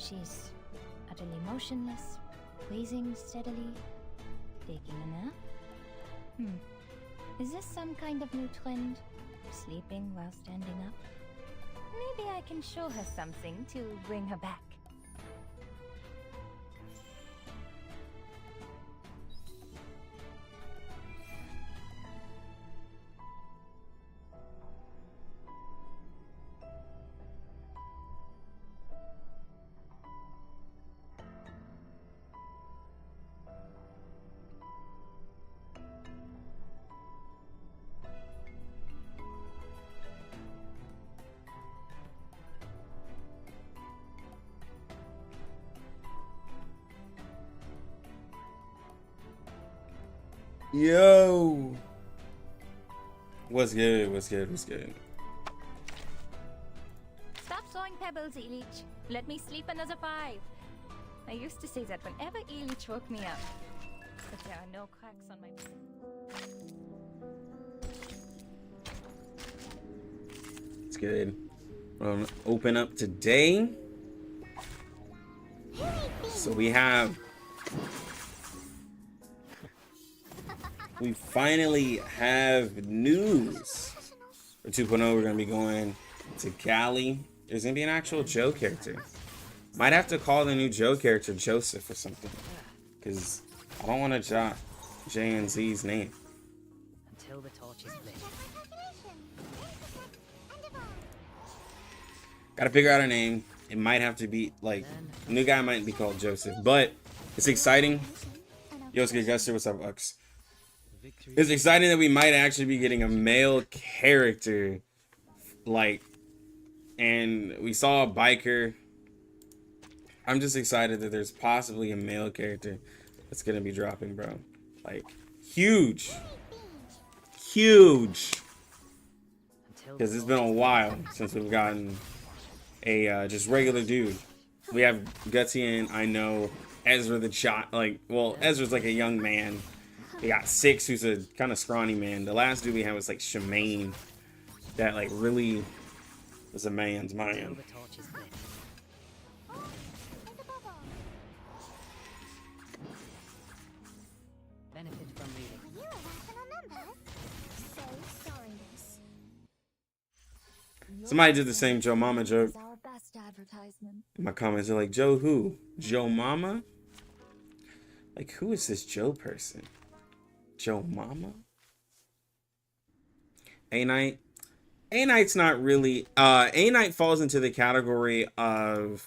She's utterly motionless, gazing steadily, taking a nap. Is this some kind of new trend? Sleeping while standing up? Maybe I can show her something to bring her back. Yo, what's good? What's good? What's good? Stop throwing pebbles, Elich. Let me sleep another 5. I used to say that whenever Elich woke me up. But there are no cracks on my... It's good. Open up today. So we finally have news. For 2.0, we're going to be going to Cali. There's going to be an actual Joe character. Might have to call the new Joe character Joseph or something. Because I don't want to jot J and Z's name. Until the torch is lit. Gotta figure out a name. It might have to be, like, the new guy might be called Joseph. But it's exciting. Yosuke Guster, what's up, Ux? It's exciting that we might actually be getting a male character, like, and we saw a biker. I'm just excited that there's possibly a male character that's gonna be dropping, bro. Like, huge, because it's been a while since we've gotten a just regular dude. We have Gutsy and I know Ezra the shot. Like, well, Ezra's like a young man. We got Six, who's a kind of scrawny man. The last dude we had was like Shemaine, that like really was a man's man. Benefit from reading. Somebody did the same Joe Mama joke. My comments are like, Joe who? Joe Mama? Like, who is this Joe person? Joe Mama? A-Night? A-Night's not really... A-Night falls into the category of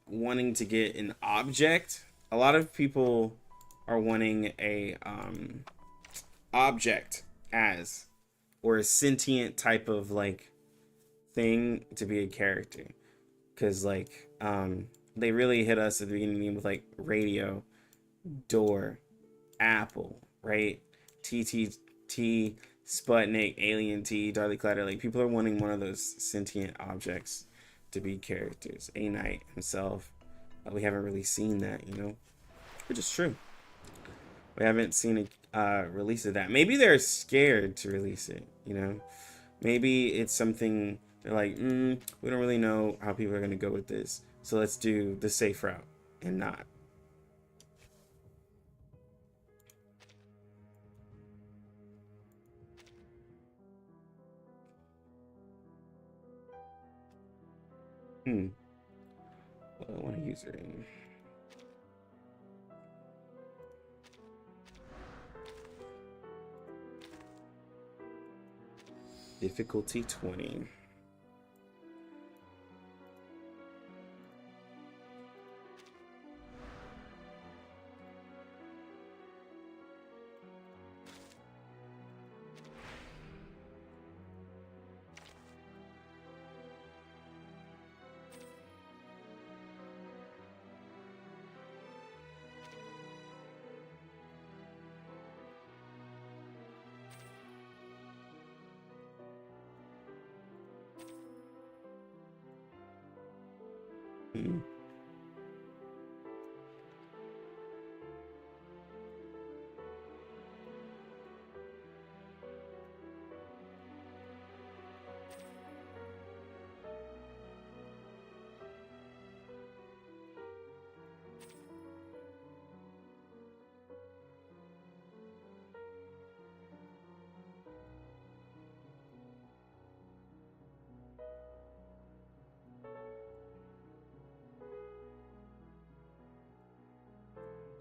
wanting to get an object. A lot of people are wanting a object as, or a sentient type of, like, thing to be a character. Because, like, they really hit us at the beginning with, like, radio, door, Apple, right? TTT, Sputnik, Alien T, Darly Clatter. Like, people are wanting one of those sentient objects to be characters. A-Night himself, we haven't really seen that, you know? Which is true. We haven't seen a release of that. Maybe they're scared to release it, you know? Maybe it's something they're like, we don't really know how people are going to go with this. So let's do the safe route and not. Well, I want to use her in. Difficulty 20.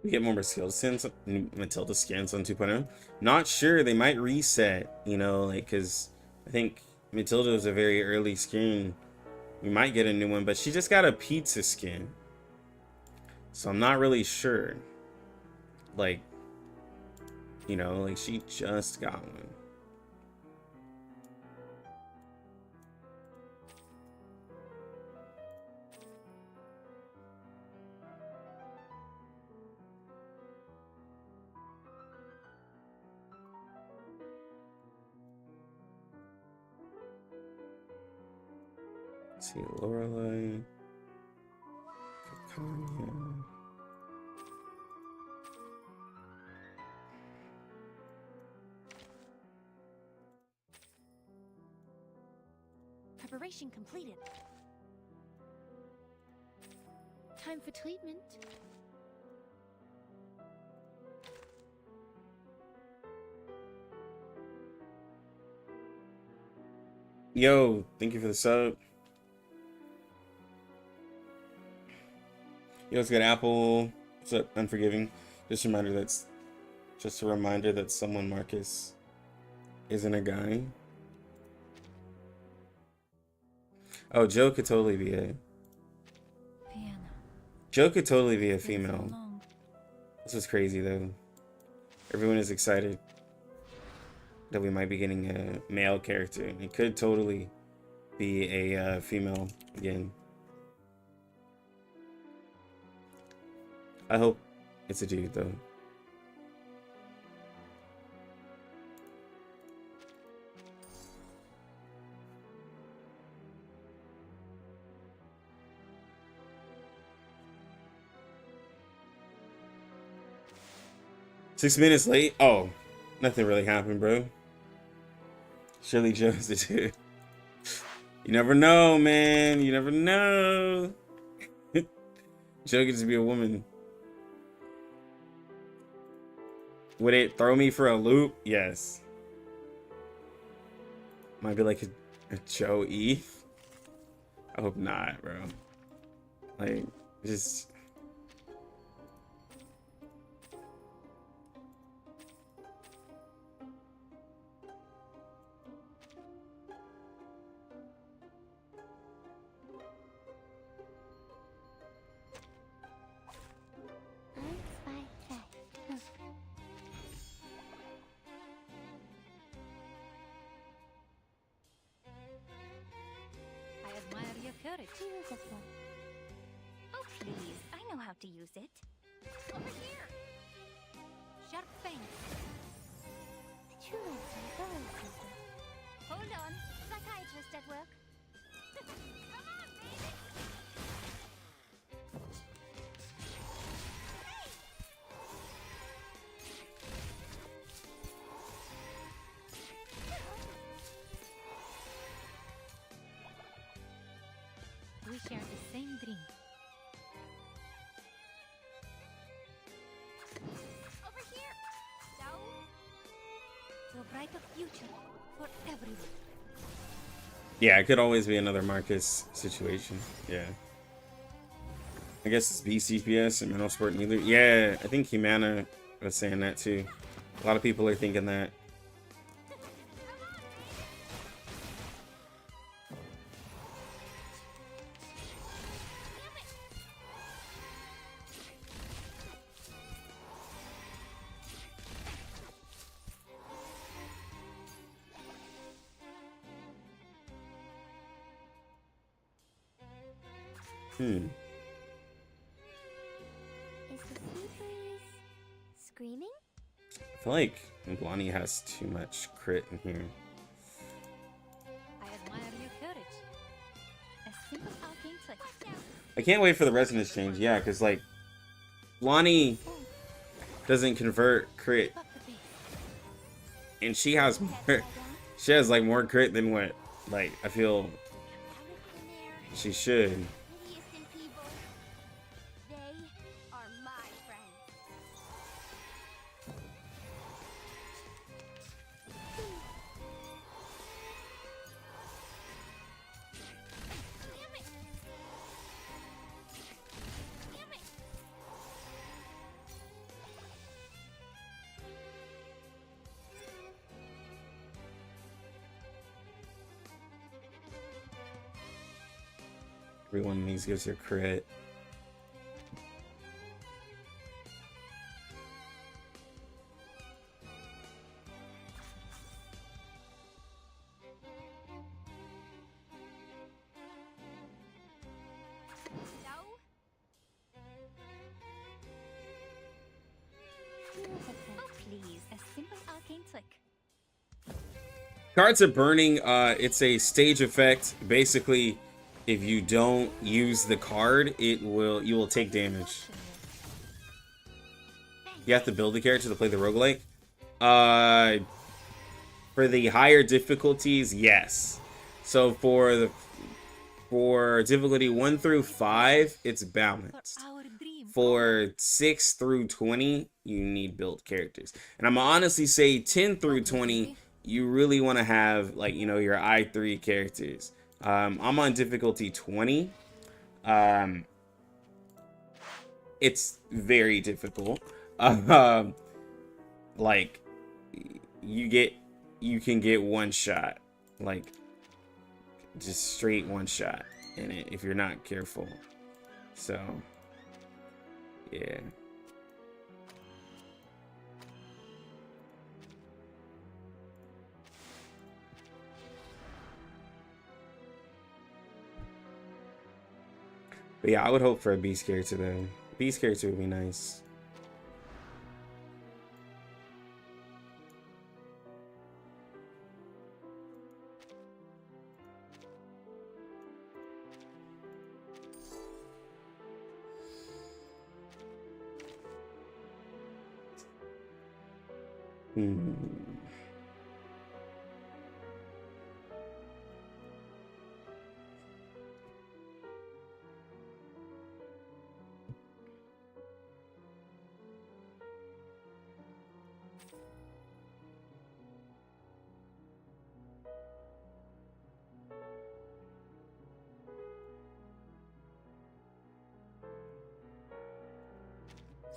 We get more Matilda skins on 2.0. Not sure. They might reset, you know, like, because I think Matilda was a very early skin. We might get a new one, but she just got a pizza skin. So I'm not really sure. Like, you know, like she just got one. Let's see, Lorelai. Kakanya. Preparation completed. Time for treatment. Yo, thank you for the sub. Yo, what's good, Apple? What's up, Unforgiving? Just a reminder that someone Marcus isn't a guy. Oh, Joe could totally be a. Vienna. Joe could totally be a It's been so female. long. This was crazy though. Everyone is excited that we might be getting a male character. It could totally be a female again. I hope it's a dude though. Six minutes late? Oh, nothing really happened, bro. Shirley Jones the dude. You never know, man. You never know. Joe gets to be a woman. Would it throw me for a loop? Yes. Might be like a Joe E. I hope not, bro. Like, just. I admire your courage. Oh, please. I know how to use it. Over here. Sharp fangs. Hold on. Psychiatrist at work. Come on, baby. We share the same dream. Over here. Down. To a brighter future for everyone. Yeah, it could always be another Marcus situation. Yeah. I guess it's BCPS and Mental Sport neither. Yeah, I think Humana was saying that too. A lot of people are thinking that. Is the sea breeze screaming? I feel like Blondie has too much crit in here. I admire your courage. A simple arcane trick. I can't wait for the resonance change. Yeah, because like Lonnie doesn't convert crit, Up the beat. and she has more. She has like more crit than what like I feel she should. Hideous and feeble. They are my friends. Damn it. Damn it. Everyone in these gives her crit. Oh, please. A simple arcane trick. Cards are burning. It's a stage effect. Basically, if you don't use the card, you will take damage. You have to build the character to play the roguelike. For the higher difficulties, yes. So for difficulty 1 through 5, it's balanced. For 6 through 20, you need build characters. And I'm gonna honestly say 10 through 20, you really want to have, like, you know, your I3 characters. I'm on difficulty 20. It's very difficult. Like, you can get one shot, like just straight one shot in it if you're not careful. So yeah. But yeah, I would hope for a beast character though. Beast character would be nice.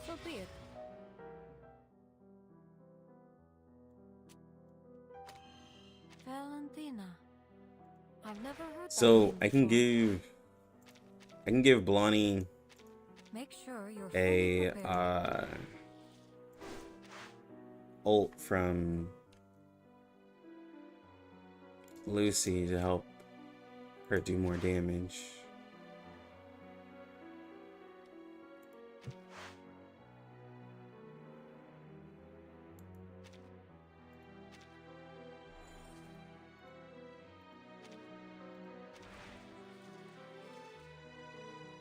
So be it. Valentina. I've never heard So that I can name give Blondie before. Make sure you're a fully prepared. ult from Lucy to help her do more damage.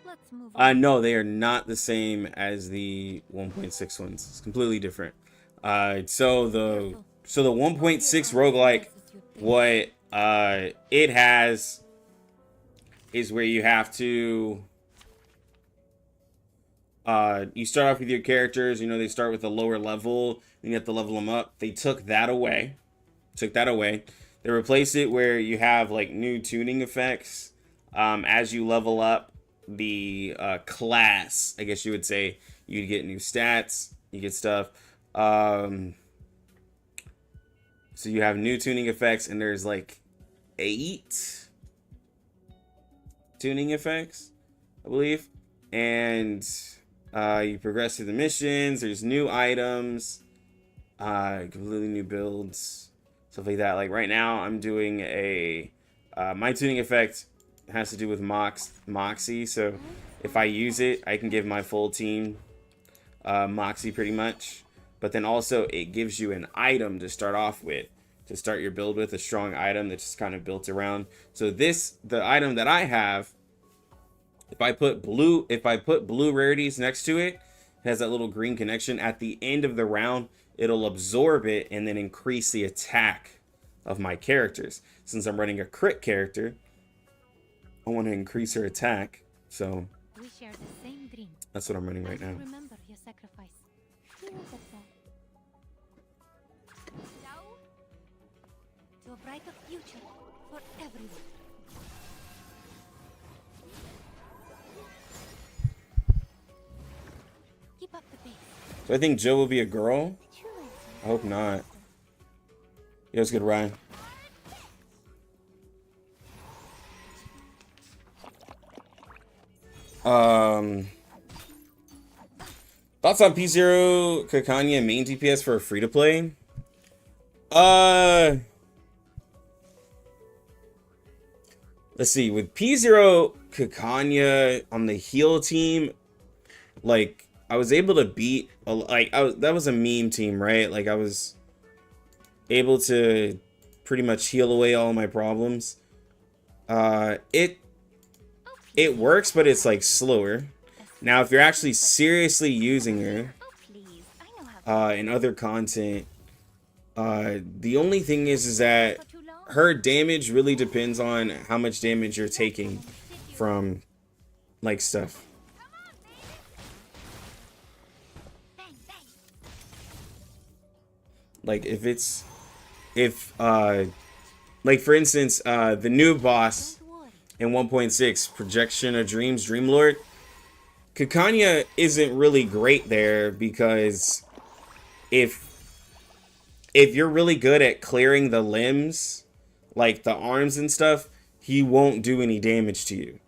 Let's move on. No, they are not the same as the 1.6 ones. It's completely different. So the 1.6 roguelike, what it has is where you have to you start off with your characters, you know, they start with a lower level, and you have to level them up. They took that away. They replaced it where you have like new tuning effects as you level up the class, I guess you would say. You get new stats, you get stuff. So you have new tuning effects, and there's like 8 tuning effects, I believe. And you progress through the missions. There's new items, completely new builds, stuff like that. Like right now, I'm doing a my tuning effect has to do with Moxie. So if I use it, I can give my full team Moxie pretty much. But then also it gives you an item to start off with, to start your build with, a strong item that's just kind of built around. So the item that I have, if I put blue rarities next to it, it has that little green connection. At the end of the round, it'll absorb it and then increase the attack of my characters. Since I'm running a crit character, I want to increase her attack, so We share the same dream. that's what I'm running right now. Remember your sacrifice. Now, to a brighter future for everyone. Keep up the pace. So I think Joe will be a girl. I hope not. Yeah, it's good, Ryan. Thoughts on P0 Kakanya main DPS for a free to play? Let's see. With P0 Kakanya on the heal team, like I was able to beat that was a meme team, right? Like I was able to pretty much heal away all my problems. It works, but it's like slower. Now, if you're actually seriously using her in other content, the only thing is that her damage really depends on how much damage you're taking from like stuff. Like like for instance, the new boss in 1.6, Projection of Dreams, Dreamlord, Kakanya isn't really great there because if you're really good at clearing the limbs, like the arms and stuff, he won't do any damage to you.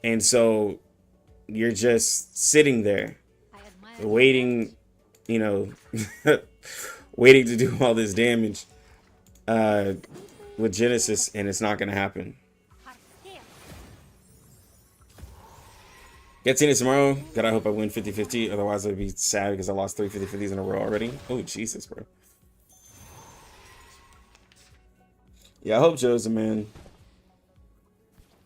And so you're just sitting there waiting, you know, waiting to do all this damage with Genesis, and it's not going to happen. Get seen it tomorrow. God, I hope I win 50-50. Otherwise, I'd be sad because I lost 3 50-50s in a row already. Oh, Jesus, bro. Yeah, I hope Joe's a man.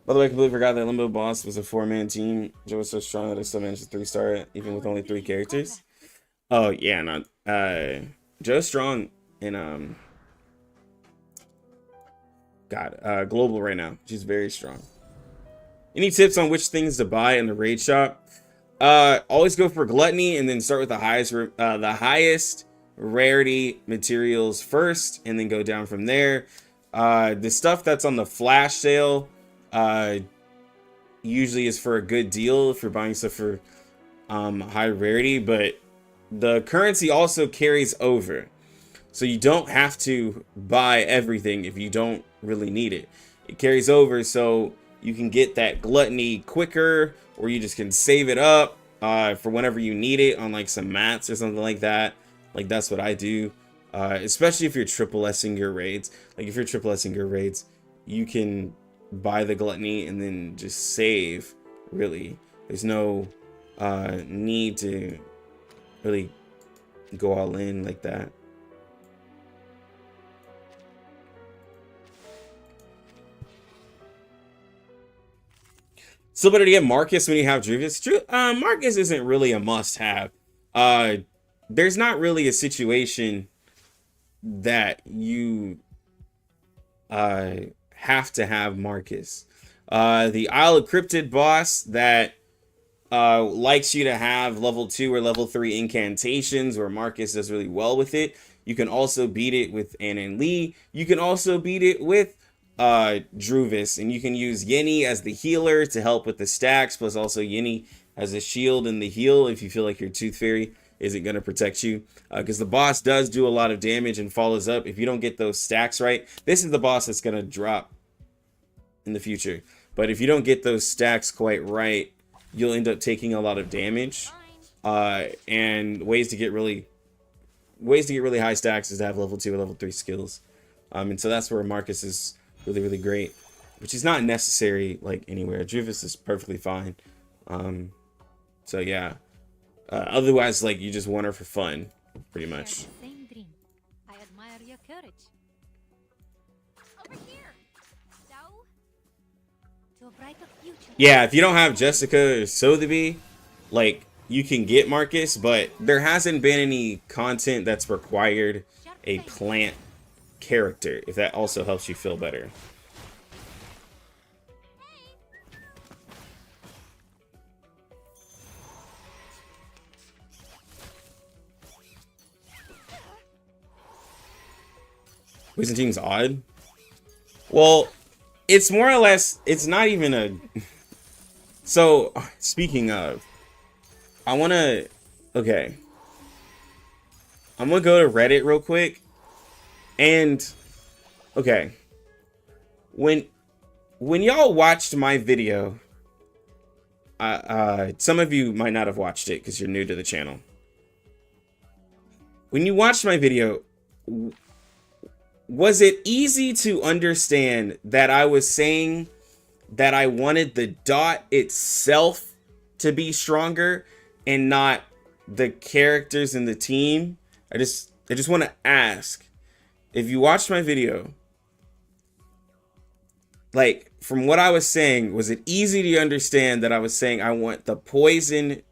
By the way, I completely forgot that Limbo Boss was a 4-man team. Joe was so strong that I still managed to 3-star it, even with only 3 characters. Oh, yeah, no. Joe's strong in, global right now. She's very strong. Any tips on which things to buy in the raid shop? Always go for gluttony and then start with the highest rarity materials first, and then go down from there. The stuff that's on the flash sale usually is for a good deal if you're buying stuff for high rarity, but the currency also carries over, so you don't have to buy everything if you don't really need it. It carries over, so you can get that gluttony quicker, or you just can save it up for whenever you need it on like some mats or something like that. Like that's what I do, especially if you're triple S-ing your raids. Like if you're triple S-ing your raids, you can buy the gluttony and then just save. Really, there's no need to really go all in like that. Still better to get Marcus when you have Druvis. Marcus isn't really a must-have. There's not really a situation that you have to have Marcus. The Isle of Cryptid boss that likes you to have level 2 or level 3 incantations, where Marcus does really well with it. You can also beat it with Ann and Lee. You can also beat it with Druvis, and you can use Yenny as the healer to help with the stacks, plus also Yenny as a shield in the heal if you feel like your Tooth Fairy isn't going to protect you, because the boss does do a lot of damage and follows up. If you don't get those stacks right, this is the boss that's going to drop in the future, but if you don't get those stacks quite right, you'll end up taking a lot of damage. And ways to get really high stacks is to have level 2 or level 3 skills, and so that's where Marcus is really great, which is not necessary like anywhere. Druvis is perfectly fine. So yeah, otherwise, like, you just want her for fun, pretty much. Same dream. I admire your courage. Over here. To a brighter future. Yeah, if you don't have Jessica or Sotheby, like, you can get Marcus, but there hasn't been any content that's required a plant character, if that also helps you feel better. Byzantine's odd. Well, it's more or less, it's not even a... So, speaking of, I want to... Okay. I'm going to go to Reddit real quick. And, okay. When y'all watched my video, some of you might not have watched it because you're new to the channel. When you watched my video, was it easy to understand that I was saying that I wanted the dot itself to be stronger and not the characters in the team? I just want to ask, if you watched my video, like, from what I was saying, was it easy to understand that I was saying I want the poison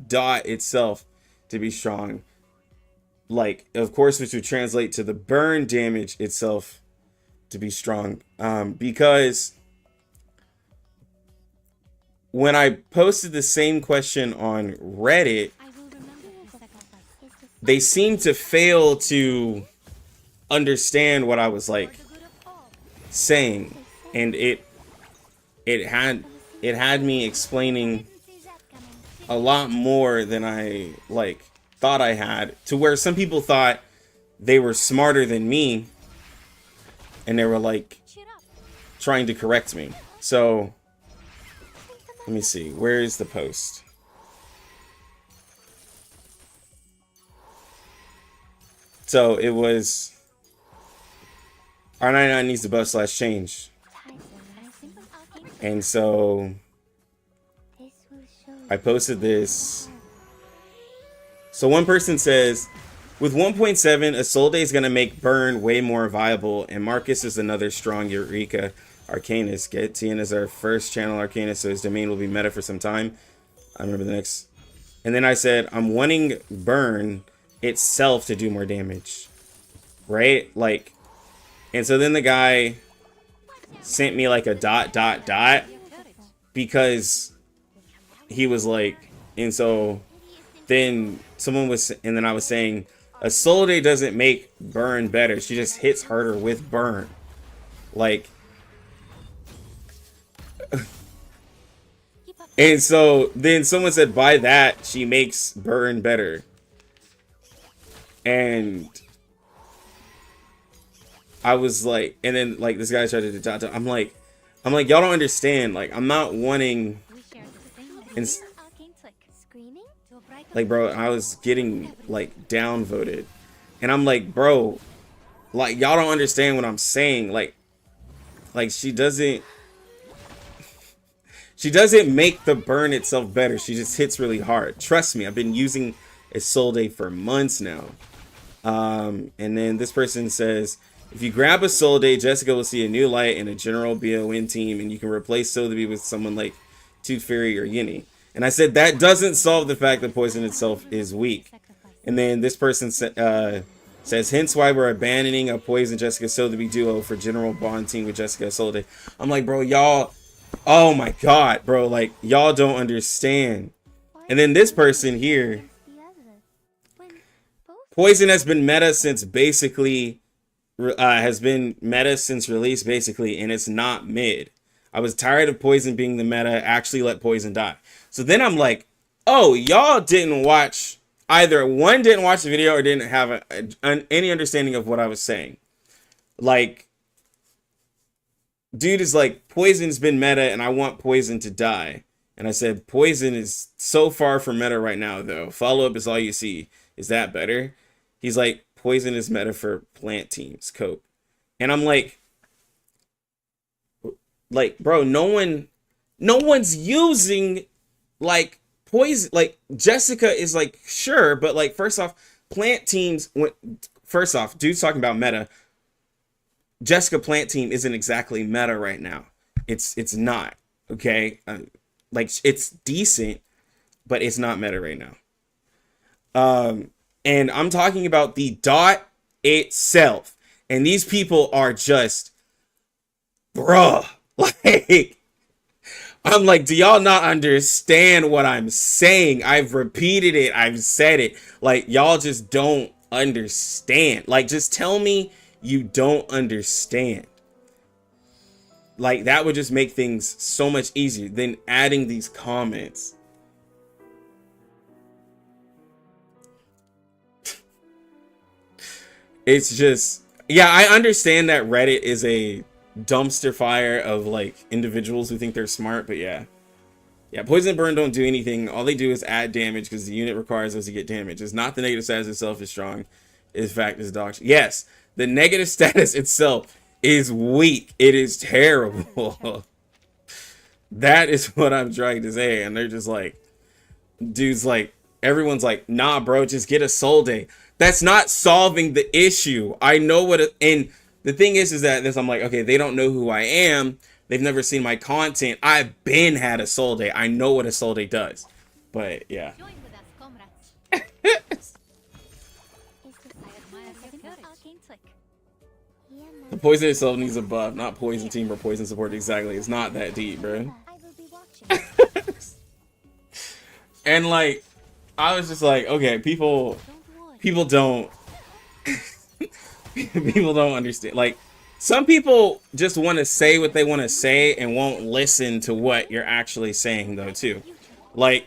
dot itself to be strong? Like, of course, which would translate to the burn damage itself to be strong. Because when I posted the same question on Reddit, they seemed to fail to understand what I was like saying, and it had me explaining a lot more than I like thought I had, to where some people thought they were smarter than me and they were like trying to correct me. So let me see, where is the post? So it was R99 needs to buff / change. And so I posted this. So one person says, with 1.7, a Soul Day is going to make burn way more viable, and Marcus is another strong Eureka Arcanist. Get Tien as our first channel Arcanist, so his domain will be meta for some time. I remember the next. And then I said, I'm wanting burn itself to do more damage. Right? Like, and so then the guy sent me like a ... because he was like, and so then someone was, and then I was saying, a Soul Day doesn't make burn better. She just hits harder with burn. Like, and so then someone said, by that, she makes burn better. And I was like, and then like this guy tried to I'm like, y'all don't understand. Like, I'm not wanting, and like, bro, I was getting like downvoted, and I'm like, bro, like, y'all don't understand what I'm saying. Like she doesn't make the burn itself better. She just hits really hard. Trust me, I've been using a Soul Day for months now. And then this person says, if you grab a Soul Day, Jessica will see a new light in a general BON team, and you can replace Sotheby with someone like Tooth Fairy or Yinny. And I said, that doesn't solve the fact that poison itself is weak. And then this person says, hence why we're abandoning a Poison Jessica Sotheby duo for general bond team with Jessica Soul Day. I'm like, bro, y'all, oh my god, bro, like, y'all don't understand. And then this person here, Poison has been meta since basically, release basically, and it's not mid. I was tired of Poison being the meta, actually let Poison die. So then I'm like, oh, y'all didn't watch, either one didn't watch the video or didn't have any understanding of what I was saying. Like, dude is like, Poison's been meta and I want Poison to die. And I said, Poison is so far from meta right now though. Follow-up is all you see. Is that better? He's like, Poison is meta for plant teams, cope. And I'm like, bro, no one's using like Poison. Like, Jessica is like, sure, but like, first off, plant teams, first off, dude's talking about meta. Jessica plant team isn't exactly meta right now. It's not, okay? Like, it's decent, but it's not meta right now. And I'm talking about the dot itself. And these people are just, bruh, like, I'm like, do y'all not understand what I'm saying? I've repeated it. I've said it. Like, y'all just don't understand. Like, just tell me you don't understand. Like, that would just make things so much easier than adding these comments. It's just, yeah, I understand that Reddit is a dumpster fire of like individuals who think they're smart, but yeah. Yeah, poison and burn don't do anything. All they do is add damage because the unit requires us to get damage. It's not the negative status itself is strong. In fact, it's dog shit. Yes, the negative status itself is weak. It is terrible. That is what I'm trying to say. And they're just like, dudes, like, everyone's like, nah, bro, just get a soul day. That's not solving the issue. I know what and the thing is that this, I'm like, okay, they don't know who I am. They've never seen my content. I've been had a soul day. I know what a soul day does. But yeah. Join with us, comrades. The poison itself needs a buff, not poison team or poison support. Exactly. It's not that deep, bro. I will be watching. And like, I was just like, okay, people Don't worry. don't people don't understand. Like, some people just want to say what they want to say and won't listen to what you're actually saying, though, too. Like,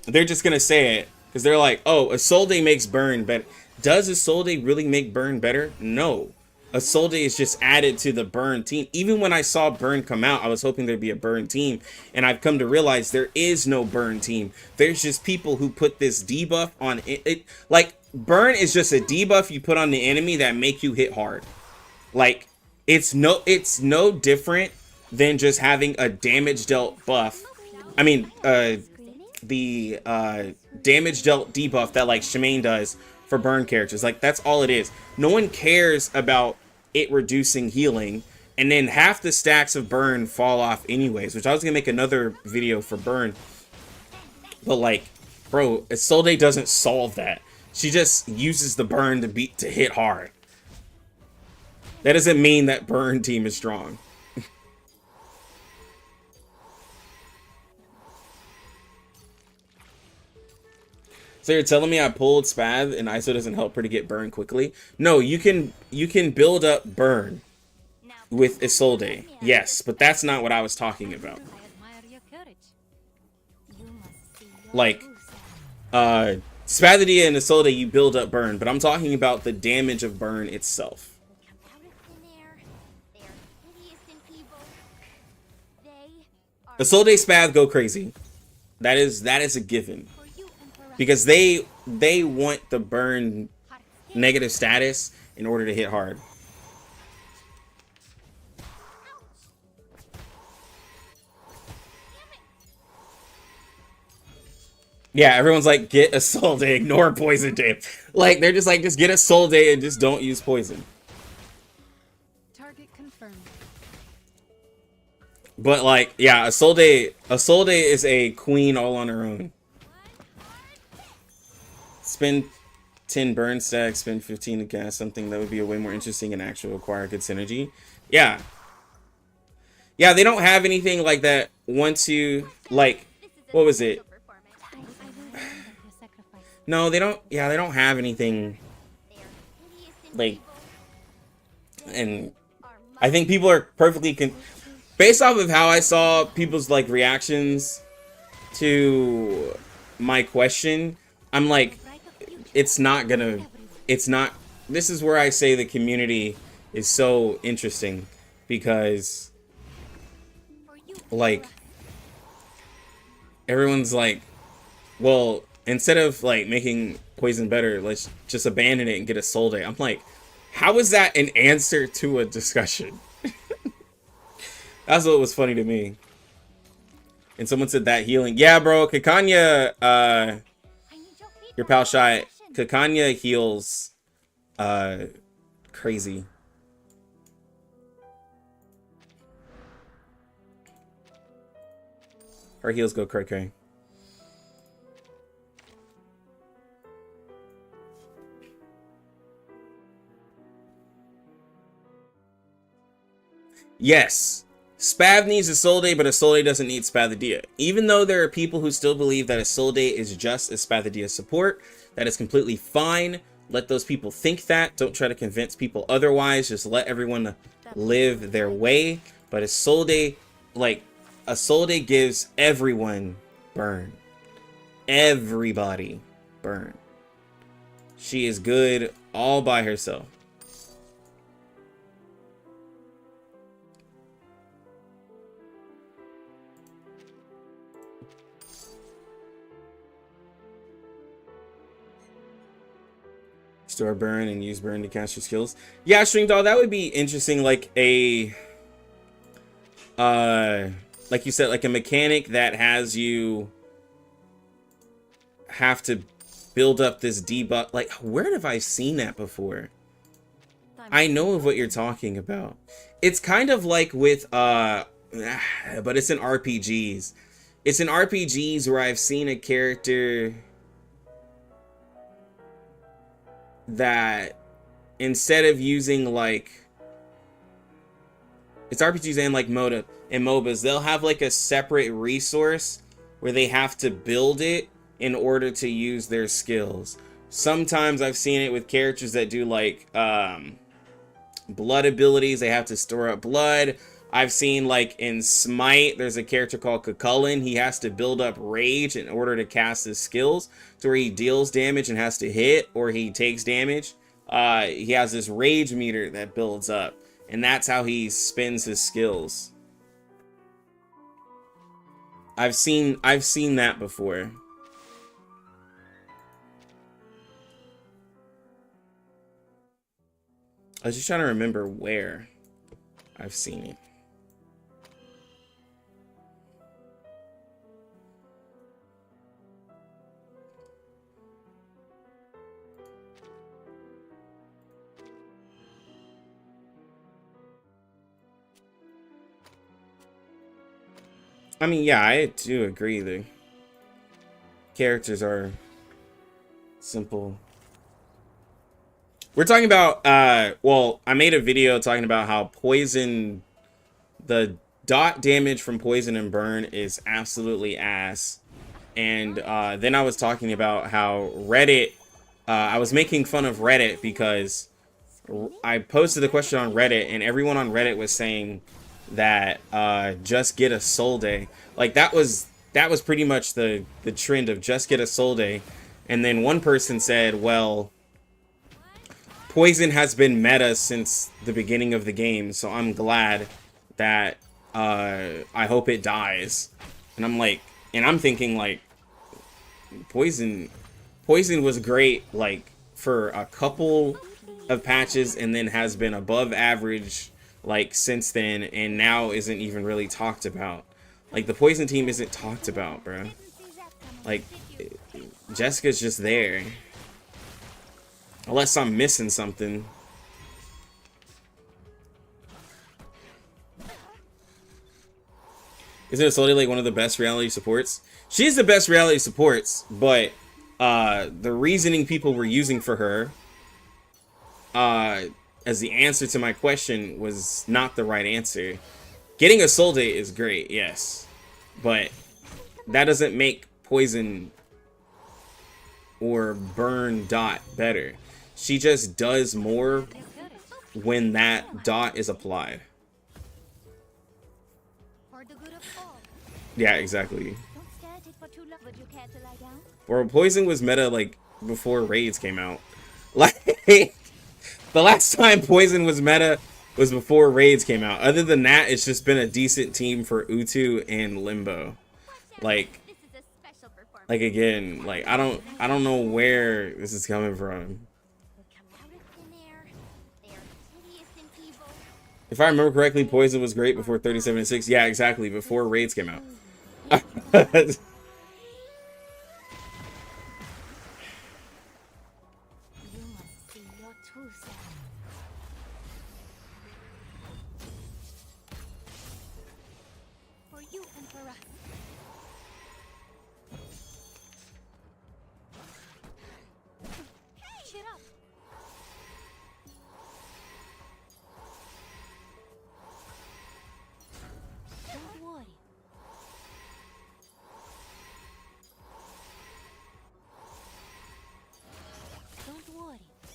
they're just gonna say it because they're like, oh, a soul day makes burn better. Does a soul day really make burn better? No. A soul day is just added to the burn team. Even when I saw burn come out, I was hoping there'd be a burn team, and I've come to realize there is no burn team. There's just people who put this debuff on it. Like, burn is just a debuff you put on the enemy that make you hit hard. Like, it's no different than just having a damage dealt buff. I mean, the damage dealt debuff that like Shemaine does for burn characters. Like, that's all it is. No one cares about it reducing healing, and then half the stacks of burn fall off anyways, which I was gonna make another video for burn. But like, bro, Isolde doesn't solve that. She just uses the burn to hit hard. That doesn't mean that burn team is strong. So you're telling me I pulled Spath and ISO doesn't help her to get burn quickly? No, you can build up burn with Isolde. Yes, but that's not what I was talking about. I admire your courage. You must see your Like, Bluestacks. Spathadia and Isolde, you build up burn, but I'm talking about the damage of burn itself. Out of thin air, they are hideous and evil. They are Isolde Spath go crazy. That is a given. for you, Emperor. Because they want the burn negative status in order to hit hard. Yeah, everyone's like, get a soul day, ignore poison day. Like, they're just like, just get a soul day and just don't use poison. Target confirmed. But like, yeah, a soul day is a queen all on her own. Spend 10 burn stacks, spend 15 to cast something that would be a way more interesting and actually acquire good synergy. Yeah. Yeah, they don't have anything like that once you, like, what was it? I will remember your sacrifice. No, they don't, yeah, they don't have anything, They are hideous and like, evil. and Are I think people are perfectly, based off of how I saw people's, like, reactions to my question, I'm like, bright of future. it's not gonna, it's not, this is where I say the community is so interesting, because, For you, like, Emperor. everyone's like, well, instead of like making poison better, let's just abandon it and get a soul day. I'm like, how is that an answer to a discussion? That's what was funny to me. And someone said that healing. Yeah, bro, Kakanya, I need your feet your for pal Shy, session. Kakanya heals crazy. Her heals go cray-cray. Yes, Spav needs a Soul Day, but a Soul Day doesn't need Spathadia. Even though there are people who still believe that a Soul Day is just a Spathadia support, that is completely fine. Let those people think that. Don't try to convince people otherwise. Just let everyone live their way. But a Soul Day, like, a Soul Day gives everyone burn. Everybody burn. She is good all by herself. Store burn and use burn to cast your skills. Yeah, String Doll, that would be interesting. Like a, like you said, like a mechanic that has you have to build up this debuff. Like, where have I seen that before? I know of what you're talking about. It's kind of like with, but it's in RPGs. It's in RPGs where I've seen a character that instead of using like, it's RPGs and like MOBA and MOBAs, they'll have like a separate resource where they have to build it in order to use their skills. Sometimes I've seen it with characters that do like blood abilities. They have to store up blood. I've seen like in Smite, there's a character called Cucullin. He has to build up rage in order to cast his skills, to where he deals damage and has to hit, or he takes damage. He has this rage meter that builds up, and that's how he spends his skills. I've seen that before. I was just trying to remember where I've seen it. I mean, yeah, I do agree. The characters are simple. We're talking about, well, I made a video talking about how poison, the dot damage from poison and burn is absolutely ass. And then I was talking about how Reddit, I was making fun of Reddit because I posted the question on Reddit and everyone on Reddit was saying that just get a soul day. Like that was pretty much the trend of just get a soul day. And then one person said, well, poison has been meta since the beginning of the game, so I'm glad that I hope it dies. And I'm like, and I'm thinking like poison was great like for a couple of patches and then has been above average like since then, and now isn't even really talked about. Like the poison team isn't talked about, bro. Like Jessica's just there. Unless I'm missing something. Isn't Isolde like one of the best reality supports? She's the best reality supports, but the reasoning people were using for her as the answer to my question was not the right answer. Getting Isolde is great, yes. But that doesn't make poison or burn dot better. She just does more when that dot is applied. Yeah, exactly. Or poison was meta like before raids came out. Like the last time poison was meta was before raids came out. Other than that, it's just been a decent team for Utu and Limbo. Like again, like I don't know where this is coming from. If I remember correctly, poison was great before 37-6. Yeah, exactly, before raids came out.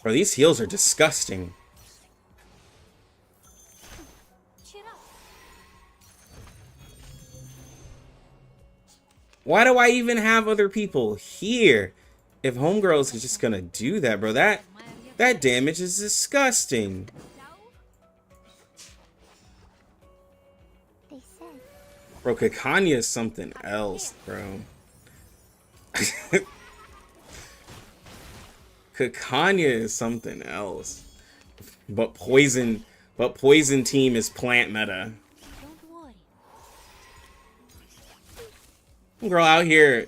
Bro, these heals are disgusting. Why do I even have other people here? If Homegirl's just gonna do that, bro, that damage is disgusting. Bro, Kakanya is something else, bro. Kakanya is something else. But poison team is plant meta. Don't worry. Girl out here.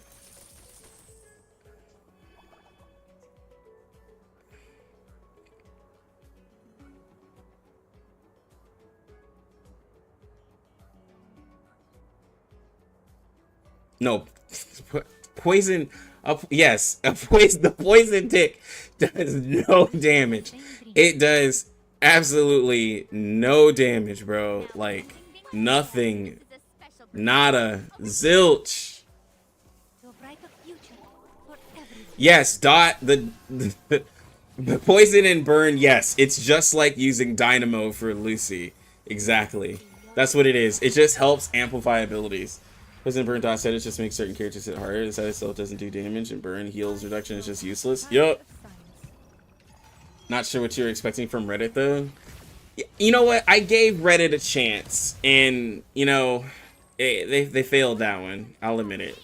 No, poison. Yes, the poison tick does no damage. It does absolutely no damage, bro. Like nothing, nada, zilch. To a brighter future for everyone. Yes, dot the poison and burn. Yes, it's just like using dynamo for Lucy. Exactly. That's what it is. It just helps amplify abilities. Poison and burn dot set, it just makes certain characters hit harder. The set itself doesn't do damage, and burn heals reduction is just useless. Yup. Not sure what you were expecting from Reddit though. You know what? I gave Reddit a chance, and you know, they failed that one. I'll admit it.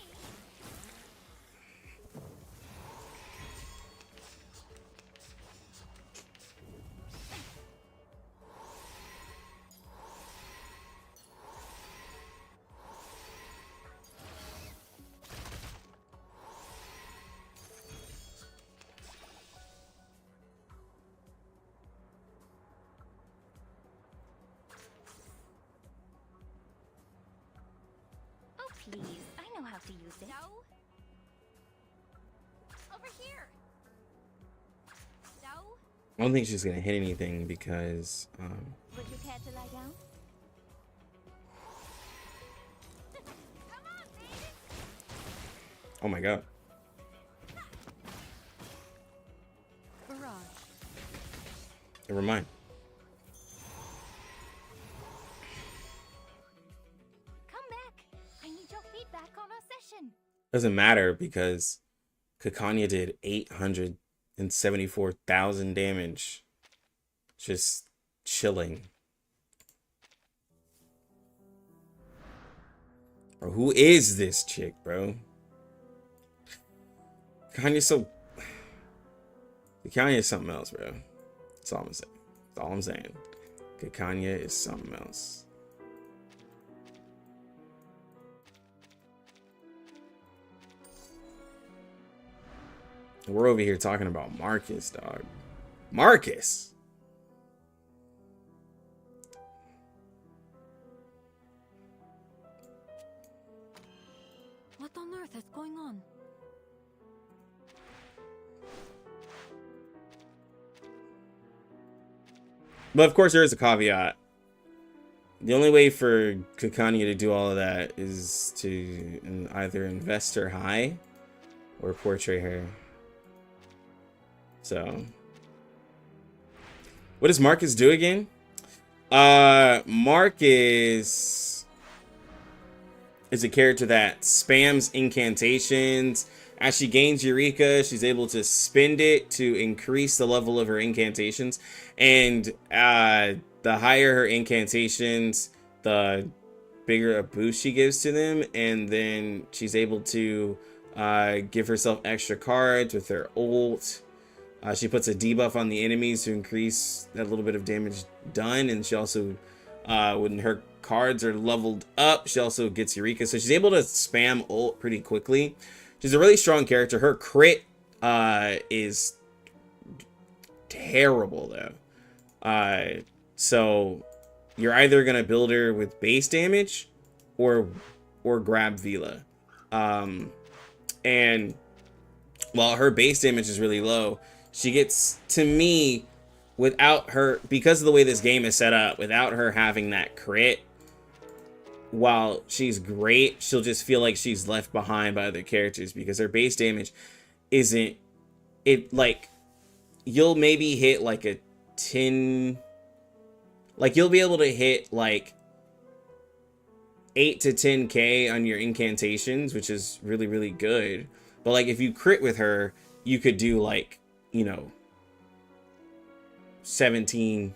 Oh, please. I know how to use it. No. Over here. No. I don't think she's gonna hit anything because Would you care to lie down? Come on, baby. oh my god. Barrage. Never mind. Come back. I need your feedback on our session. Doesn't matter because Kakanya did 874,000 damage. Just chilling. Bro, who is this chick, bro? Kakanya's Kakanya is something else, bro. That's all I'm saying. That's all I'm saying. Kakanya is something else. We're over here talking about Marcus, dog. Marcus! What on earth is going on? But of course, there is a caveat. The only way for Kakanya to do all of that is to either invest her high or portray her. So, what does Marcus do again? Marcus is a character that spams incantations. As she gains Eureka, she's able to spend it to increase the level of her incantations. And the higher her incantations, the bigger a boost she gives to them. And then she's able to give herself extra cards with her ult. She puts a debuff on the enemies to increase that little bit of damage done. And she also, when her cards are leveled up, she also gets Eureka. So she's able to spam ult pretty quickly. She's a really strong character. Her crit is terrible though. So you're either gonna build her with base damage or grab Vila. And while her base damage is really low, she gets, to me, without her, because of the way this game is set up, without her having that crit, while she's great, she'll just feel like she's left behind by other characters because her base damage isn't, it, like, you'll maybe hit like a 10, like you'll be able to hit like 8 to 10k on your incantations, which is really, really good. But like if you crit with her, you could do like, you know, 17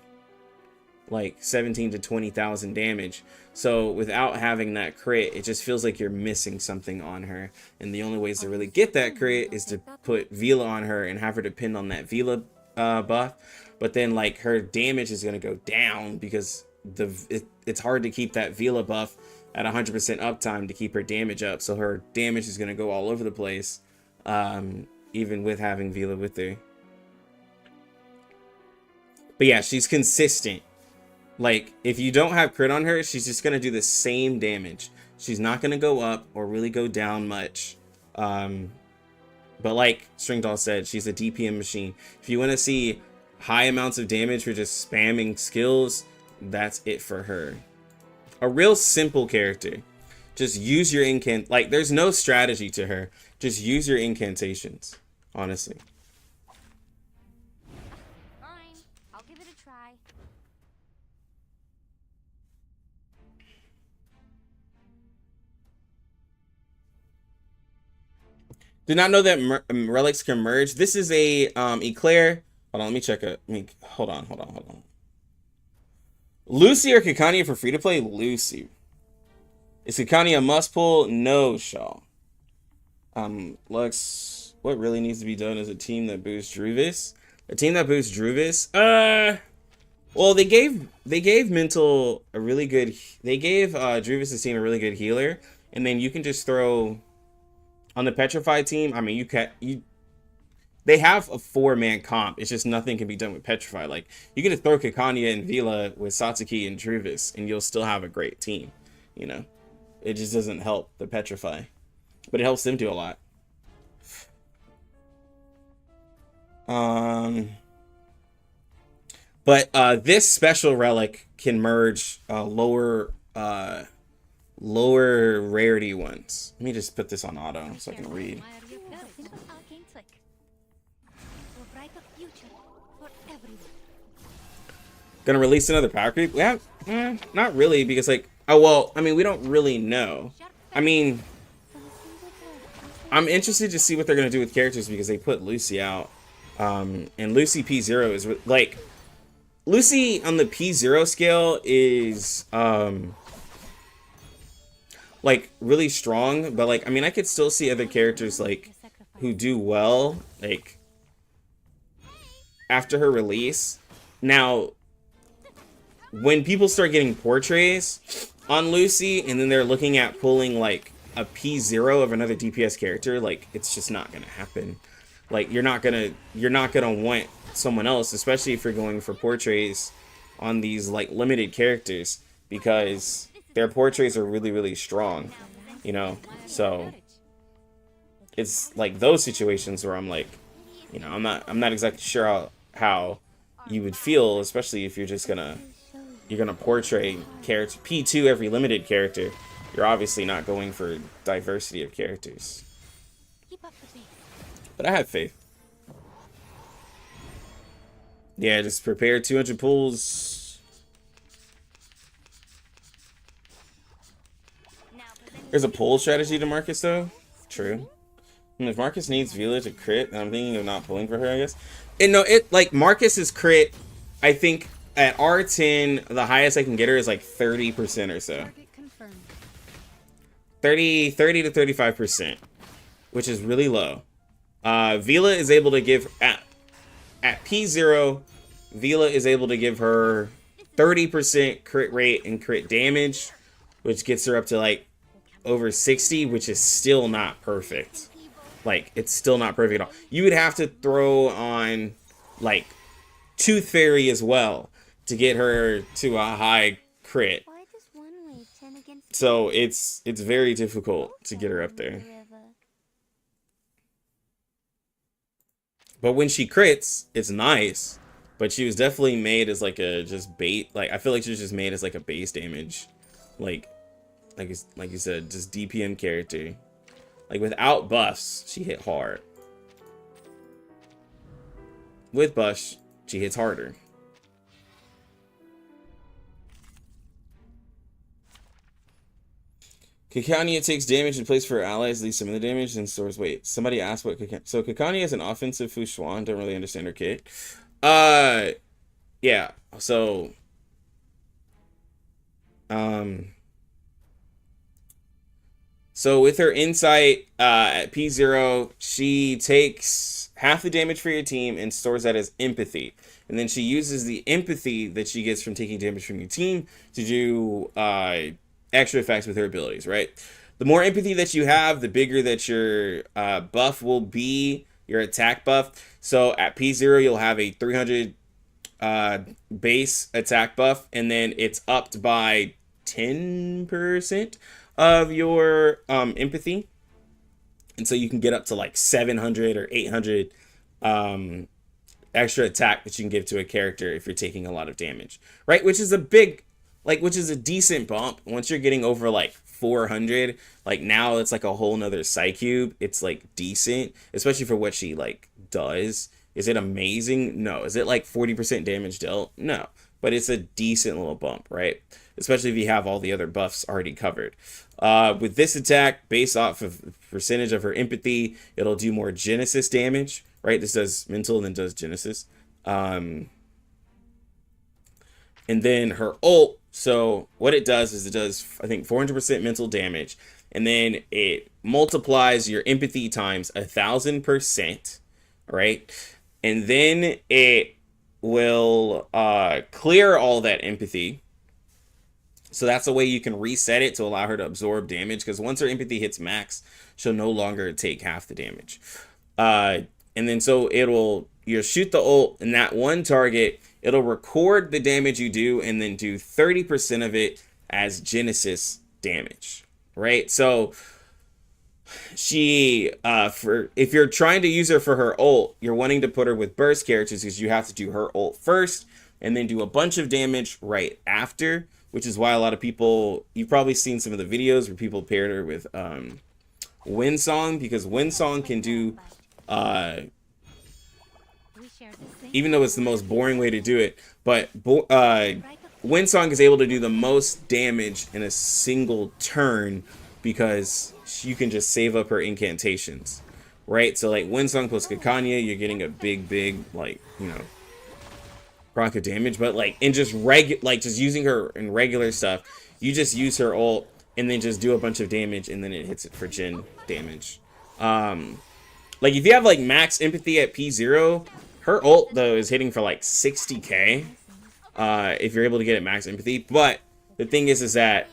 like 17 to 20,000 damage. So without having that crit, it just feels like you're missing something on her. And the only ways to really get that crit is to put Vila on her and have her depend on that Vila buff. But then like her damage is going to go down because it's hard to keep that Vila buff at 100% uptime to keep her damage up. So her damage is going to go all over the place, even with having Vila with her. But yeah, she's consistent. Like, if you don't have crit on her, she's just going to do the same damage. She's not going to go up or really go down much. But like Stringdoll said, she's a DPM machine. If you want to see high amounts of damage for just spamming skills, that's it for her. A real simple character. Just use your incant. Like, there's no strategy to her. Just use your incantations, honestly. Fine. I'll give it a try. Did not know that relics can merge. This is a eclair. Hold on, let me check it. Hold on. Lucy or Kikania for free to play? Lucy. Is Kikania a must pull? No, Shaw. Lux, what really needs to be done is a team that boosts Druvis. A team that boosts Druvis? Well, they gave Mental a really good. They gave Druvis' team a really good healer, and then you can just throw on the Petrified team. I mean, they have a 4-man comp. It's just nothing can be done with Petrified. Like, you can just throw Kikania and Vila with Satsuki and Druvis, and you'll still have a great team. You know, it just doesn't help the Petrify, but it helps them do a lot. But this special relic can merge lower rarity ones. Let me just put this on auto so I can read. Gonna release another power creep? Yeah, not really, because like, oh well, I mean, we don't really know. I mean, I'm interested to see what they're gonna do with characters because they put Lucy out, and Lucy P0 is like, Lucy on the P0 scale is like really strong, but like, I mean, I could still see other characters like who do well like after her release. Now, when people start getting portraits on Lucy and then they're looking at pulling like a P0 of another DPS character, like, it's just not gonna happen. Like, you're not gonna want someone else, especially if you're going for portraits on these like limited characters, because their portraits are really, really strong, you know. So it's like those situations where I'm like, you know, I'm not exactly sure how you would feel, especially if you're gonna portray character P2 every limited character. You're obviously not going for diversity of characters. But I have faith. Yeah, just prepare 200 pulls. There's a pull strategy to Marcus, though. True. And if Marcus needs Vila to crit, then I'm thinking of not pulling for her, I guess. And no, like, Marcus's crit, I think, at R10, the highest I can get her is like 30% or so. 30 to 35%, which is really low. Vila is able to give, at P0, Vila is able to give her 30% crit rate and crit damage, which gets her up to like over 60, which is still not perfect. Like, it's still not perfect at all. You would have to throw on like Tooth Fairy as well to get her to a high crit. So it's very difficult to get her up there. But when she crits, it's nice. But she was definitely made as like a just bait. Like, I feel like she was just made as like a base damage. Like you said, just DPM character. Like, without buffs, she hit hard. With buffs, she hits harder. Kikania takes damage in place for her allies, leaves some of the damage, and stores weight. Somebody asked what Kikania... So Kikania is an offensive Fushuan. Don't really understand her kit. Yeah. So So with her insight at P0, she takes half the damage for your team and stores that as empathy. And then she uses the empathy that she gets from taking damage from your team to do extra effects with her abilities, right? The more empathy that you have, the bigger that your buff will be, your attack buff. So at P0, you'll have a 300 base attack buff, and then it's upped by 10% of your empathy. And so you can get up to like 700 or 800 extra attack that you can give to a character if you're taking a lot of damage, right? Which is a big, which is a decent bump. Once you're getting over like 400, like now it's like a whole nother Psy Cube. It's like decent, especially for what she like does. Is it amazing? No. Is it like 40% damage dealt? No. But it's a decent little bump, right? Especially if you have all the other buffs already covered. With this attack, based off of percentage of her empathy, it'll do more Genesis damage, right? This does mental and then does Genesis. And then her ult, so what it does is it does, I think, 400% mental damage. And then it multiplies your empathy times 1,000%, right? And then it will clear all that empathy. So that's the way you can reset it to allow her to absorb damage, because once her empathy hits max, she'll no longer take half the damage. And then so you'll shoot the ult, and that one target, it'll record the damage you do and then do 30% of it as Genesis damage, right? So she, if you're trying to use her for her ult, you're wanting to put her with burst characters because you have to do her ult first and then do a bunch of damage right after, which is why a lot of people, you've probably seen some of the videos where people paired her with Windsong, because Windsong can do, even though it's the most boring way to do it, but Windsong is able to do the most damage in a single turn because you can just save up her incantations, right? So like Windsong plus Kakanya, you're getting a big, like, you know, proc of damage. But like in just just using her in regular stuff, you just use her ult and then just do a bunch of damage, and then it hits it for gen damage. Like if you have like max empathy at P0, her ult though is hitting for like 60k if you're able to get it max empathy. But the thing is that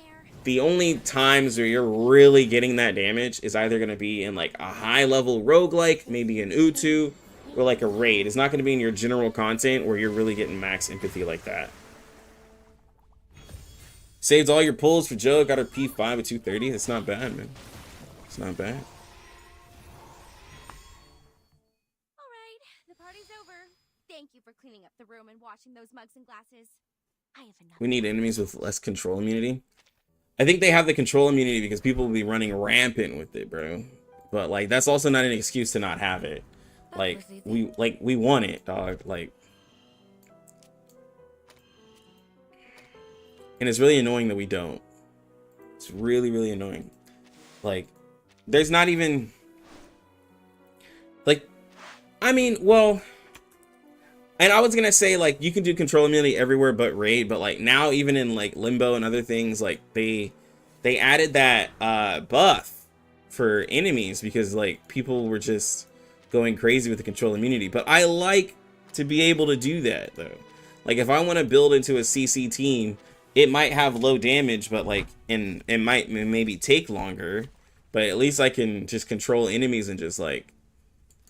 the only times where you're really getting that damage is either going to be in like a high level roguelike, maybe an Utu, or like a raid. It's not going to be in your general content where you're really getting max empathy like that. Saved all your pulls for Joe. Got her P5 at 230. That's not bad, man. It's not bad. Alright, the party's over. Thank you for cleaning up the room and washing those mugs and glasses. I have enough. We need enemies with less control immunity. I think they have the control immunity because people will be running rampant with it, bro. But like that's also not an excuse to not have it. Like we want it, dog. Like, and it's really annoying that we don't. It's really annoying. Like, there's not even like, I mean, well, and I was gonna say like you can do control immunity everywhere but raid, but like now even in like limbo and other things, like they added that buff for enemies because like people were just going crazy with the control immunity. But I like to be able to do that though. Like if I want to build into a CC team, it might have low damage, but like it might maybe take longer, but at least I can just control enemies and just like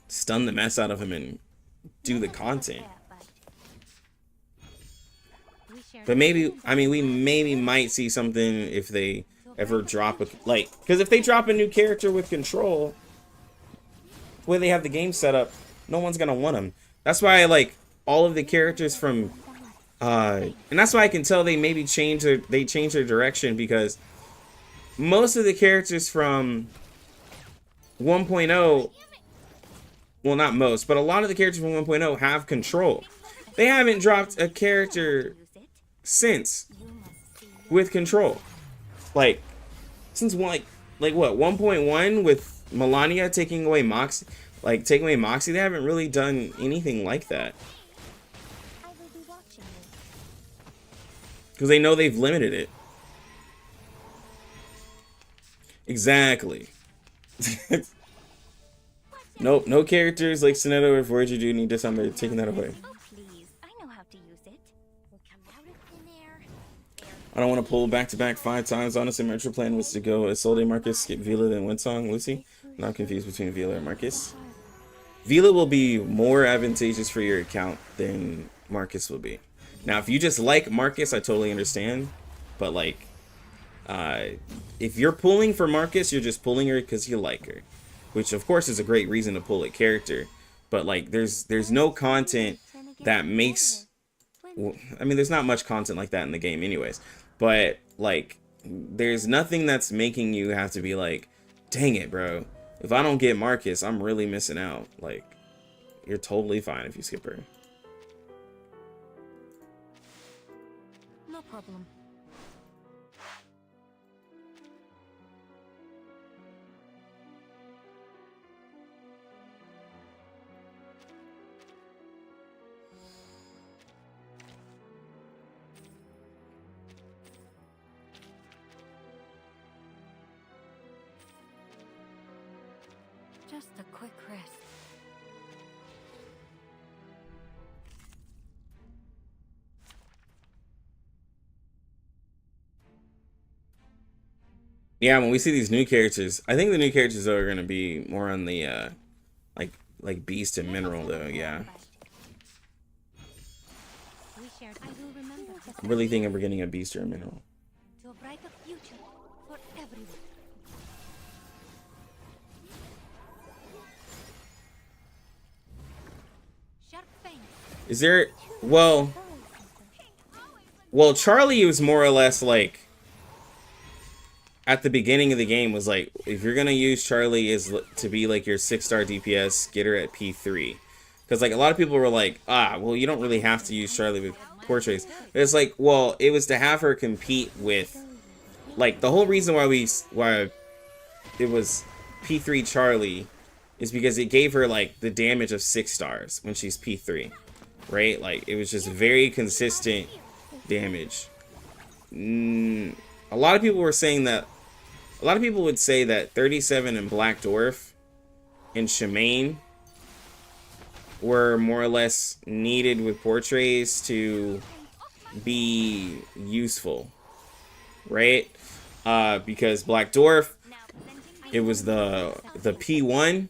stun the mess out of them and do the content. But maybe, I mean, we maybe might see something if they ever drop a, like, because if they drop a new character with control, the way they have the game set up, no one's gonna want them. That's why I like all of the characters from and that's why I can tell they maybe change their direction, because most of the characters from 1.0, well, not most, but a lot of the characters from 1.0 have control. They haven't dropped a character since with control, like since like what, 1.1 with Melania taking away Moxie, they haven't really done anything like that because they know they've limited it. Exactly. Nope, no characters like Sonetto or Voyager do need this. I'm taking that away. Oh, please. I know how to use it. We'll come out of thin air. I don't want to pull back-to-back 5 times. Honestly, my true plan was to go Isolde, Marcus, skip Vila, then Winsong, Lucy. I'm not confused between Vila and Marcus. Vila will be more advantageous for your account than Marcus will be. Now, if you just like Marcus, I totally understand. But, like, if you're pulling for Marcus, you're just pulling her because you like her. Which, of course, is a great reason to pull a character. But, like, there's no content that makes... Well, I mean, there's not much content like that in the game anyways. But, like, there's nothing that's making you have to be like, dang it, bro. If I don't get Marcus, I'm really missing out. Like, you're totally fine if you skip her. No problem. Just a quick rest. Yeah, when we see these new characters, I think the new characters are gonna be more on the like Beast and Mineral though. Yeah, We shared. I will remember this I'm really thinking we're getting a Beast or a Mineral. To a brighter future for everyone. Sharp fangs. Is there? Well, Charlie was more or less like at the beginning of the game was like, if you're gonna use Charlie as to be like your 6-star DPS, get her at P3, because like a lot of people were like, well, you don't really have to use Charlie with portraits. It's like, well, it was to have her compete with, like, the whole reason why it was P3 Charlie is because it gave her like the damage of 6 stars when she's P3, right? Like it was just very consistent damage. A lot of people were saying that. A lot of people would say that 37 and Black Dwarf and Shemaine were more or less needed with portraits to be useful, right? Because Black Dwarf, it was the P1.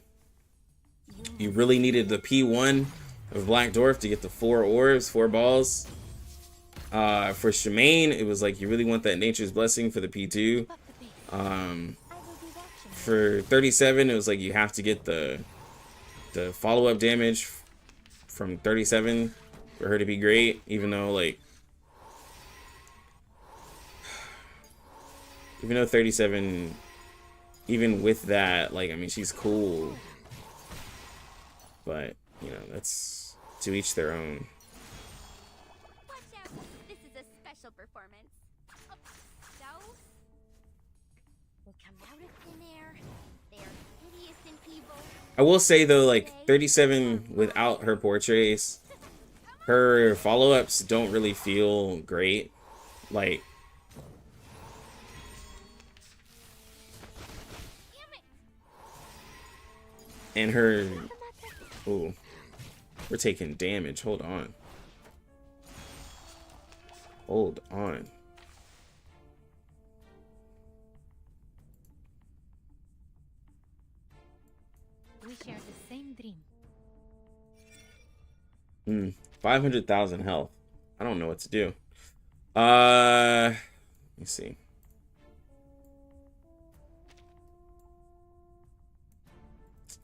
You really needed the P1 of Black Dwarf to get the 4 orbs, 4 balls. For Shemaine, it was like you really want that Nature's Blessing for the P2. For 37, it was like you have to get the follow-up damage from 37 for her to be great, even though 37, even with that, like, I mean, she's cool, but you know, that's to each their own. Watch out. This is a special performance. So, we'll come out of thin air. They are hideous and evil. I will say though, like 37 without her portraits, her follow-ups don't really feel great. Like, and her, ooh, we're taking damage. Hold on. Hold on. We share the same dream. 500,000 health. I don't know what to do. Let me see.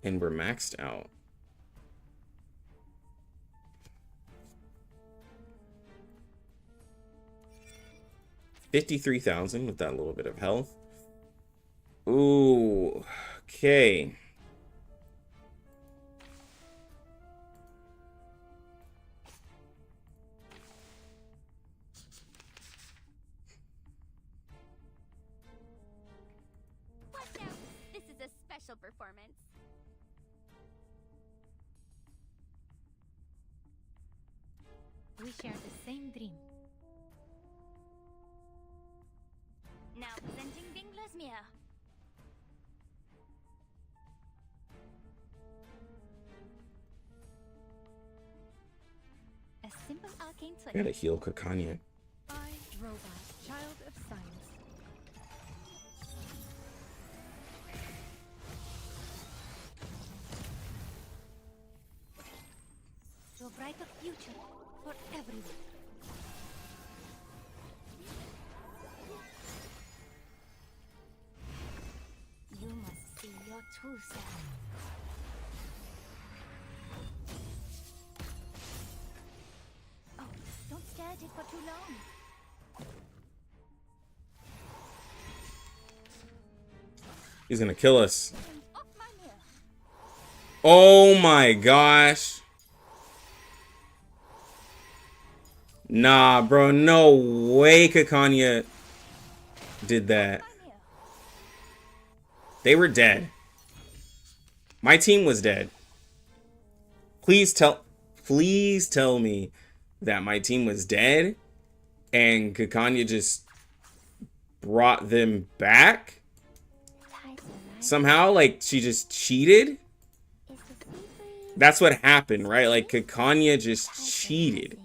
And we're maxed out. $53,000 with that little bit of health. Ooh, okay. Watch out. This is a special performance. We share the same dream. Now presenting Binglasmere. simple arcane trick. I gotta heal Kakanya. I, robot, child of science. To a brighter future for everyone. You must see your true self. Oh, don't stare at it for too long. He's gonna kill us. Off my mirror. Oh my gosh. Nah, bro. No way Kakanya did that. My mirror. They were dead. My team was dead. Please tell me that my team was dead and Kakanya just brought them back somehow. Like she just cheated. That's what happened, right? Like Kakanya just cheated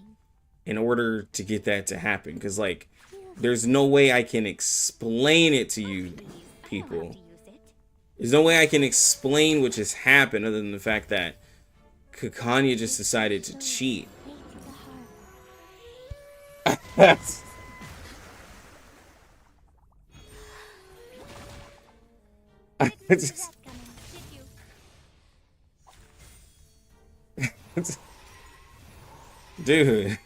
in order to get that to happen. Because like there's no way I can explain it to you people. There's no way I can explain what just happened other than the fact that Kakanya just decided to cheat. That's... Dude.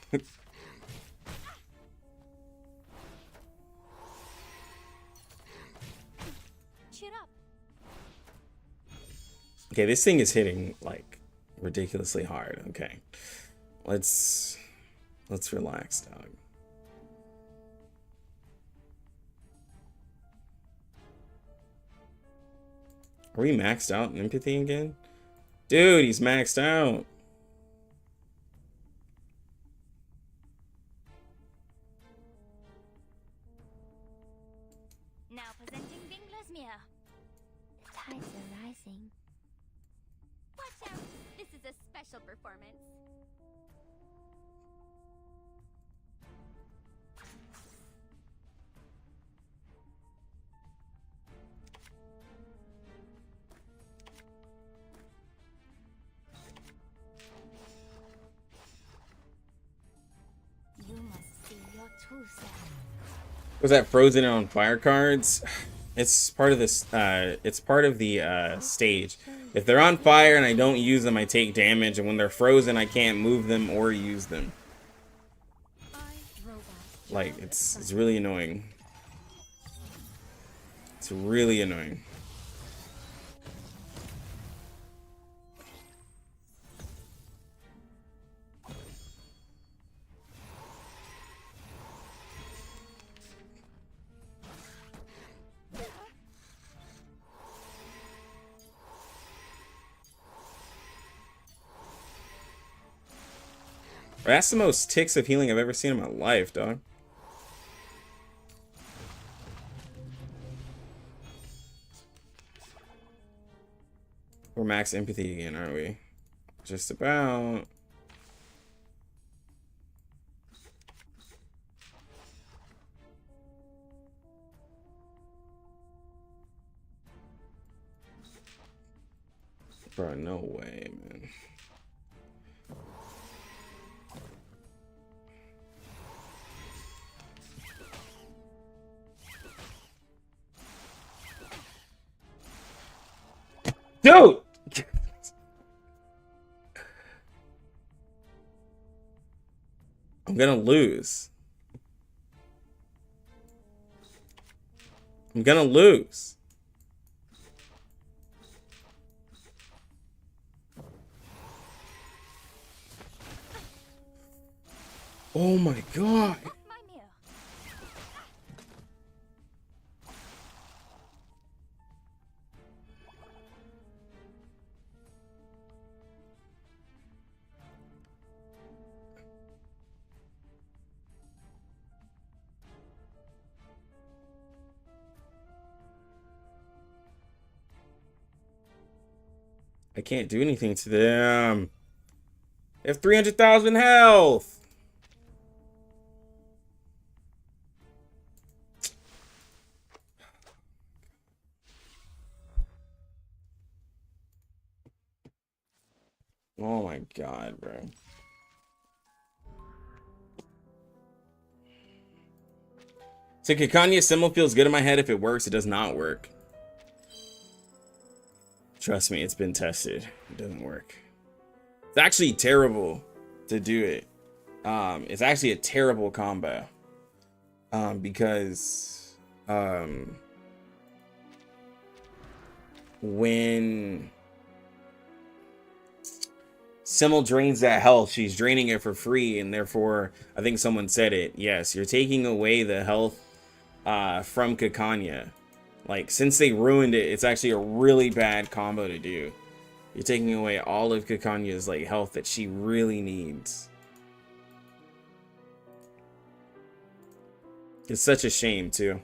Cheer up. Okay, this thing is hitting like ridiculously hard. Okay. Let's relax, dog. Are we maxed out in empathy again? Dude, he's maxed out. Now presenting Bingler's mirror. The tides are rising. Watch out! This is a special performance. You must see your true self. Was that frozen and on fire cards? It's part of this. It's part of the stage. If they're on fire and I don't use them, I take damage, and when they're frozen, I can't move them or use them. I, robot, Like it's really annoying. It's really annoying. That's the most ticks of healing I've ever seen in my life, dog. We're max empathy again, aren't we? Just about. Bro, no way, man. Dude! I'm gonna lose. I'm gonna lose. Oh my god. Off my mirror. I can't do anything to them. They have 300,000 health. Oh my god, bro. So Kikanya's symbol feels good in my head. If it works, it does not work. Trust me, it's been tested. It doesn't work. It's actually terrible to do it. It's actually a terrible combo. Because when Simmel drains that health, she's draining it for free, and therefore, I think someone said it. Yes, you're taking away the health from Kikanya. Like, since they ruined it, it's actually a really bad combo to do. You're taking away all of Kikanya's like health that she really needs. It's such a shame too.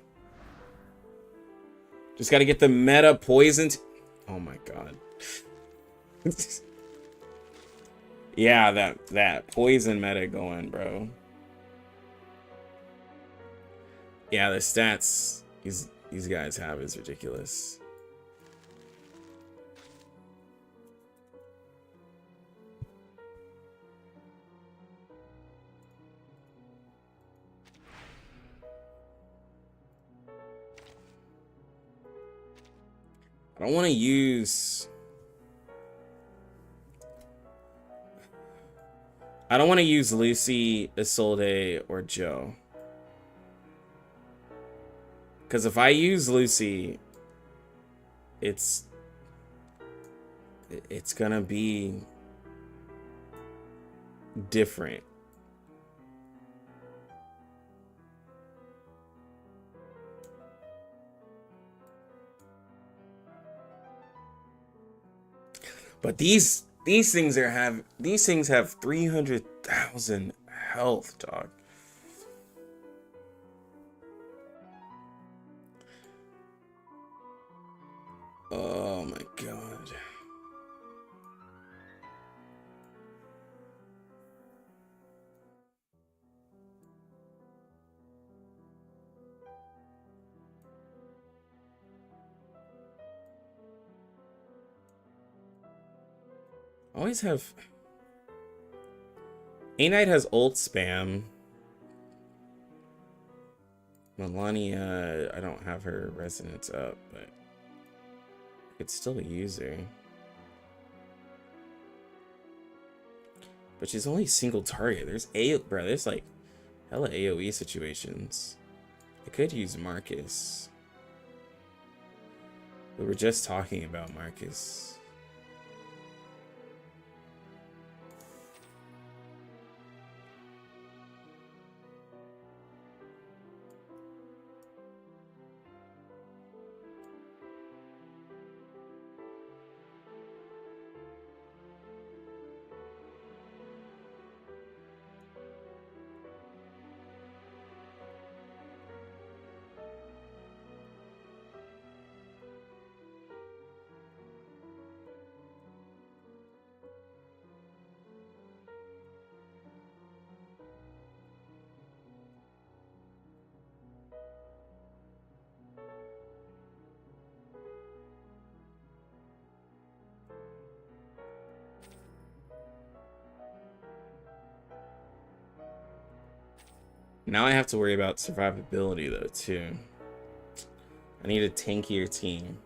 Just got to get the meta poisoned. Oh my god. Yeah, that poison meta going, bro. Yeah, the stats these guys have is ridiculous. I don't want to use Lucy, Isolde, or Joe. Because if I use Lucy, it's gonna be different. But these things have 300,000 health, dog. Oh my god. Always have A-Knight has ult spam. Melania, I don't have her resonance up, but I could still use her. But she's only single target. There's like hella AoE situations. I could use Marcus. We were just talking about Marcus. Now I have to worry about survivability though too. I need a tankier team.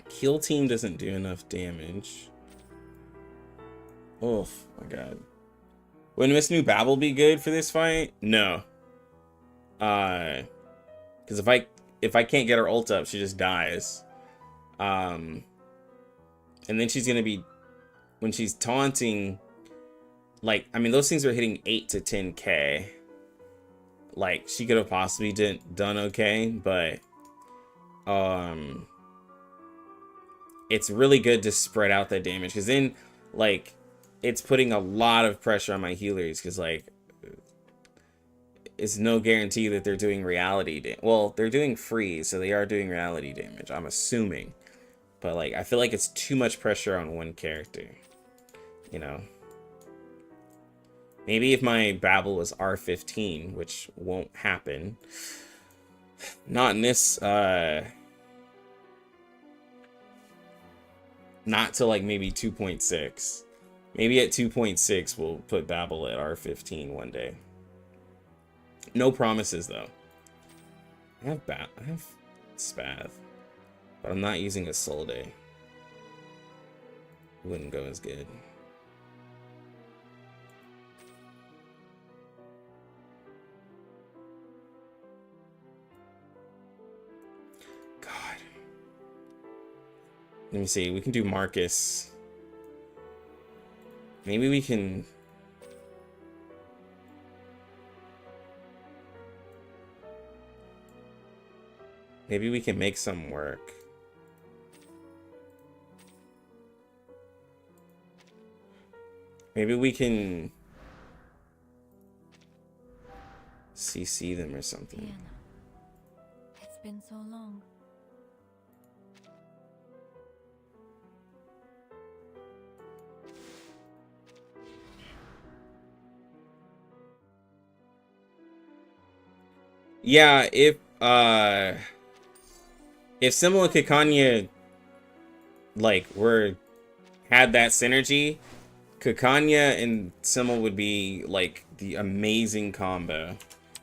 Heal team doesn't do enough damage. Oh my god. Would Miss New Babel be good for this fight? No. Because if I can't get her ult up, she just dies. And then she's gonna be, when she's taunting, like, I mean, those things are hitting 8 to 10k. Like, she could have possibly done okay, but it's really good to spread out that damage, because then, like, it's putting a lot of pressure on my healers, because, like, it's no guarantee that they're doing reality damage. Well, they're doing freeze, so they are doing reality damage, I'm assuming. But, like, I feel like it's too much pressure on one character, you know? Maybe if my Babel was R15, which won't happen. Not in this Not till like maybe 2.6. Maybe at 2.6 we'll put Babel at R15 one day. No promises though. I have Spath, but I'm not using a Soul Day. Wouldn't go as good. God. Let me see. We can do Marcus. Maybe we can. Maybe we can make some work. Maybe we can CC them or something. Diana, it's been so long. Yeah, if Symbol and Kikanya like had that synergy, Kikanya and Symbol would be like the amazing combo.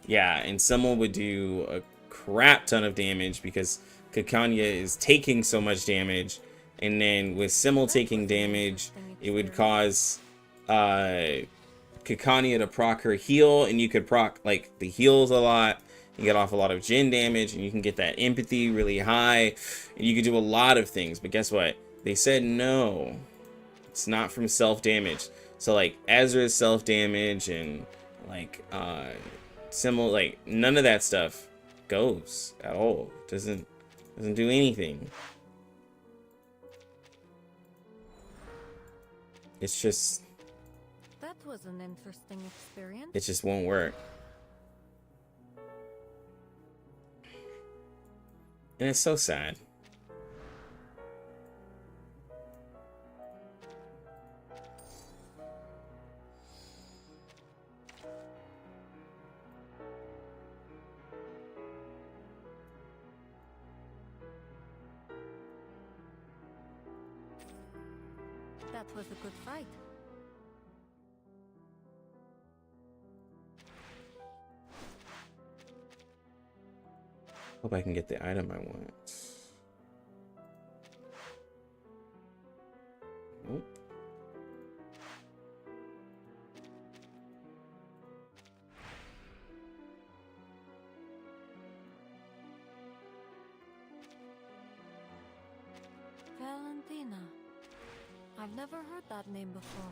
Yeah, and Symbol would do a crap ton of damage because Kikanya is taking so much damage, and then with Symbol taking damage, it would cause Kikanya to proc her heal, and you could proc like the heals a lot. You get off a lot of Jin damage, and you can get that empathy really high, and you can do a lot of things. But guess what? They said no. It's not from self-damage. So like Ezra's self-damage and like Symbol, like none of that stuff goes at all. Doesn't do anything. It's just That was an interesting experience. it just won't work. And it's so sad. That was a good fight. Hope I can get the item I want. Nope. Valentina. I've never heard that name before.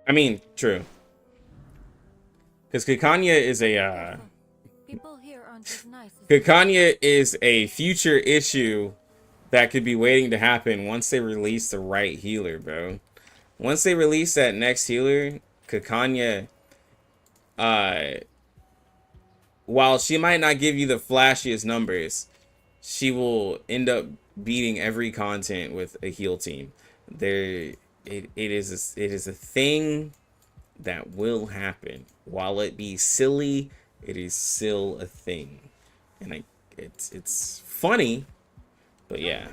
I mean, true. Because Kikanya is a People here aren't as nice as Kikanya is a future issue that could be waiting to happen once they release the right healer, bro. Once they release that next healer, Kikanya, while she might not give you the flashiest numbers, she will end up beating every content with a heal team. It is a thing that will happen. While it be silly, it is still a thing, and it's funny, but yeah.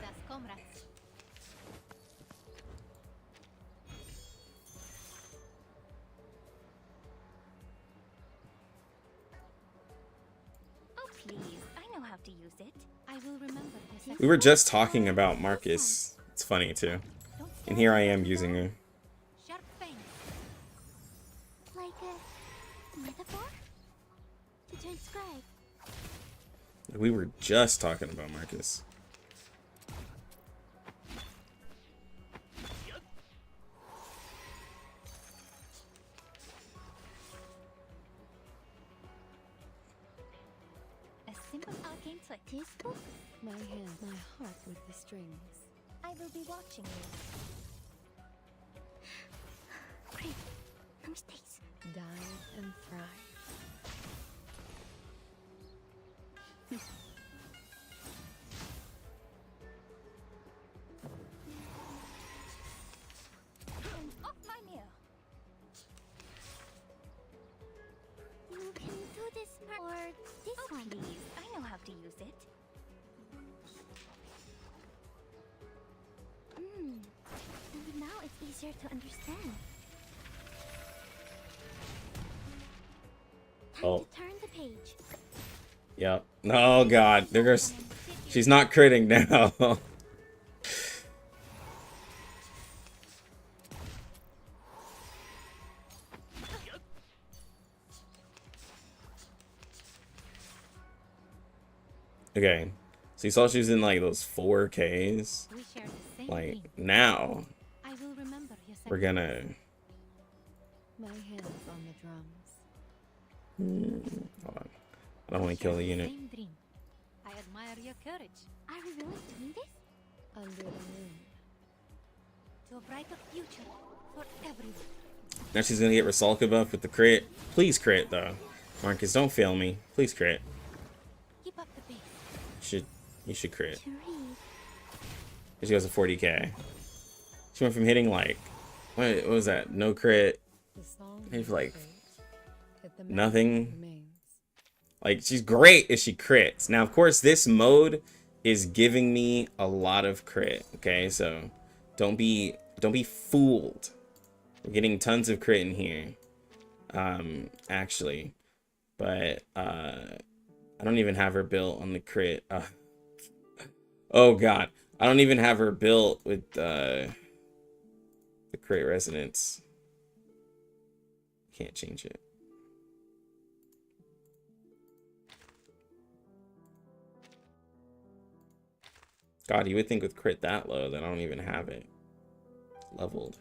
Oh, please. I know how to use it. I will remember this. We were just talking about Marcus. It's funny too, and here I am using her. Sharp thing. Like a metaphor? To transcribe. We were just talking about Marcus. A simple arcane trick. This book? my hand, my heart with the strings. I will be watching you. Great. No mistakes. Dine and fry. And off my meal. easier to understand. Time Oh. to turn the page. Yep. Oh god, there goes. She's not critting now. Okay. So you saw she was in like those 4Ks. We share the same Like dream. now I will remember your we're gonna. My hands on the drums. Hold on. I don't want to kill the unit. Same dream. I admire your courage. Are we really doing this? Under the moon. To a brighter future for everyone. Now she's gonna get Rusalka buff with the crit. Please crit though. Marcus, don't fail me. Please crit. Keep up the pace. You should crit. To read. She goes to 40k. She went from hitting like what was that? No crit. The song Maybe like fades, but the nothing. memory remains. Like she's great if she crits. Now of course this mode is giving me a lot of crit. Okay, so don't be fooled. We're getting tons of crit in here. Actually. But I don't even have her built on the crit. Oh god. I don't even have her built with the crit resonance. Can't change it. God, you would think with crit that low that I don't even have it leveled.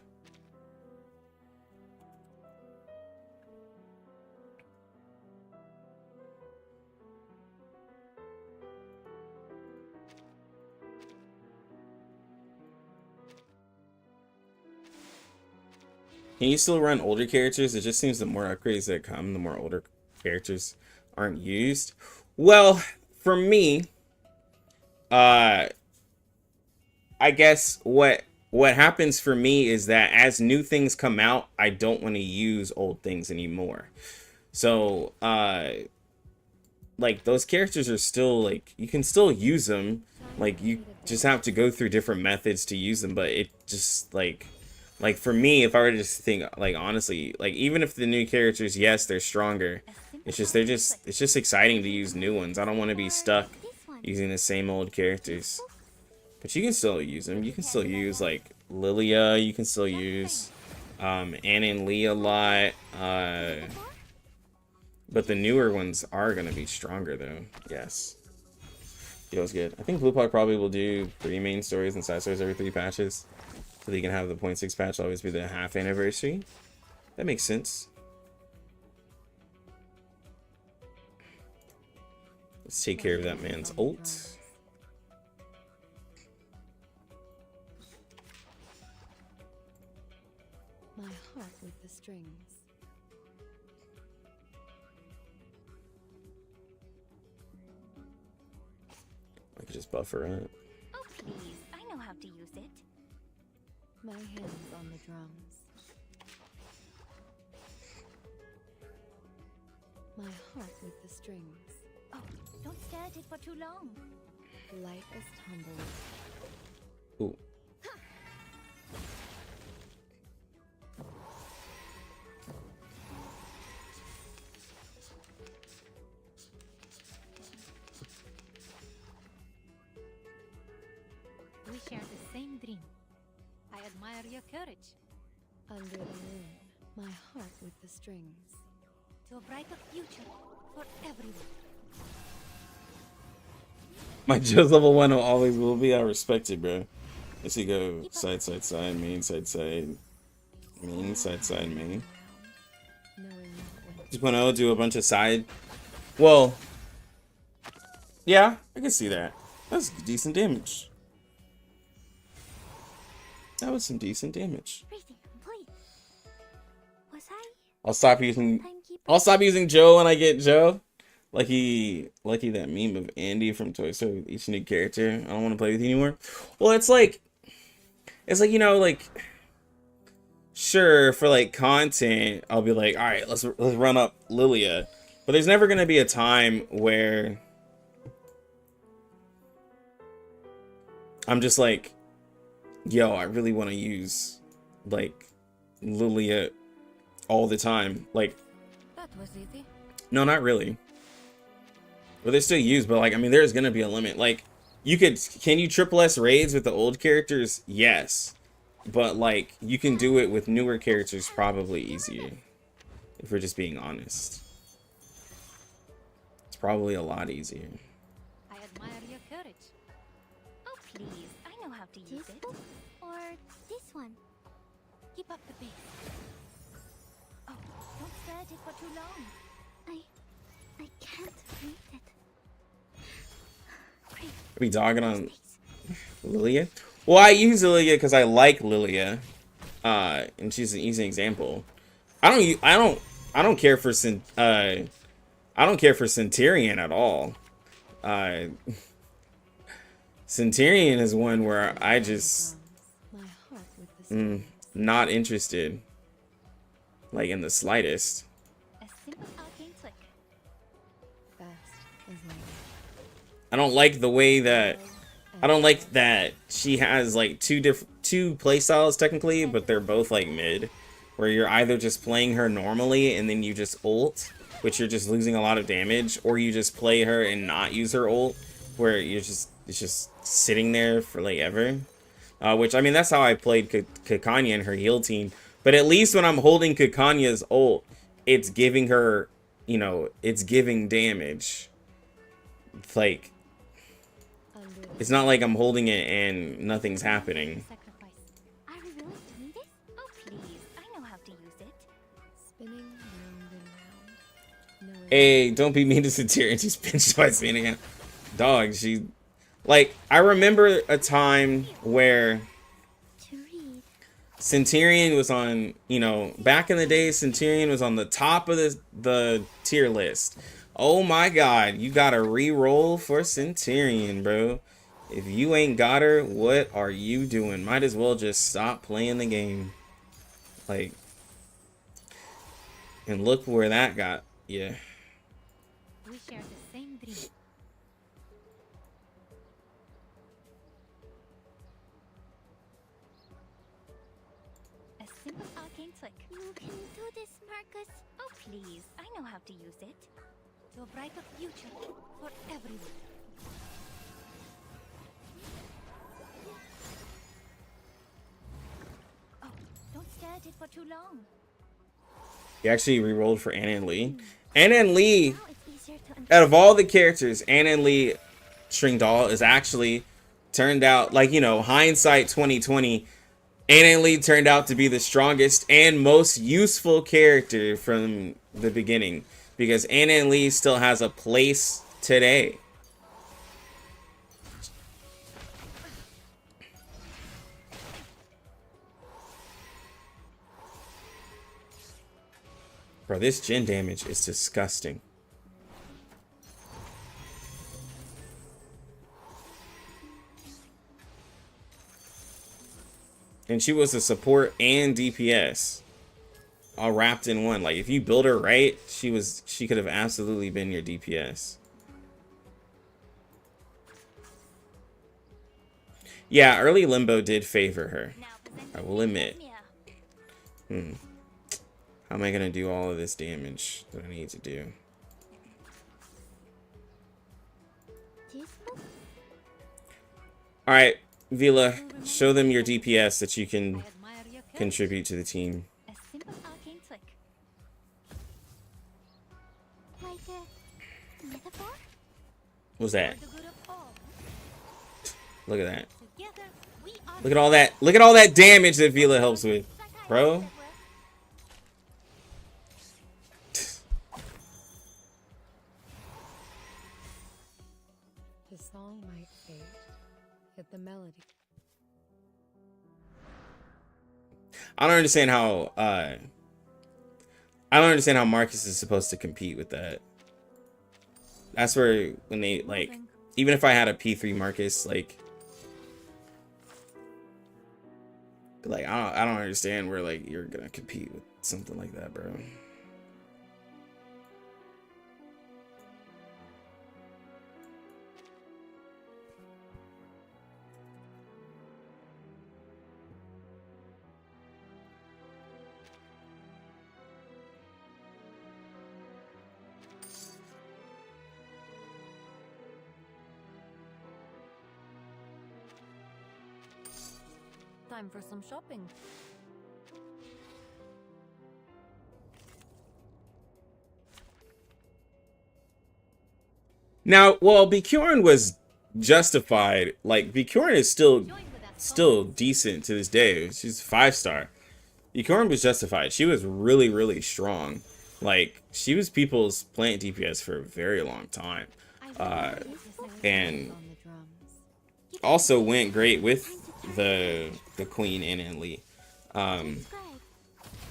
Can you still run older characters? It just seems the more upgrades that come, the more older characters aren't used. Well, for me, I guess what happens for me is that as new things come out, I don't want to use old things anymore. So, like those characters are still like you can still use them. Like you just have to go through different methods to use them, but it just like for me, if I were to just think like honestly, like even if the new characters, yes, they're stronger. It's just exciting to use new ones. I don't want to be stuck using the same old characters. But you can still use them. You can still use like Lilia. You can still use Anna and Lee a lot. But the newer ones are gonna be stronger though. Yes. Feels good. I think Bluepaw probably will do 3 main stories and side stories every 3 patches. So they can have the 0.6 patch always be the half anniversary. That makes sense. Let's take care of that man's ult. My heart with the strings. I could just buffer it. Oh, please. I know how to use it. My hands on the drums. My heart with the strings. Oh, don't stare at it for too long. Light as tumbles. Ooh. We share the same dream. I admire your courage. Under the moon. My heart with the strings. To a brighter future for everyone. My Joe's level 1 always will be. I respect it, bro. Let's see, go side, side, side, main, side, side, main, side, side, main. Knowing not 2.0, do a bunch of side. Well, yeah, I can see that. That's decent damage. That was some decent damage. Briefing complete. Was I I'll stop using timekeeper? Joe when I get Joe. Lucky that meme of Andy from Toy Story with each new character. I don't want to play with you anymore. Well, it's like you know, like sure for like content, I'll be like, all right, let's run up Lilia, but there's never gonna be a time where I'm just like, yo, I really want to use like Lilia all the time. Like, That was easy. no, not really. Well, they're still used, but like, I mean, there's gonna be a limit. Like, can you triple S raids with the old characters? Yes, but like, you can do it with newer characters probably easier. If we're just being honest, it's probably a lot easier. I admire your courage. Oh, please. I know how to use it. Or this one. Keep up the pace. Oh, don't stare at it for too long. I can't read it. Great. Are we dogging on Lilia? Well, I use Lilia because I like Lilia, and she's an easy example. I don't care for I don't care for Centurion at all. Centurion is one where I just My heart with the not interested, like in the slightest. A simple arcane flick. fast as lightning. I don't like the way that I don't like that she has like two play styles technically, but they're both like mid, where you're either just playing her normally and then you just ult, which you're just losing a lot of damage, or you just play her and not use her ult, where it's just sitting there for like ever. Which, I mean, that's how I played Kikanya and her heal team. But at least when I'm holding Kikanya's ult, it's giving her, you know, it's giving damage. It's like, it's not like I'm holding it and nothing's happening. Sacrifice. Are we willing to do this? Oh, please. I know how to use it. Spinning round and round. No Hey, don't be mean to Centurion. She's pinched by spinning out. Dog, she... Like, I remember a time where To read. Centurion was on, you know, back in the day, Centurion was on the top of the tier list. Oh my god, you gotta re-roll for Centurion, bro. If you ain't got her, what are you doing? Might as well just stop playing the game. Like, and look where that got you. We share the same dream. A simple arcane flick. You can do this, Marcus. Oh, please. I know how to use it. To a brighter future for everyone. Oh, don't stare at it for too long. He actually re-rolled for Anna and Lee. Anna and Lee, Now it's easier to out of all the characters, Anna and Lee Stringdoll is actually turned out, like, you know, hindsight 2020, Anna and Lee turned out to be the strongest and most useful character from the beginning, because Anna and Lee still has a place today. Bro, this gen damage is disgusting. And she was a support and DPS all wrapped in one. Like, if you build her right, she could have absolutely been your DPS. Yeah, early Limbo did favor her. Now I will admit. Mia. How am I gonna do all of this damage that I need to do? This book? Alright, Vila, show them your DPS that you I can admire your courage. contribute to the team. A simple arcane flick. Like a metaphor? What's that? For the good of all. Look at that. Together we are. Look at all that. Look at all that damage that Vila helps with, bro. The song might fade, yet the melody. I don't understand how Marcus is supposed to compete with that. That's where when they like, even if I had a P3 Marcus, like I don't understand where like you're gonna compete with something like that, bro. time for some shopping. Now, well, Bjorn was justified. Like, Bjorn is still decent to this day. She's 5-star. Bjorn was justified. She was really, really strong. Like, she was people's plant DPS for a very long time. And also went great with the queen and Lee.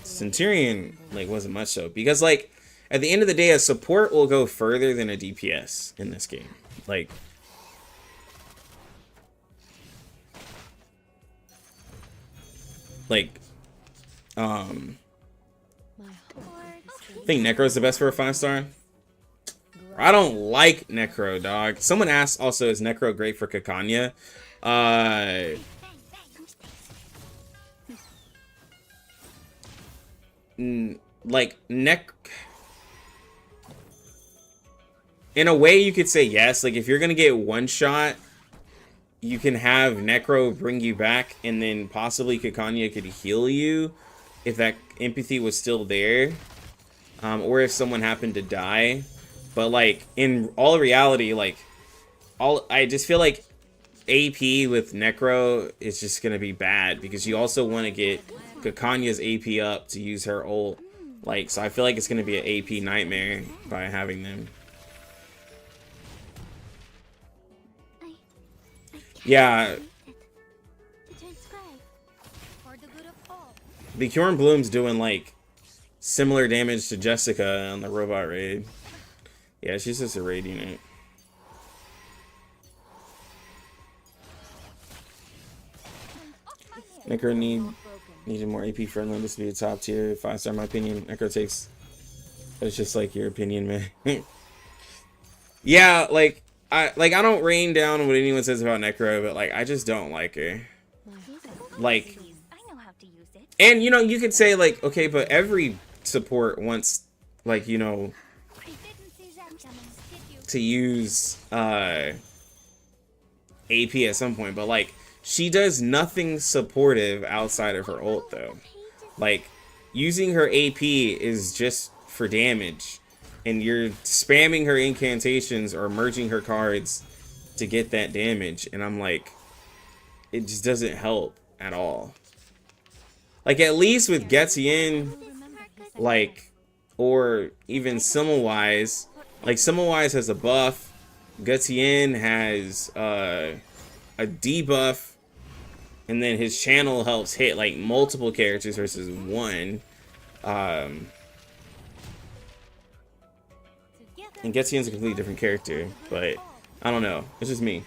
Centurion, like, wasn't much so. Because, like, at the end of the day, a support will go further than a DPS in this game. Like, I think Necro's the best for a 5-star. I don't like Necro, dog. Someone asked also, is Necro great for Kakanya? Like, in a way, you could say yes. Like, if you're gonna get one shot, you can have Necro bring you back, and then possibly Kakanya could heal you if that empathy was still there, or if someone happened to die. But like, in all reality, like, I just feel like AP with Necro is just gonna be bad, because you also want to get Kakanya's AP up to use her ult. Like, so I feel like it's gonna be an AP nightmare by having them. Yeah. The Bjorn Bloom's doing like similar damage to Jessica on the robot raid. Yeah, she's just a raid unit. Necro needed more AP friendly just to be a top tier 5-star, in my opinion. Necro takes. It's just like your opinion, man. Yeah, like I don't rain down what anyone says about Necro, but like I just don't like her. Like, and you know, you could say like, okay, but every support wants, like, you know, to use AP at some point, but like, she does nothing supportive outside of her ult though. Like, using her AP is just for damage, and you're spamming her incantations or merging her cards to get that damage, and I'm like, it just doesn't help at all. Like, at least with Getian, like, or even Semmelweis, like, Semmelweis has a buff, Getian has a debuff, and then his channel helps hit like multiple characters versus one. And Getian's a completely different character, but I don't know. It's just me.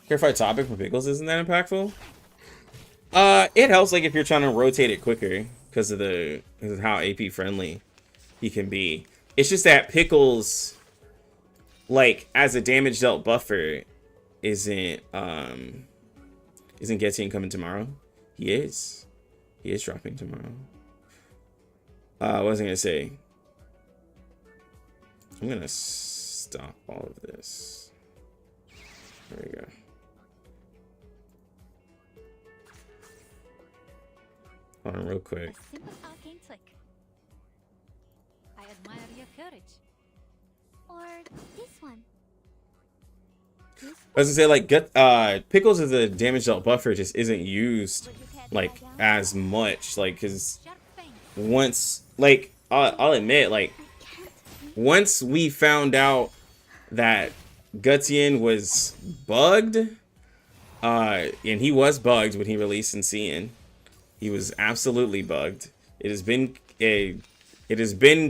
Clarified topic for Pickles isn't that impactful? It helps like if you're trying to rotate it quicker because of how AP friendly he can be. It's just that Pickles, like, as a damage dealt buffer, isn't Getian coming tomorrow? He is dropping tomorrow. What was I gonna say? I'm gonna stop all of this. There we go. Hold on real quick. A simple arcane trick. I admire your courage. Or this one. I was gonna say, like, Pickles as a damage dealt buffer just isn't used like as much, like, because once, like, I'll admit, like, once we found out that Gutian was bugged, and he was bugged when he released Insean. He was absolutely bugged. It has been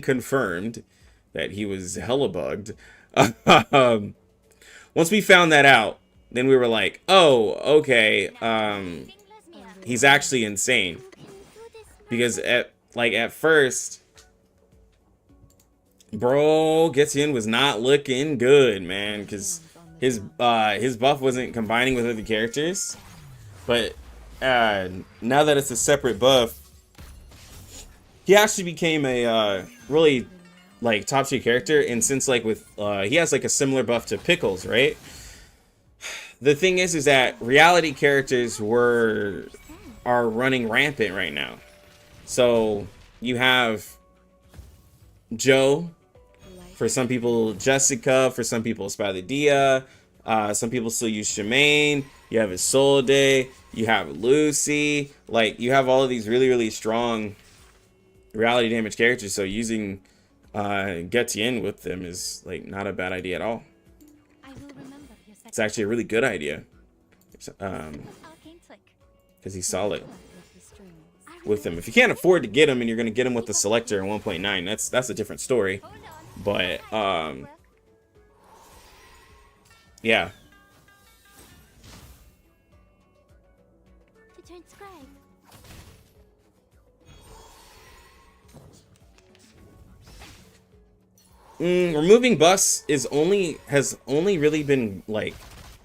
confirmed that he was hella bugged. Once we found that out, then we were like, oh, okay, he's actually insane. Because at first, bro, Getian was not looking good, man, because his buff wasn't combining with other characters. But now that it's a separate buff, he actually became a really like top tier character, and since like with he has like a similar buff to Pickles, right? The thing is that reality characters are running rampant right now. So you have Joe, for some people Jessica, for some people Spadadia, some people still use Shemaine, you have Isolde, you have Lucy, like you have all of these really, really strong reality damage characters, so using Getien with them is like not a bad idea at all. I will remember your It's actually a really good idea. arcane flick. Because he's solid With the strings. with them. If you can't afford to get him and you're gonna get him with the selector in 1.9, that's a different story. Hold on. But yeah. To transcribe. Removing buffs has only really been like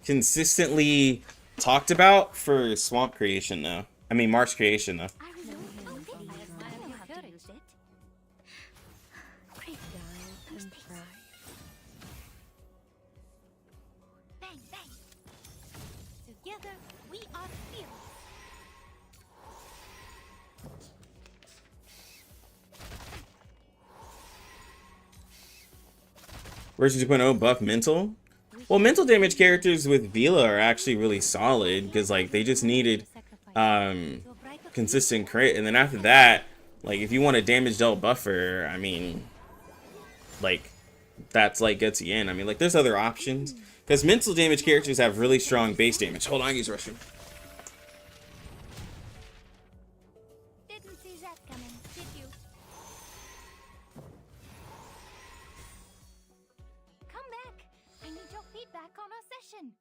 consistently talked about for swamp creation though. I mean marsh creation though. I remember. Okay. I have to use it. Great. Guile and pride. Bang, bang. Together, we are fearless. Version 2.0 buff mental. Well, mental damage characters with Vila are actually really solid because like they just needed consistent crit, and then after that, like if you want a damage dealt buffer, I mean, like that's like gets you in. I mean, like there's other options because mental damage characters have really strong base damage. Hold on, use restroom. Didn't see that coming, did you? Come back. I need your feedback on our session.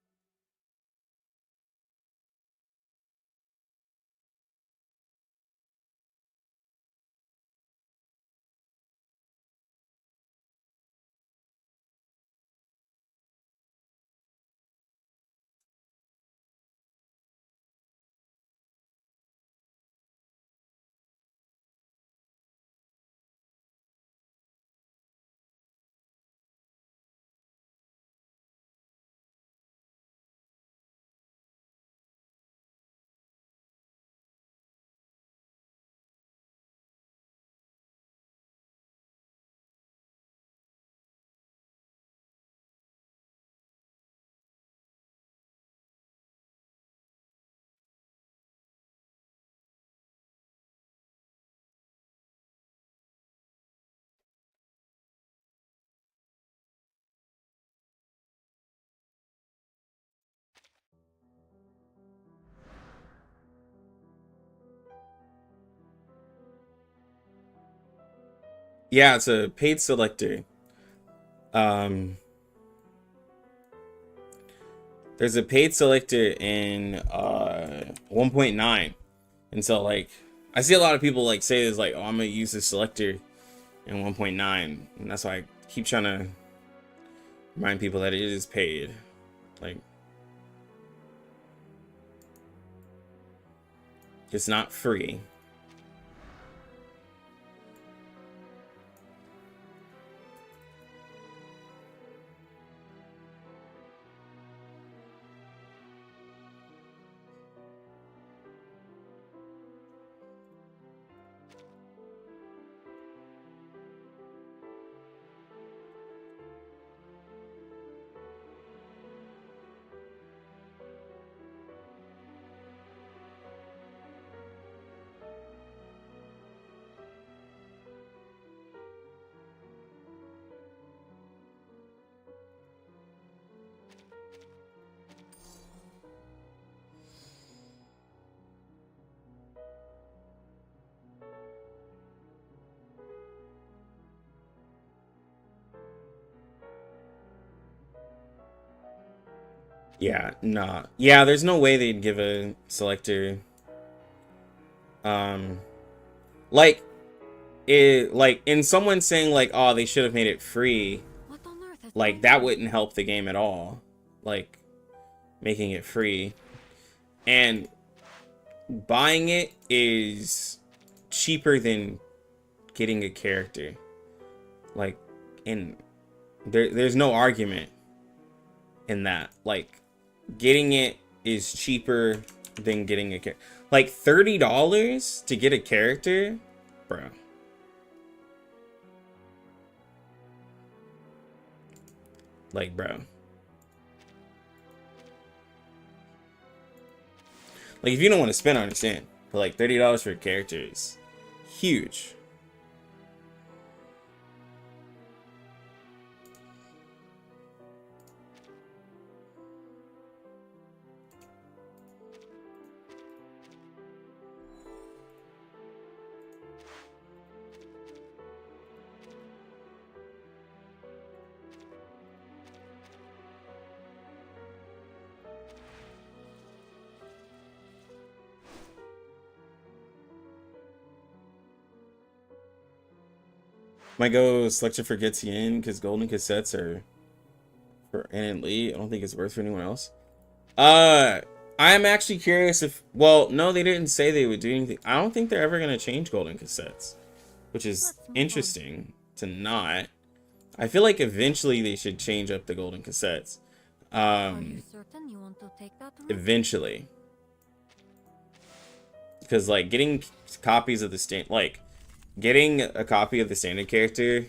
Yeah, it's a paid selector. There's a paid selector in 1.9, and so like I see a lot of people like say this like, oh, I'm gonna use this selector in 1.9, and that's why I keep trying to remind people that it is paid. Like it's not free. Yeah, nah. Yeah, there's no way they'd give a selector like in someone saying like, oh, they should have made it free, What on earth is like going that on? wouldn't help the game at all. Like making it free. And buying it is cheaper than getting a character. Like and there's no argument in that. Like, getting it is cheaper than getting a character. Like, $30 to get a character, bro. Like, bro. Like, if you don't want to spend, I understand. But like, $30 for a character is huge. Might go selection for gets you in because golden cassettes are for Ann and Lee. I don't think it's worth for anyone else. I'm actually curious if, well, no, they didn't say they would do anything. I don't think they're ever gonna change golden cassettes, which is interesting to not. I feel like eventually they should change up the golden cassettes. Are you certain you want to take that route? Eventually, because like getting copies of getting a copy of the standard character,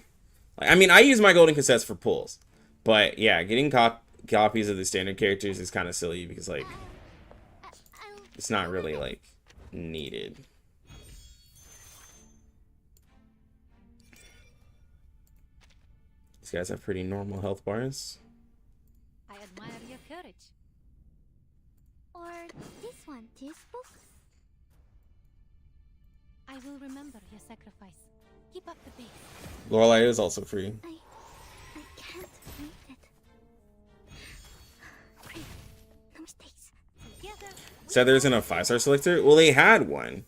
like, I mean, I use my golden cassettes for pulls, but yeah, getting copies of the standard characters is kind of silly because like it's not really like needed. These guys have pretty normal health bars. I admire your courage. Or this one, this book? I will remember your sacrifice. Keep up the pace. Lorelei is also free. I can't read it. Great. No mistakes. Together. So there isn't a 5-star selector? Well, they had one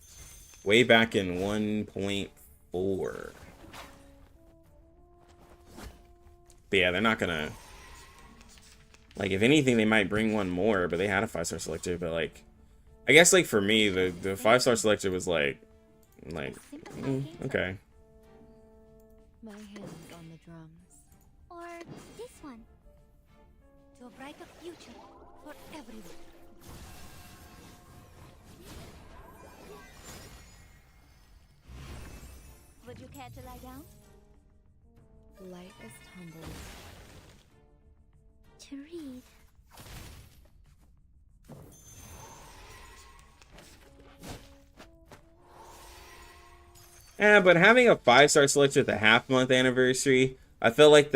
way back in 1.4. But yeah, they're not gonna, like, if anything, they might bring one more, but they had a 5-star selector. But like, I guess like for me, the 5-star selector was like okay. My hands on the drums. Or this one. To a brighter future for everyone. Would you care to lie down? Light as tumbling. To read. Yeah, but having a 5-star selector at the half-month anniversary, I felt like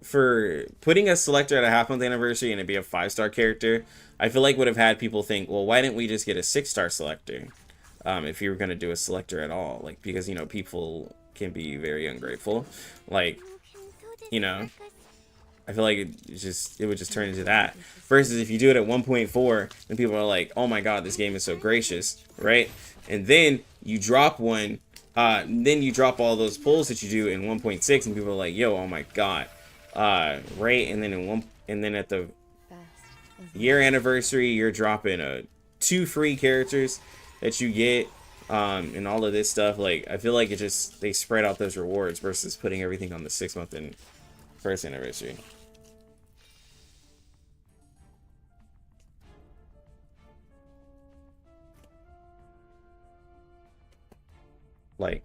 for putting a selector at a half-month anniversary and it be a 5-star character, I feel like would have had people think, well, why didn't we just get a 6-star selector? If you were going to do a selector at all, like, because, you know, people can be very ungrateful. Like, you know, I feel like it would just turn into that. Versus if you do it at 1.4, and people are like, oh my god, this game is so gracious, right? And then you drop one, then you drop all those pulls that you do in 1.6, and people are like, yo, oh my god, right? And then at the year anniversary, you're dropping 2 free characters that you get, and all of this stuff. Like, I feel like they spread out those rewards versus putting everything on the 6-month and 1st anniversary. Like,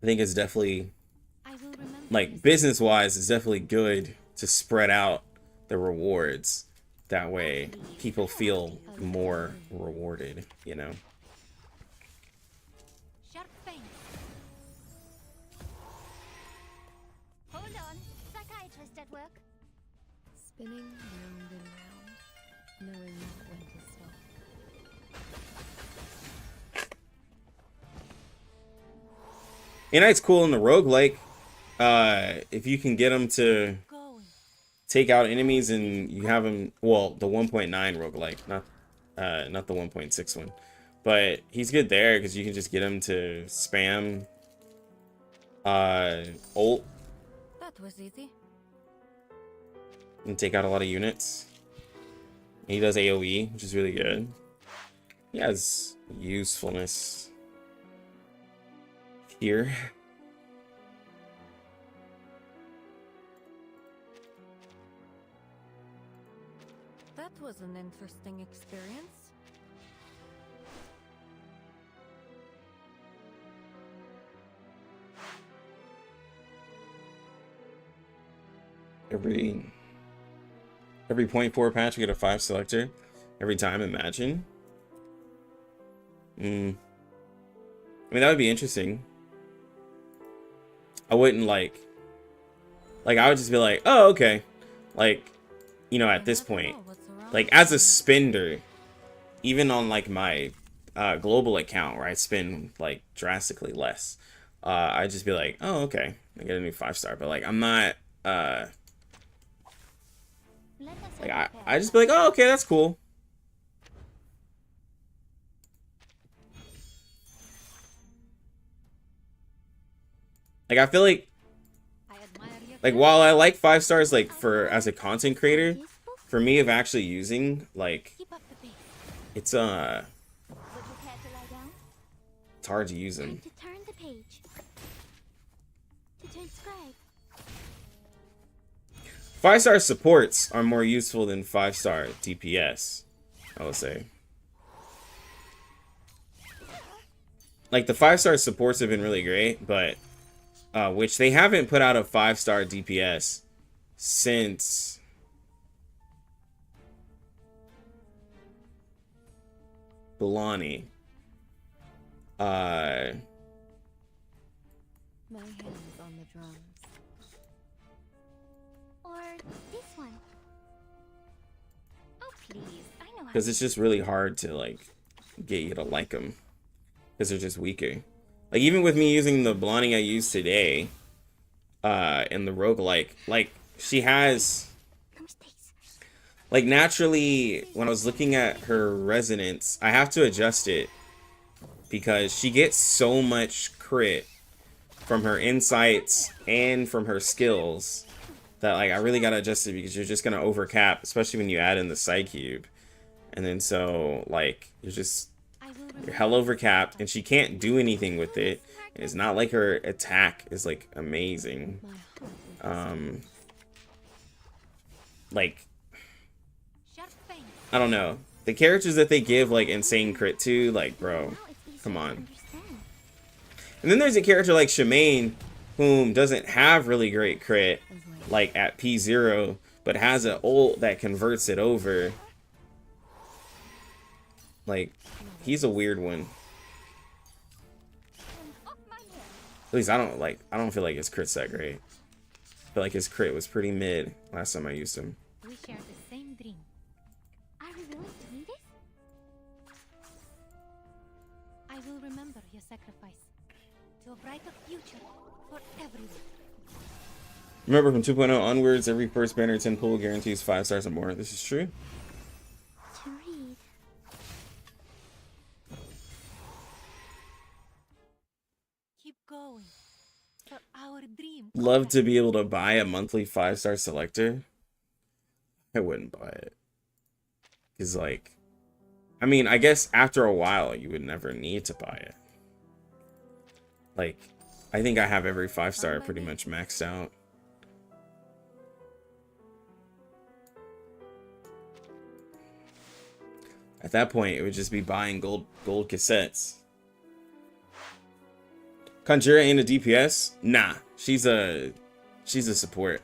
I think it's definitely, like, business-wise, it's definitely good to spread out the rewards. That way, people feel more rewarded, you know? Sharp fang. Hold on. Psychiatrist at work. Spinning round and round, knowing not when to stop. And it's cool in the roguelike, if you can get them to take out enemies and you have them, well, the 1.9 roguelike, not the 1.6 one, but he's good there because you can just get him to spam ult That was easy. and take out a lot of units. And he does AoE, which is really good. He has usefulness here. was an interesting experience. Every point 4 patch, we get a 5 selector. Every time, imagine. I mean, that would be interesting. I wouldn't like I would just be like, oh, okay. Like, you know, at this point, like as a spender, even on like my global account where I spend like drastically less, I'd just be like, oh, okay, I get a new 5-star. But like, I'm not like I just be like, oh, okay, that's cool. Like, I feel like while I like 5 stars, like for as a content creator, for me of actually using, like, it's Would you care to lie down? it's hard to use them. Time to turn the page. To transcribe. 5-star supports are more useful than 5-star DPS, I would say. Like, the 5-star supports have been really great, but which they haven't put out a 5-star DPS since Belani. My hands on the drums. Or this one. Oh, please. I know how. Because it's just really hard to, like, get you to like them. Because they're just weaker. Like, even with me using the Belani I used today, in the roguelike, like, she has, No mistakes. like, naturally, when I was looking at her resonance, I have to adjust it. Because she gets so much crit from her insights and from her skills that, like, I really gotta adjust it because you're just gonna overcap, especially when you add in the side cube. And then so, like, you're hell overcapped, and she can't do anything with it. And it's not like her attack is, like, amazing. Like, I don't know. The characters that they give, like, insane crit to, like, bro, come on. And then there's a character like Shemaine, whom doesn't have really great crit, like, at P0, but has an ult that converts it over. Like, he's a weird one. At least I don't feel like his crit's that great. I feel like his crit was pretty mid last time I used him. We share the same dream. Are we willing to do this? I will remember your sacrifice to a brighter future for everyone. Remember, from 2.0 onwards, every first banner 10 pull guarantees 5 stars or more. This is true. To read. Keep going for our dream. Love to be able to buy a monthly 5-star selector. I wouldn't buy it. Because, like, I mean, I guess after a while, you would never need to buy it. Like, I think I have every 5-star pretty much maxed out. At that point, it would just be buying gold cassettes. Conjura ain't a DPS? Nah, she's a support.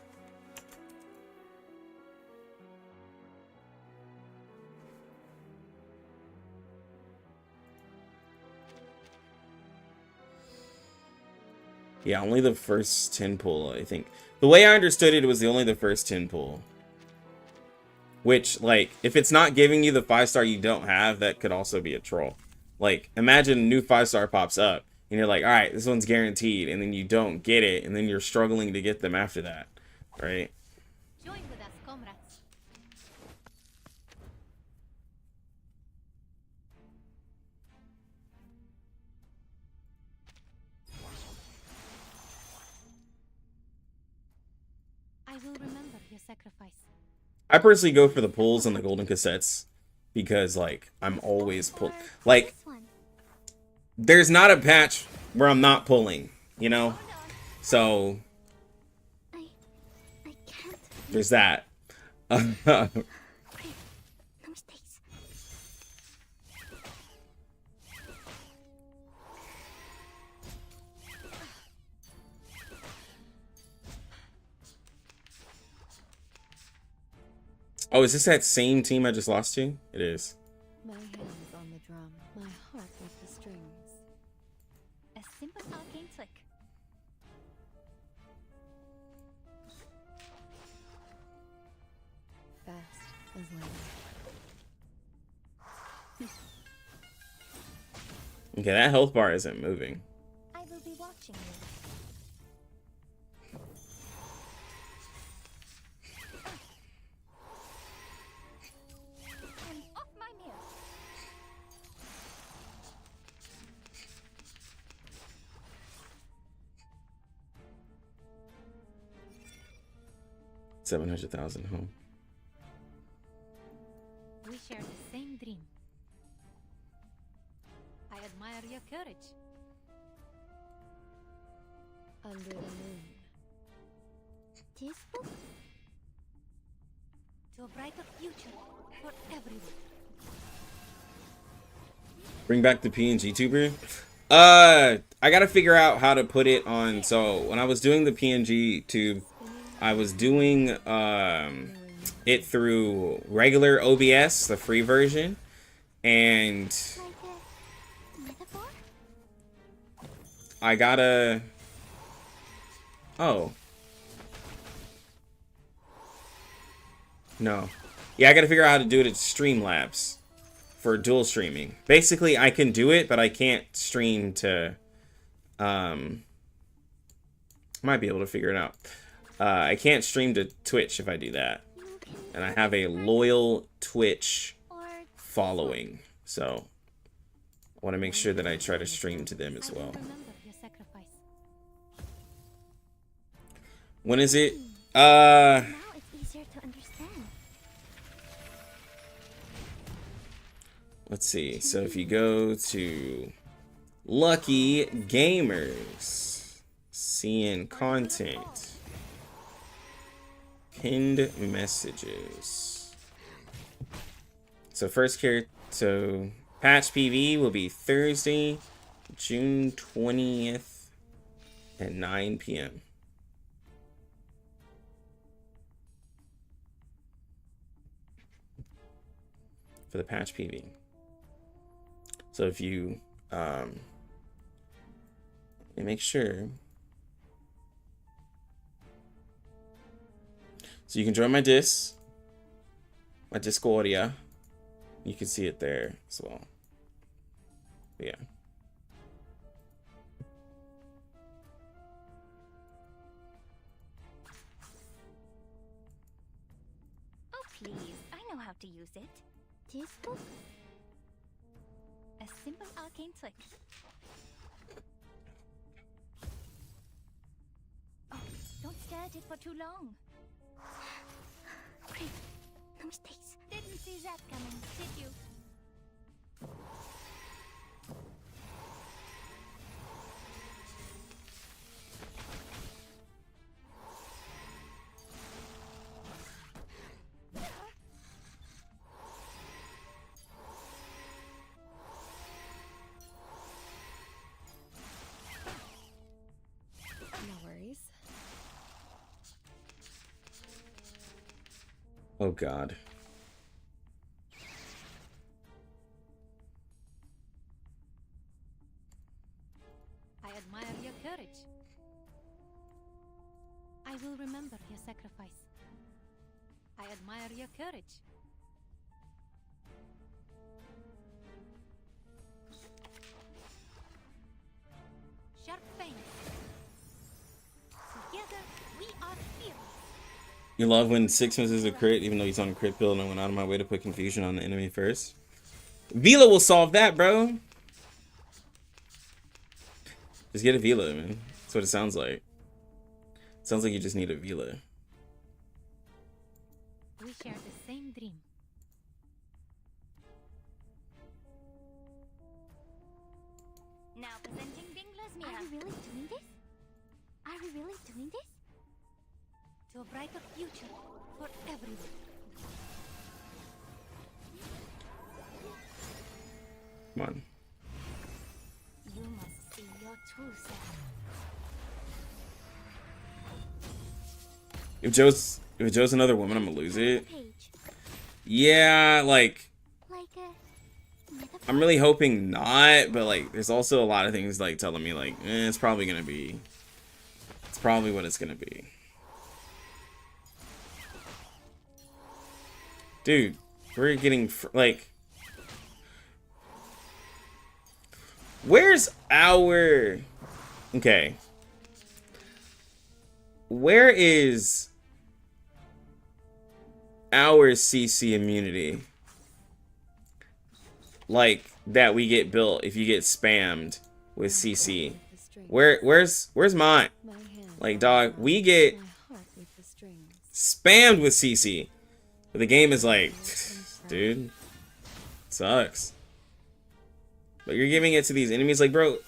Yeah, only the first 10 pull, I think. The way I understood it was only the first 10 pull. Which, like, if it's not giving you the 5-star you don't have, that could also be a troll. Like, imagine a new 5-star pops up, and you're like, alright, this one's guaranteed, and then you don't get it, and then you're struggling to get them after that. Right? Join with us, comrades. I will remember your sacrifice. I personally go for the pulls and the golden cassettes, because, like, I'm always pull. Like, This one. there's not a patch where I'm not pulling, you know? So, I can't. there's that. Oh, is this that same team I just lost to? It is. My hands on the drum, my heart with the strings. A simple arcane flick. Fast as lightning. Okay, that health bar isn't moving. I will be watching you. I'm off my mirror. $700,000 home. We share the same dream. I admire your courage. Under the moon. This book? To a brighter future for everyone. Bring back the PNG tuber. I gotta figure out how to put it on. So when I was doing the PNG tube, I was doing it through regular OBS, the free version, and Like a metaphor? I gotta. Oh. No. Yeah, I gotta figure out how to do it at Streamlabs for dual streaming. Basically, I can do it, but I can't stream to. Might be able to figure it out. I can't stream to Twitch if I do that, You can and I have a loyal Twitch or following, so I want to make sure that I try to stream to them as I will well. remember your sacrifice. When is it? now it's easier to understand. Let's see. So if you go to Lucky Gamers, seeing content, pinned messages. So first character, so patch PV will be Thursday, June 20th at 9 p.m. for the patch PV. So if you let me make sure. So you can join my Discordia. You can see it there as well. But yeah. Oh, please. I know how to use it. This book? A simple arcane flick. Oh, don't stare at it for too long. Great. No mistakes. Didn't see that coming, did you? No worries. Oh God. I admire your courage. I will remember your sacrifice. I admire your courage. Sharp fangs. Together, we are fearless. You love when Six misses a crit, even though he's on a crit build, and I went out of my way to put confusion on the enemy first. Vila will solve that, bro. Just get a Vila, man. That's what it sounds like. It sounds like you just need a Vila. We share the same dream. Now presenting Dingler's Mia. Are we really doing this? Are we really doing this? To a brighter future for everyone. Come on. You must see your true self. If Joe's another woman, I'm gonna lose it. Page. Yeah, like Like a metaphor? I'm really hoping not, but like there's also a lot of things like telling me like it's probably gonna be. It's probably what it's gonna be. Dude, we're getting like. Where's our... Okay. Where is our CC immunity? Like, that we get built if you get spammed with CC. Where's mine? Like, dog, we get spammed with CC. But the game is like, dude, sucks. But you're giving it to these enemies, like, bro.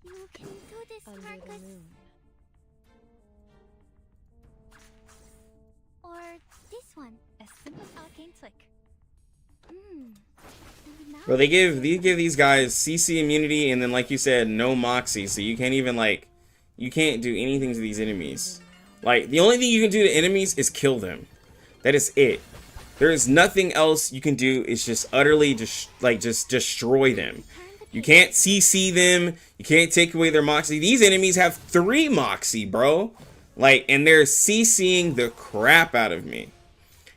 You can do this, Marcus. Or this one. A simple arcane flick. Bro, they give these guys CC immunity, and then, like you said, no moxie, so you can't even, like, you can't do anything to these enemies. Like, the only thing you can do to enemies is kill them. That is it. There is nothing else you can do. It's just utterly just destroy them. You can't CC them. You can't take away their moxie. These enemies have 3 moxie, bro. Like, and they're CCing the crap out of me.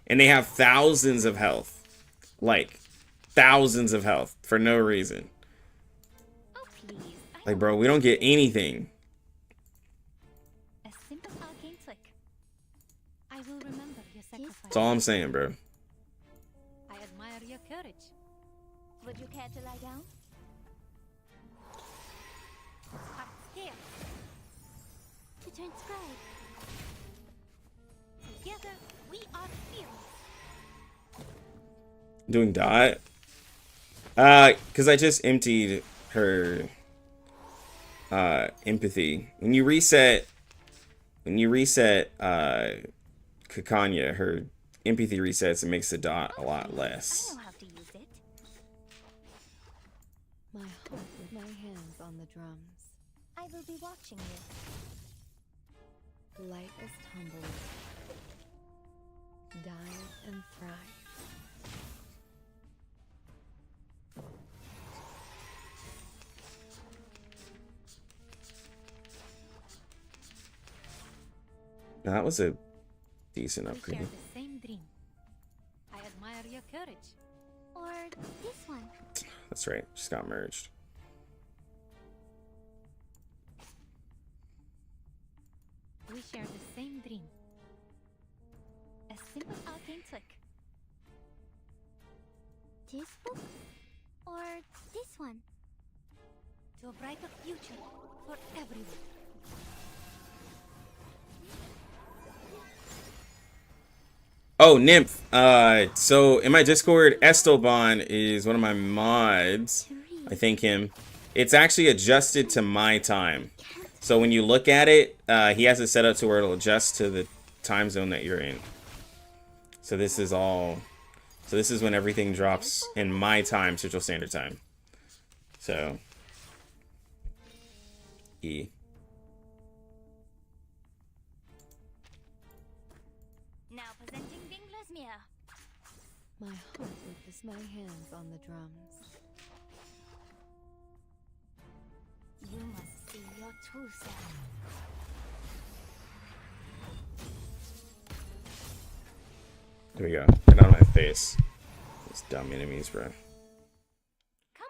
And they have thousands of health. Like, thousands of health for no reason. Oh, please. Like, bro, we don't get anything. A simple arcane flick. I will remember your sacrifice. That's all I'm saying, bro. I admire your courage. Would you care to lie down? Here. To transcribe. Together, we are fearless. Doing dot. Because I just emptied her empathy. When you reset Kakanya, her empathy resets and makes the dot a lot less. I know how to use it. My heart with my hands on the drums. I will be watching you. Light is tumbled. Died and fried. That was a decent We upgrade. share the same dream. I admire your courage. Or this one? That's right. Just got merged. We share the same dream. A simple arcane flick. This book? Or this one? To a brighter future for everyone. Oh, Nymph. So in my Discord, Esteban is one of my mods. I thank him. It's actually adjusted to my time. So when you look at it, he has it set up to where it'll adjust to the time zone that you're in. So this is all. So this is when everything drops in my time, Central Standard Time. So. E. Now presenting Vinglasmere. My heart with my hands on the drums. You must see your true self. There we go. Get out of my face. These dumb enemies, bro. Come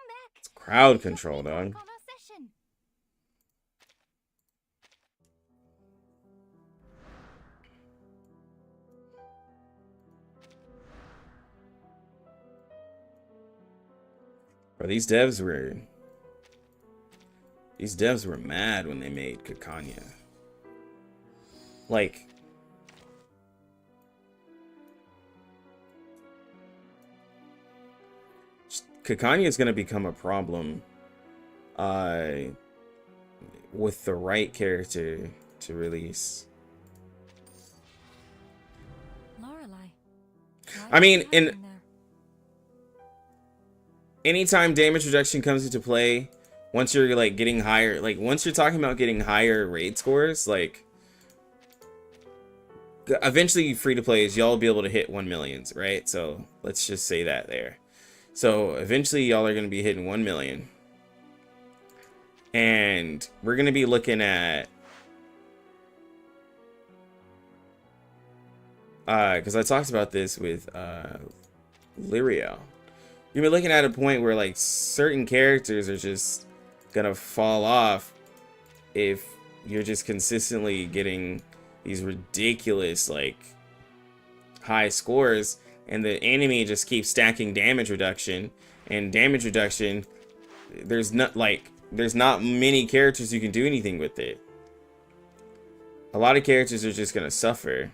back. It's crowd control, dog. On our session. Bro, these devs were mad when they made Kakanya. Like, Kakanya is going to become a problem with the right character to release. Lorelei. I mean, anytime damage reduction comes into play, once you're like getting higher, like once you're talking about getting higher raid scores, like eventually free to plays, y'all will be able to hit 1 millions, right? So let's just say that there. So eventually y'all are going to be hitting 1 million. And we're going to be looking at, because I talked about this with Lirio. You're looking at a point where like certain characters are just gonna fall off if you're just consistently getting these ridiculous like high scores, and the enemy just keeps stacking damage reduction, and damage reduction, there's not many characters you can do anything with it. A lot of characters are just gonna suffer.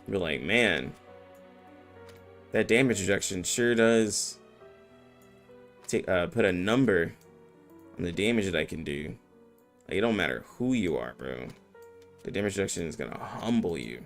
You're like, man, that damage reduction sure does put a number on the damage that I can do. Like, it don't matter who you are, bro. The damage reduction is gonna humble you.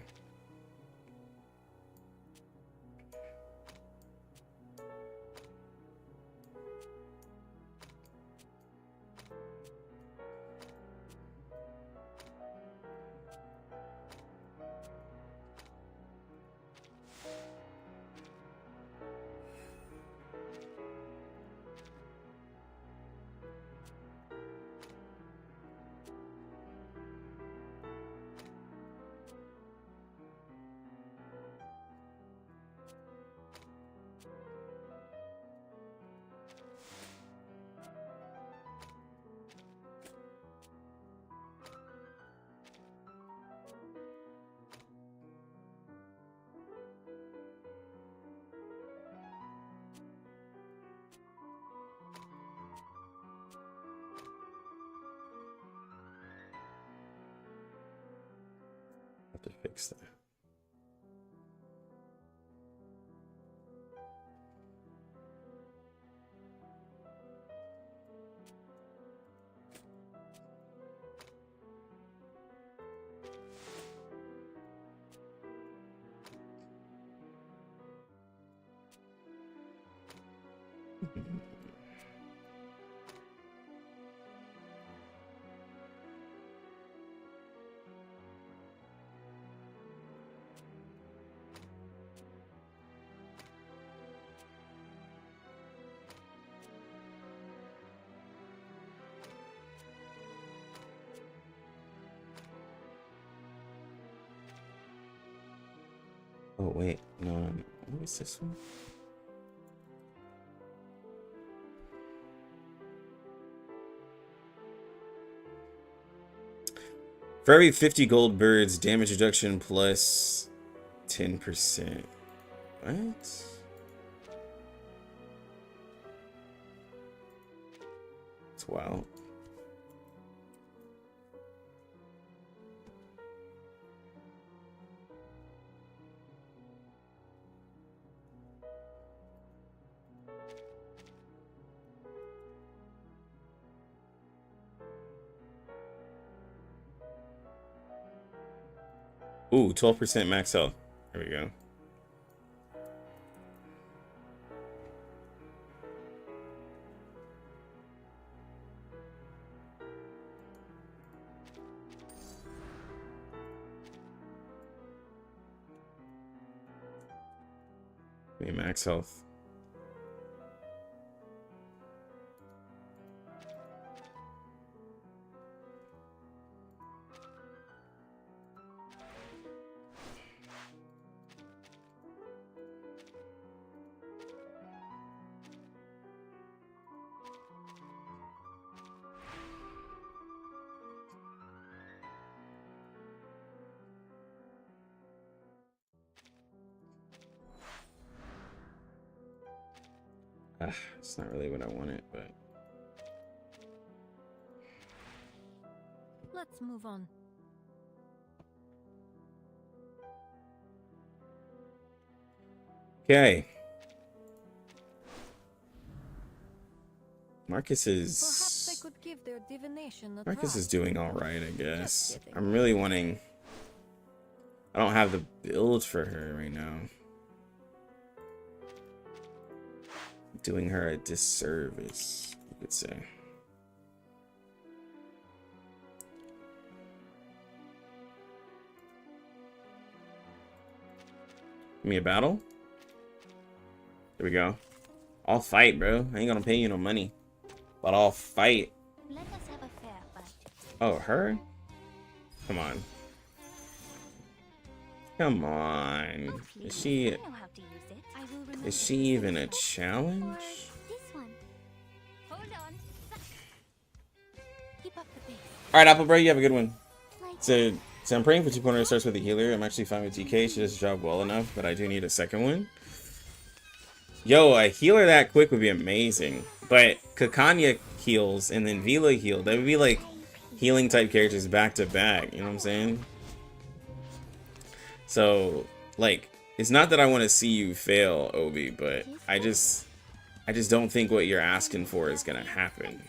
To fix that. Oh wait, no, what was this one? For every 50 gold birds, damage reduction plus 10%. What? It's wild. Ooh, 12% max health. There we go. Okay, max health. It's not really what I wanted, but Let's move on. okay. Marcus Perhaps I is could give their divination a Marcus try. is doing all right, I guess. Just kidding. I'm really wanting. I don't have the build for her right now. Doing her a disservice, you could say. Give me a battle. There we go. I'll fight, bro. I ain't gonna pay you no money, but I'll fight. Let us have a fair fight. Oh, her? Come on. Come on. Is she? I know how to use it. I will remember Is she to even a set it challenge? or this one. Hold on. Keep up the pace. All right, Apple Bro, you have a good one. Like So I'm praying for 2.0 starts with a healer. I'm actually fine with DK. She does the job well enough, but I do need a second one. Yo, a healer that quick would be amazing. But Kakanya heals and then Vila healed. That would be like healing type characters back to back. You know what I'm saying? So, like, it's not that I want to see you fail, Obi, but I just don't think what you're asking for is gonna happen.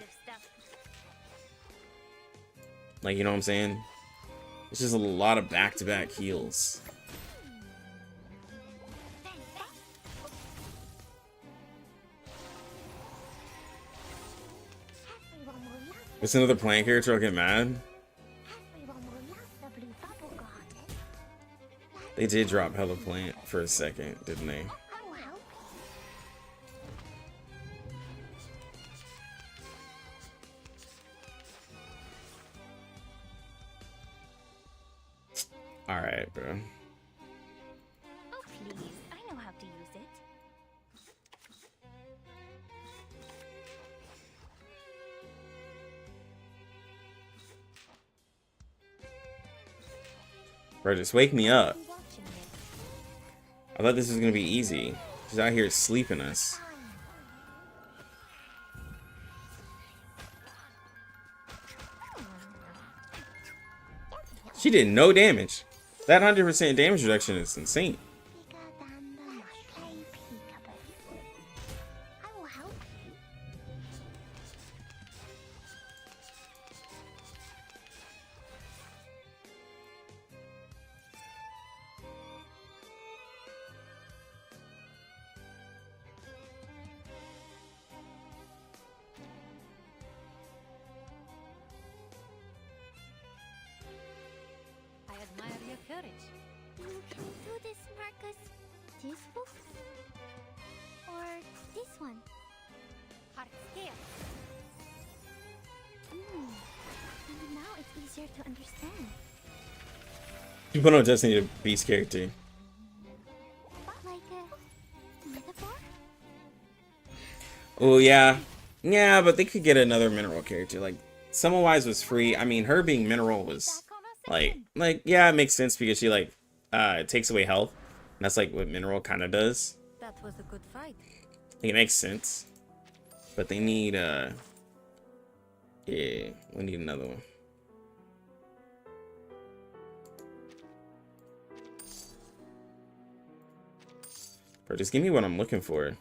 Like, you know what I'm saying? It's just a lot of back-to-back heals. It's another playing character, I'll get mad. They did drop hella plant for a second, didn't they? Alright, bro. Oh, please. I know how to use it. Bro, just wake me up. I'm watching it. I thought this was gonna be easy. She's out here sleeping us. She did no damage. That 100% damage reduction is insane. I admire your courage. you can do this, Marcus. This book? Or this one? Heart scale. And now it's easier to understand. You put on Destiny to Beast character. Like a metaphor? Oh yeah. Yeah, but they could get another mineral character. Like, Summer Wise was free. I mean, her being mineral was like yeah, it makes sense because she like it takes away health. And that's like what mineral kind of does. That was a good fight. I think it makes sense. But they need yeah, we need another one. Bro, just give me what I'm looking for.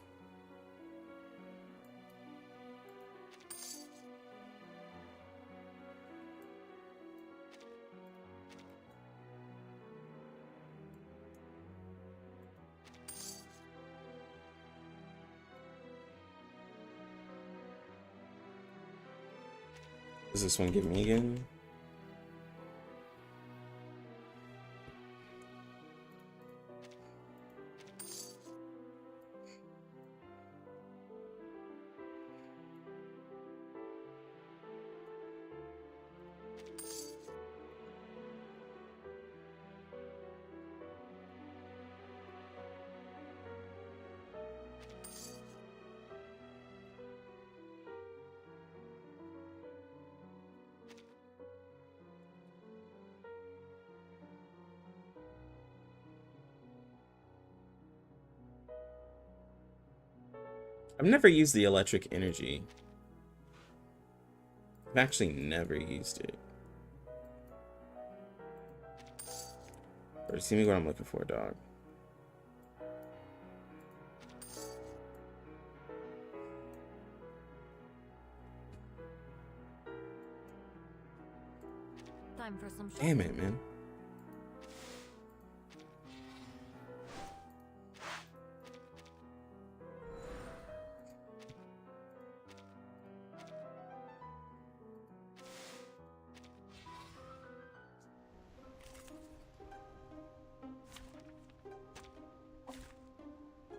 Does this one give me again? I've never used the electric energy. I've actually never used it. Or see me what I'm looking for, dog. Time for some Damn it, man.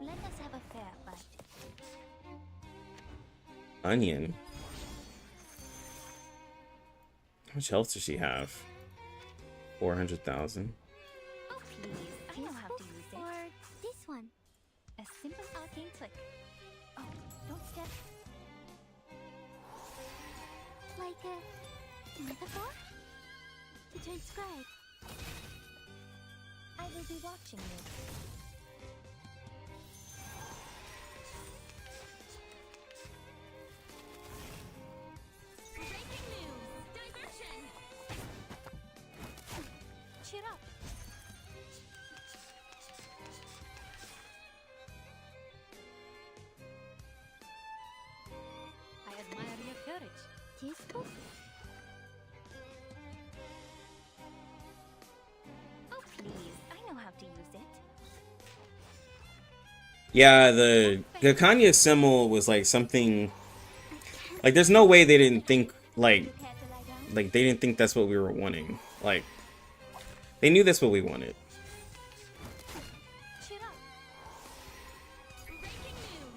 Let us have a fair fight. Onion. How much health does she have? 400,000. Oh, please. I know how to use it. Or this one. A simple arcane flick. Oh, don't step. Like a metaphor? To transcribe. I will be watching you. Breaking news! Diversion! Cheer up. I admire your courage. Disco? Oh, please. I know how to use it. Yeah, the Kanye symbol was like something. Like, there's no way they didn't think like Care to lie down? they didn't think that's what we were wanting. Like, they knew that's what we wanted. Cheer up. Breaking news!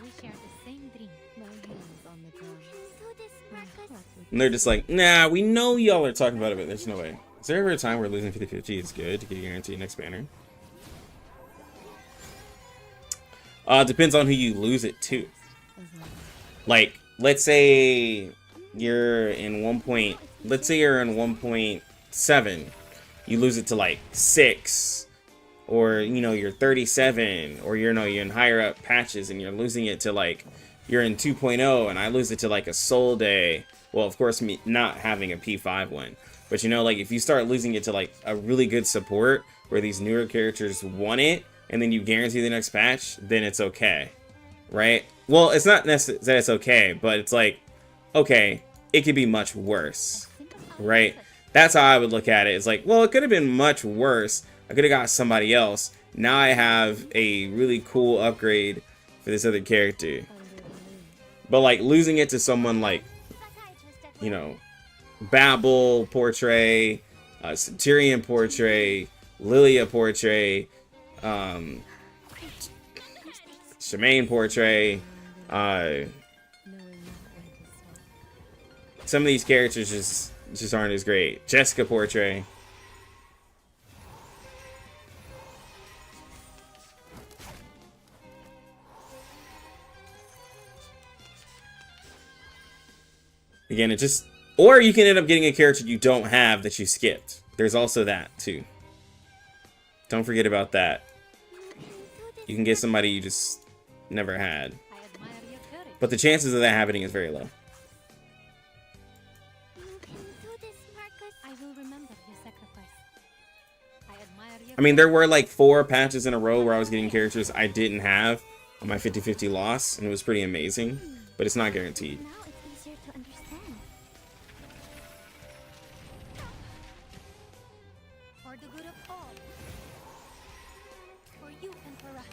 We share the same dream. My hands on the ground. So this Marcus... And they're just like, nah, we know y'all are talking about it, but there's no way. Is there ever a time where losing 50-50 is good to get a guaranteed next banner? Depends on who you lose it to. Like, let's say you're in 1.7, you lose it to like 6, or you know you're 37, or you're in higher up patches and you're losing it to like you're in 2.0 and I lose it to like a Soul Day. Well, of course, me not having a P5 one, but you know, like if you start losing it to like a really good support where these newer characters want it, and then you guarantee the next patch, then it's okay, right? Well, it's not necessarily that it's okay, but it's like, okay, it could be much worse, right? That's how I would look at it. It's like, well, it could have been much worse. I could have got somebody else. Now I have a really cool upgrade for this other character. But like losing it to someone like, you know, Babel Portrait, Centurion Portrait, Lilia Portrait, Shemaine Portrait, some of these characters just aren't as great. Jessica Portrait. Again, it just, or you can end up getting a character you don't have that you skipped. There's also that too. Don't forget about that. You can get somebody you just never had. I admire your courage. But the chances of that happening is very low. You can do this, Marcus. I will remember your sacrifice. I admire your I mean, there were like 4 patches in a row where I was getting characters I didn't have on my 50-50 loss, and it was pretty amazing. But it's not guaranteed. Now it's easier to understand. For the good of all. For you and for us.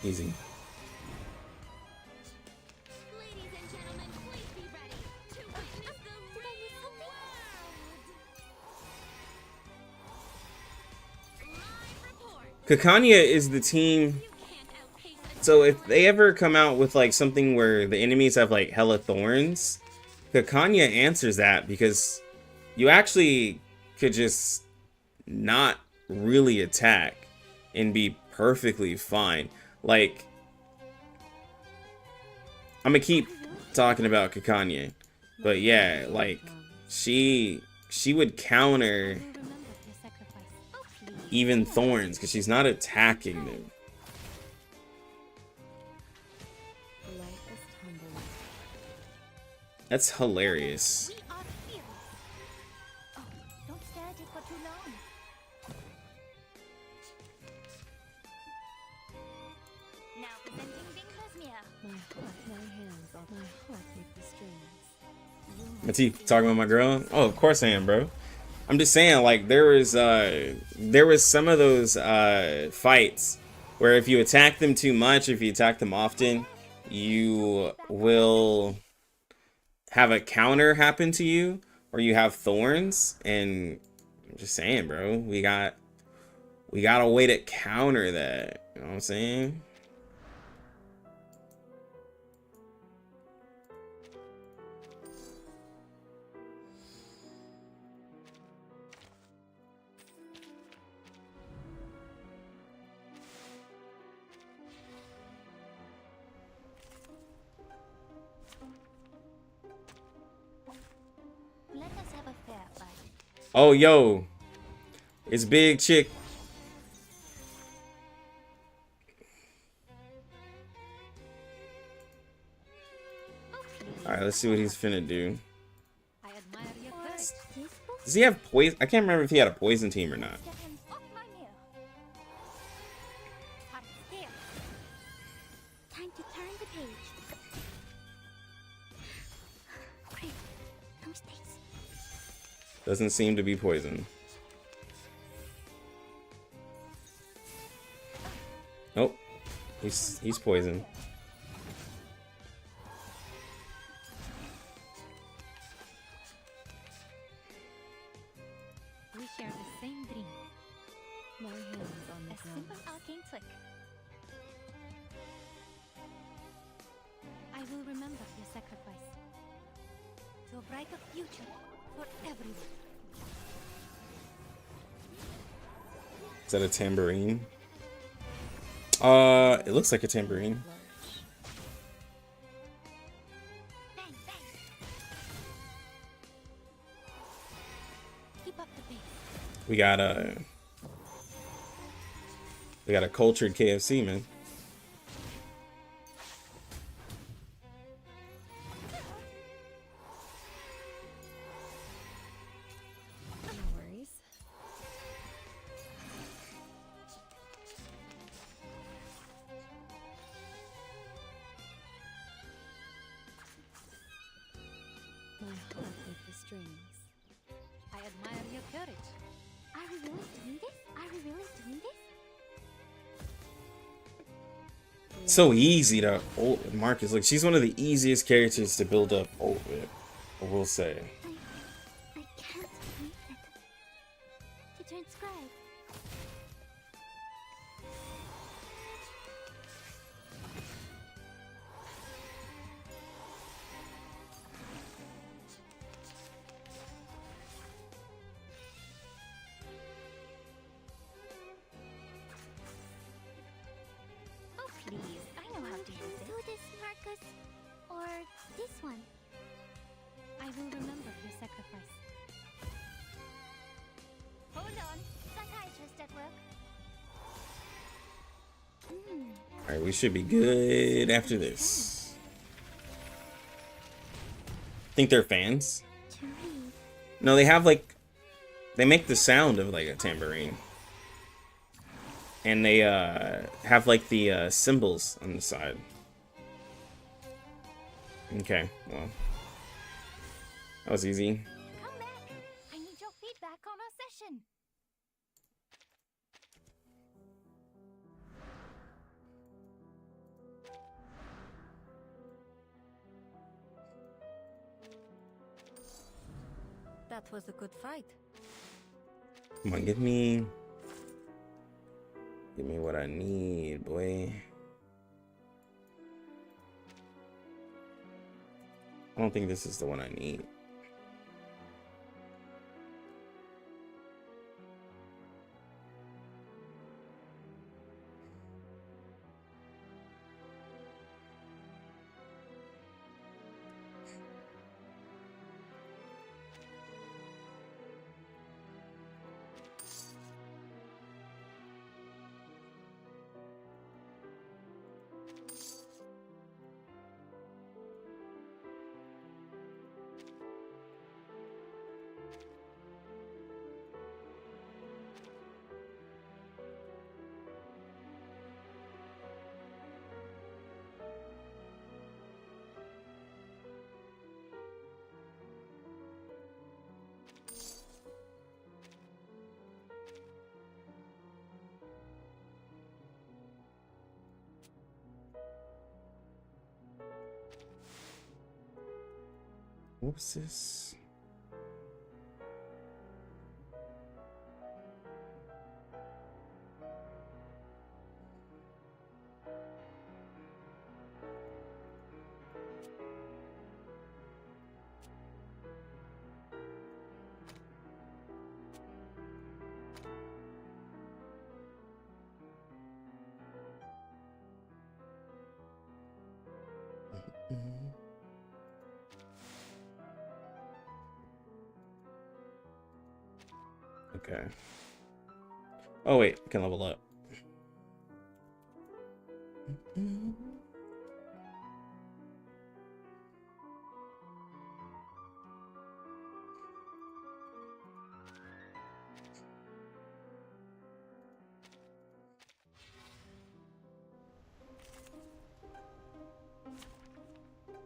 Easy. Ladies and gentlemen, please be ready to witness the Did I miss something? live report. Kakanya is the team. You can't outpace a So if they ever come out with like something where the enemies have like hella thorns, Kakanya answers that, because you actually could just not really attack and be perfectly fine. Like, I'm gonna keep talking about Kakanya, but yeah, like she would counter remember your sacrifice. Oh, please. even thorns because she's not attacking them. Life is tumbling. That's hilarious. We are fearless. Oh, don't stare at it for too long. Matif, talking about my girl? Oh, of course I am, bro. I'm just saying, like, there was some of those fights where if you attack them too much, if you attack them often, you will have a counter happen to you, or you have thorns. And I'm just saying, bro, we got a way to counter that. You know what I'm saying? Let us have a fair fight. Oh, yo, it's Big Chick. All right, let's see what he's finna do. I admire your courage. Does he have poison? I can't remember if he had a poison team or not. Get him off my mirror. Party here. Time to turn the page. Great. No mistakes. Doesn't seem to be poison. Nope. He's poison. We share the same dream. My hands on the A ground. simple arcane trick. I will remember your sacrifice. To a brighter future for everyone. Is that a tambourine? It looks like a tambourine. Bang, bang. Keep up the pace. We got a cultured KFC, man. No worries. My heart with the strings. I admire your courage. Are we really doing this? Are we really doing this? So easy to Marcus. Like, she's one of the easiest characters to build up with, I will say. I can't believe it. To transcribe. Oh, please. I know how to use it. Do this, Marcus. Or this one. I will remember your sacrifice. Hold on. Psychiatrist at work. All right, we should be good after this. Think they're fans? To read. No, they have like, they make the sound of like a tambourine, and they have like the cymbals on the side. Okay, well, that was easy. Come back. I need your feedback on our session. That was a good fight. Come on, give me what I need, boy. I don't think this is the one I need. Whoopsis. Okay. Oh wait, I can level up.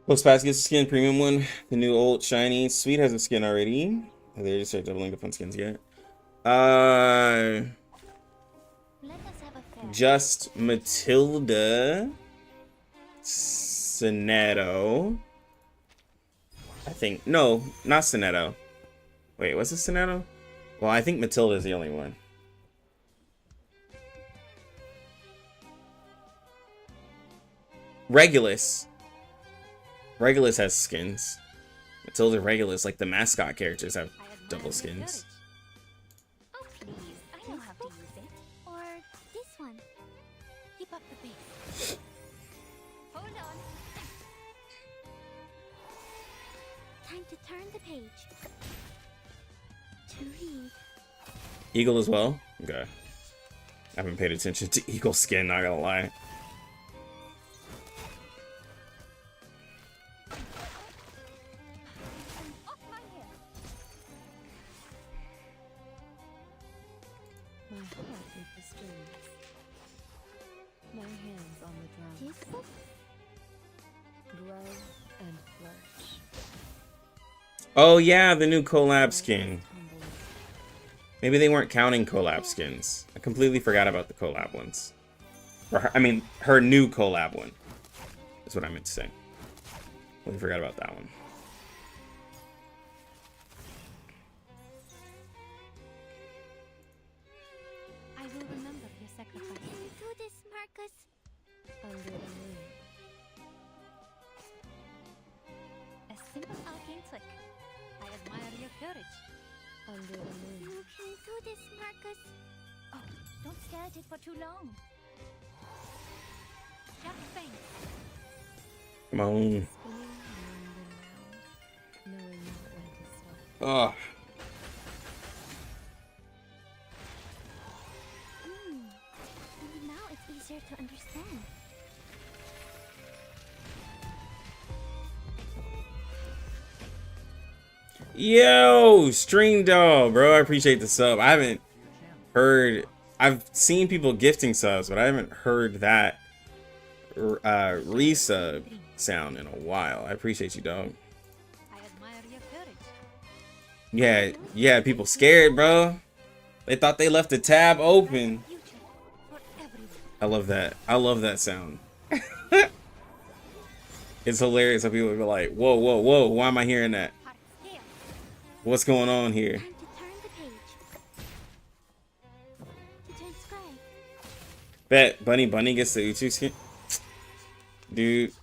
Bluestacks gets a skin, premium one. The new old shiny. Sweet has a skin already. They just start doubling up on skins yet. Let us have a fair. Just Matilda. Sonetto. I think. No, not Sonetto. Wait, was it Sonetto? Well, I think Matilda is the only one. Regulus. Regulus has skins. Matilda Regulus, like the mascot characters, have double skins. Oh, please. I know how to use it. Or this one. Keep up the pace. Hold on. Time to turn the page. To read. Eagle as well? Okay. I haven't paid attention to Eagle skin, not gonna lie. My heart with the strings. My hands on the drums. This book? Grow and flourish. Oh yeah, the new collab skin. Maybe they weren't counting collab skins. I completely forgot about the collab ones. Or her, I mean, her new collab one. That's what I meant to say. Completely forgot about that one. I will remember your sacrifice. Do this, Marcus. Under the moon. A simple arcane trick. I admire your courage. Under the moon. You can do this, Marcus. Oh, don't stare at it for too long. Jack Fang. Come on. Spinning round and round. Knowing not when to stop. Oh. Maybe now it's easier to understand. Yo, Stream Dog, bro. I appreciate the sub. I haven't heard. I've seen people gifting subs, but I haven't heard that resub sound in a while. I appreciate you, dog. I admire your courage. Yeah, people scared, bro. They thought they left the tab open. Future for everyone. I love that. I love that sound. It's hilarious how people be like, whoa, whoa, whoa, why am I hearing that? Heart scale. What's going on here? Time to turn the page. To transcribe. Bet Bunny gets the Uchu skin. Dude.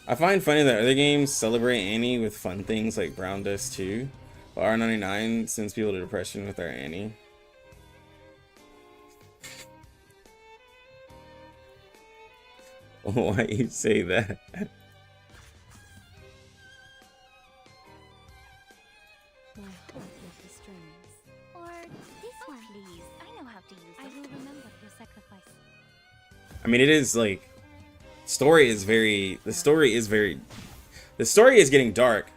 I find funny that other games celebrate Annie with fun things like Brown Dust 2, but R99 sends people to depression with their Annie. Why you say that? My heart with the strings. Or this Oh, one. please. I know how to use I it. will remember your sacrifice. I mean, it is like the story is getting dark.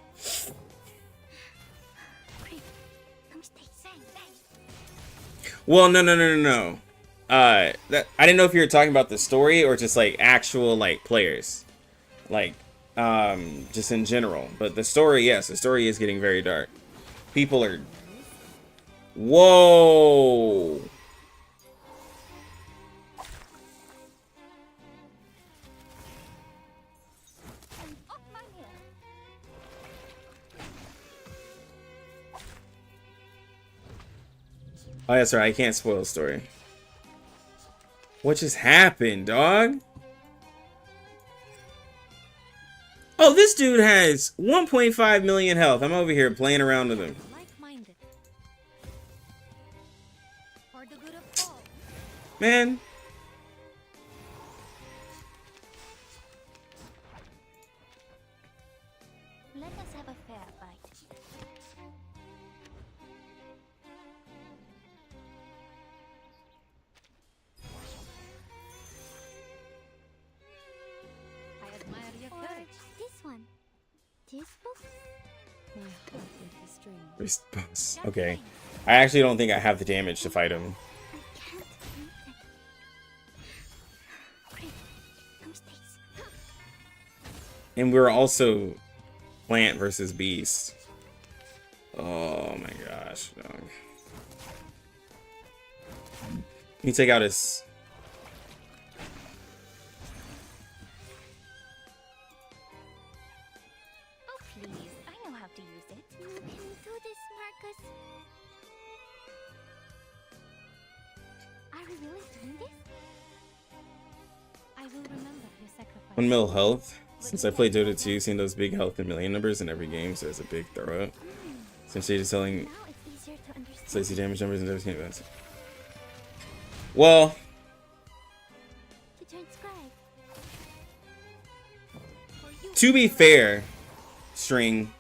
Well, no. That I didn't know if you were talking about the story or just like actual like players, like just in general. But the story, yes, the story is getting very dark. People are Whoa. Oh, yeah, sorry. I can't spoil the story. What just happened, dog? Oh, this dude has 1.5 million health. I'm over here playing around with him. Like-minded. For the good of all. Man. Let us have a fair fight. I admire your Or courage. this one. This book? My heart with the strings. Response. Okay. I actually don't think I have the damage to fight him. I can't read it. Great. No mistakes. And we're also plant versus beast. Oh my gosh. Dog. Can you take out his... Oh, please. I know how to use it. You can do this, Marcus. Are we really doing this? I will remember your sacrifice. 1 mil health. Since I played Dota 2, seeing those big health in million numbers in every game, so it's a big throw up. Since you're selling Now it's easier to understand. slicey damage numbers and everything events. Well, To transcribe. For you. to be fair, String,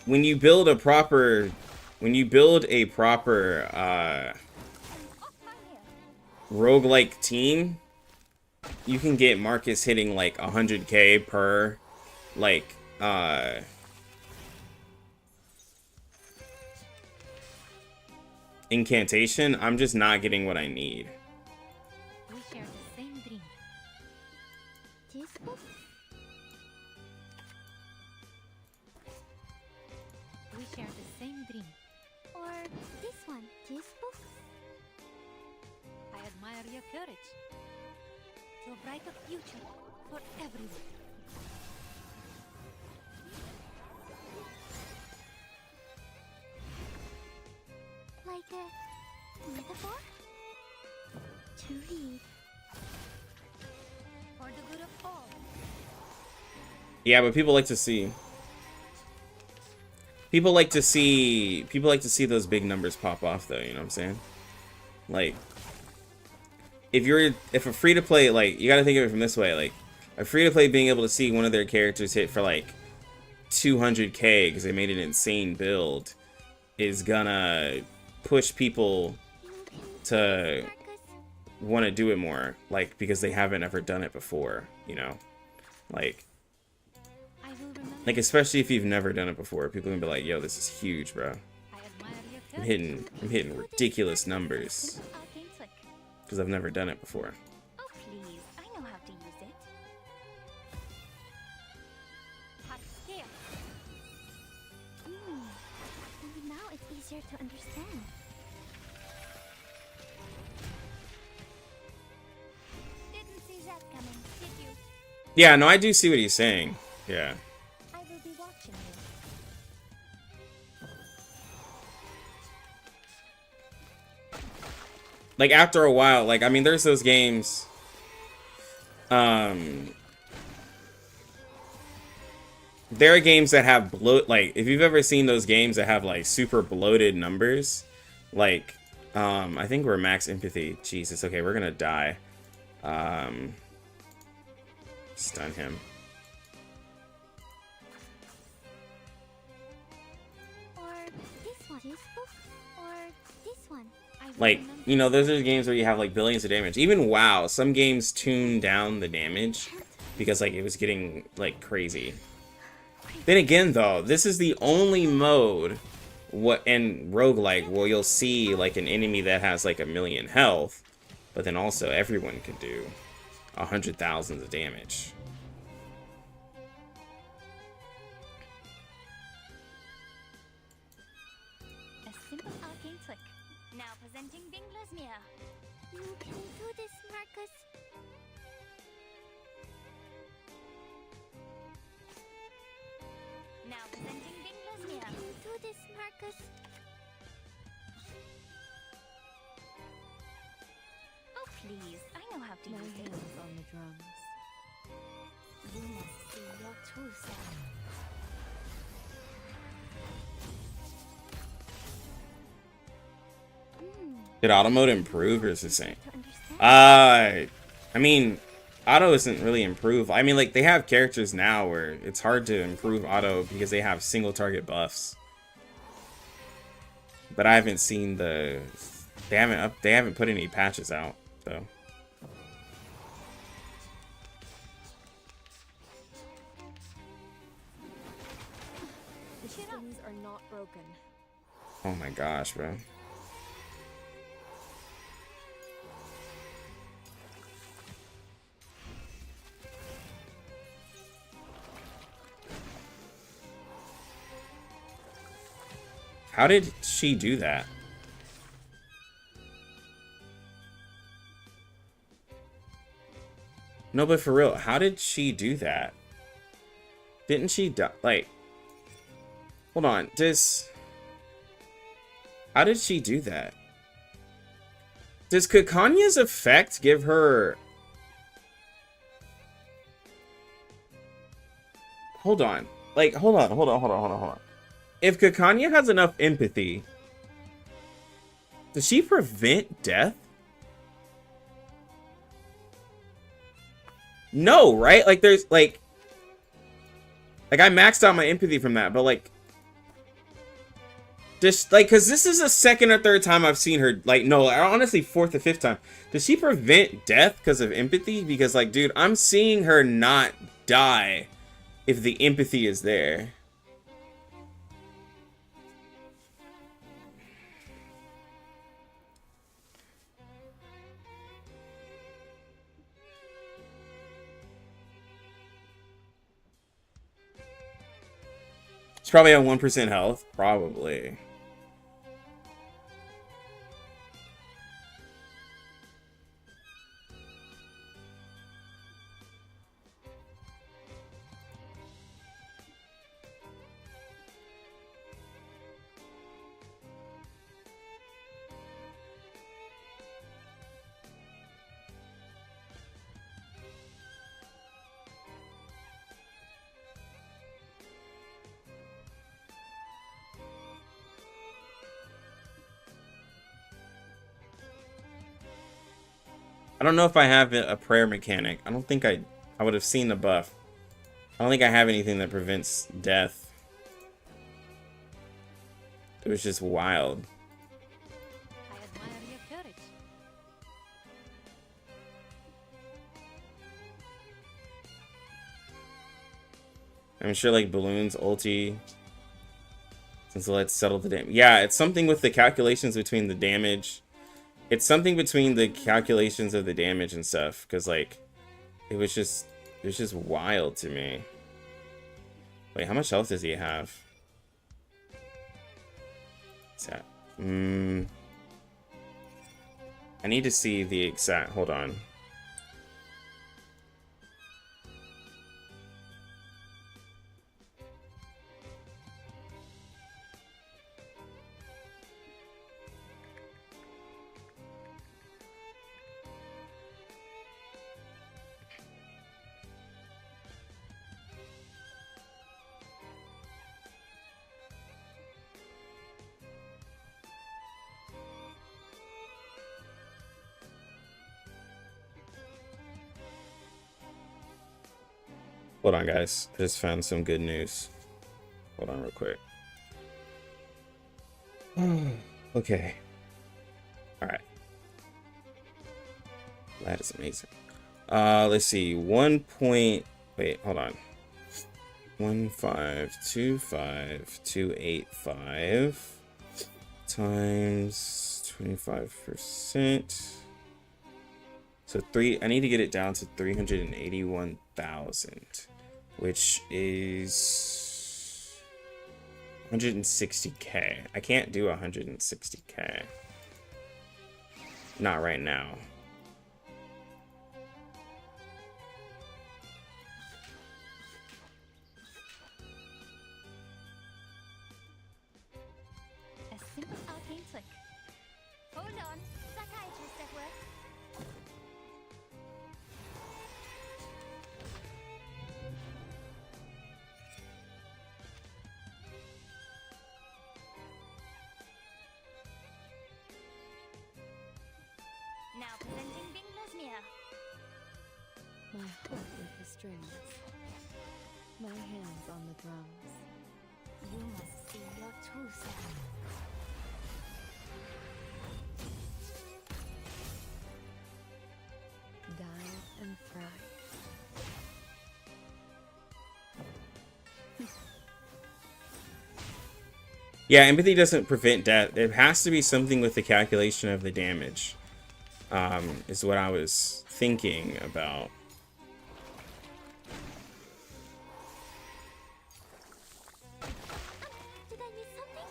when you build a proper roguelike team, you can get Marcus hitting like 100k per like incantation. I'm just not getting what I need. We share the same dream. This book? We share the same dream. Or this one? This book? I admire your courage. To a brighter future for everyone. Like a metaphor? To read. For the good of all. Yeah, but people like to see those big numbers pop off though, you know what I'm saying? Like if a free to play, like, you gotta think of it from this way, like a free to play being able to see one of their characters hit for like 200k because they made an insane build is gonna push people You can to Marcus. want to do it more, like, because they haven't ever done it before, you know? Like I will remember. especially if you've never done it before, people can be like, yo, this is huge, bro. I admire your I'm courage. hitting ridiculous numbers Arcane flick. because I've never done it before. Oh, please. I know how to use it. Hot scale. Maybe now it's easier to understand. Didn't see that coming, did you? Yeah, no, I do see what he's saying. Yeah. I will be watching you. Like, after a while, like, I mean, there's those games, there are games that have like, if you've ever seen those games that have, like, super bloated numbers, like, I think we're max empathy. Jesus, okay, we're gonna die. Stun him. Or this one. This book? Or this one? I will Like, remember. you know, those are games where you have, like, billions of damage. Even WoW, some games tune down the damage because, like, it was getting, like, crazy. Then again, though, this is the only mode in roguelike where you'll see, like, an enemy that has, like, 1,000,000 health, but then also everyone can do 100,000 of damage. A simple arcane this, Marcus? Oh, please. I know how to My use it. hands on the drums. You must see your true self. Did auto mode improve or is it the same? To understand. I mean, auto isn't really improved. I mean, like, they have characters now where it's hard to improve auto because they have single target buffs. But I haven't seen the... They haven't put any patches out, though. The strings are not broken. Oh my gosh, bro. How did she do that? No, but for real, how did she do that? Didn't she die? Like, hold on. How did she do that? Does Kakanya's effect give her... Hold on. Like, hold on. If Kakanya has enough empathy, does she prevent death? No, right? Like, there's, like I maxed out my empathy from that, but, like, just, like, because this is the second or third time I've seen her, like, no, honestly, fourth or fifth time. Does she prevent death because of empathy? Because, like, dude, I'm seeing her not die if the empathy is there. She's probably on 1% health. Probably. I don't know if I have a prayer mechanic. I don't think I would have seen the buff. I don't think I have anything that prevents death. It was just wild. I admire your courage. I'm sure like balloons, ulti. Since let's settle the damage. Yeah, it's something with the calculations between the damage. It's something between the calculations of the damage and stuff. Because like it was just wild to me. Wait, how much health does he have? What's that? I need to see the exact, hold on. Hold on, guys. I just found some good news. Hold on real quick. Okay. Alright. That is amazing. Let's see. 1 point... Wait, hold on. 1525285 times 25%. So I need to get it down to 381,000, which is 160k. I can't do 160k. Not right now. My heart with the strings. My hands on the drums. You must see your true self. Dive and fry. Yeah, empathy doesn't prevent death. There has to be something with the calculation of the damage. Is what I was thinking about. Did I miss something?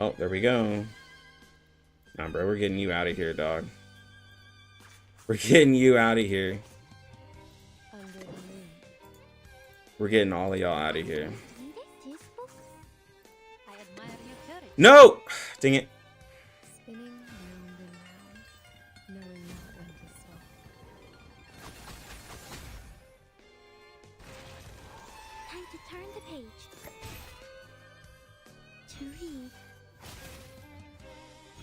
Oh, there we go. Nah, bro, we're getting you out of here, dog. We're getting you out of here. Under the moon. We're getting all of y'all out of here. Read this book? I admire your courage. No! Dang it. Spinning round and round, knowing not when to stop. Time to turn the page. To read.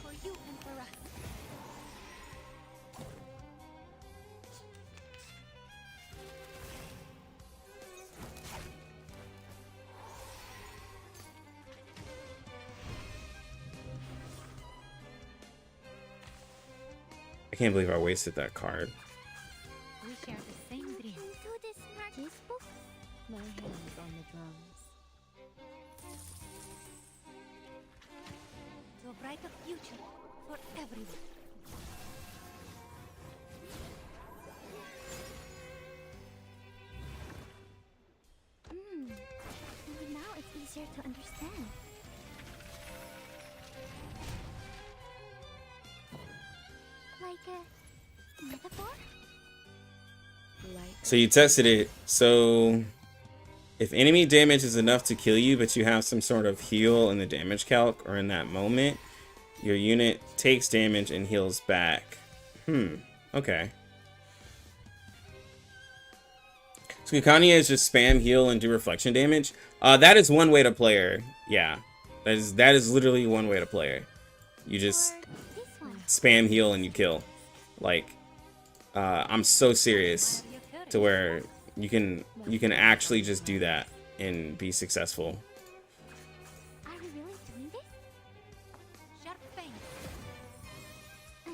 For you and for us. I can't believe I wasted that card. We share the same dream. Into this part. This book? My hands on the drums. To a brighter future for everyone. Maybe now it's easier to understand. Like a metaphor? Light. So you tested it. So if enemy damage is enough to kill you, but you have some sort of heal in the damage calc or in that moment, your unit takes damage and heals back. Okay. So Kikania is just spam heal and do reflection damage. That is one way to play her. Yeah. That is literally one way to play her. You just Or this one? spam heal and you kill. Like, I'm so serious Admire your courage. to where you can actually just do that and be successful. Are we really doing this? Sharp fangs. I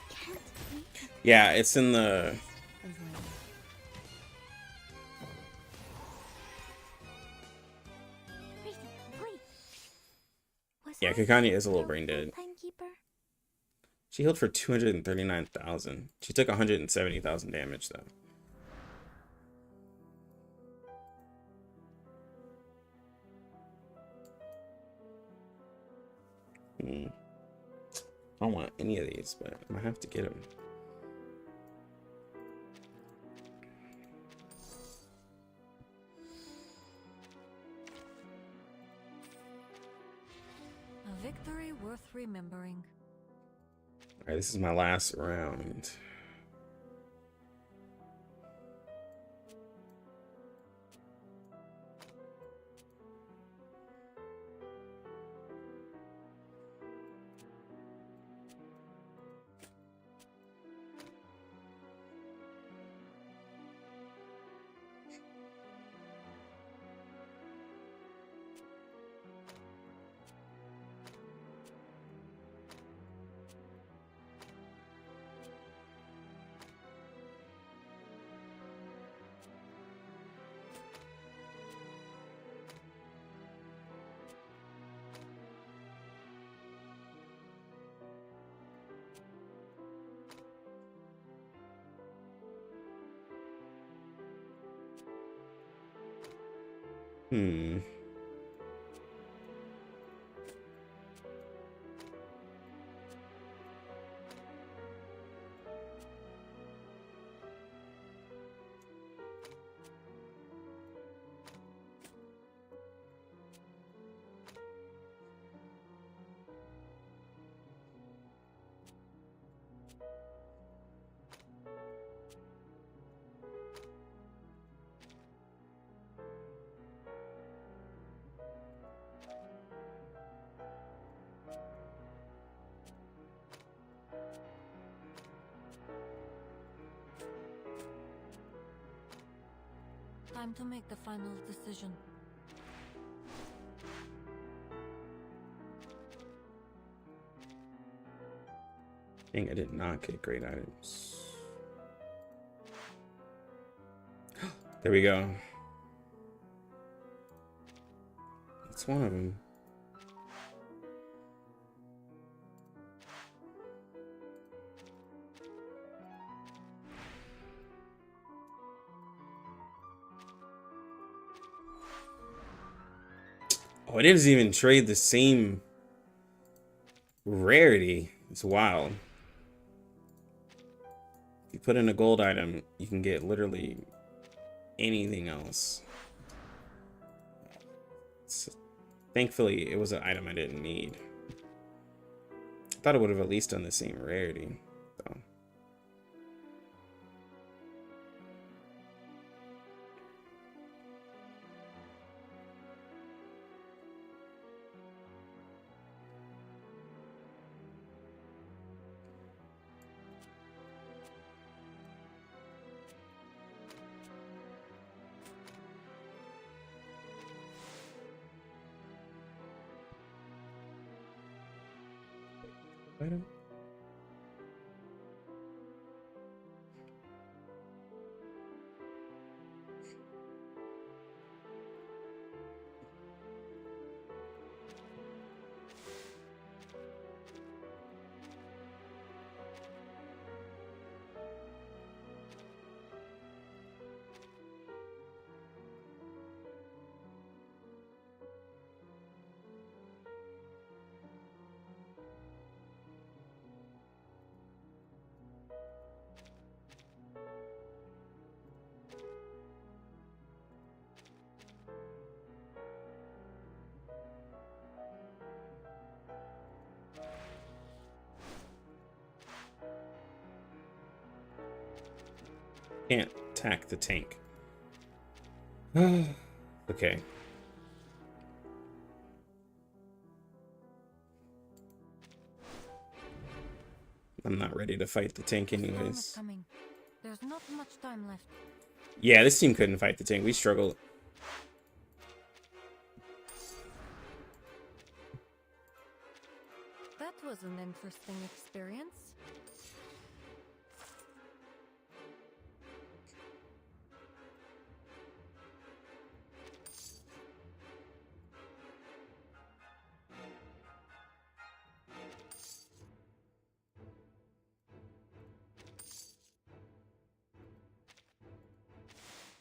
can't read it. Yeah, it's in the As well. Reason, please. Was yeah. I Kikania is a little the brain dead. timekeeper? She healed for 239,000. She took 170,000 damage though. I don't want any of these, but I might have to get them. A victory worth remembering. All right, this is my last round. Hmm. Time to make the final decision. Dang, I did not get great items. There we go. That's one of them. Oh, it doesn't even trade the same rarity. It's wild. If you put in a gold item, you can get literally anything else. Thankfully, it was an item I didn't need. I thought it would have at least done the same rarity, though. Item. Can't attack the tank. Okay. I'm not ready to fight the tank anyways. Coming. There's not much time left. Yeah, this team couldn't fight the tank. We struggled. That was an interesting experience.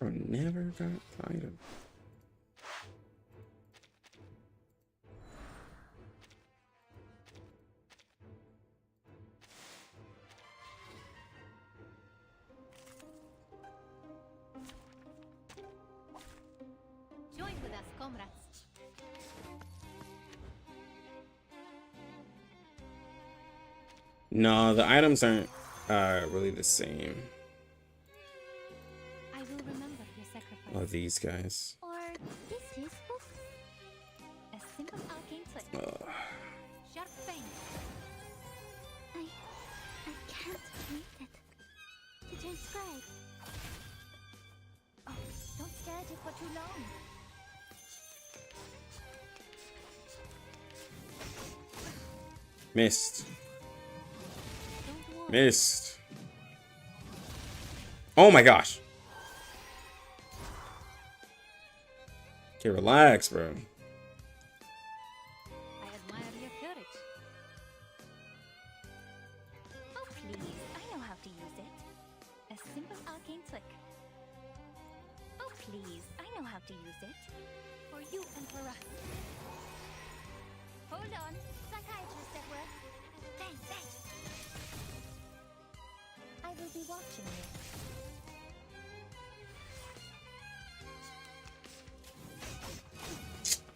Bro, never got the item. Join with us, comrades. No, the items aren't really the same. I will remember your sacrifice. Oh, these guys. Or this is book. A simple arcane trick. Sharp pain. I can't read it. To transcribe. Oh, don't stare at it for too long. Missed. Don't worry. Missed. Oh my gosh. Okay, relax, bro. I admire your courage. Oh, please. I know how to use it. A simple arcane trick. Oh, please. I know how to use it. For you and for us. Hold on. Psychiatrist at work. Bang, bang. I will be watching you.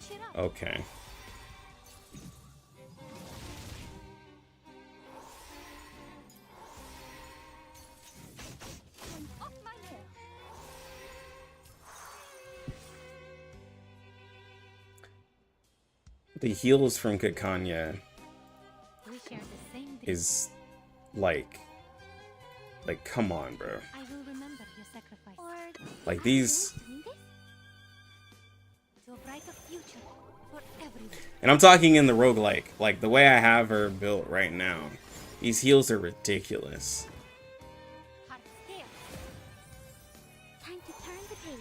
Cheer up. Okay. I'm off my head. The heals from Kakanya We share the same day. is like come on, bro. I will remember your sacrifice. Or Like these doing this? to a brighter future for everyone. And I'm talking in the roguelike. Like, the way I have her built right now. These heals are ridiculous. Heart scale. Time to turn the page.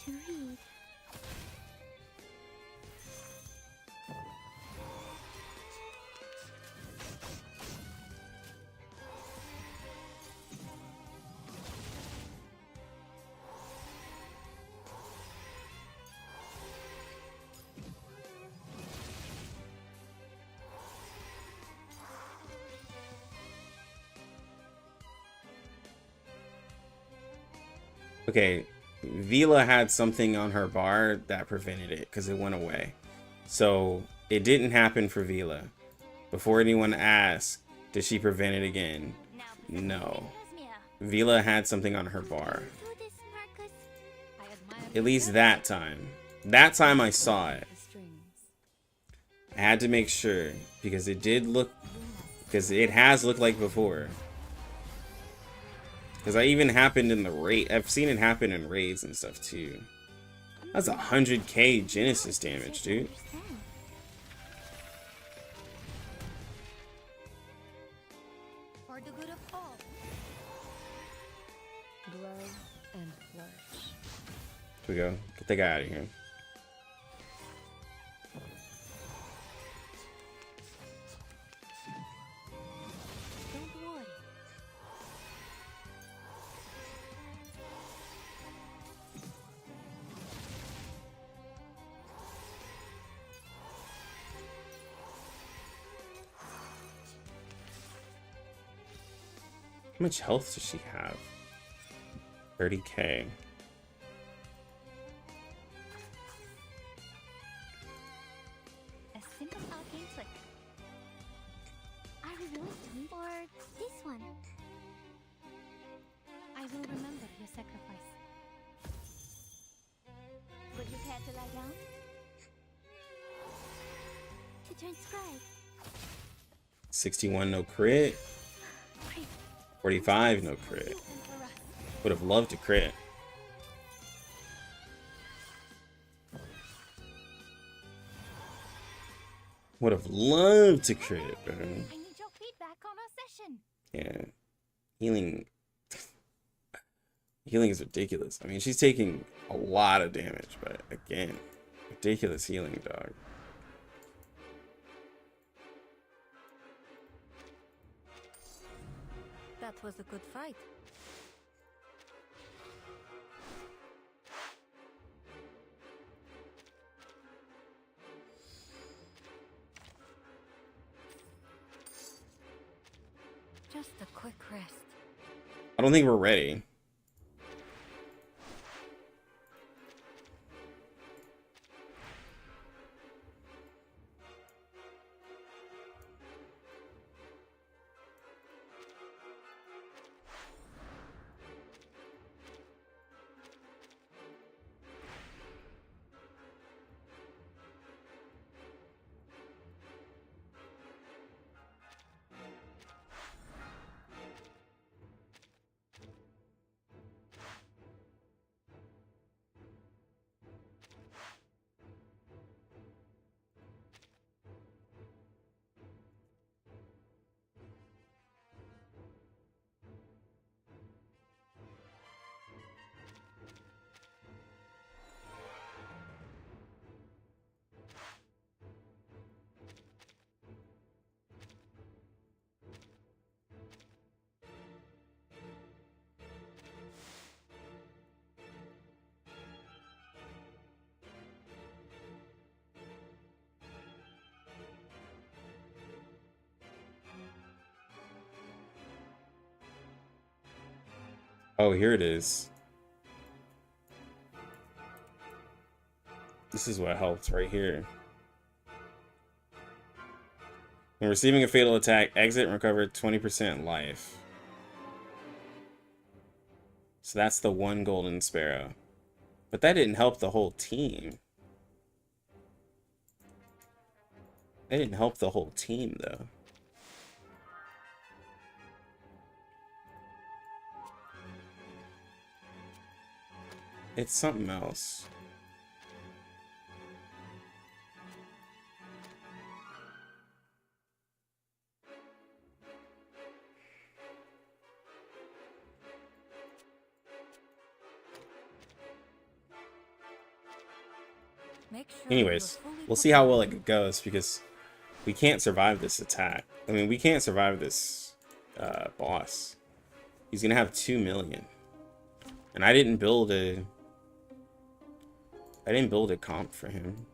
To read. Okay, Vila had something on her bar that prevented it because it went away. So it didn't happen for Vila. Before anyone asks, did she prevent it again? No. Vila had something on her bar. Do this, Marcus. I admire At least that time. That time I saw it. The strings. I had to make sure because it did look, because it has looked like before. Because I even happened in the raid. I've seen it happen in raids and stuff too. That's 100k Genesis damage, dude. for the good of all. Grow and flourish. Here we go. Get the guy out of here. Don't worry. How much health does she have? 30k. A simple arcane trick. Are we going to or this one? I will remember your sacrifice. Would you care to lie down? To turn scribe. 61 no crit. 45 no crit. You and us. Would have loved to crit. Would have loved to crit, bro. I need your feedback on our session. Yeah. Healing. Healing is ridiculous. I mean, she's taking a lot of damage, but again, ridiculous healing, dog. That was a good fight. Just a quick rest. I don't think we're ready. Oh, here it is. This is what helps right here. When receiving a fatal attack, exit and recover 20% life. So that's the one golden sparrow. But that didn't help the whole team. That didn't help the whole team, though. It's something else. Make sure Anyways, you're fully we'll see how well prepared. it goes because we can't survive this attack. I mean, we can't survive this boss. He's gonna have 2 million, and I didn't build a comp for him.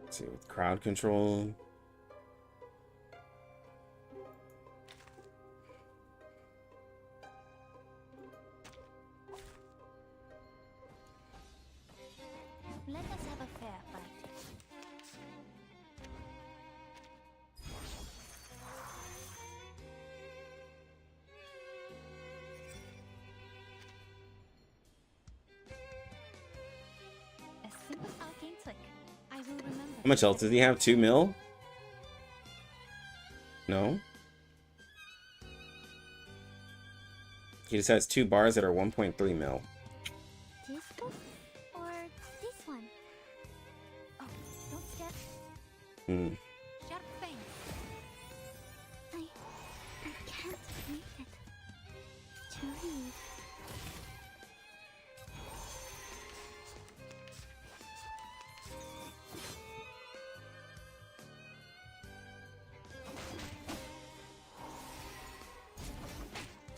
Let's see, with crowd control. Let us have a fair fight. A simple arcane trick. I will remember. How much else does he have? 2 mil? No. He just has 2 bars that are 1.3 mil. This book or this one? Oh, don't step. Hmm. Sharp fangs. I can't read it. To read.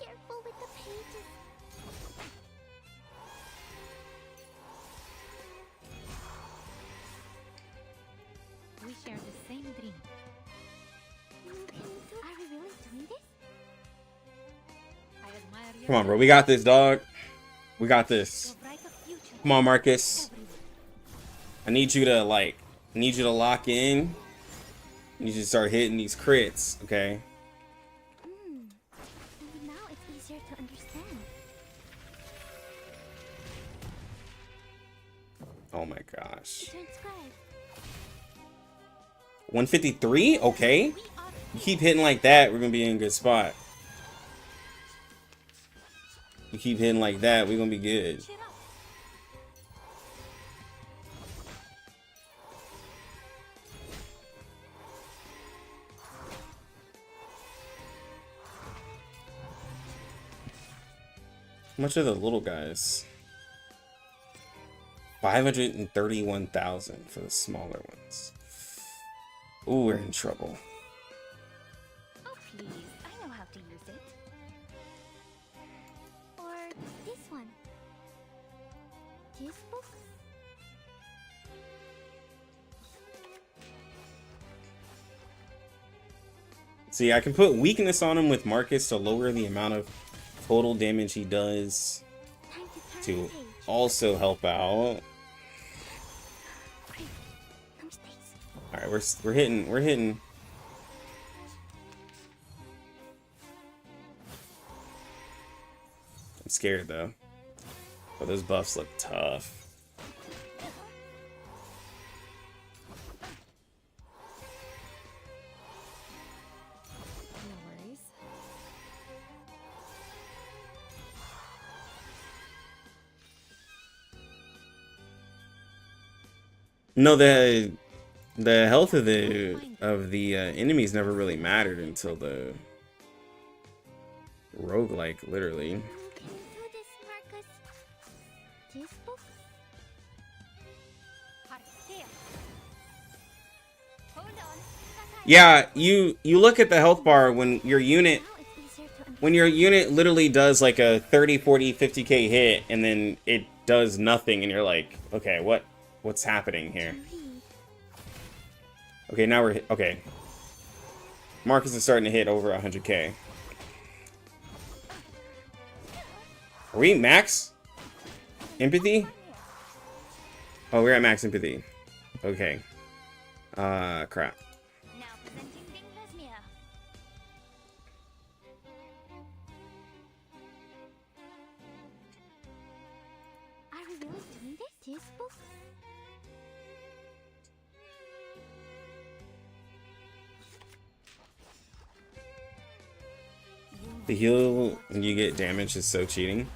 Careful with the pages. We share the same dream. You can do. Are we really doing this? I admire your Come on, bro. We got this, dog. We got this. To a brighter future. Come on, Marcus. Everyone. I need you to lock in. I need you to start hitting these crits, okay? And now it's easier to understand. Oh my gosh. Transcribe. 153? Okay. We are You keep hitting like that, we're gonna be in a good spot. You keep hitting like that, we're gonna be good. cheer up. How much are the little guys? 531,000 for the smaller ones. Ooh, we're in trouble. Oh, please. I know how to use it. Or this one. This book? See, I can put weakness on him with Marcus to lower the amount of total damage he does Time to turn to the page. also help out. Great. No mistakes. All right, we're hitting. I'm scared though. But those buffs look tough. No worries. No, the health of the enemies never really mattered until the roguelike, literally. You can do this, Marcus. This book? Heart here. Hold on. Yeah, you look at the health bar when your unit Now it's easier to understand. when your unit literally does like a 30, 40, 50k hit and then it does nothing and you're like, okay, what's happening here? To read. Okay, now we're okay. Marcus is starting to hit over 100k. Are we max empathy? Oh, we're at max empathy. Okay. Crap. Now presenting Ding Vesmir. Are we really doing this? This book? The heal when you get damaged is so cheating.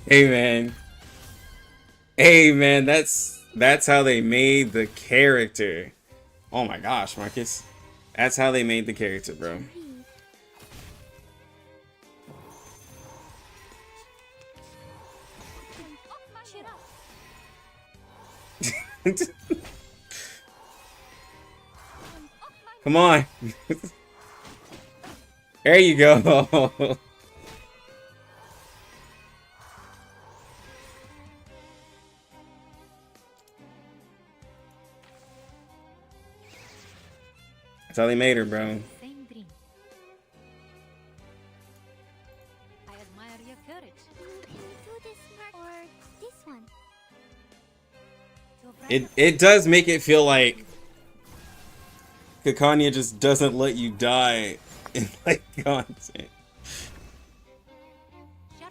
Hey man. Hey man, that's how they made the character. Oh my gosh, Marcus. That's how they made the character, bro. Come on. There you go. That's how they made her, bro. Same dream. I admire your courage. Can we do this part or this one? To a brighter It does make it feel like Kakanya just doesn't let you die in like content.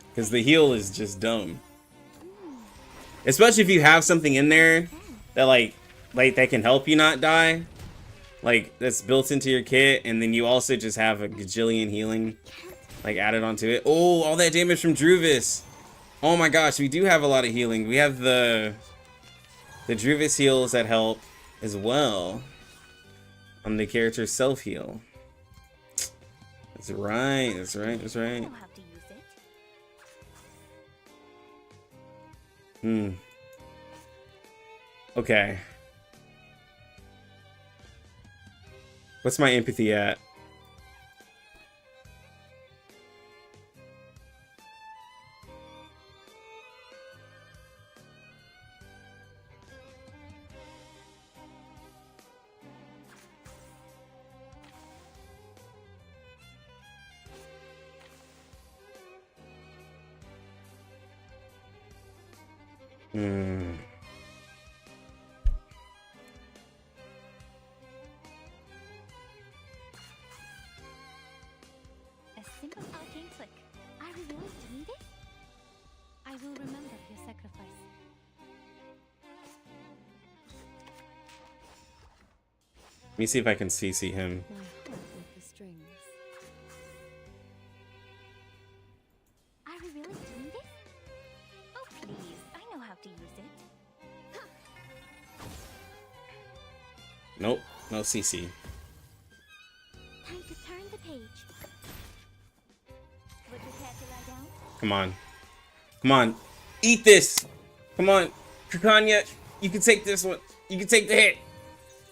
Because the heal is just dumb. Especially if you have something in there that like that can help you not die. Like that's built into your kit, and then you also just have a gajillion healing like added onto it. Oh, all that damage from Druvis. Oh my gosh, we do have a lot of healing. We have the Druvis heals that help as well on the character's self-heal. That's right, that's right, that's I right. know how to use it. Okay. What's my empathy at? A simple arcane trick. Are we really doing this? I will remember your sacrifice. Let me see if I can CC him. My heart with the strings. Are we really doing this? Oh, please. I know how to use it. Nope, no CC. Time to turn the page. Would you care to lie down? Come on. Come on. Eat this! Come on. Kakanya, you can take this one. You can take the hit.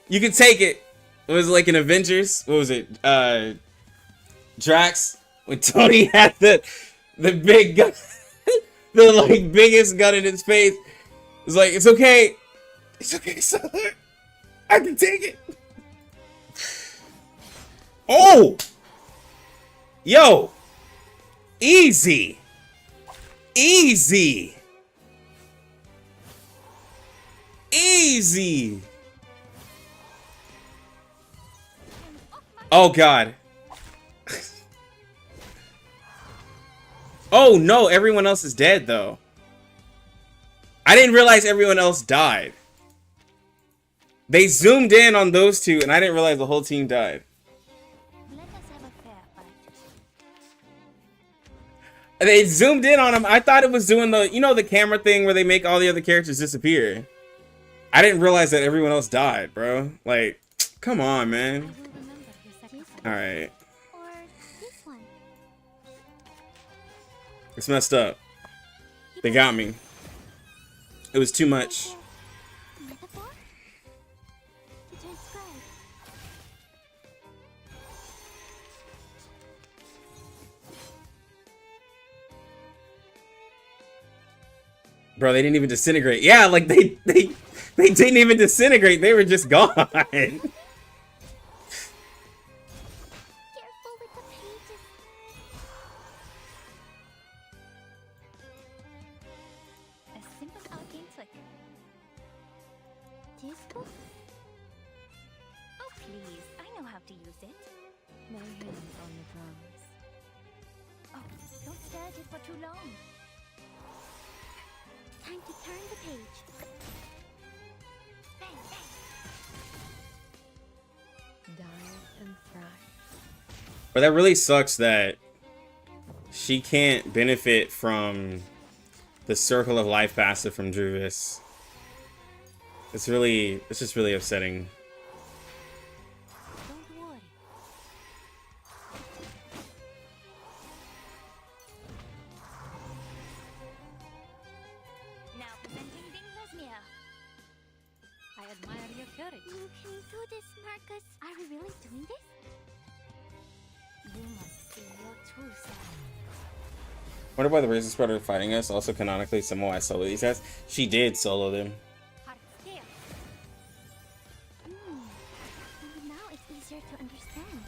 You can take it. What was it, like in Avengers? What was it? Drax? When Tony had the big gun, the like biggest gun in his face. It's like, it's okay. It's okay, son. I can take it. Oh! Yo! Easy! Easy! Easy! Oh god. Oh no, everyone else is dead though. I didn't realize everyone else died. They zoomed in on those two and I didn't realize the whole team died. Let us have a fair fight. They zoomed in on him. I thought it was doing the, you know, the camera thing where they make all the other characters disappear. I didn't realize that everyone else died, bro. Like, come on, I man. will remember your sacrifice. All right. Or this one. It's messed up. They got me. It was too much. Metaphor? To transcribe. Bro, they didn't even disintegrate. Yeah, like they didn't even disintegrate. They were just gone. Careful with the pages. A simple arcane trick. This book? Oh, please. I know how to use it. My hands on the drums. Oh, don't stare at it for too long. Time to turn the page. Bang, bang. Die and thrive. But that really sucks that she can't benefit from the Circle of Life passive from Druvis. It's just really upsetting. Don't worry. Now presenting Dinglesmere. I admire your courage. You can do this, Marcus. Are we really doing this? You must see your true self. Wonder why the Razor Spreader fighting us. Also canonically, somehow I solo these guys. She did solo them. Heart scale. And now it's easier to understand.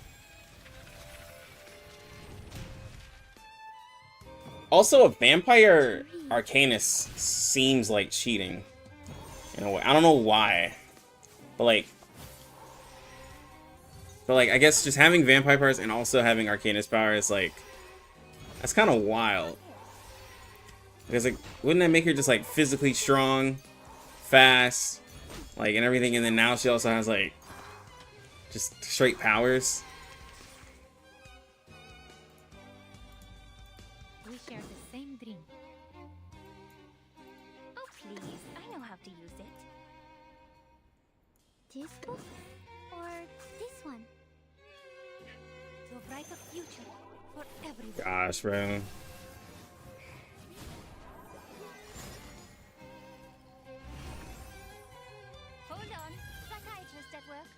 Also, a Vampire Arcanist seems like cheating. In a way. I don't know why. But like, I guess just having Vampire powers and also having Arcanist power is like, that's kind of wild. Because like, wouldn't that make her just like physically strong, fast, like, and everything? And then now she also has like, just straight powers. We share the same dream. Oh, please. I know how to use it. This book? Or this one? To a brighter future for everyone. Gosh, bro. Hold on. Psychiatrist at work.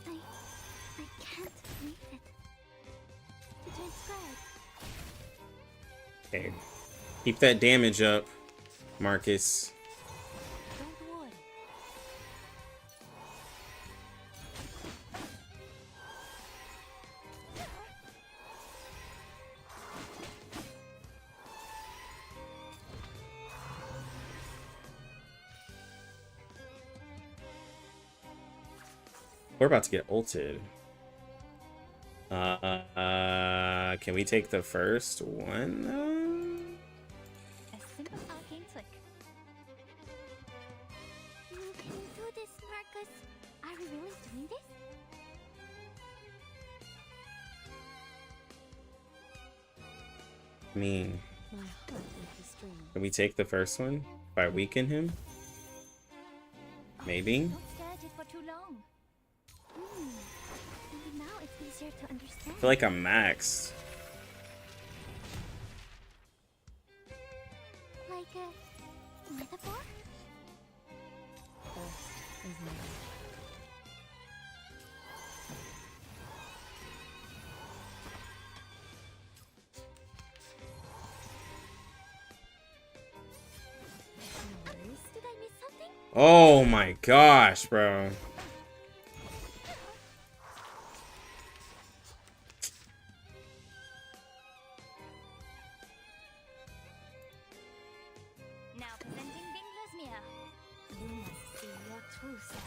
I can't read it. To transcribe. Okay. Keep that damage up, Marcus. Don't worry. We're about to get ulted. Can we take the first one? A simple arcane trick. You can do this, Marcus. Are we really doing this? I mean, My heart with the string. can we take the first one? If I weaken him? Maybe? Don't stare at it for too long. And now it's easier to understand. I feel like I'm maxed. Like a metaphor? First is love. No worries. Did I miss something? Oh my gosh, bro. Now presenting Dinglesmere. You must see your true self.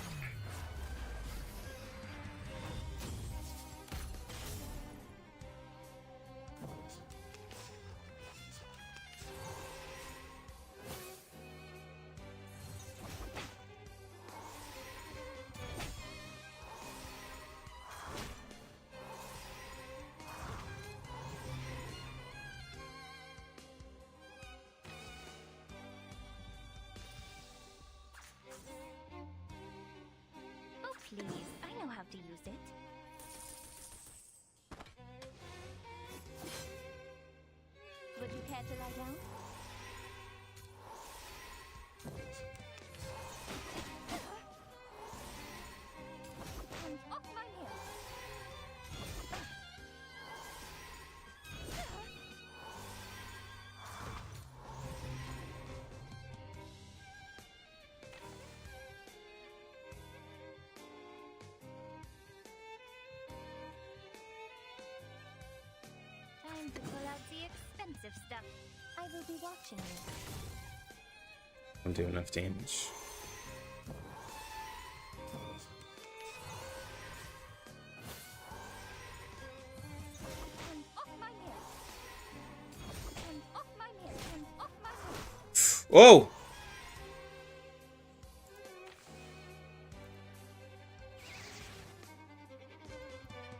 Oh, please. I know how to use it. Would you care to lie down? And off my head. Time to pull out the expensive stuff. I will be watching you. Don't do enough damage. And off my head. And off my head. And off my head. Whoa!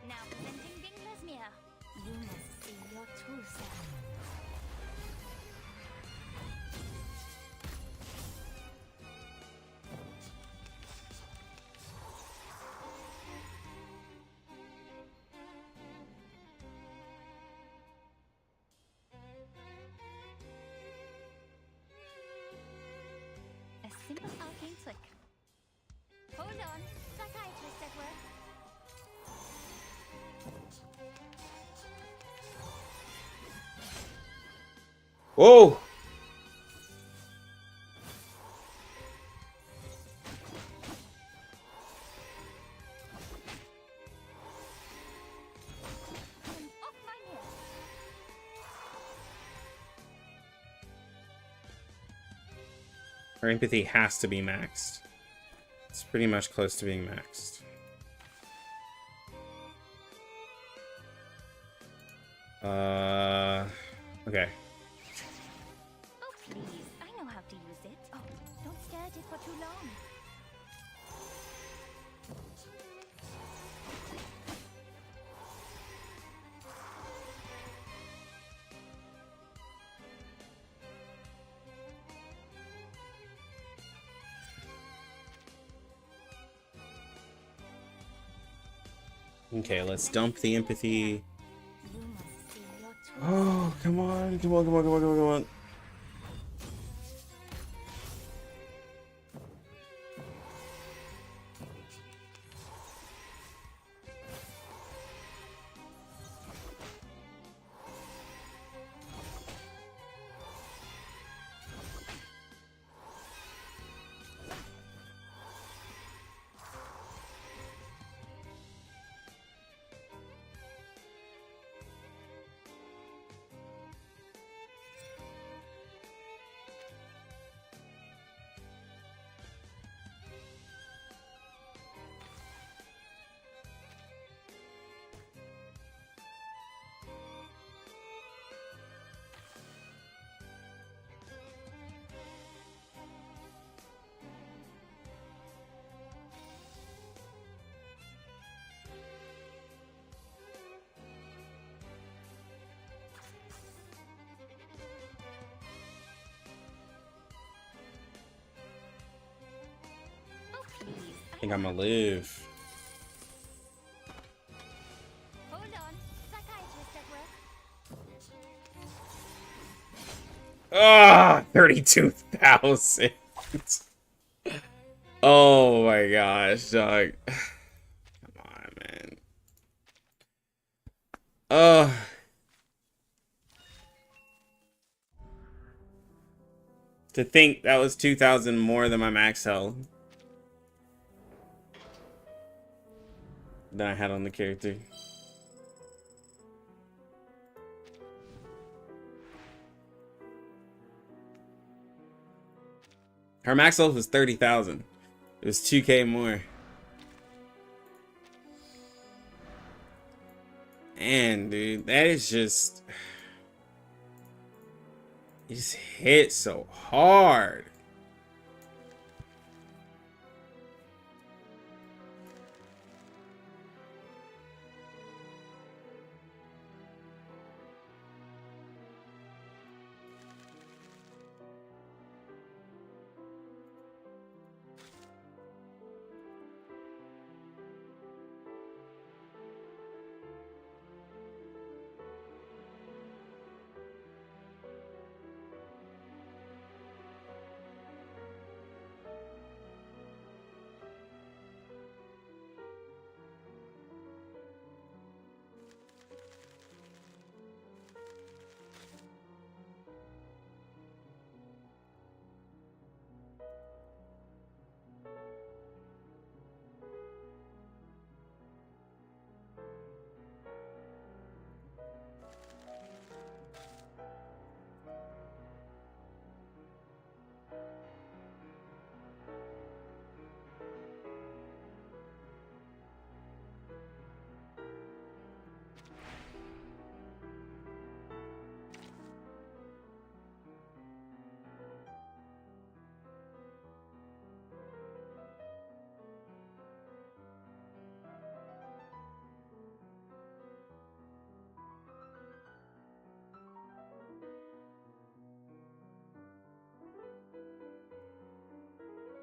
Now Whoa! Off my head. Our empathy has to be maxed. It's pretty much close to being maxed. Okay. Oh, please. I know how to use it. Oh, don't stare at it for too long. Okay, let's dump the empathy. You must see your twin. Oh, come on, come on, come on, come on, come on, come on. Oh, please. I think I'm gonna live. Hold on. Psychiatrist at work. Ah, 32,000. Oh my gosh, dog. Come on, man. To think that was 2,000 more than my max health than I had on the character. Her max health was 30,000. It was 2K more. And dude, that is just... It just hit so hard.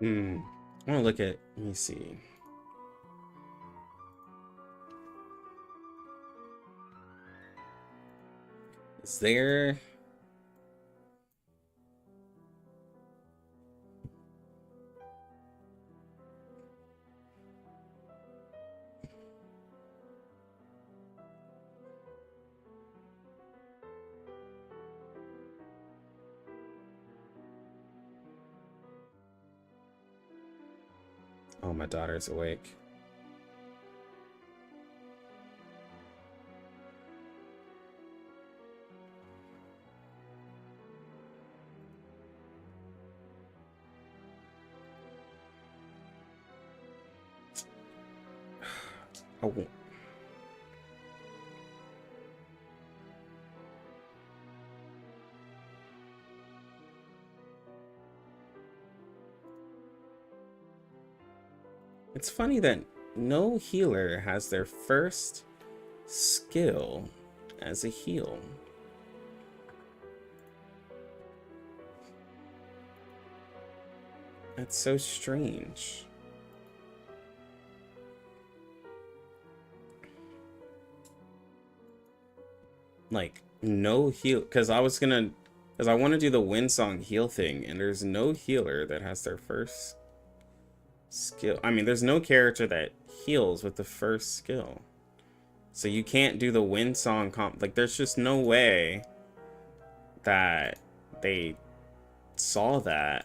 I want to look at, let me see. Is there... Oh, my daughter's awake. Oh. It's funny that no healer has their first skill as a heal. That's so strange. Like, no heal, because I want to do the Windsong heal thing, and there's no healer that has their first skill. I mean, there's no character that heals with the first skill. So you can't do the Windsong comp. Like, there's just no way that they saw that.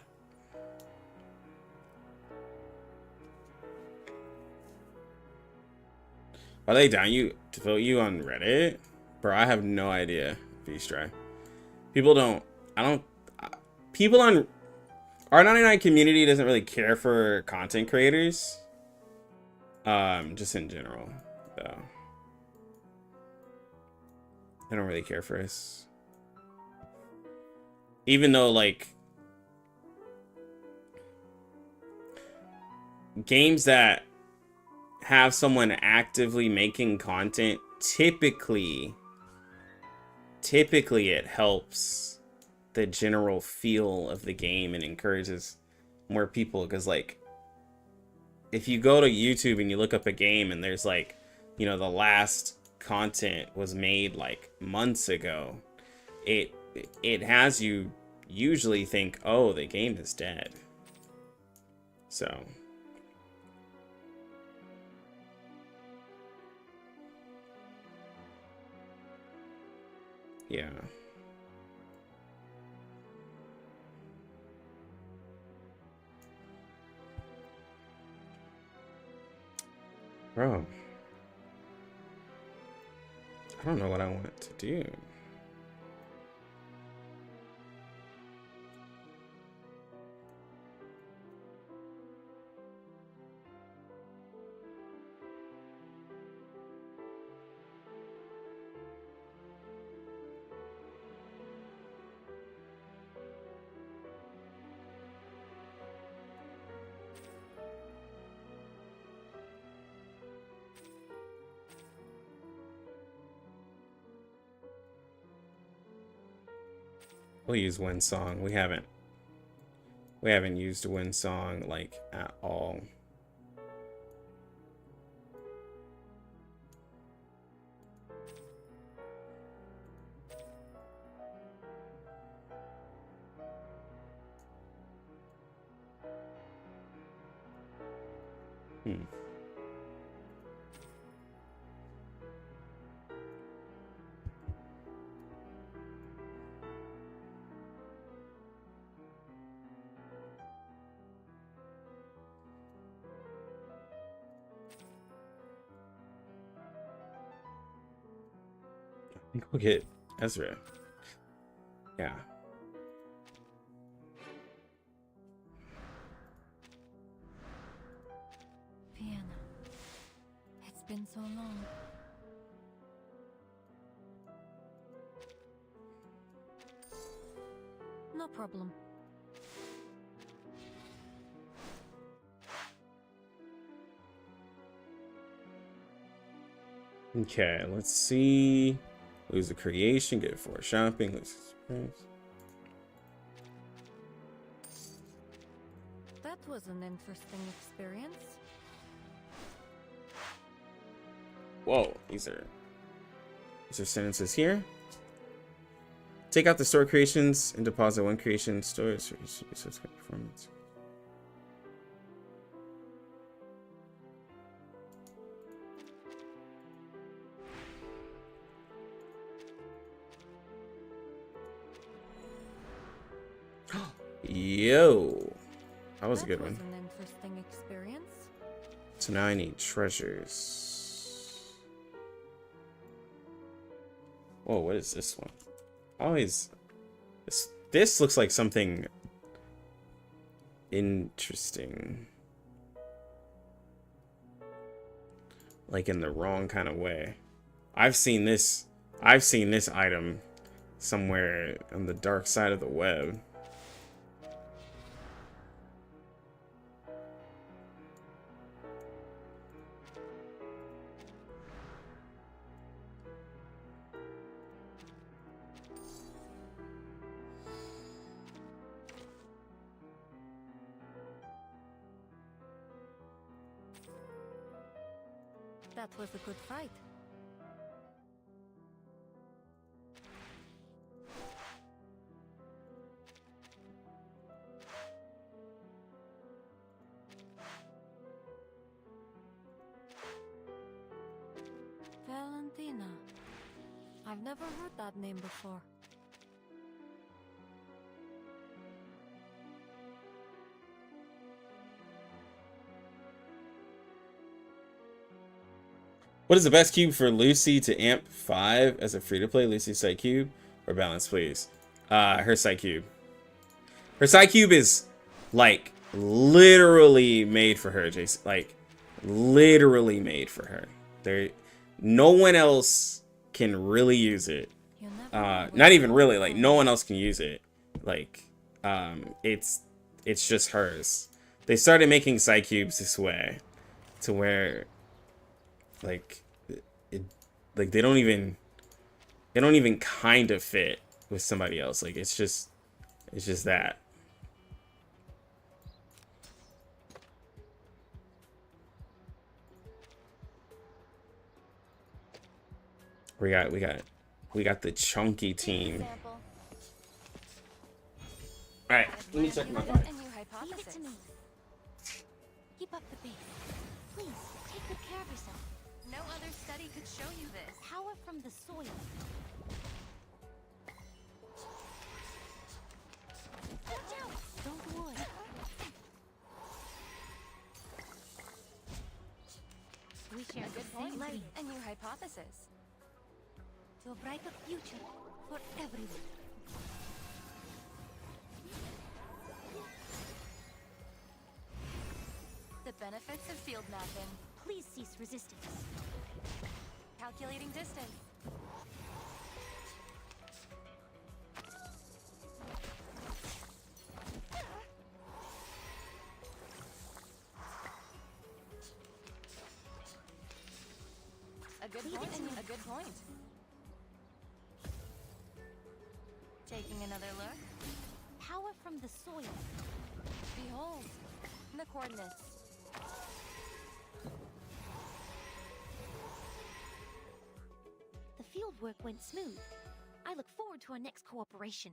Are they down to vote you on Reddit? Bro, I have no idea, V-Stry. People on R99 community doesn't really care for content creators. Just in general, though. I don't really care for us. Even though, like, games that have someone actively making content, typically it helps the general feel of the game and encourages more people, because, like, if you go to YouTube and you look up a game and there's, like, you know, the last content was made like months ago, it has you usually think, oh, the game is dead. So yeah. Bro, I don't know what I want to do. We'll use Windsong. We haven't used Windsong like at all. I think we'll get Ezra. Yeah. Piano. It's been so long. No problem. Okay, let's see. Lose the creation, get it for shopping, lose experience. That was an interesting experience. Whoa, these are sentences here. Take out the store creations and deposit one creation stores for each subsequent performance. Yo, That was a good one. an interesting experience. So now I need treasures. Whoa, what is this one? Always, this looks like something interesting. Like in the wrong kind of way. I've seen this item somewhere on the dark side of the web. That was a good fight. Valentina. I've never heard that name before. What is the best cube for Lucy to amp 5 as a free-to-play Lucy Psych Cube? Or balance, please. Her Psych Cube. Her Psych Cube is, like, literally made for her, Jason. Like, literally made for her. No one else can really use it. Not even really, like, no one else can use it. Like, it's just hers. They started making Psych Cubes this way. To where... like they don't even kind of fit with somebody else. Like it's just that. We got the chunky team. All right, let me check my phone. Leave it to me. Keep up the pace. Please, take good care of yourself. No other study could show you this. Power from the soil. Watch out! Don't worry. We share a good point. Light, a new hypothesis. To a brighter future for everyone. The benefits of field mapping. Please cease resistance. Calculating distance. A good point. A good point. Taking another look. Power from the soil. Behold, the coordinates. The field work went smooth. I look forward to our next cooperation.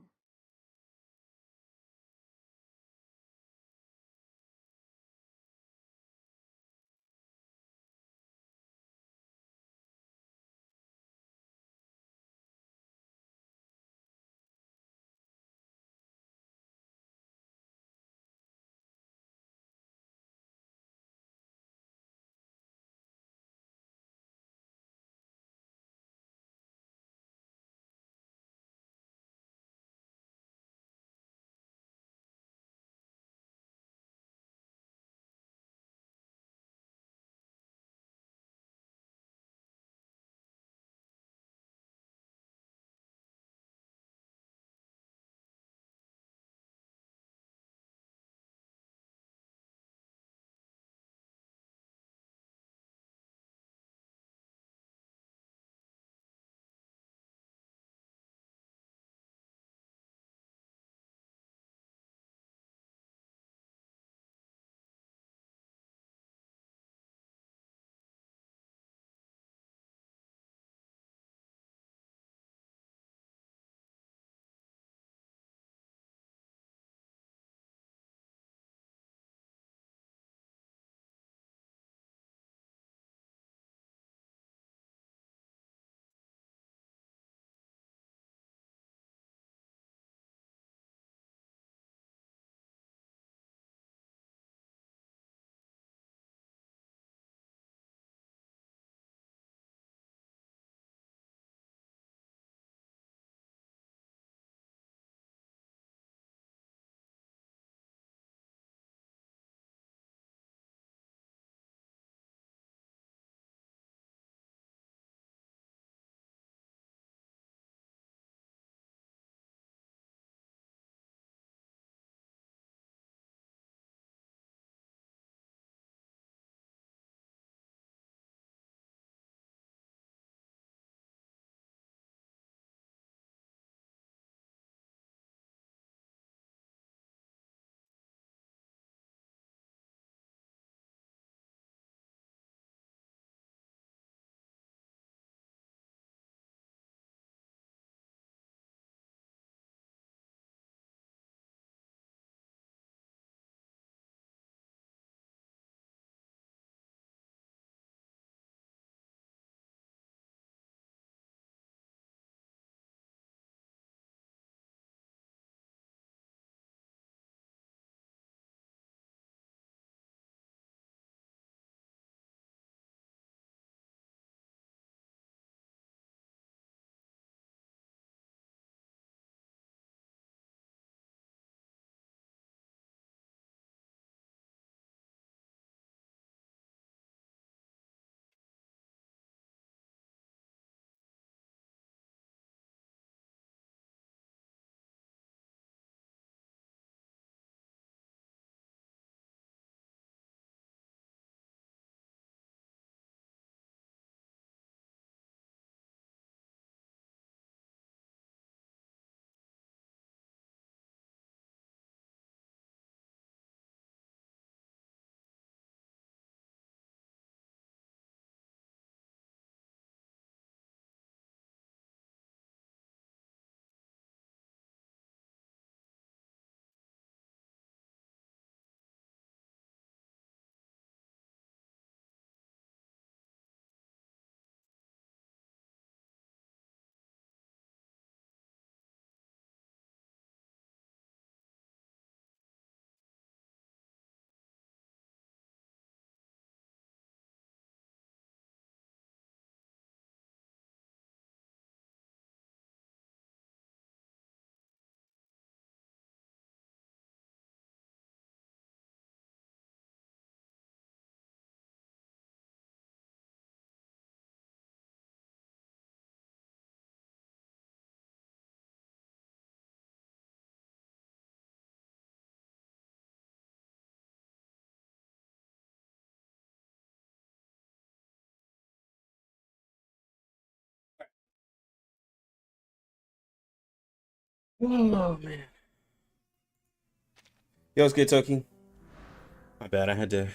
Oh man. Yo, what's good, Toki? My bad, I had to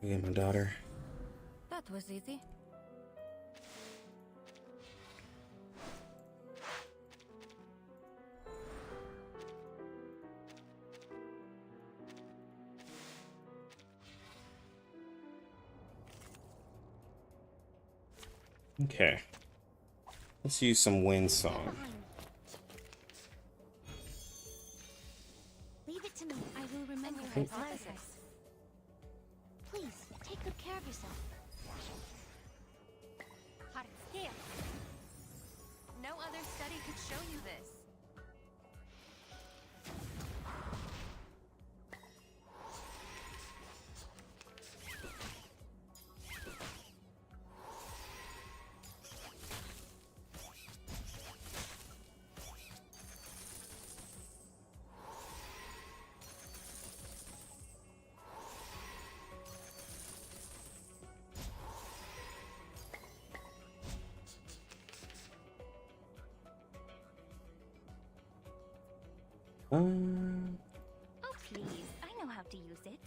get my daughter. That was easy. Okay. Let's use some wind song. Leave it to me. I will remember your his hypothesis. hypothesis. Please, take good care of yourself. Hot scale. No other study could show you this. Oh, please. I know how to use it.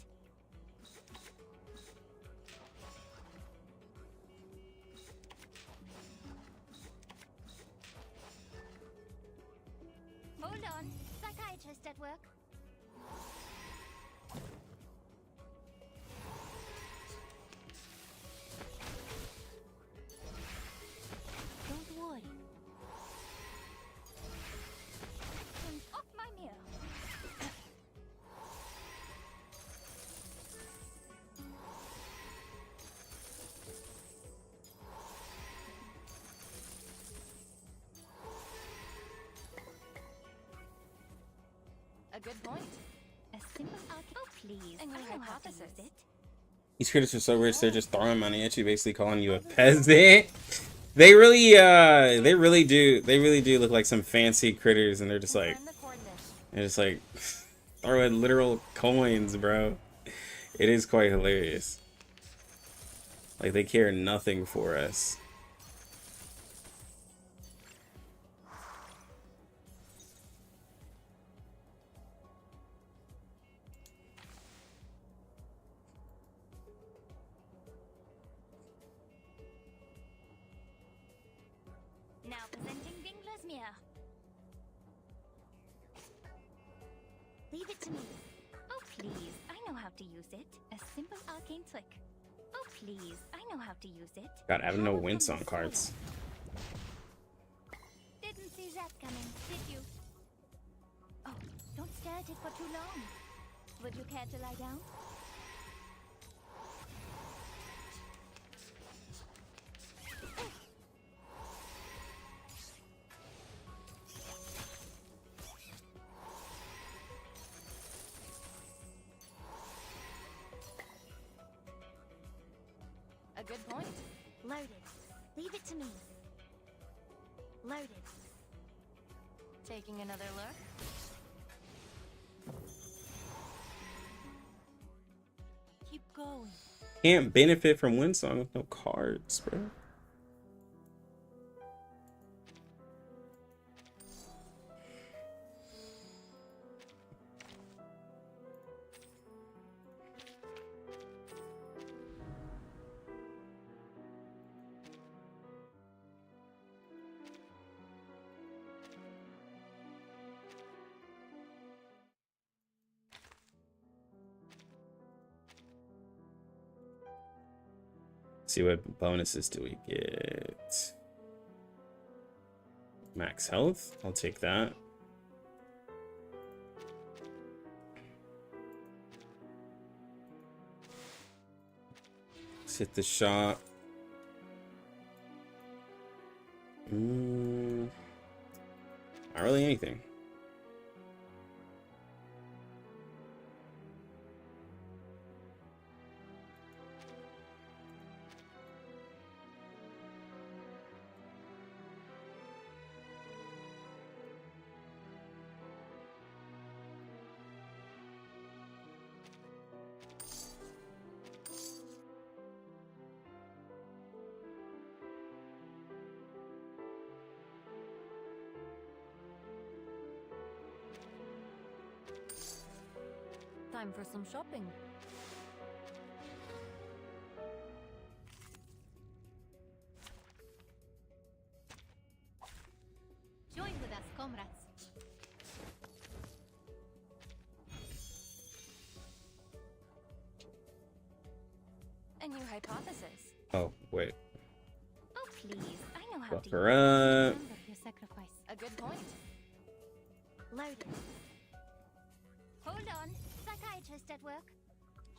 Hold on. Psychiatrist at work. Don't worry. Off my mirror. A good point. A simple oh, please. And your I know how to use hypothesis. it. These critics are so rich, they're just throwing money at you, basically calling you a peasant. They really do look like some fancy critters, and they're just like, Confirm the coordinates. they're just like throwing literal coins, bro. It is quite hilarious. Like, they care nothing for us. Now presenting Bingler's mirror. Leave it to me. Oh, please. I know how to use it. A simple arcane trick. Oh, please. I know how to use it. God, I have no wind song cards. Didn't see that coming, did you? Oh, don't stare at it for too long. Would you care to lie down? A good point. Loaded. Leave it to me. Loaded. Taking another look. Keep going. Can't benefit from wind song with no cards, bro. See what bonuses do we get? Max health, I'll take that. Let's hit the shop. Not really anything. time for some shopping. Join with us, comrades. A new hypothesis. Oh, wait. Oh, please. I know how to Buffer up. Remember your sacrifice. A good point. Loaded. Hold on. Psychiatrist at work.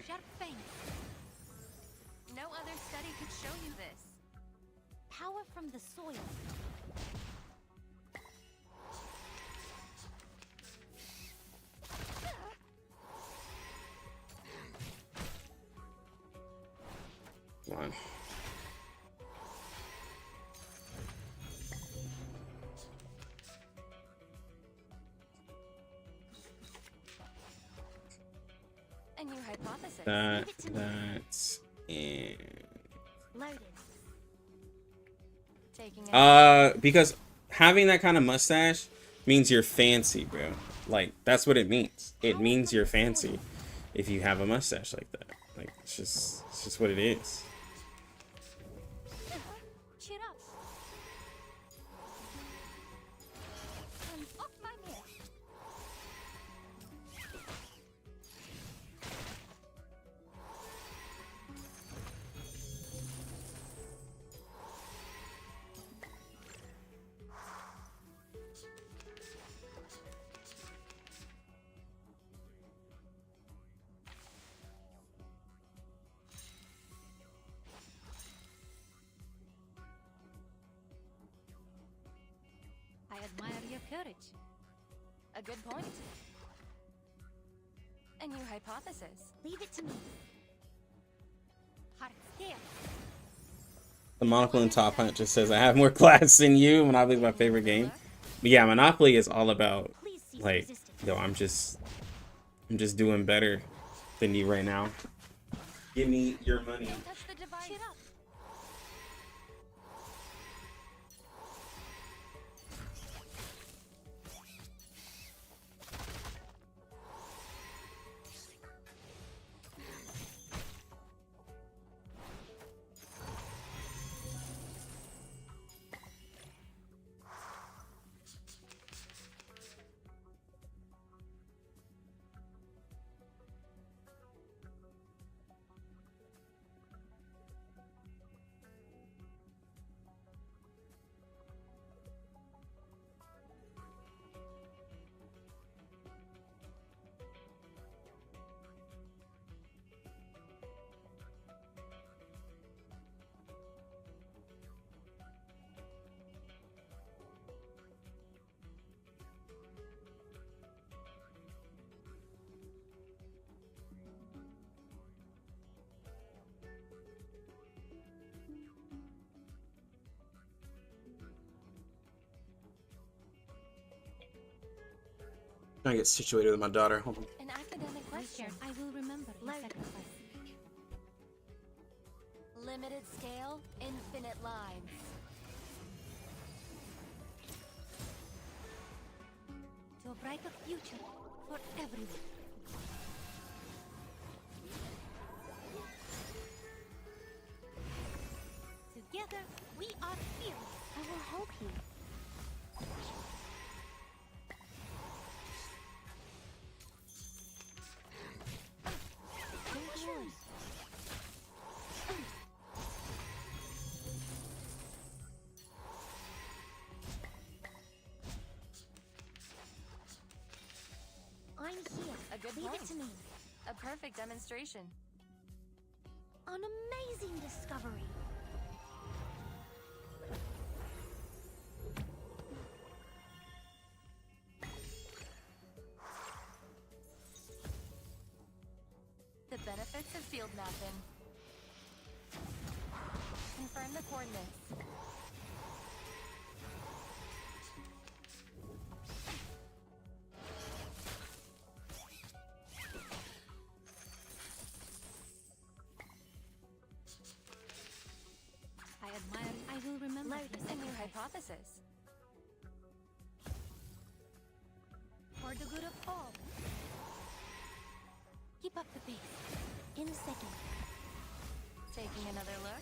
Sharp fangs. No other study could show you this. Power from the soil. Come on. A new hypothesis. That's in. Loaded. Taking it. Because having that kind of mustache means you're fancy, bro. Like, that's what it means. It means you're fancy if you have a mustache like that. Like, it's just what it is. Cheer up. And off my mare. I admire your courage. A good point. A new hypothesis. Leave it to me. Heart scale. The monocle in Top Hunt just says, I have more class than you. Monopoly is my favorite game. But yeah, Monopoly is all about, Please cease like, resistance. yo, I'm just doing better than you right now. Give me your money. Don't touch the device. Cheer up. Trying to get situated with my daughter. Hold on. An academic question. I will remember your Loaded. sacrifice. Limited scale, infinite lines. To a brighter future for everyone. Together, we are fearless. I will help you. Don't worry. I'm here. A good Leave point. it to me. A perfect demonstration. An amazing discovery. The benefits of field mapping. Confirm the coordinates. I will remember Load your a new sacrifice. hypothesis. For the good of all. Keep up the pace. In a second. Taking another look?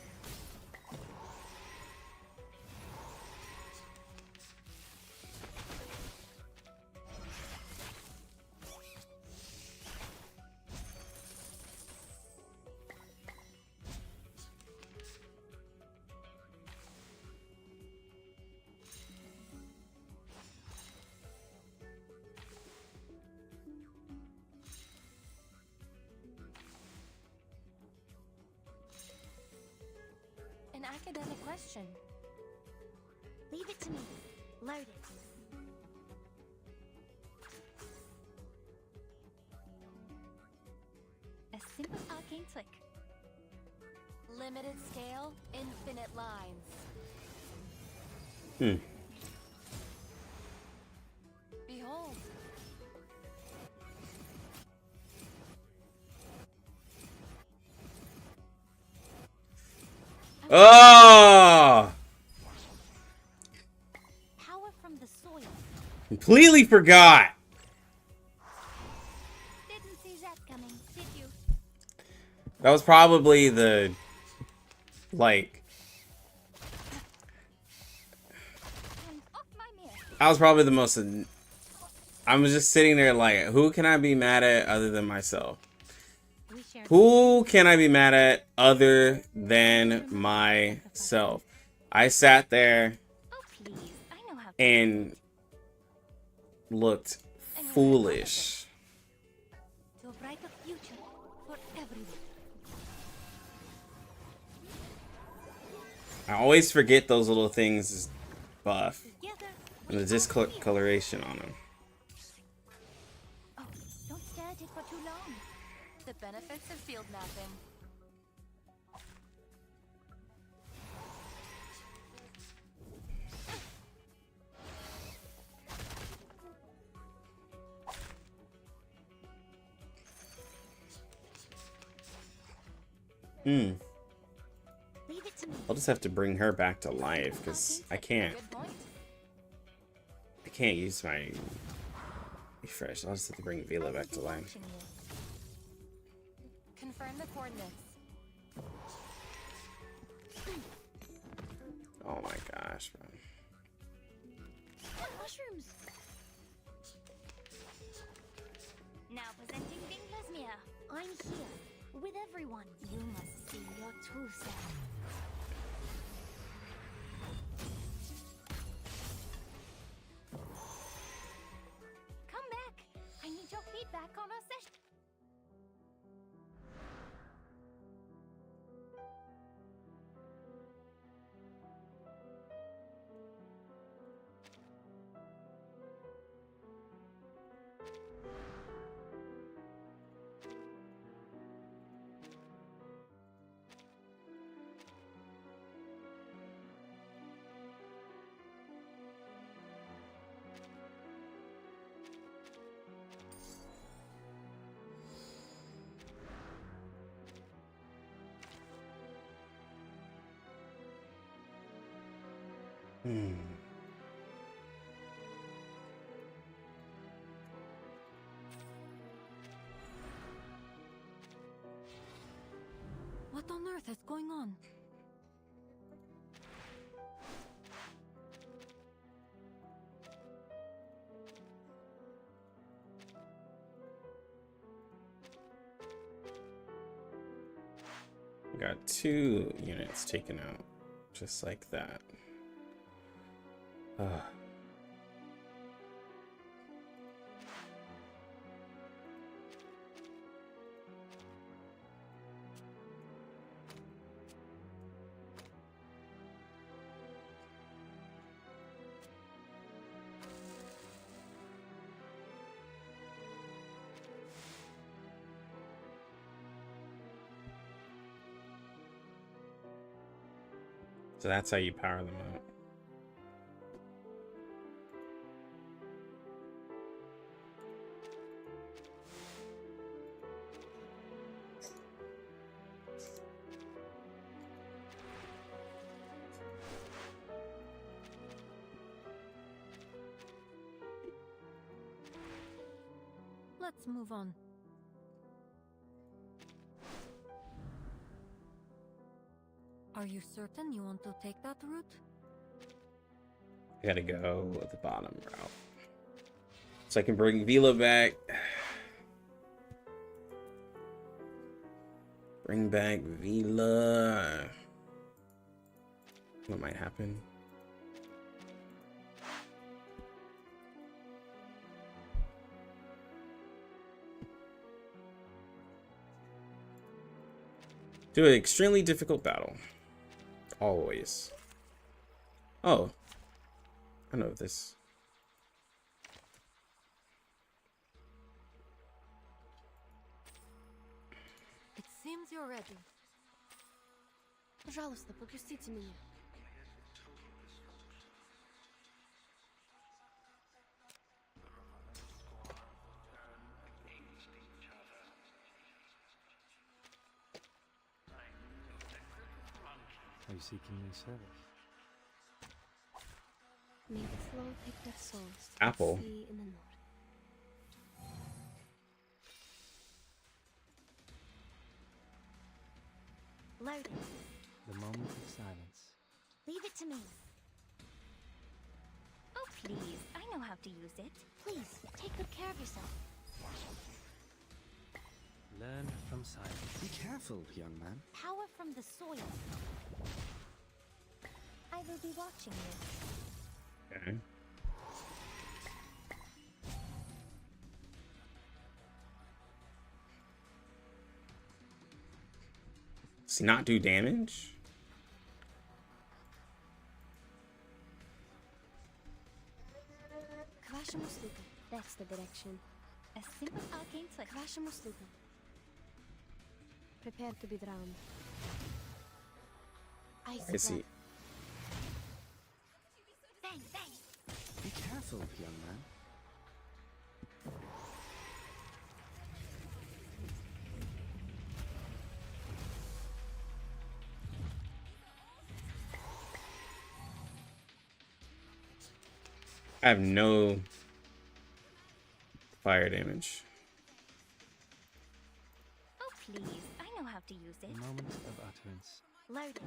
An academic question. Leave it to me. Load it. A simple arcane flick. Limited scale, infinite lines. Behold. Oh! Power from the soil. Completely forgot. Didn't see that coming, did you? That was probably the, like, And off my mirror. I was probably the most. I was just sitting there like, who can I be mad at other than myself? We shared Who can I be mad at other than myself? I sat there Oh please, I know how. and looked foolish. To a brighter future for everyone. I always forget those little things is buff Together. and the discoloration on them. Oh, don't stare at it for too long. The benefits of field mapping. Leave it to me. I'll just have to bring her back to life because I can't. Good point. I can't use my refresh. I'll just have to bring Vila back to life. Watching you. Confirm the coordinates. Oh my gosh, bro. Mushrooms. Now presenting Winkler's mirror. I'm here with everyone. You must see your true self. Come back. I need your feedback on our session. What on earth is going on? We got 2 units taken out, just like that. So that's how you power them up. Let's move on. Are you certain you want to take that route? I gotta go the bottom route. So I can bring Vila back. Bring back Vila. What might happen? Do an extremely difficult battle. Always. Oh. I know this. It seems you're ready. Пожалуйста, пропустите меня. Are you seeking new service? May the flow take their souls to Apple. the sea in the north. Loaded. The moment of silence. Leave it to me. Oh, please. I know how to use it. Please, take good care of yourself. Learn from silence. Be careful, young man. Power from the soil. I will be watching you. Okay. Does he not do damage? К вашим услугам. That's the direction. A simple arcane trick. К вашим услугам. Prepare to be drowned. Ice I see. Bang, bang. Be careful, young man. I have no fire damage. Oh, please. I know how to use The it. moment of utterance. Loaded.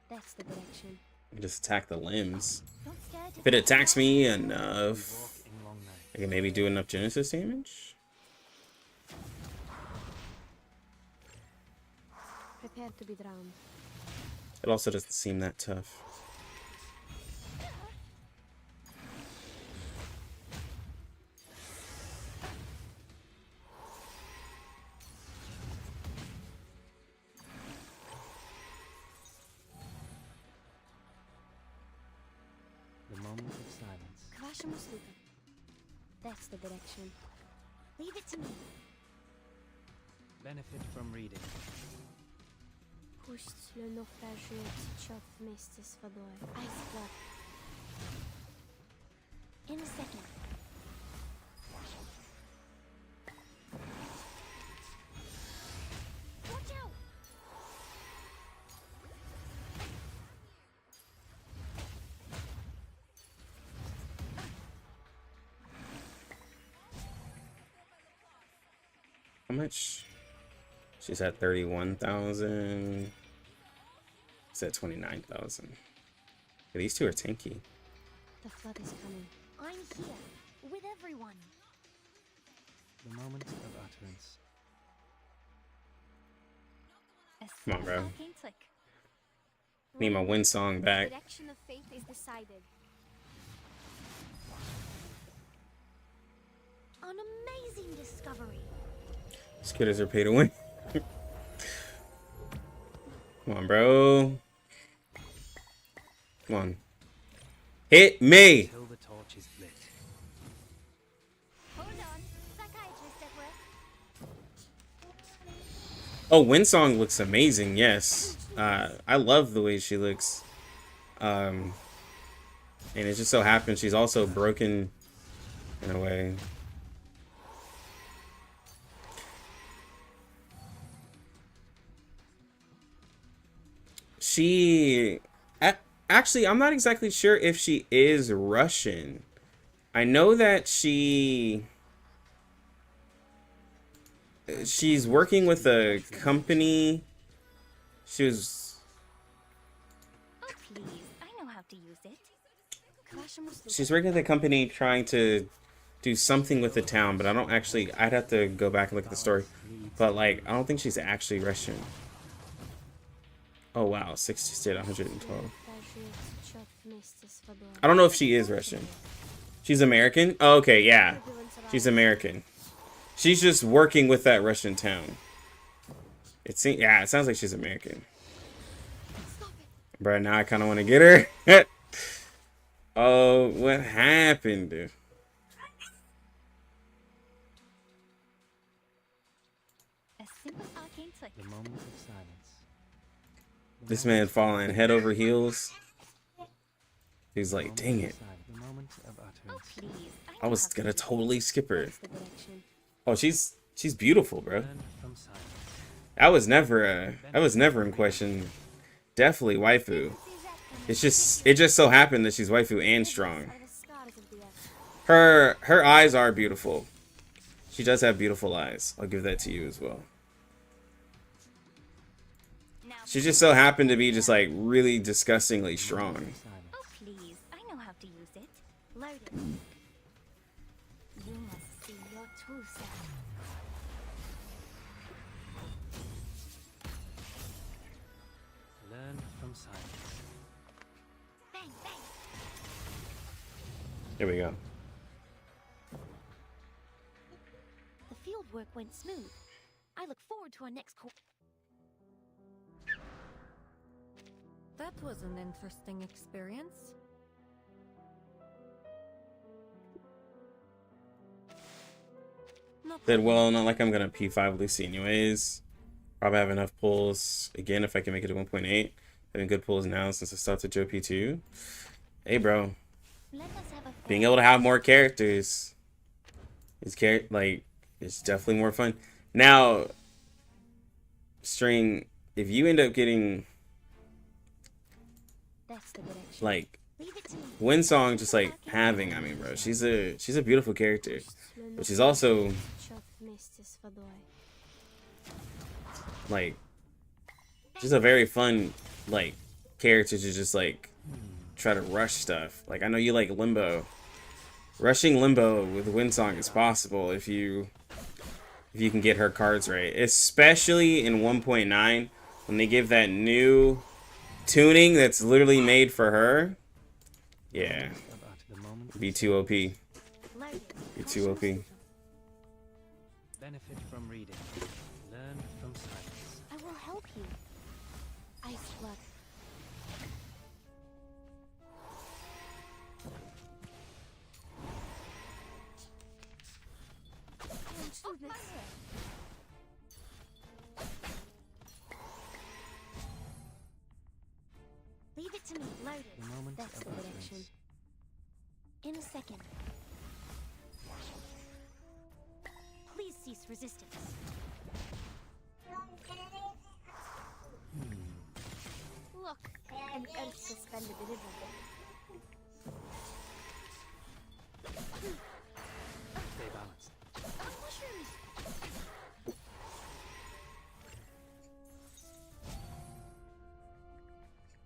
That's the direction. I can just attack the limbs. Don't scare If it attacks me We enough, walk in long nights. I can maybe do enough Genesis damage. Prepare to be drowned. It also doesn't seem that tough. The moment of silence. К вашим услугам. That's the direction. Leave it to me. Benefit from reading. Пусть le naufragé течет вместе с водой. Ice flood. In a second. Watch out! How much? She's at 31,000. It's at 29,000. These two are tanky. The flood is coming. I'm here. With everyone. The moment of utterance. A Come on, simple bro. arcane trick. Need my wind song back. Direction of fate is decided. An amazing discovery. Scooters are pay to win. Come on, bro. Come on. Hit me! Till the torch is lit. Hold on. Psychiatrist at work. Oh, Windsong looks amazing, yes. I love the way she looks. And it just so happens she's also broken in a way. Actually, I'm not exactly sure if she is Russian. I know that she's working with a company She was. Oh, please. I know how to use it. She's working at the company trying to do something with the town, but I don't actually. I'd have to go back and look at the story. But like, I don't think she's actually Russian. Oh wow, 60 stayed 112. I don't know if she is Russian. She's American? Oh, okay, yeah. She's American. She's just working with that Russian town. It sounds like she's American. Bro, now I kind of want to get her. Oh, what happened, dude? A simple arcane trick. The moment of silence. This man falling head over heels. He's like, dang it. The moment of Oh, utterance. please. I was gonna totally skip her. That's the direction. Oh, she's beautiful, bro. Learn from silence. I was never in question. Definitely waifu. It just so happened that she's waifu and strong. Her eyes are beautiful. She does have beautiful eyes. I'll give that to you as well. Now, She just so happened to be just like really disgustingly strong. Silence. oh, please. I know how to use it. Load it. You must see your true self. Learn from silence. Bang, bang. Here we go. The field work went smooth. I look forward to our next call. That was an interesting experience. Did well, not like I'm gonna P5 Lucy anyways. Probably have enough pulls again if I can make it to 1.8. Having good pulls now since I started Joe P2. Hey, bro. Let us have a Being able to have more characters is it's definitely more fun. Now, String, if you end up getting That's the direction. like Leave it to me. Winsong, just like having, I mean, bro, she's a beautiful character, but she's also like just a very fun like character to just like try to rush stuff. Like I know you like Limbo. Rushing Limbo with Winsong is possible if you can get her cards right, especially in 1.9 when they give that new tuning that's literally made for her. Yeah, About the moment of be too OP. Be Load it. too OP. benefit from reading. Learn from silence. I will help you. Ice blood. Leave it to me. Load it. The moment That's of the direction. utterance. In a second. Please cease resistance. Look, an earth-suspended river. Stay balanced. Mushrooms!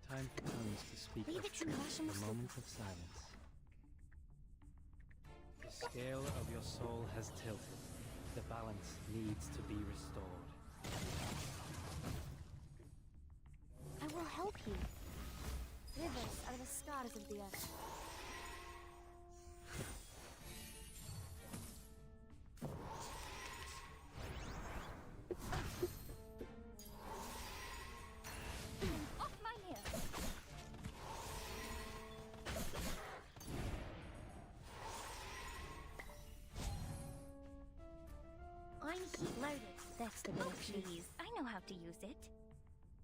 Time for tongues to speak Leave of it to truth. Russian The moment of silence. The scale of your soul has tilted. The balance needs to be restored. I will help you. Rivers are the scars of the earth. Off my ear. I'm heat loaded. That's the direction. Please, I know how to use it.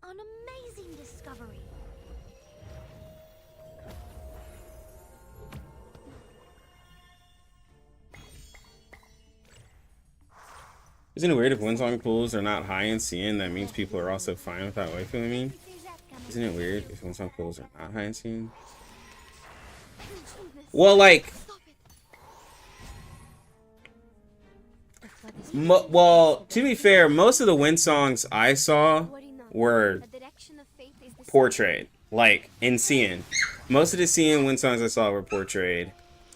An amazing discovery. Isn't it weird if Winsong pools are not high in CN? That means people are also fine with that waifu. I mean, isn't it weird if Winsong pools are not high in CN? Well, like, well, to be fair, most of the Windsongs I saw were The direction of fate is the portrayed. Like in Cian, most of the Cian wind songs I saw were portrayed.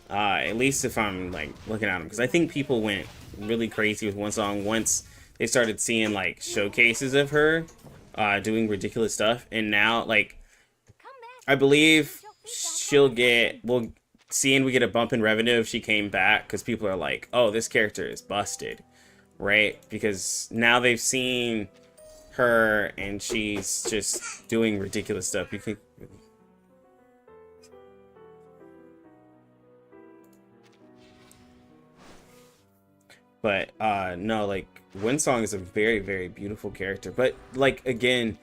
At least if I'm like looking at them, because I think people went really crazy with one song once they started seeing like showcases of her doing ridiculous stuff, and now like I believe she'll get Cian would get a bump in revenue if she came back, because people are like, oh, this character is busted, right? Because now they've seen her and she's just doing ridiculous stuff. You can but no, like Windsong is a very, very beautiful character. But like again,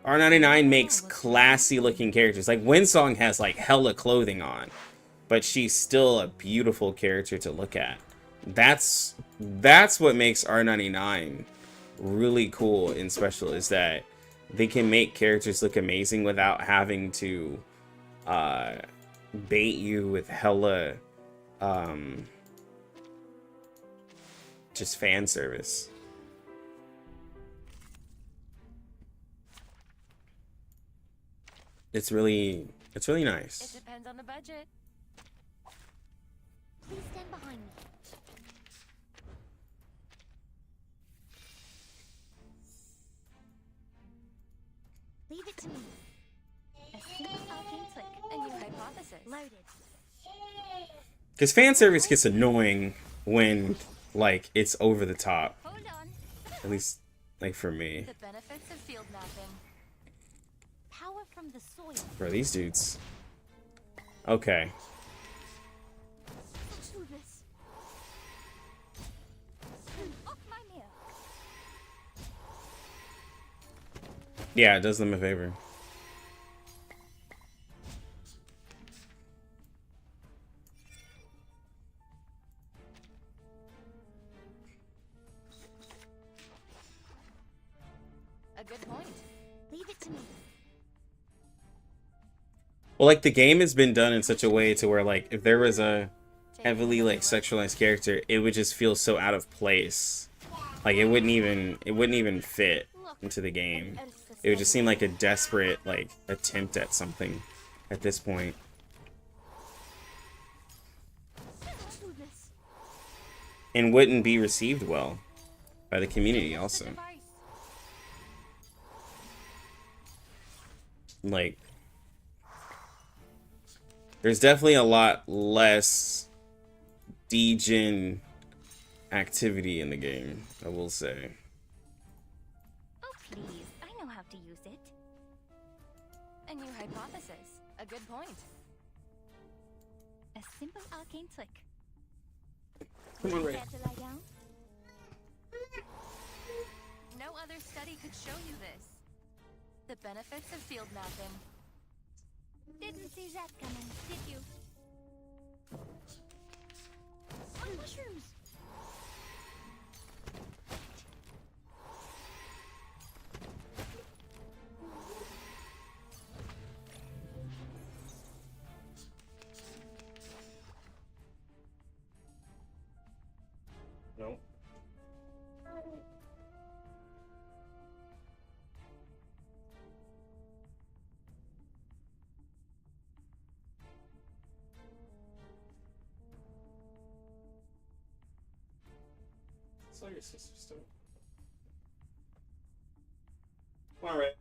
R99 makes classy looking characters. Like Windsong has like hella clothing on, but she's still a beautiful character to look at. That's what makes R99 really cool and special, is that they can make characters look amazing without having to bait you with hella just fan service. It's really nice. It depends on the budget. Please stand behind me. Leave it to me. A simple arcane trick. A new hypothesis. Loaded. Because fan service gets annoying when like it's over the top. Hold on. At least like for me. The benefits of field mapping. Power from the soil. Bro, these dudes. Okay. Let's do this. Off my mirror. Yeah, it does them a favor. A good point. Leave it to me. Well, like the game has been done in such a way to where like if there was a heavily like sexualized character, it would just feel so out of place. Like it wouldn't even fit into the game. It would just seem like a desperate like attempt at something at this point. Let's do this. And wouldn't be received well by the community also. Device. Like there's definitely a lot less degen activity in the game, I will say. Oh, please. I know how to use it. A new hypothesis. A good point. A simple arcane trick. Come on, Ray. Care to lie down? No other study could show you this. The benefits of field mapping. Didn't see that coming, did you? On mushrooms. No. Saw your sister still. Come on, Ray.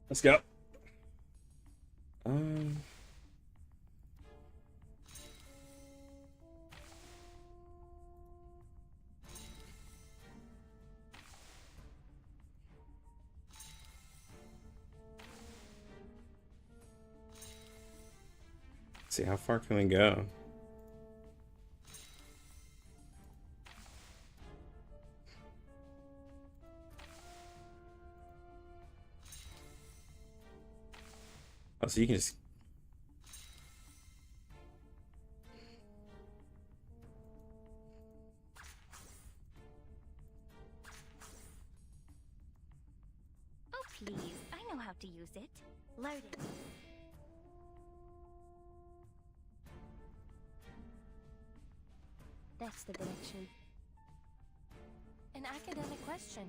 Let's go. See, how far can we go? Oh, so you can just. Oh, please. I know how to use it. Load it. That's the direction. An academic question.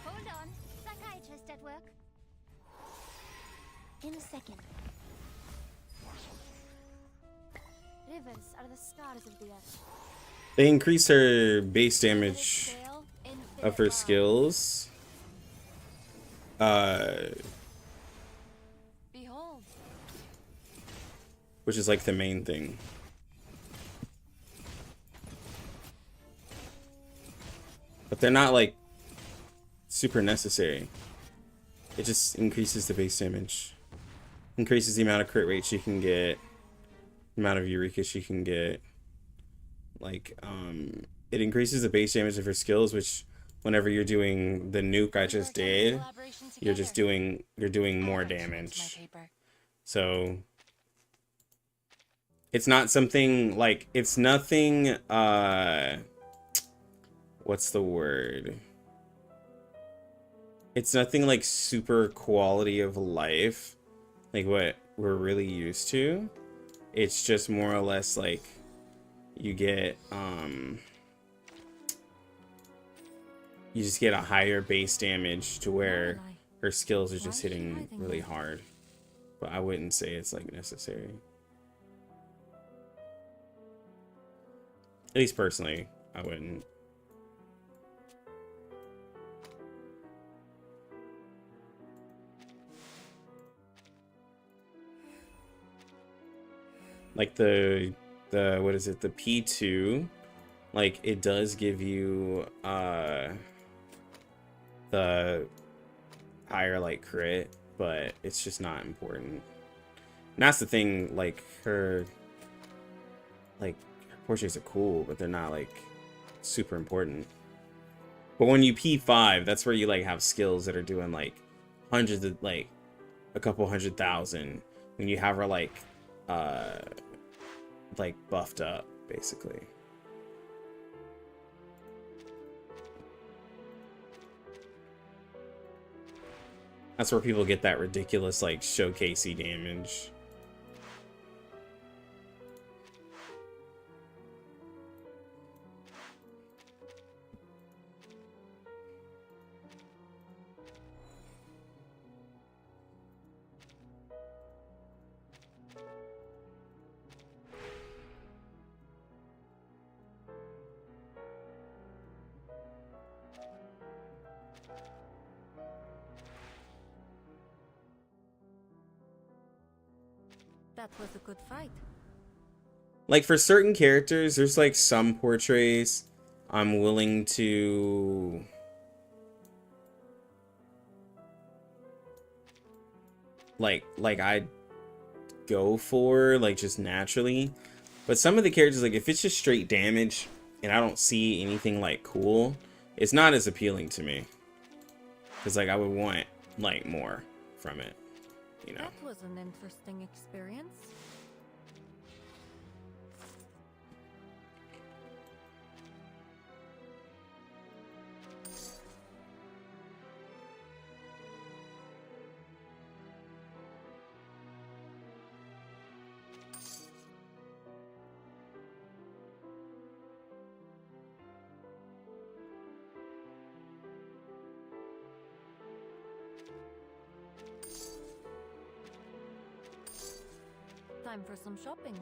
Hold on. Psychiatrist at work. In a second. Rivers are the scars of the earth. They increase her base damage Scale, of her infinite skills. Behold. Which is like the main thing. But they're not like super necessary. It just increases the base damage. Increases the amount of crit rate she can get. The amount of Eureka she can get. Like, it increases the base damage of her skills, which whenever you're doing the nuke I just did, you're doing more damage. So it's not something like, it's nothing, what's the word? It's nothing like super quality of life, like what we're really used to. It's just more or less like you get, you just get a higher base damage to where her skills are just hitting really hard. But I wouldn't say it's like necessary. At least personally, I wouldn't. Like the what is it, the P2, like it does give you the higher like crit, but it's just not important. And that's the thing, like her portraits are cool, but they're not like super important. But when you P5, that's where you like have skills that are doing like hundreds of, like a couple 100,000, when you have her like buffed up basically. That's where people get that ridiculous like showcasey damage. That was a good fight. Like for certain characters, there's like some portraits I'm willing to like I'd go for like just naturally. But some of the characters, like if it's just straight damage and I don't see anything like cool, it's not as appealing to me. Cause like I would want like more from it, you know. That was an interesting experience. Time for some shopping.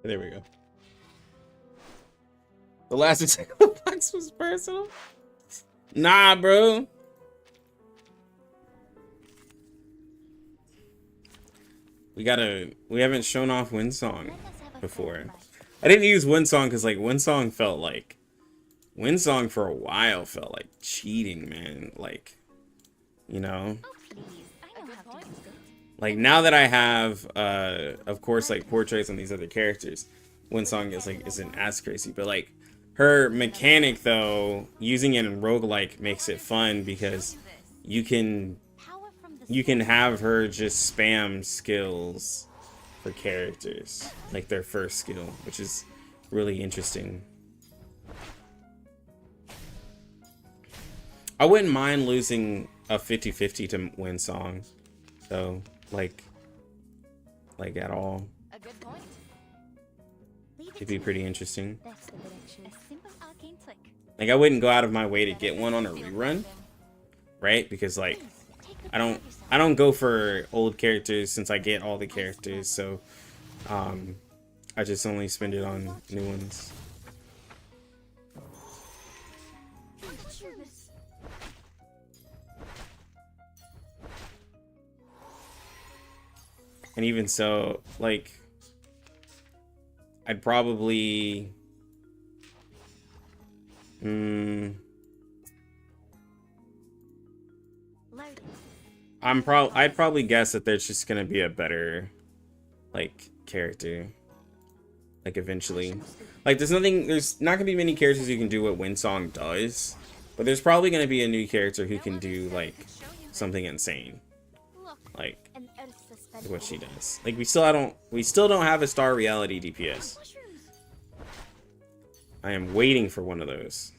There we go. The last attack of the box was personal. Nah, bro. We haven't shown off Windsong before. I didn't use Windsong because like Windsong for a while felt like cheating, man. Like, you know, Oh, please. I know how to use it. like now that I have, of course, like portraits on these other characters, Windsong isn't as crazy, but like her mechanic though, using it in roguelike makes it fun because you can have her just spam skills for characters, like their first skill, which is really interesting. I wouldn't mind losing a 50-50 to Windsong, though, like at all. A good point. It'd be pretty interesting. That's the direction. A simple arcane trick. Like I wouldn't go out of my way to get one on a rerun, right? Because like I don't go for old characters since I get all the characters, so I just only spend it on new ones. And even so, like, I'd probably I'd probably guess that there's just gonna be a better like character, like eventually. Like there's not gonna be many characters who can do what Windsong does, but there's probably gonna be a new character who can do like something insane, like what she does. Like we still don't have a Star Reality DPS. I am waiting for one of those.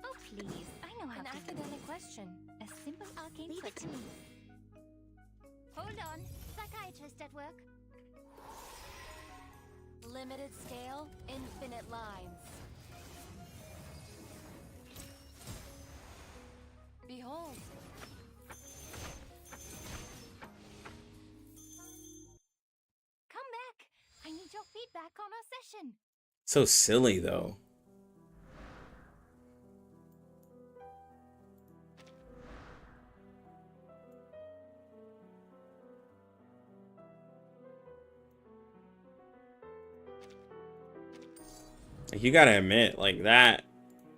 Oh, please. I know how to academic question. A simple arcane trick. Leave it to me. Hold on. Psychiatrist at work. Limited scale, infinite lines. Behold. Come back. I need your feedback on our session. So silly though. Like, you gotta admit, like that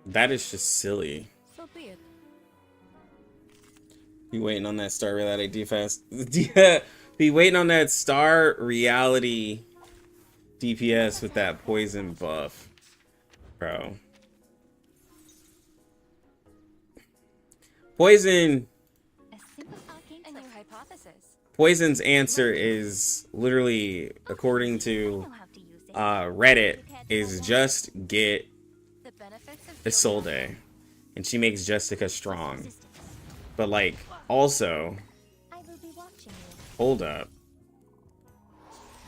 is just silly. So be it. Be waiting on that Star Reality be waiting on that Star Reality DPS with that poison buff, bro. Poison. A simple arcane And trick. your hypothesis. Poison's answer is literally, according to Reddit, is just get The benefits of Isolde, and she makes Jessica strong. But like, also, I will be watching you. hold up.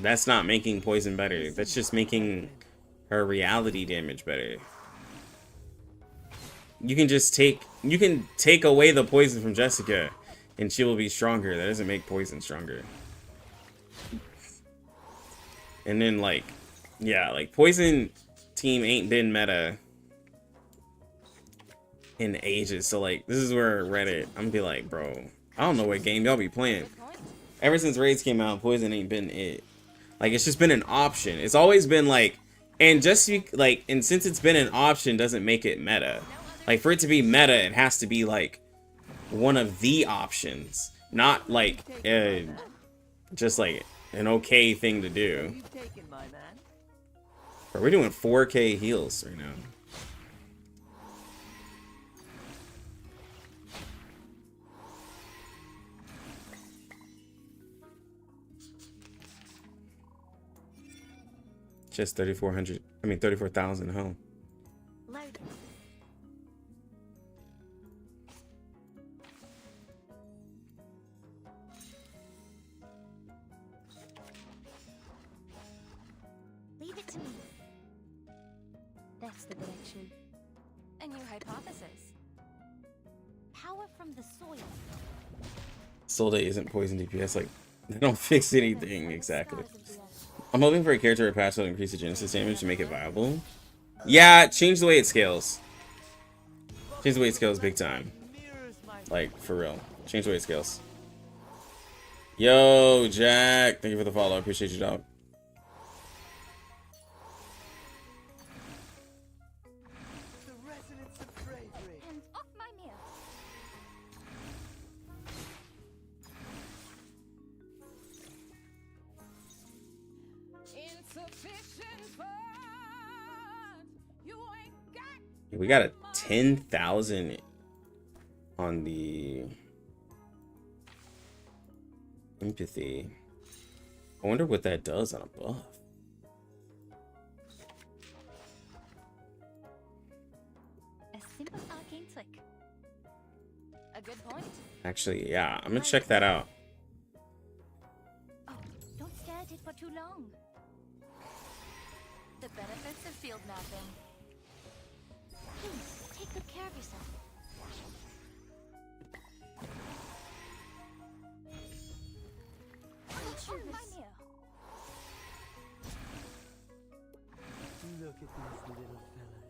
That's not making poison better. That's just making her reality damage better. You can take away the poison from Jessica and she will be stronger. That doesn't make poison stronger. And then like, yeah, like poison team ain't been meta in ages. So like, this is where Reddit, I'm gonna be like, bro, I don't know what game y'all be playing. Ever since Raids came out, poison ain't been it. Like, it's just been an option. It's always been like, and just like, and since it's been an option doesn't make it meta. Like, for it to be meta, it has to be like one of the options, not like just like an okay thing to do. Bro, we're doing 4K heals right now. Just 3,400. I mean 34,000 home. Load. Leave it to me. That's the direction. And hypothesis? Power from the soil. Solde isn't poison DPS. Like, they don't fix anything exactly. I'm hoping for a character or patch that will increase the Genesis damage to make it viable. Yeah, change the way it scales. Change the way it scales big time. Like, for real. Change the way it scales. Yo, Jack. Thank you for the follow. I appreciate you, dog. And off my meal. Insufficient funds. You ain't got. We got a 10,000 on the empathy. I wonder what that does on a buff. A simple arcane trick. A good point. Actually, yeah, I'm gonna check that out. Oh, don't stare at it for too long. The benefits of field mapping. Please, take good care of yourself. On my meal. Look at these little fellas.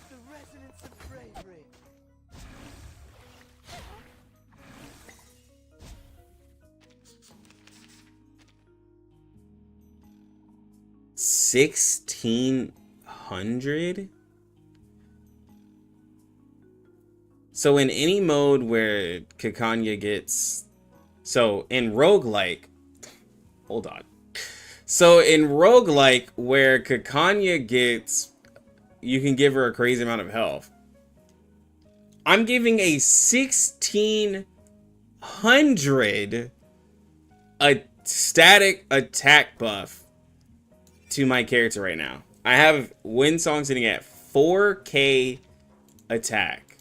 The resonance of bravery. $1,600. So in any mode where Kakanya gets, so in roguelike, hold on. So in roguelike where Kakanya gets, you can give her a crazy amount of health. I'm giving a 1,600 a static attack buff to my character right now. I have Windsong sitting at 4K attack.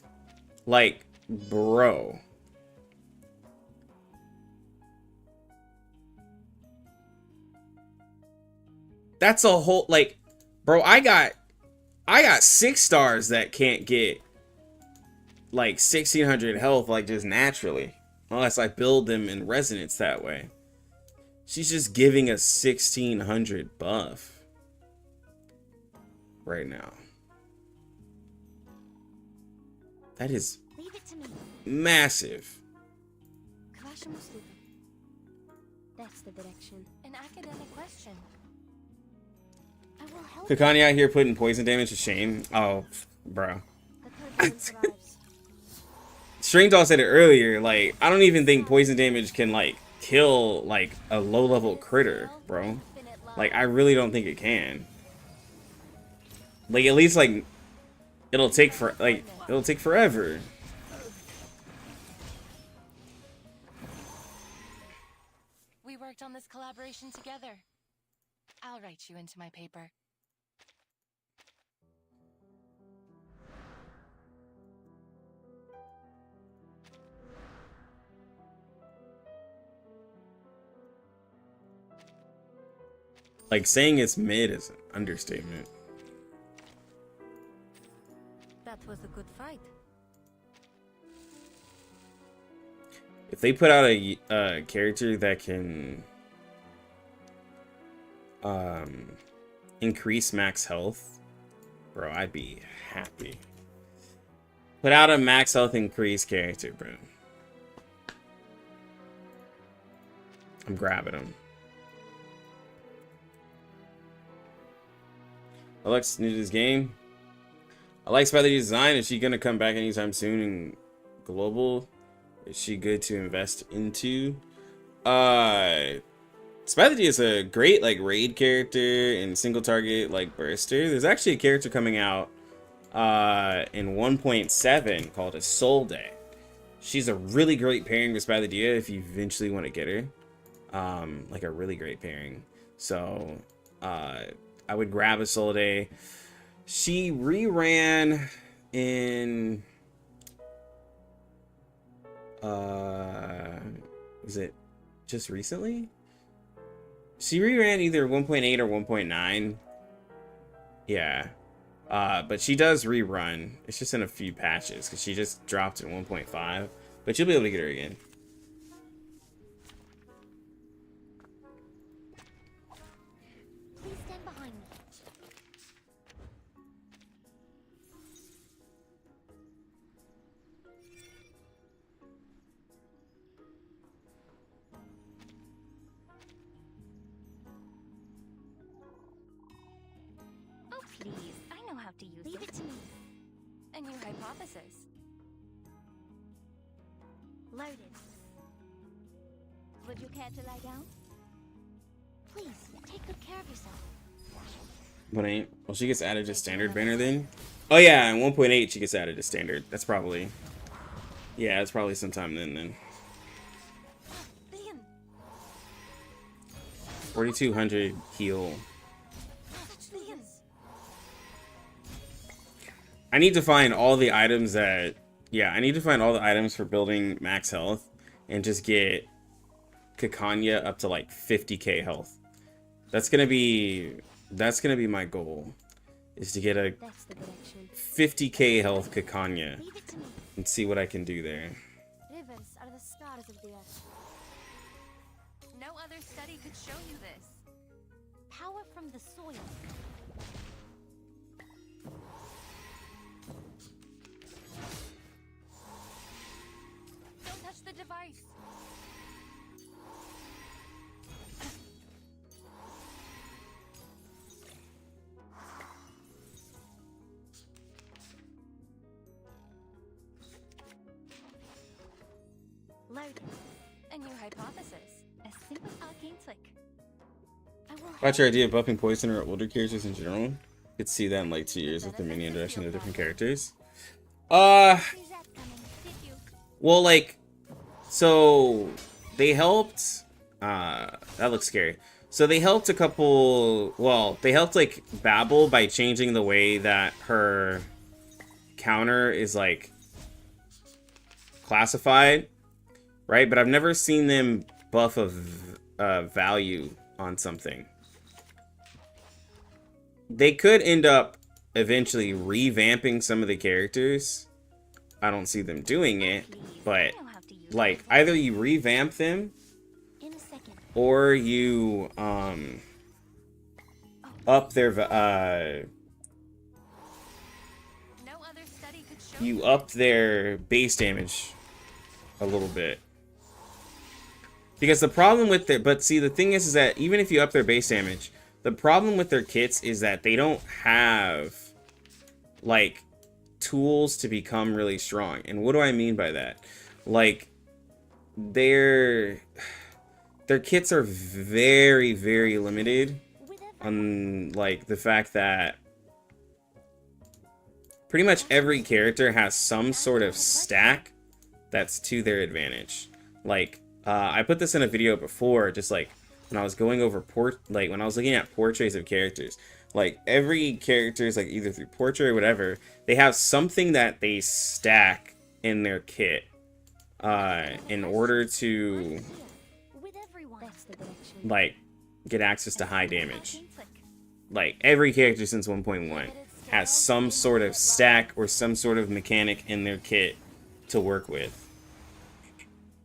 Like, bro. That's a whole, like, bro, I got 6 stars that can't get like 1,600 health like just naturally. Unless I build them in resonance that way. She's just giving a 1,600 buff right now. That is Leave it to me. massive. That's the direction. An academic question. I will help. Kakani out here putting poison damage to shame. Oh, bro. The third survives. String Doll said it earlier. Like, I don't even think poison damage can like kill like a low level critter, bro. Like, I really don't think it can. Like, at least like it'll take forever. We worked on this collaboration together. I'll write you into my paper. Like, saying it's mid is an understatement. That was a good fight. If they put out a character that can increase max health, bro, I'd be happy. Put out a max health increase character, bro. I'm grabbing him. Alex, new to this game. I like Spider-G's design. Is she gonna come back anytime soon in global? Is she good to invest into? Spider-G is a great like raid character and single target like burster. There's actually a character coming out in 1.7 called Isolde. She's a really great pairing with Spider-G if you eventually want to get her. Like a really great pairing. So I would grab Isolde. She reran in is it just recently? She reran either 1.8 or 1.9. Yeah. But she does rerun. It's just in a few patches because she just dropped in 1.5. But you'll be able to get her again. Please stand behind me. Oh, please. I know how to use Leave it to me. A new hypothesis. Loaded. Would you care to lie down? Please, take good care of yourself. But ain't. Well, she gets added to standard banner then. Oh yeah, in 1.8 she gets added to standard. That's probably. Yeah, it's probably sometime then. 4200 heal. I need to find all the items that. Yeah, I need to find all the items for building max health and just get Kakanya up to like 50k health. That's gonna be my goal, is to get a 50k health Kakanya Leave it to me. and see what I can do there. Rivers are the scars of the earth. No other study could show you this. Power from the soil. Don't touch the device. Loaded. A new hypothesis. A simple arcane trick. I will About your idea of buffing poison or older characters in general? Could see that in like 2 years with the mini introduction of different characters. see that coming. Did you? Well, like, so they helped. That looks scary. So they helped a couple. Well, they helped like Babel by changing the way that her counter is like classified, right? But I've never seen them buff a value on something. They could end up eventually revamping some of the characters. I don't see them doing it, but like either you revamp them In a second. or you up their No other study could show you up their base damage a little bit. Because the problem with their, but see, the thing is that even if you up their base damage, the problem with their kits is that they don't have like tools to become really strong. And what do I mean by that? Like their kits are very, very limited on like the fact that pretty much every character has some sort of stack that's to their advantage. Like I put this in a video before, just like when I was going over when I was looking at portraits of characters. Like every character is like either through portrait or whatever, they have something that they stack in their kit in order to With everyone. That's the direction. like get access to high damage. Like every character since 1.1 has some sort of stack or some sort of mechanic in their kit to work with.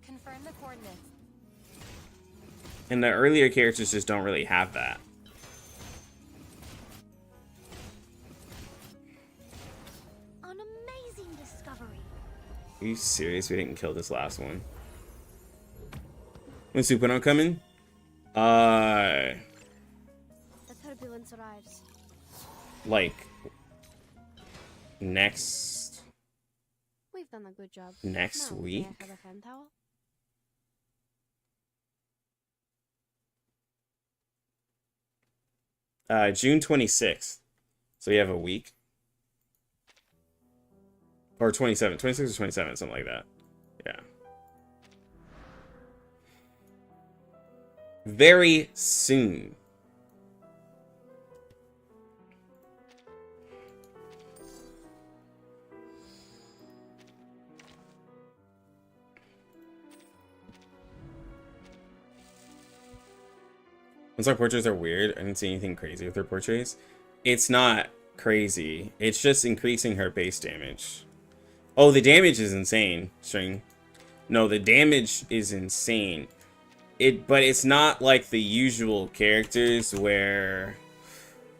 Confirm the coordinates. And the earlier characters just don't really have that. An amazing discovery. Are you serious? We didn't kill this last one. When's Supernova coming? The turbulence arrives. Like next We've done a good job. next Now, may I week. have a fan towel? June 26th. So you have a week. Or 27. 26 or 27, something like that. Yeah. Very soon. Once our portraits are weird, I didn't see anything crazy with their portraits. It's not crazy. It's just increasing her base damage. Oh, the damage is insane, String. No, the damage is insane. But it's not like the usual characters where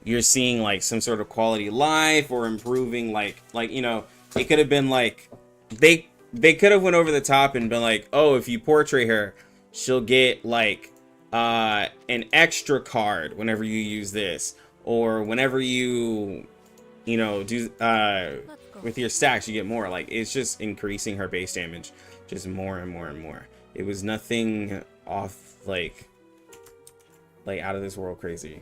you're seeing like some sort of quality of life or improving like you know, it could have been like they could have went over the top and been like, oh, if you portray her, she'll get like an extra card whenever you use this, or whenever you know do with your stacks you get more. Like, it's just increasing her base damage just more and more and more. It was nothing off like out of this world crazy.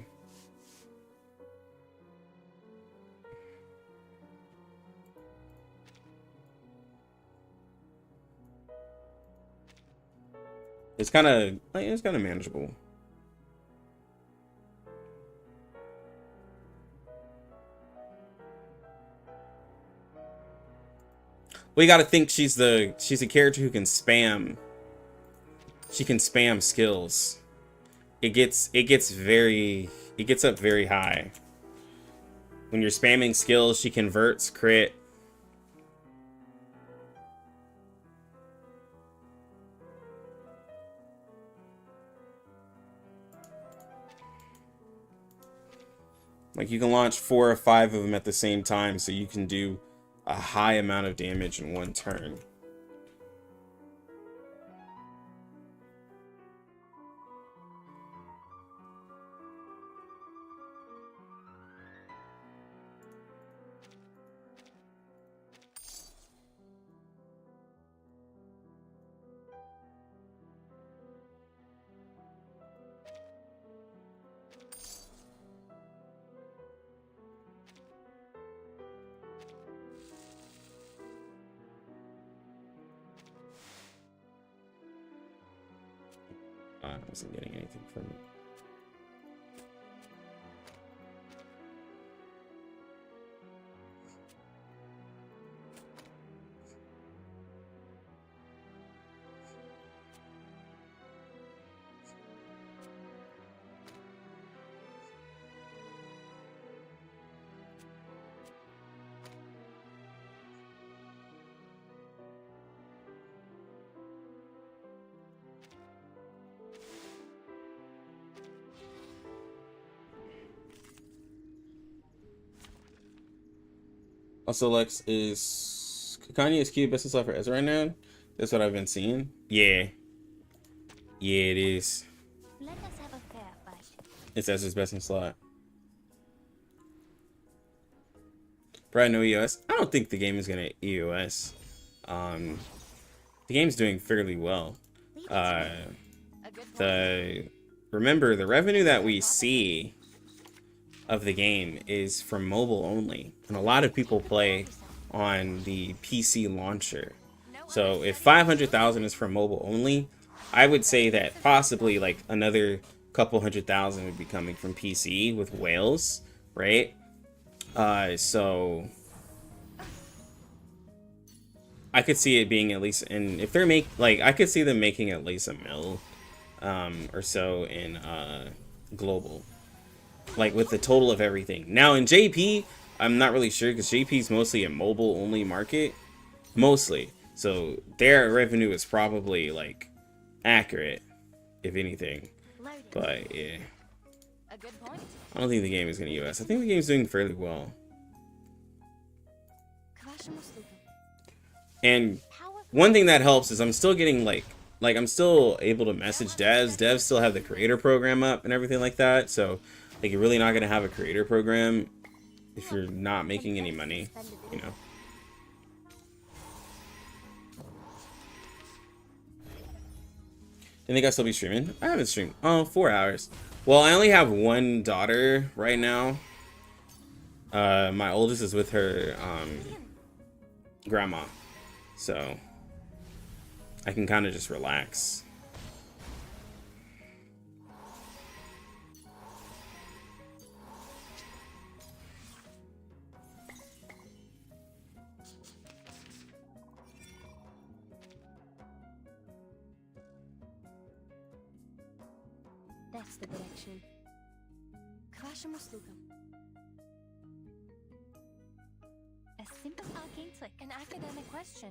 It's kind of manageable. We got to think she's a character who can spam. She can spam skills. It gets up very high. When you're spamming skills, she converts, crit. Like, you can launch 4 or 5 of them at the same time, so you can do a high amount of damage in one turn. I wasn't getting anything from it. Also, Lex, is Kanye's Q best in slot for Ezra right now? That's what I've been seeing. Yeah. Yeah, it is. Let us have a fair fight. It's Ezra's best in slot. Probably no EOS. I don't think the game is gonna EOS. The game's doing fairly well. Remember, the revenue that we see of the game is from mobile only, and a lot of people play on the PC launcher. So if 500,000 is from mobile only, I would say that possibly like another couple 100,000 would be coming from PC with whales, right? So I could see it being at least, and if they're I could see them making at least $1 million or so in global, like with the total of everything. Now in JP, I'm not really sure, because JP is mostly a mobile only market, mostly. So their revenue is probably like accurate, if anything. But yeah, I don't think the game is gonna US. I think the game's doing fairly well. And one thing that helps is I'm still getting like I'm still able to message devs. Devs still have the creator program up and everything like that. So like, you're really not gonna have a creator program if you're not making any money, you know. Do you think I'll still be streaming? I haven't streamed. Oh, 4 hours. Well, I only have one daughter right now. My oldest is with her grandma, so I can kind of just relax. That's the direction. Краще му слухам. simple arcane trick. An academic question.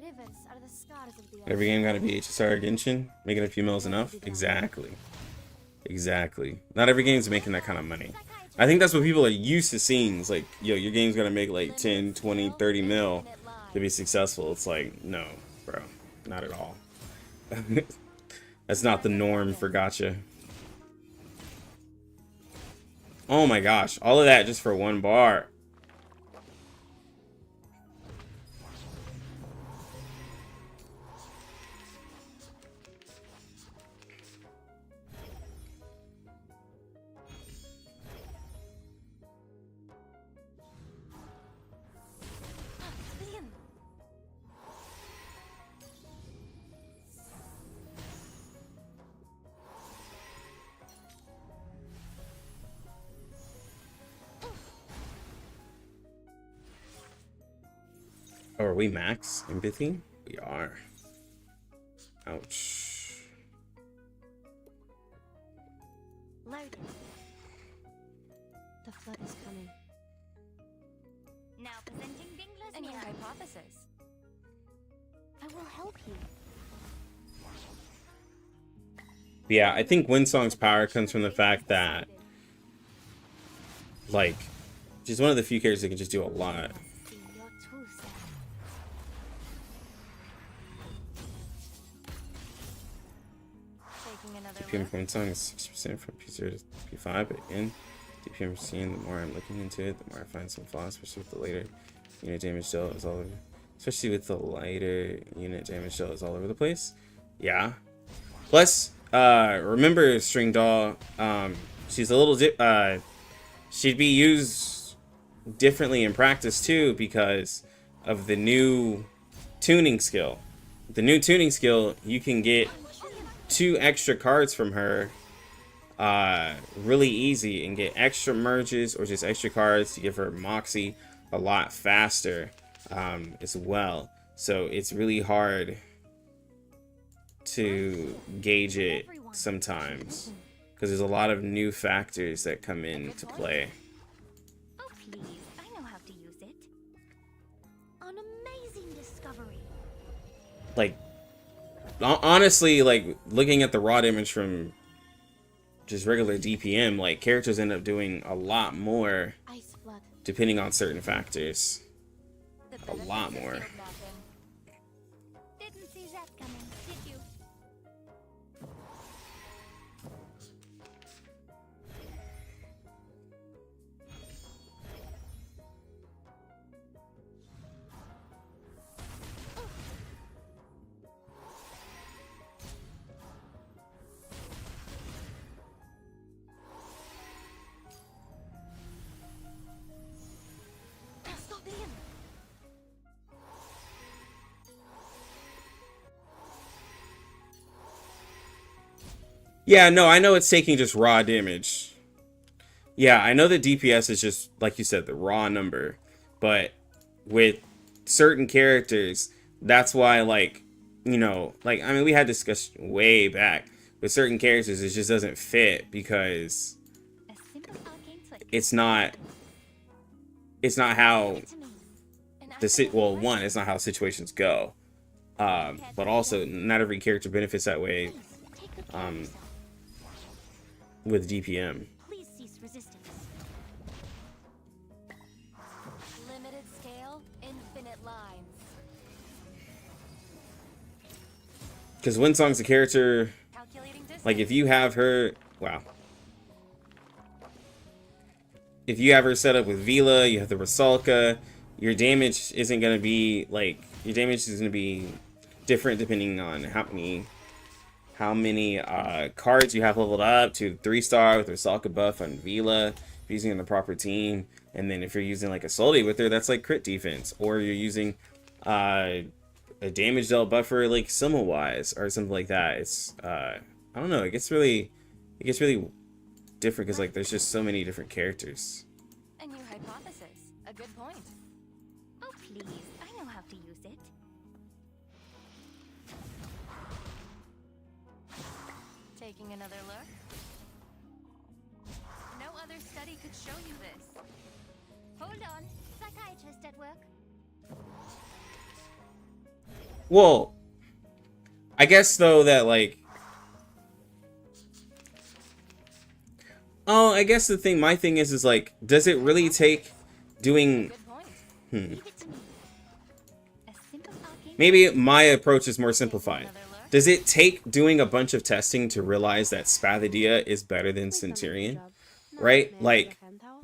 Rivers are the scars of the Every game gotta be HSR Genshin? Making a few mils enough? Exactly. Exactly. Not every game's making that kind of money. I think that's what people are used to seeing. It's like, yo, your game's gotta make like 10, 20, 30 mil to be successful. It's like, no, bro. Not at all. That's not the norm for gacha. Oh my gosh. All of that just for one bar. Oh, are we max empathy? We are. Ouch. Louder. The flood is coming. Now presenting Bingler's And your mirror. hypothesis. I will help you. Yeah, I think Windsong's power comes from the fact that, like, she's one of the few characters that can just do a lot. See your true self. Taking another DPM look. from Winsong is 60% from P0 to P5, but again, DPM I'm seeing, the more I'm looking into it, the more I find some flaws, especially with the later unit damage dealt is all over. Especially with the lighter unit damage dealt is all over the place. Yeah. Plus, remember String Doll, she's a little she'd be used differently in practice too because of the new tuning skill. The new tuning skill, you can get 2 extra cards from her really easy and get extra merges or just extra cards to give her Moxie a lot faster as well. So it's really hard to gauge it sometimes because there's a lot of new factors that come into play. Oh please, I know how to use it. An amazing discovery. Like, honestly, like, looking at the raw damage from just regular DPM, like, characters end up doing a lot more Ice flood. depending on certain factors. The A lot benefits of more. field mapping. Didn't see that coming, did you? Stop him. Yeah, no, I know it's taking just raw damage. Yeah, I know that DPS is just, like you said, the raw number. But with certain characters, that's why, like, you know, like, I mean, we had discussion way back. With certain characters, it just doesn't fit because A simple arcane trick. it's not how To me. An well, one, it's not how situations go. But also, not every character benefits that way Take good care of yourself. with DPM. Please cease resistance. limited scale, infinite lines. Because Winsong's a character, Calculating distance. like, if you have her, wow. If you have her set up with Vila, you have the Rusalka, your damage isn't going to be, like, your damage is going to be different depending on how many cards you have leveled up to 3-star with Rusalka buff on Vila, if you're using on the proper team. And then if you're using, like, a Soldi with her, that's, like, crit defense. Or you're using a damage dealt buffer, like, Sima-wise, or something like that. It's, I don't know, it gets really different because, like, there's just so many different characters. And your hypothesis. A good point. Oh please, I know how to use it. Taking another look. No other study could show you this. Hold on, Psychiatrist at work. Well, I guess though that like, oh, I guess my thing is like, does it really take doing? Good point. Hmm. Leave it to me. A simple arcane Maybe my approach is more simplified. Another lure. Does it take doing a bunch of testing to realize that Spathadia is better than Please don't make a Centurion? job. No, Right? may I have Like, a hand towel?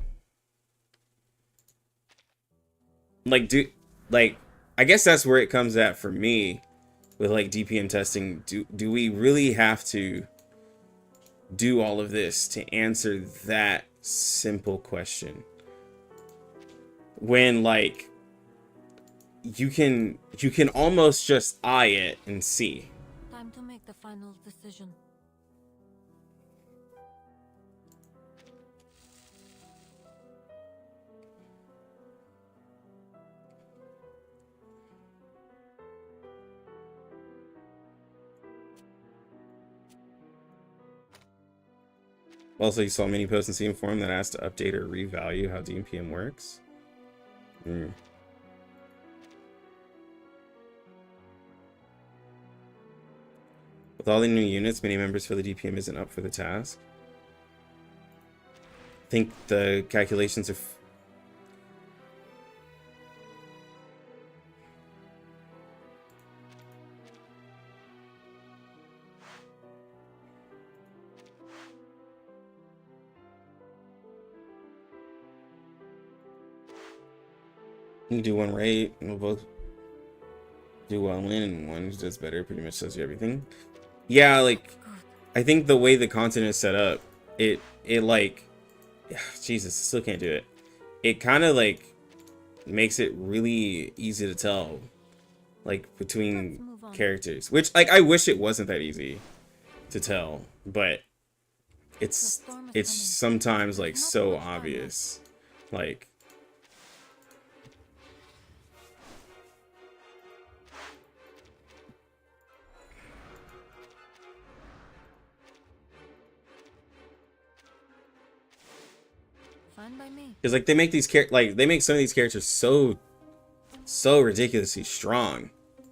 I guess that's where it comes at for me with like DPM testing. Do we really have to do all of this to answer that simple question? When like you can almost just eye it and see. Time to make the final decision. Also, you saw many posts in CM forum that asked to update or revalue how DPM works. With all the new units, many members feel the DPM isn't up for the task. I think the calculations are... You do one right, and we'll both do well in, and one does better, pretty much tells you everything. Yeah, like, I think the way the content is set up, it like, Jesus, I still can't do it. It kind of like makes it really easy to tell, like, between characters, which like I wish it wasn't that easy to tell, but it's sometimes like so obvious, like. Fine by me. Because like they make these they make some of these characters so ridiculously strong,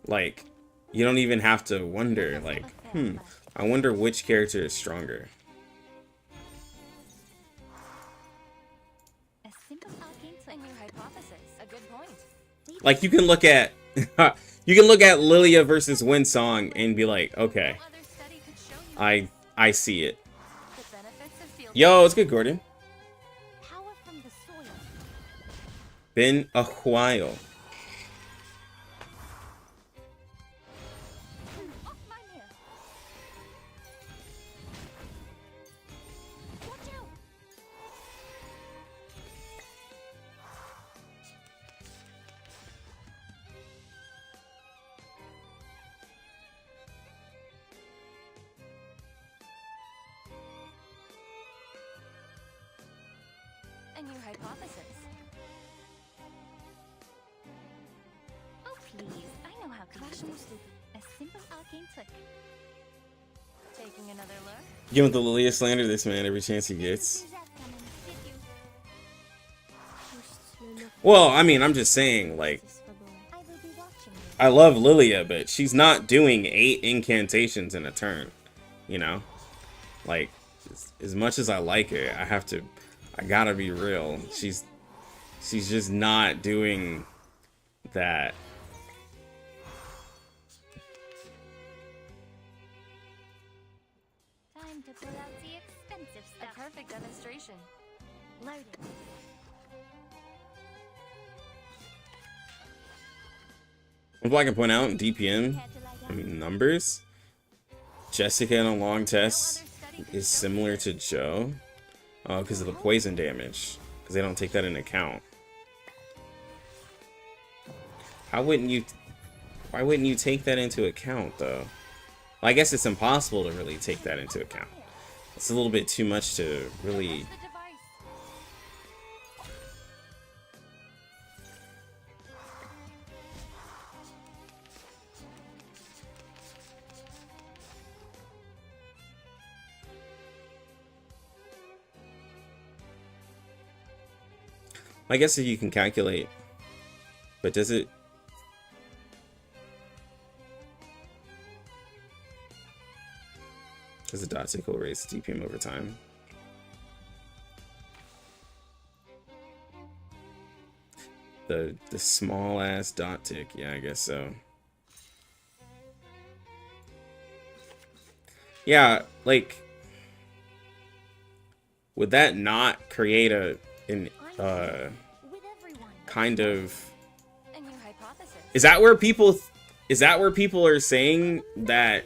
like you don't even have to wonder like, I wonder which character is stronger. A simple arcane twin. Your hypothesis. A good point. Like you can look at you can look at Lilia versus Winsong and be like, okay, No other study could show you I see it. the benefits of field. Yo, it's good, Gordon. Power from the soil. Been a while. Off my mirror. Watch out. A new hypothesis. Oh please, I know how to use it. A simple arcane trick. Taking another look. Give him the Lilia slander this man every chance he gets. Who's that coming? Did you? Well, I mean, I'm just saying, like, I will be watching you. I love Lilia, but she's not doing 8 incantations in a turn, you know? Like, as much as I like her, I gotta be real. She's just not doing that. Time to pull out the expensive stuff. A perfect demonstration. Loaded. What I can point out in DPM, I mean, numbers, Jessica in a long test is similar to Joe because of the poison damage, because they don't take that into account. Why wouldn't you take that into account, though? Well, I guess it's impossible to really take that into account. It's a little bit too much to really... The device. I guess if you can calculate But does it? Does the dot tick will raise DPM over time? The small ass dot tick, yeah, I guess so. Yeah, like, would that not create an kind of? A new hypothesis. Is that where people are saying that?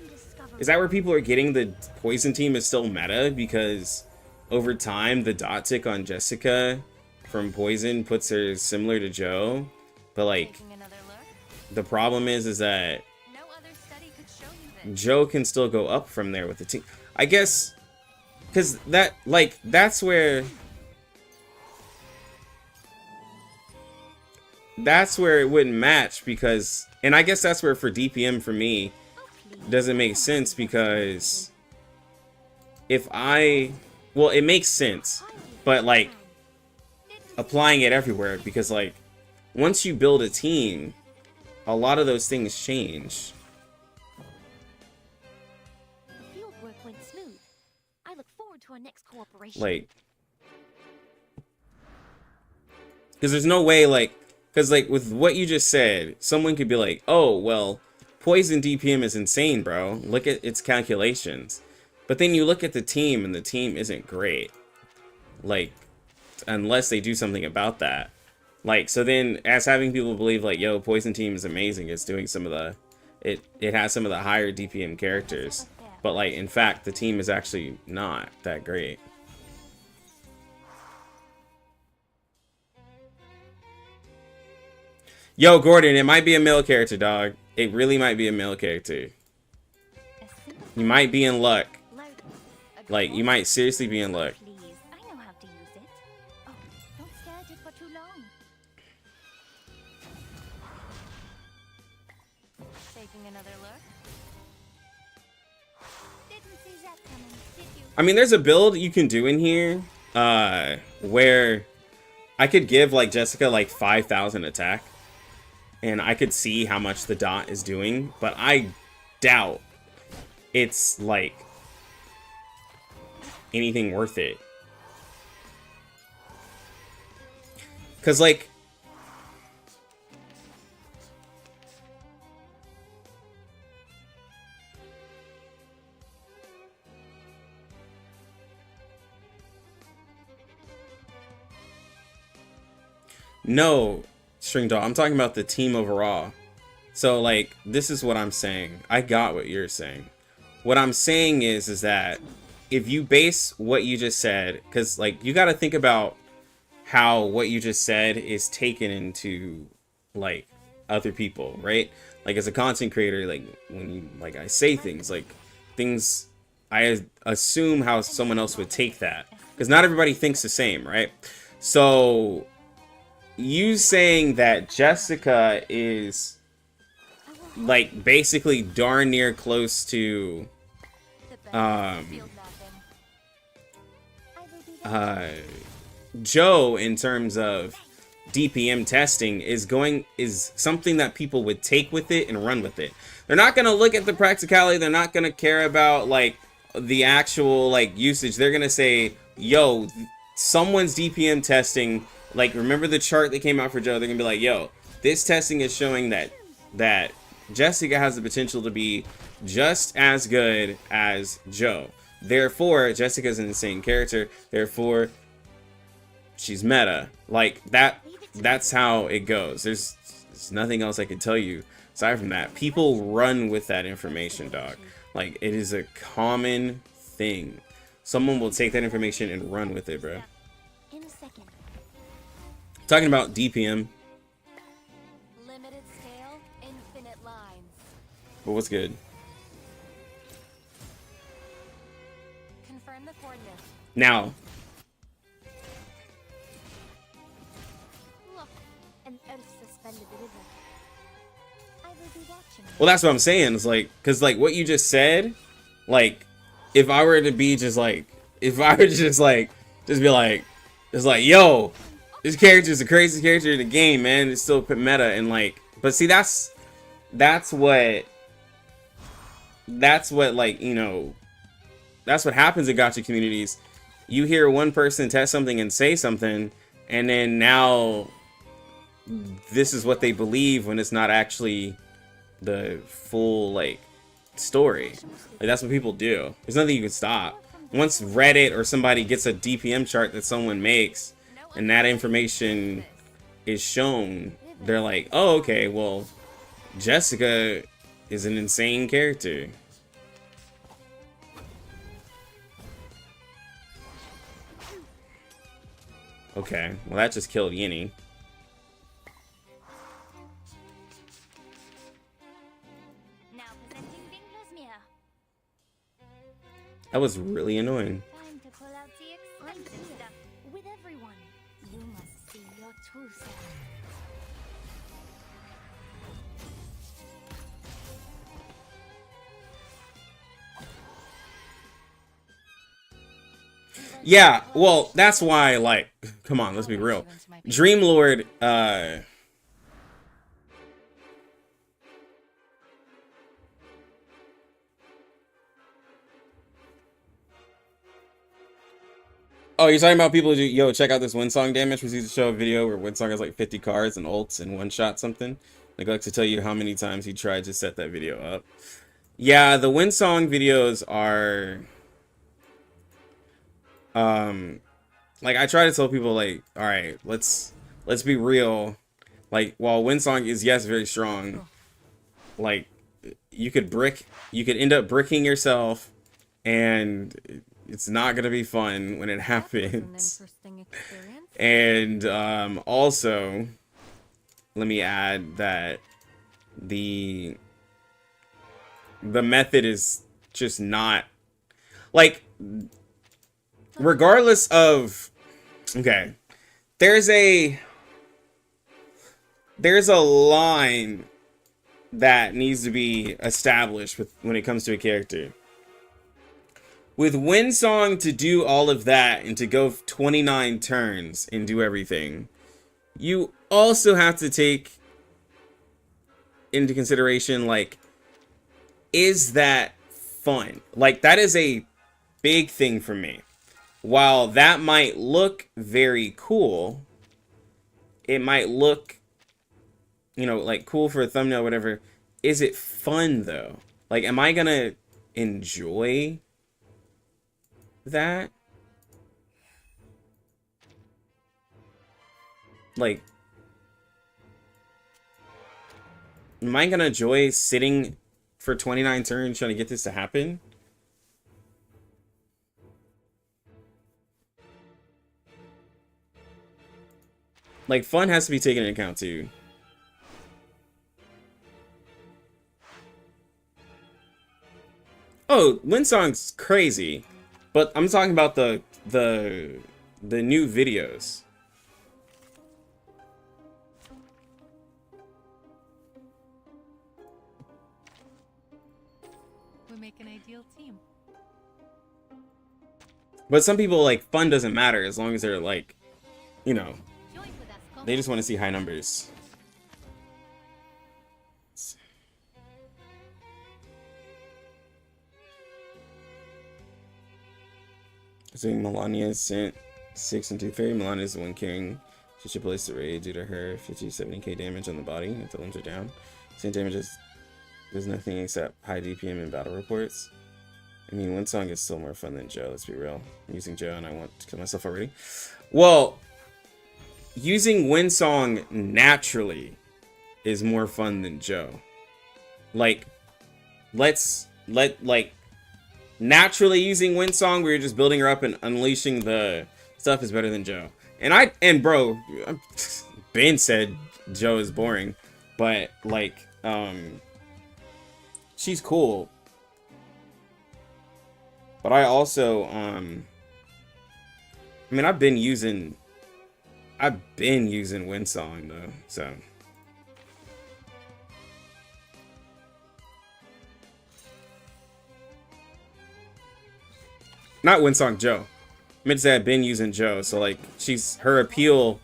Is that where people are getting the poison team is still meta because over time the dot tick on Jessica from poison puts her similar to Joe, but like Taking another look. the problem is that No other study could show you this. Joe can still go up from there with the team. I guess because that's where it wouldn't match because, and I guess that's where for DPM for me doesn't make sense because if well, it makes sense, but like applying it everywhere because like once you build a team, a lot of those things change. The field work went smooth. I look forward to our next cooperation. Like, because there's no way, like, because like with what you just said, someone could be like, oh well, poison DPM is insane, bro, look at its calculations. But then you look at the team and the team isn't great, like, unless they do something about that. Like, so then as having people believe like, yo, poison team is amazing, it's doing some of the it has some of the higher DPM characters, but like in fact the team is actually not that great. Yo, Gordon, it might be a male character, dog. It really might be a male character. You might be in luck. Like, you might seriously be in luck. Please, I know how to use it. Oh, don't stare at it for too long. Taking another look. Didn't see that coming, did you? I mean, there's a build you can do in here, where I could give, like, Jessica, like, 5,000 attack. And I could see how much the dot is doing, but I doubt it's, like, anything worth it. Because, like, no, String Dog, I'm talking about the team overall. So, like, this is what I'm saying. I got what you're saying. What I'm saying is that if you base what you just said, because, like, you got to think about how what you just said is taken into, like, other people, right? Like, as a content creator, like, when you, like, I say things, like, things, I assume how someone else would take that. Because not everybody thinks the same, right? So you saying that Jessica is like basically darn near close to Joe in terms of DPM testing is something that people would take with it and run with it. They're not going to look at the practicality. They're not going to care about like the actual like usage. They're going to say, yo, someone's DPM testing. Like, remember the chart that came out for Joe? They're gonna be like, yo, this testing is showing that Jessica has the potential to be just as good as Joe. Therefore, Jessica's an insane character. Therefore, she's meta. Like, that's how it goes. There's nothing else I can tell you aside from that. People run with that information, dog. Like, it is a common thing. Someone will take that information and run with it, bro. In a second. Talking about DPM. Limited scale, infinite lines. But what's good? Confirm the coordinates. Now, Look, an earth suspended river. I will be watching. well, that's what I'm saying. It's like, because like what you just said, like, if I were to be just like, if I were to just be like, yo, This character is the craziest character in the game, man. It's still meta and like, but see, that's what like, you know, that's what happens in gacha communities. You hear one person test something and say something, and then now this is what they believe when it's not actually the full like story. Like, that's what people do. There's nothing you can stop. Once Reddit or somebody gets a DPM chart that someone makes and that information is shown, they're like, oh, okay, well, Jessica is an insane character. Okay, well, that just killed Yinny. Now presenting Winkler's That was really annoying. Time to pull out the expensive stuff. With everyone, you must see your true self. Yeah, well, that's why, like, come on, let's be real. Dreamlord, oh, you're talking about people who do, yo, check out this Windsong damage. We used to show a video where Windsong has like 50 cards and ults and one-shot something. Neglect to tell you how many times he tried to set that video up. Yeah, the Windsong videos are... like, I try to tell people, like, alright, let's be real. Like, while Windsong is, yes, very strong, like, you could end up bricking yourself, and it's not gonna be fun when it happens. And also, let me add that the method is just not, like, regardless of, okay, there's a line that needs to be established when it comes to a character. With Windsong to do all of that and to go 29 turns and do everything, you also have to take into consideration, like, is that fun? Like, that is a big thing for me. While that might look very cool, it might look, you know, like cool for a thumbnail or whatever. Is it fun though? Like, am I gonna enjoy that? Like, am I gonna enjoy sitting for 29 turns trying to get this to happen? Like, fun has to be taken into account too. Oh, Windsong's crazy, but I'm talking about the new videos. We make an ideal team. But some people, like, fun doesn't matter as long as they're, like, you know, they just want to see high numbers. So Melania sent 6 and 2 fairy. Melania is the one carrying. She should place the raid due to her 50-70k damage on the body if the limbs are down. Same damage does nothing except high DPM in battle reports. I mean, Windsong is still more fun than Joe, let's be real. I'm using Joe and I want to kill myself already. Well, using Windsong naturally is more fun than Joe. Like, naturally using Windsong where you're just building her up and unleashing the stuff is better than Joe. And bro, Ben said Joe is boring, but like, she's cool. But I also, I mean, I've been using Windsong though, so. Not Windsong, Joe. I meant to say I've been using Joe, so like her appeal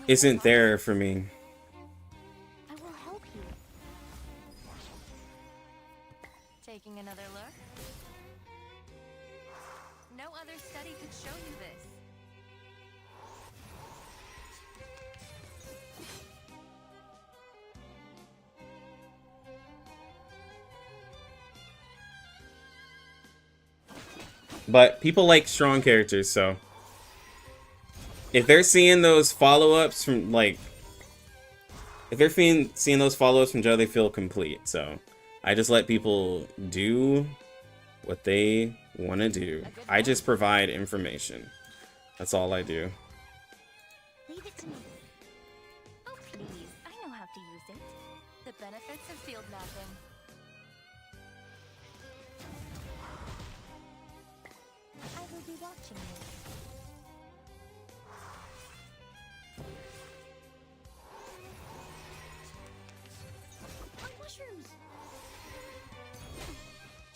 isn't there for me. I will help you. Taking another look? No other study could show you this. But people like strong characters, so if they're seeing those follow-ups from like, if they're seeing those follow-ups from Joe, they feel complete. So I just let people do what they want to do. I just provide information. That's all I do. Leave it to me. Oh, please. I know how to use it. The benefits of field mapping. I will be watching you. Oh, mushrooms!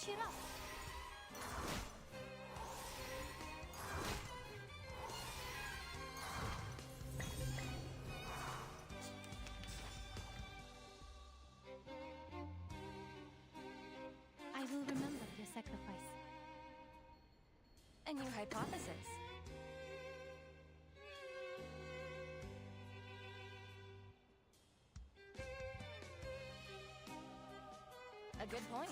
Cheer up. I will remember your sacrifice. A new hypothesis. A good point.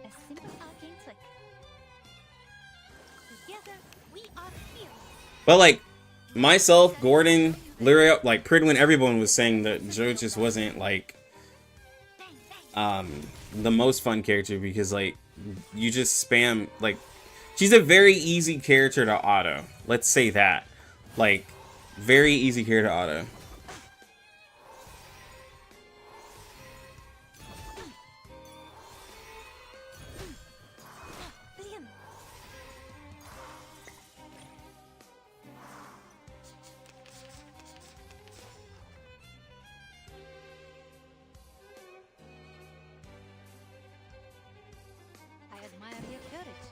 A simple arcane trick. Together, we are fearless. But like myself, Gordon, Lyria, like Pridwin, everyone was saying that Joe just wasn't like the most fun character because like you just spam like she's a very easy character to auto. Let's say that. Like very easy character to auto. Liam. I admire your courage.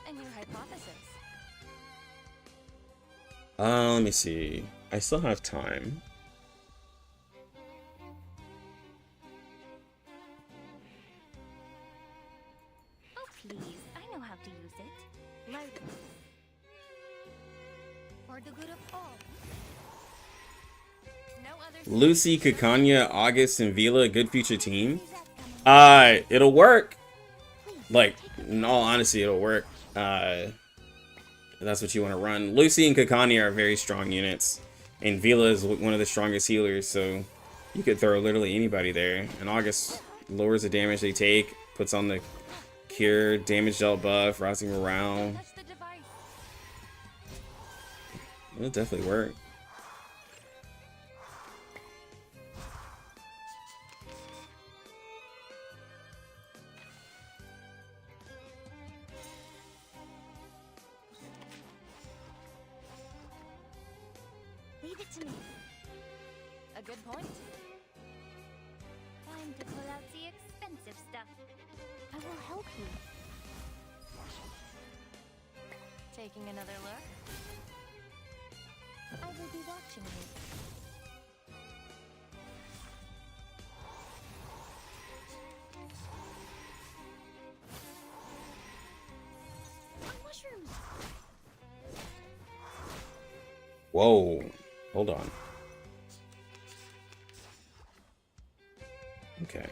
A new hypothesis. Let me see. I still have time. Oh, please. I know how to use it. Louder. For the good of all. No other Lucy, Kakanya, August, and Vila, a good future team. Is that coming? It'll work. Please, Like, take the in all honesty, it'll work. If that's what you want to run. Lucy and Kakanya are very strong units. And Vila is one of the strongest healers, so you could throw literally anybody there. And August lowers the damage they take, puts on the cure, damage dealt buff, rousing morale. touch the device. It'll definitely work. Leave it to me. A good point. Time to pull out the expensive stuff. I will help you. Taking another look. I will be watching you. Oh, mushrooms! Whoa. Hold on. Okay.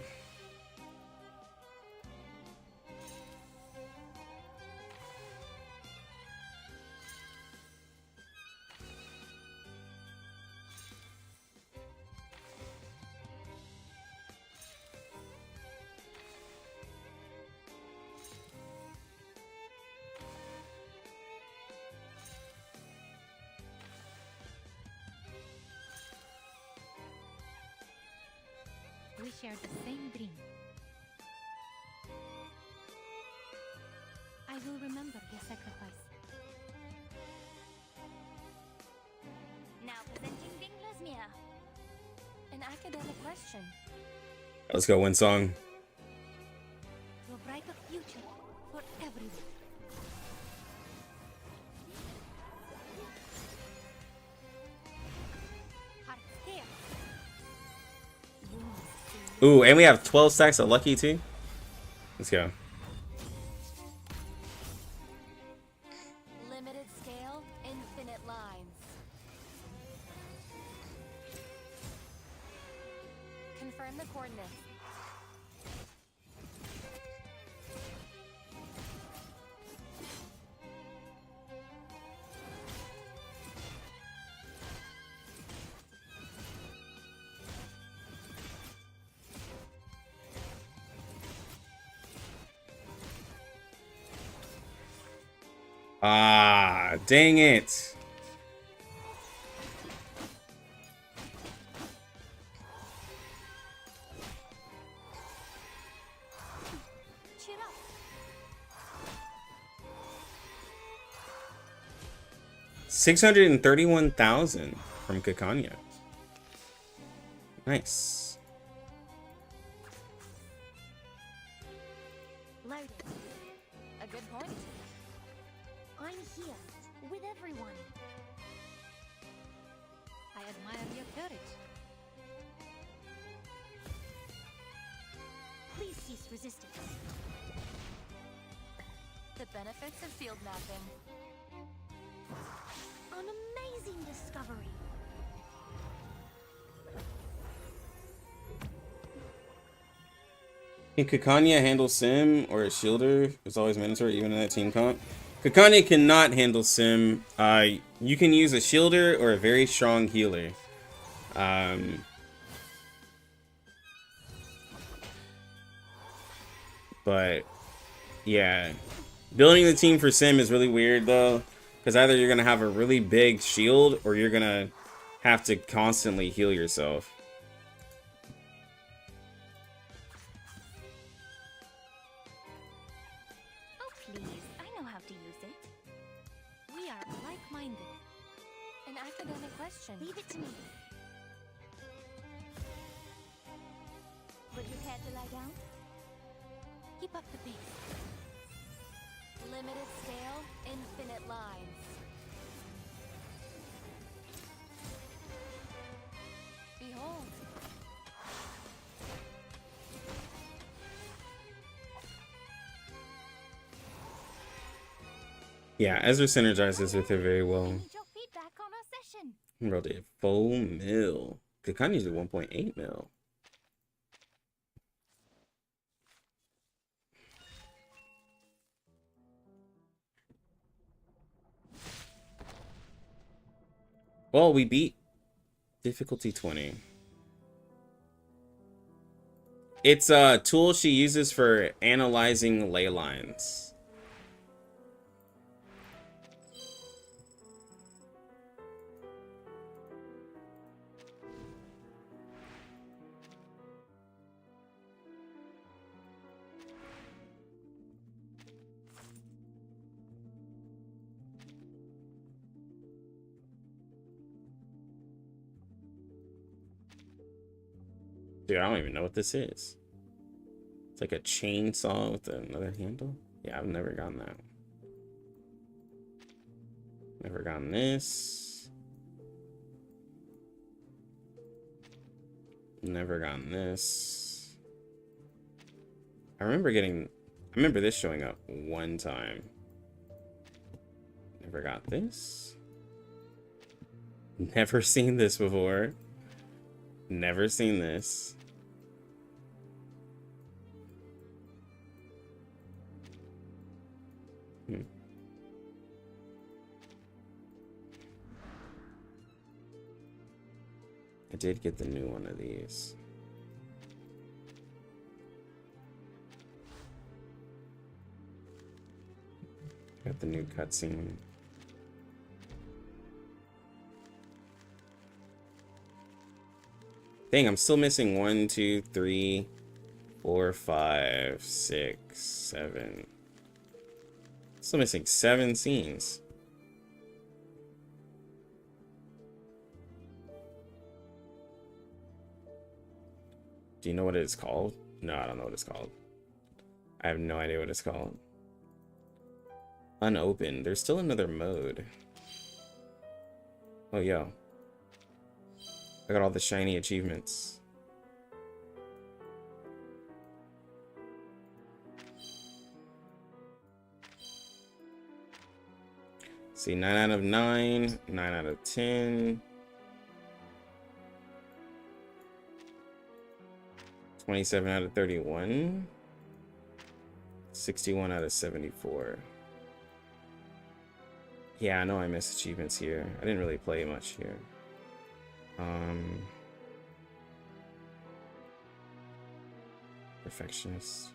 We share the same dream. I will remember your sacrifice. Now presenting Binglasmere. An academic question. Let's go, Winsong. To a brighter future for everyone. Ooh, and we have 12 stacks of lucky too. Let's go. Limited scale, infinite lines. Confirm the coordinates. Ah, dang it. Cheer up. 631,000 from Kakanya. Nice. Loaded. A good point. I'm here with everyone. I admire your courage. Please cease resistance. The benefits of field mapping. An amazing discovery. Can Kakanya handle Sim or a shielder? It's always mandatory even in that team comp. Kakanya cannot handle Sim. You can use a shielder or a very strong healer. But yeah, building the team for Sim is really weird though, because either you're gonna have a really big shield or you're gonna have to constantly heal yourself. Oh, please. I know how to use it. We are like-minded. An academic question. Leave it to me. Would you care to lie down? Keep up the pace. Limited scale, infinite lines. Behold. Yeah, Ezra synergizes with her very I well. need your feedback on our session. Bro did full mil. Kakanya's at 1.8 mil. Well, we beat difficulty 20. It's a tool she uses for analyzing ley lines. Dude, I don't even know what this is. It's like a chainsaw with another handle. Yeah, I've never gotten that. Never gotten this. Never gotten this. I remember this showing up one time. Never got this. Never seen this before. Never seen this. I did get the new one of these. Got the new cutscene. Dang, I'm still missing 1, 2, 3, 4, 5, 6, 7. Still missing 7 scenes. Do you know what it's called? No, I don't know what it's called. I have no idea what it's called. Unopened. There's still another mode. Oh, yo. I got all the shiny achievements. See, 9 out of 9, 9 out of 10. 27 out of 31. 61 out of 74. Yeah, I know I missed achievements here. I didn't really play much here. Perfectionist.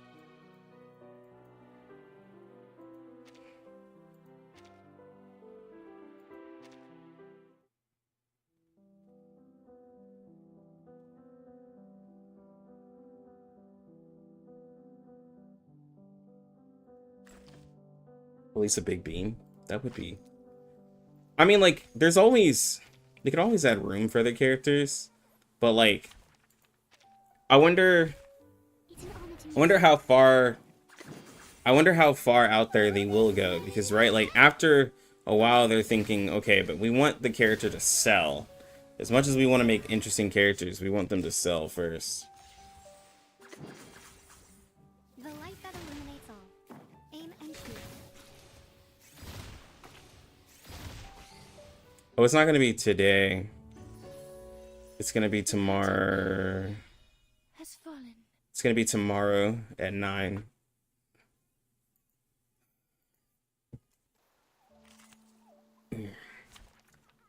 Release a big beam. That would be. I mean, like, there's always. They could always add room for other characters, but like, I wonder how far. I wonder how far out there they will go, because right, like after a while they're thinking, okay, but we want the character to sell. As much as we want to make interesting characters, we want them to sell first. The light that illuminates all. Aim and shoot. Oh, it's not going to be today. It's going to be tomorrow. Has fallen. It's going to be tomorrow at 9.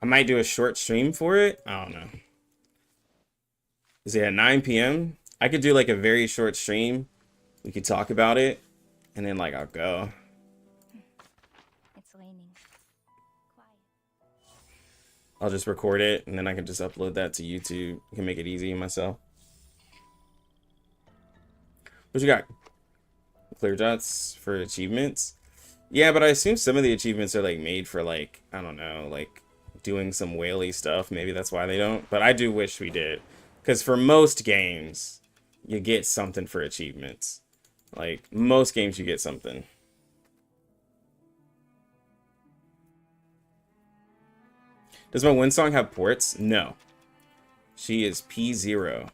I might do a short stream for it. I don't know. Is it at 9 p.m.? I could do like a very short stream. We could talk about it. And then like I'll go. It's raining. Quiet. I'll just record it and then I can just upload that to YouTube. I can make it easy myself. What you got? Clear dots for achievements? Yeah, but I assume some of the achievements are like made for like, I don't know, like doing some whaley stuff. Maybe that's why they don't. But I do wish we did. Because for most games, you get something for achievements. Like, most games you get something. Does my Windsong have ports? No. She is P0.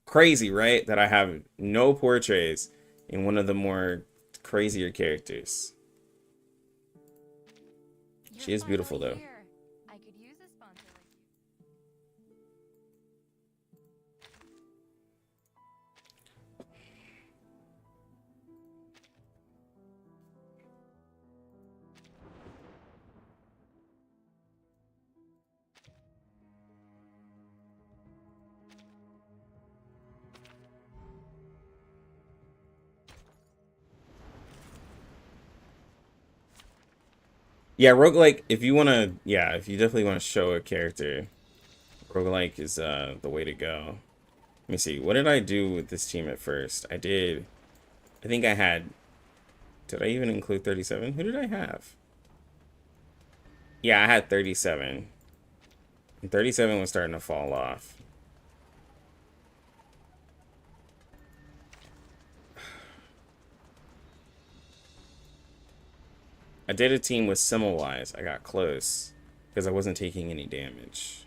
Crazy, right? That I have no portraits in one of the more crazier characters. She is beautiful, though. I could use a sponsor like you. Yeah, roguelike, if you want to, yeah, if you definitely want to show a character, roguelike is the way to go. Let me see, what did I do with this team at first? I think I had, did I even include 37? Who did I have? Yeah, I had 37. And 37 was starting to fall off. I did a team with Semmelweis. I got close because I wasn't taking any damage.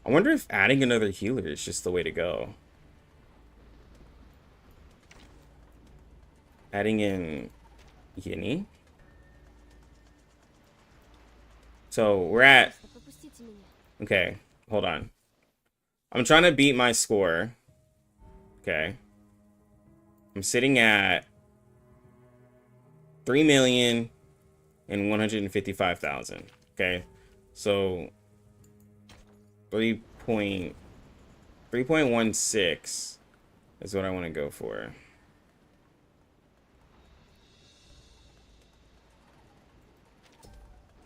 I wonder if adding another healer is just the way to go. Adding in Yini. So we're at... Okay, hold on. I'm trying to beat my score. Okay. I'm sitting at 3,155,000. Okay. So 3.16 is what I want to go for.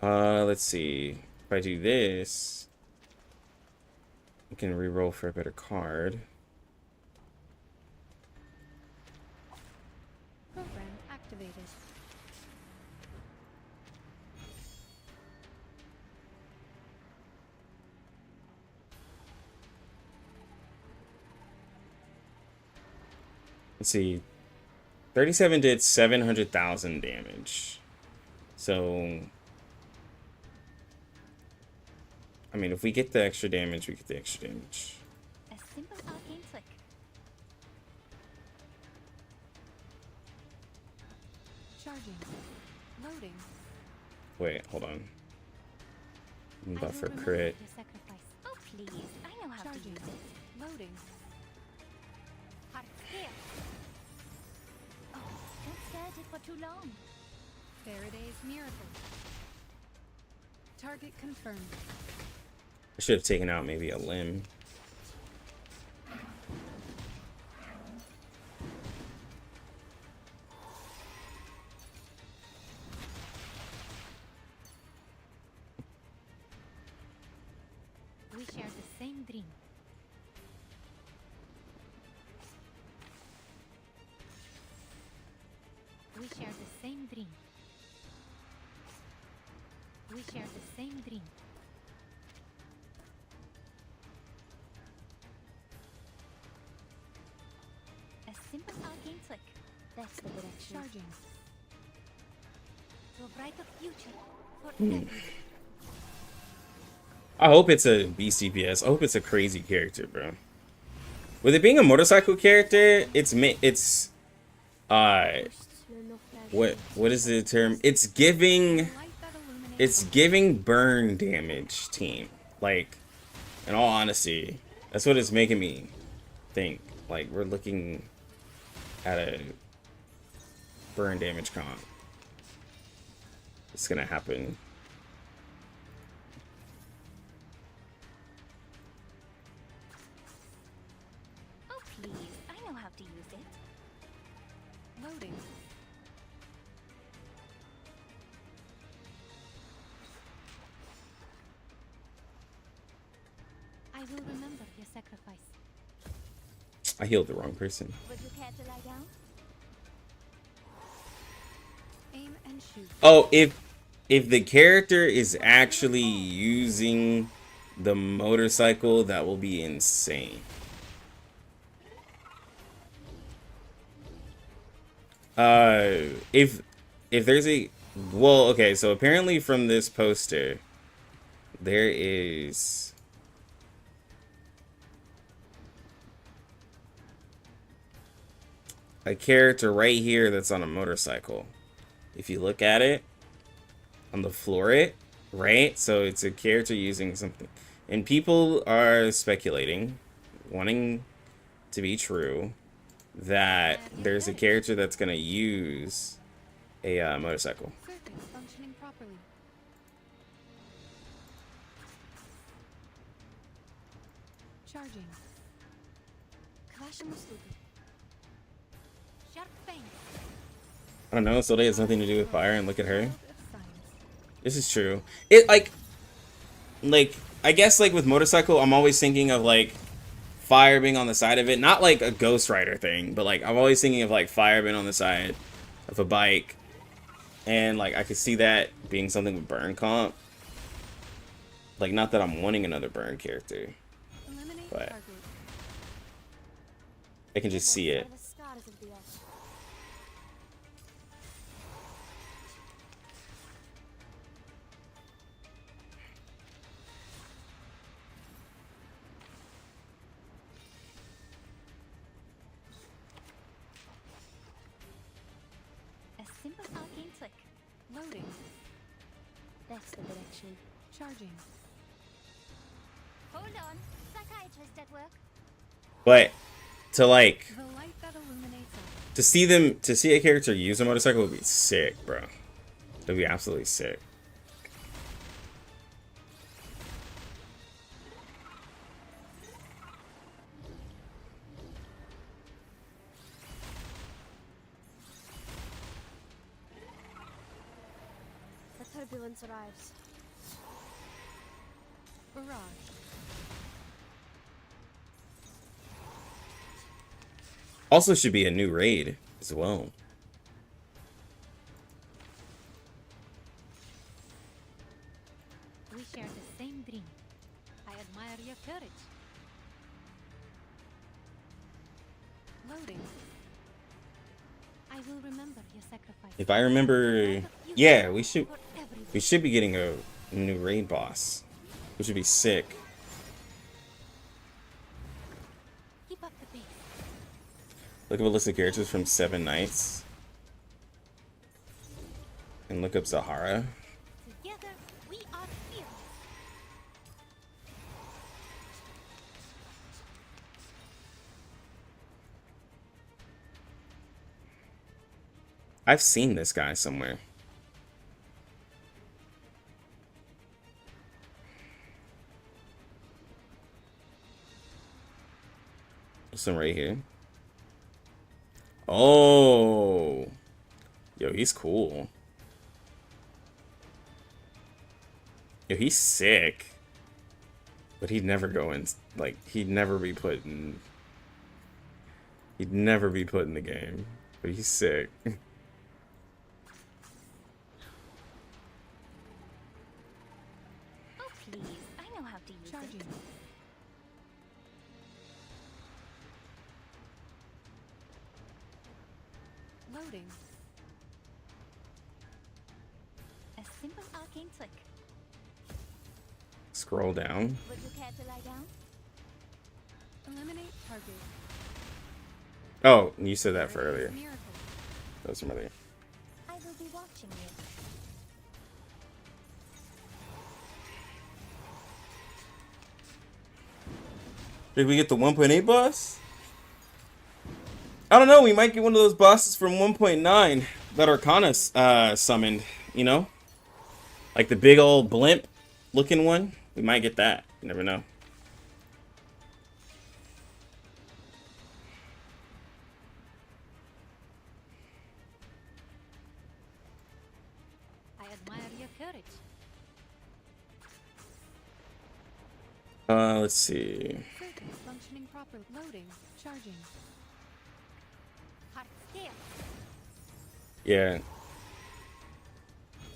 Let's see. If I do this, I can reroll for a better card. Program activated. Let's see. 37 did 700,000 damage. So I mean, if we get the extra damage, we get the extra damage. A simple arcane flick. Charging. Loading. Wait, hold on. I Buff will for remember crit. your sacrifice. Oh, please. I know how to Charging. use it. Loading. Heart here. Oh, don't stare at it for too long. Faraday's miracle. Target confirmed. I should have taken out maybe a limb. We share the same dream. We share the same dream. We share the same dream. A simple arcane flick. That's the direction. Charging. To a brighter future for everyone. I hope it's a BCPS. I hope it's a crazy character, bro. With it being a motorcycle character, what is the term? It's giving burn damage team. Like, in all honesty, that's what it's making me think. Like, we're looking at a burn damage comp. It's gonna happen. Oh, please. I know how to use it. Loading. I will remember your sacrifice. I healed the wrong person. Would you care to lie down? Aim and shoot. Oh, if the character is actually using the motorcycle, that will be insane. If there's a, well, okay, so apparently from this poster, there is a character right here that's on a motorcycle. If you look at it on the floor, right? So it's a character using something, and people are speculating, wanting to be true, that there's a character that's gonna use a motorcycle. Circuits functioning properly. Charging. Crashamos tudo. Sharp fang. I don't know. Soleil has nothing to do with fire, and look at her. World of science. This is true. It like I guess like with motorcycle, I'm always thinking of like fire being on the side of it, not like a Ghost Rider thing, but like I'm always thinking of like fire being on the side of a bike, and like I could see that being something with burn comp. Like, not that I'm wanting another burn character, Eliminate but target. I can just see it. A simple arcane flick. Loading. That's the direction. Charging. Hold on. Psychiatrist at work. But to like The light that illuminates all. to see a character use a motorcycle would be sick, bro. It'd be absolutely sick. The turbulence arrives. Barrage. Also should be a new raid as well. We share the same dream. I admire your courage. Loading. I will remember your sacrifice. If I remember, yeah, we should be getting a new raid boss. which would be sick. Keep up the pace. Look up a list of characters from Seven Knights. And look up Zahara. Together, we are fearless. I've seen this guy somewhere. Some right here. Oh. Yo, he's cool. Yo, he's sick. But he'd never go in, like, he'd never be put in the game. But he's sick. Oh, please. I know how to use Charging. it. Loading. A simple arcane trick. Scroll down. Would you care to lie down? Eliminate target. Oh, you said that for Paradise earlier. Miracle. That was from earlier. I will be watching you. Did we get the 1.8 boss? I don't know. We might get one of those bosses from 1.9 that Arcana summoned. You know, like the big old blimp looking one. We might get that. You never know. I admire your courage. Let's see. Circuit functioning properly. Loading. Charging. Heart steel. Yeah,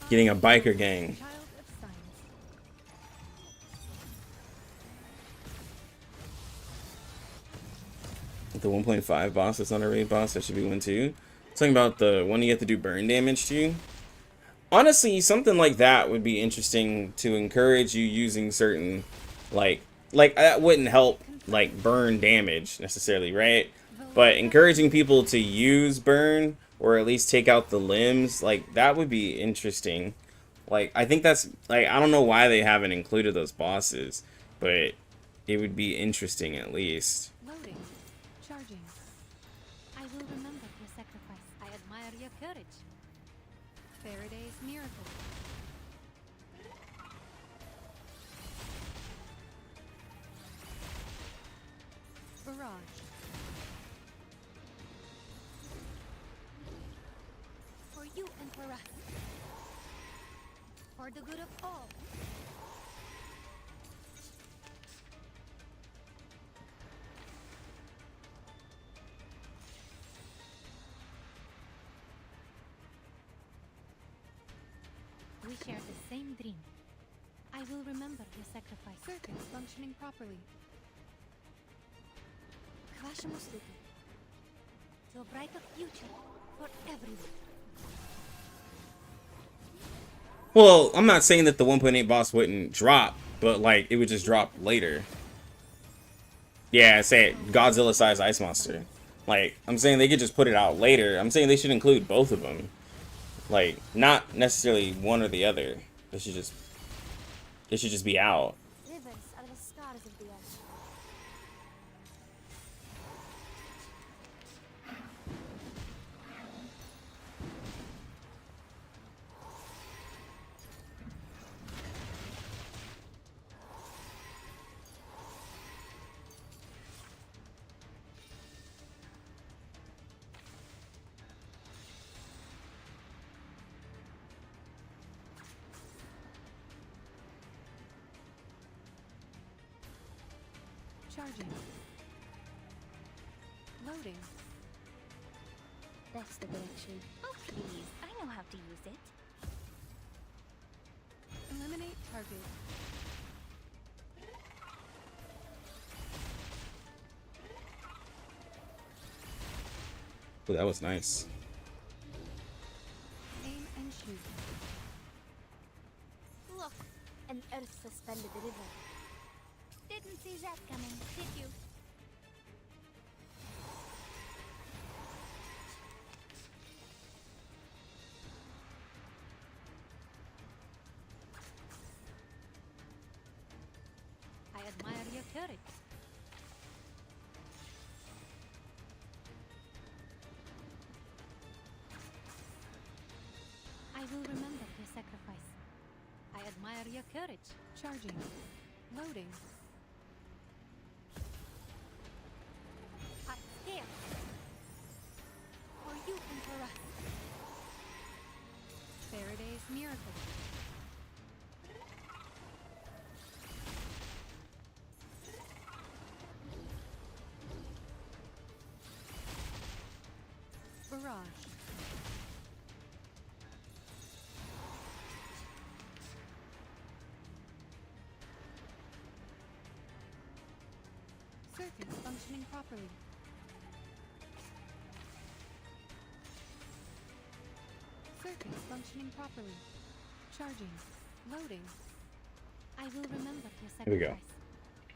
getting a biker gang. Child of science. The 1.5 boss that's not a raid boss. That should be one too. Talking about the one you have to do burn damage to. Honestly, something like that would be interesting to encourage you using certain, like that wouldn't help like burn damage necessarily, right? But encouraging people to use burn or at least take out the limbs, like that would be interesting. Like I think that's like I don't know why they haven't included those bosses, but it would be interesting at least. Loading. Charging. I will remember your sacrifice. I admire your courage. Faraday's miracle. Barrage. For you and for us. For the good of all. We share the same dream. I will remember your sacrifice. Circuits functioning properly. Crush Musliku. To a brighter future for everyone. Well, I'm not saying that the 1.8 boss wouldn't drop, but like it would just drop later. Yeah, say it, Godzilla-sized ice monster. Like I'm saying they could just put it out later. I'm saying they should include both of them. Like not necessarily one or the other. They should just be out. Rivers are the scars of the earth. Charging. Loading. That's the direction. Oh, please. I know how to use it. Eliminate target. Oh, that was nice. Aim and shoot. Look, an An earth-suspended river. Didn't see that coming, did you? I admire your courage. I will remember your sacrifice. I admire your courage. Charging. Loading. Hot scale. For you and for us. Faraday's miracle. Barrage. Circuits functioning properly. Circuits functioning properly. Charging. Loading. I will remember your sacrifice. Here we go.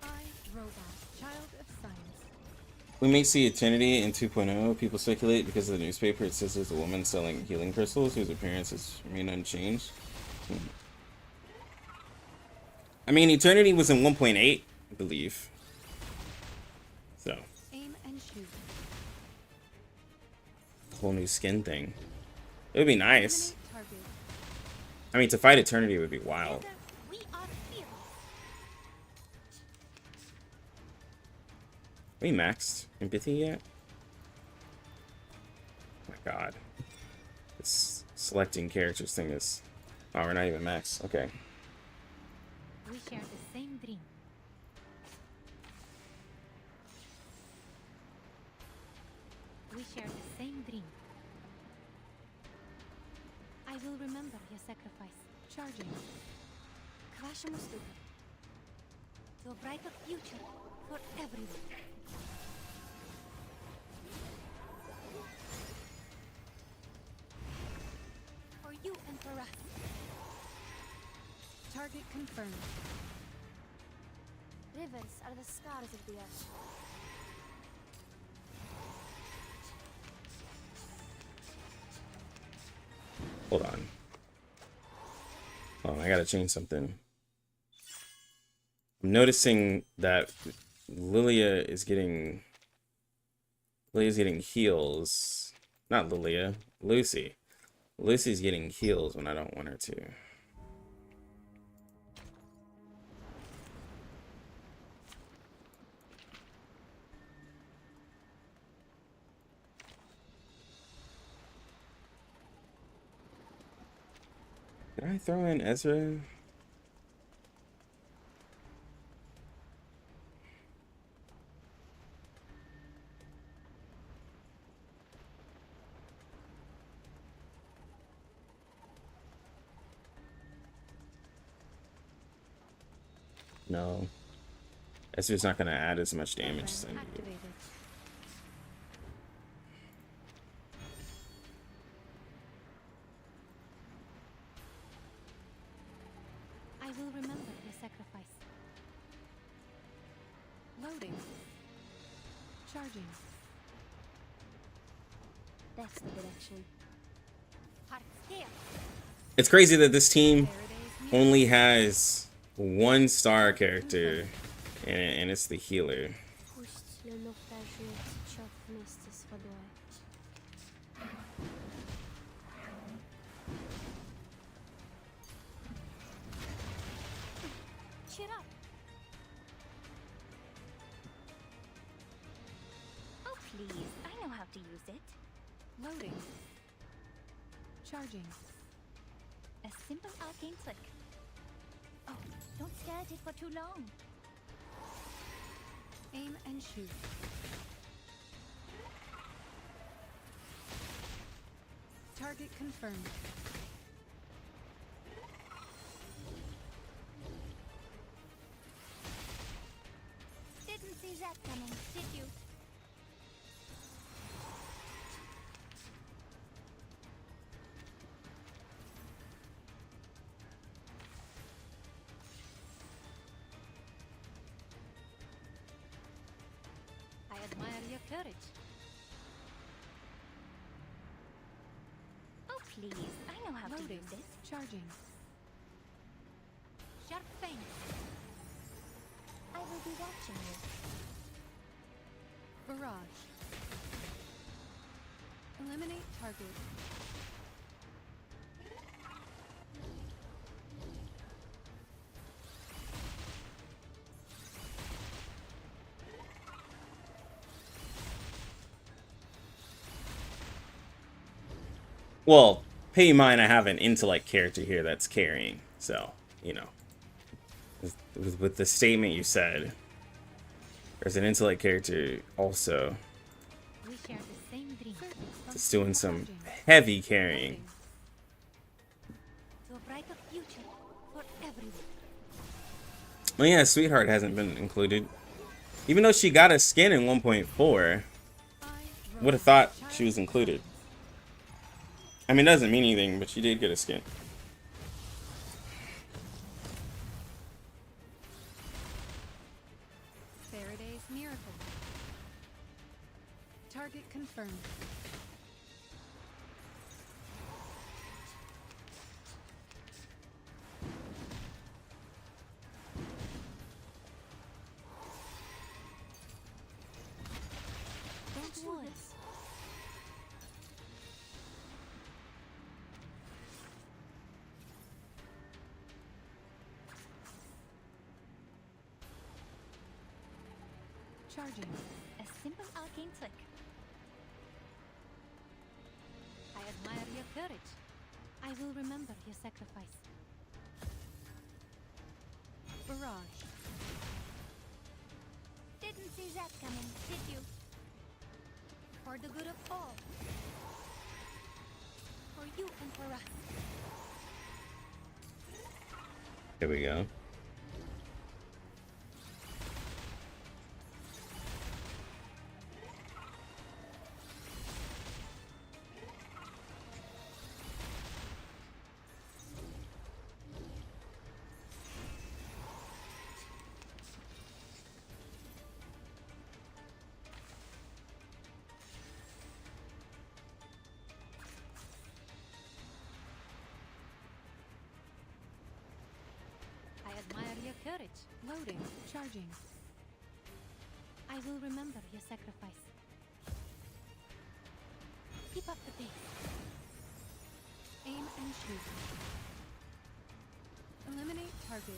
I, robot, child of science. We may see Eternity in 2.0. People speculate because of the newspaper. It says there's a woman selling healing crystals whose appearances remain unchanged. I mean, Eternity was in 1.8, I believe. So, Aim and shoot. whole new skin thing. It would be nice. Eliminate target. I mean, to fight Eternity would be wild. We are fearless. Are we maxed empathy yet? Oh my god. This selecting characters thing is... Oh, we're not even maxed. Okay. We share the same dream. We share the same dream. I will remember your sacrifice. Charging. Crash Mustuka. To a brighter future for everyone. For you and for us. Target confirmed. Rivers are the scars of the earth. Hold on. Oh, I gotta change something. I'm noticing that Lilia is getting... Lilia's getting heals. Not Lilia. Lucy. Lucy's getting heals when I don't want her to. Did I throw in Ezra? No. Ezra's not going to add as much damage as I need. Activated. I will remember your sacrifice. Loading. Charging. That's the direction. Hot scale. It's crazy that this team Faraday's only has one star character, and it's the healer. Пусть le naufragé течет вместе с водой. Cheer up. Oh, please. I know how to use it. Loading. Charging. A simple arcane trick. Oh, don't stare at it for too long. Aim and shoot. Target confirmed. Didn't see that coming, did you? courage. Oh, please. I know how to Loading. use it. Charging. Sharp fang. I will be watching you. Barrage. Eliminate target. Well, pay in mind I have an intellect character here that's carrying, so you know. With the statement you said, there's an intellect character also We share the same dream. that's doing some heavy carrying. To a brighter future for everyone. Well, yeah, Sweetheart hasn't been included. Even though she got a skin in 1.4, would have thought she was included. I mean, it doesn't mean anything, but she did get a skin. Faraday's miracle. Target confirmed. Don't do this. Charging. A simple arcane trick. I admire your courage. I will remember your sacrifice. Barrage. Didn't see that coming, did you? For the good of all. For you and for us. Here we go. I admire your courage. Loading. Charging. I will remember your sacrifice. Keep up the pace. Aim and shoot. Eliminate target.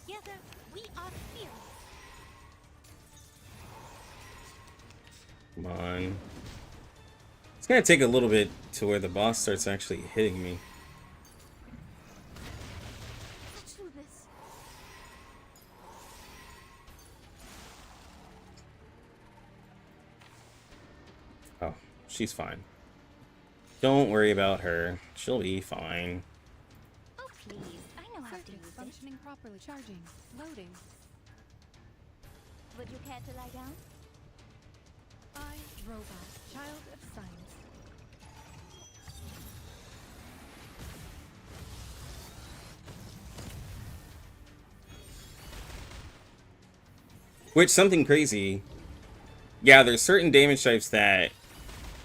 Together, we are fearless. Come on. It's gonna take a little bit to where the boss starts actually hitting me. Let's do this. Oh, she's fine. Don't worry about her. She'll be fine. Oh, please. I know how to Circuit use it. functioning properly. Charging. Loading. Would you care to lie down? I, robot, child of science. Which, something crazy. Yeah, there's certain damage types that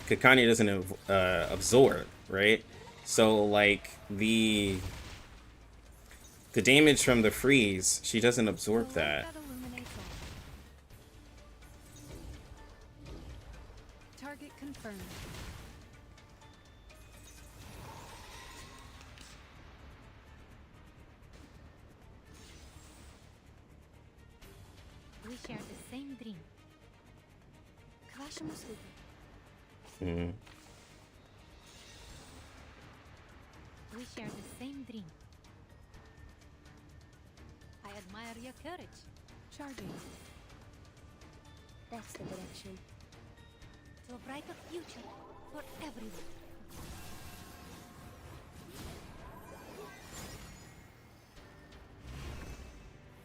Kakani doesn't absorb, right? So, like, the damage from the freeze, she doesn't absorb The light that. illuminates all. Target confirmed. We share the same dream. К вашим услугам. Hmm. We share the same dream. I admire your courage. Charging. That's the direction. To a brighter future for everyone.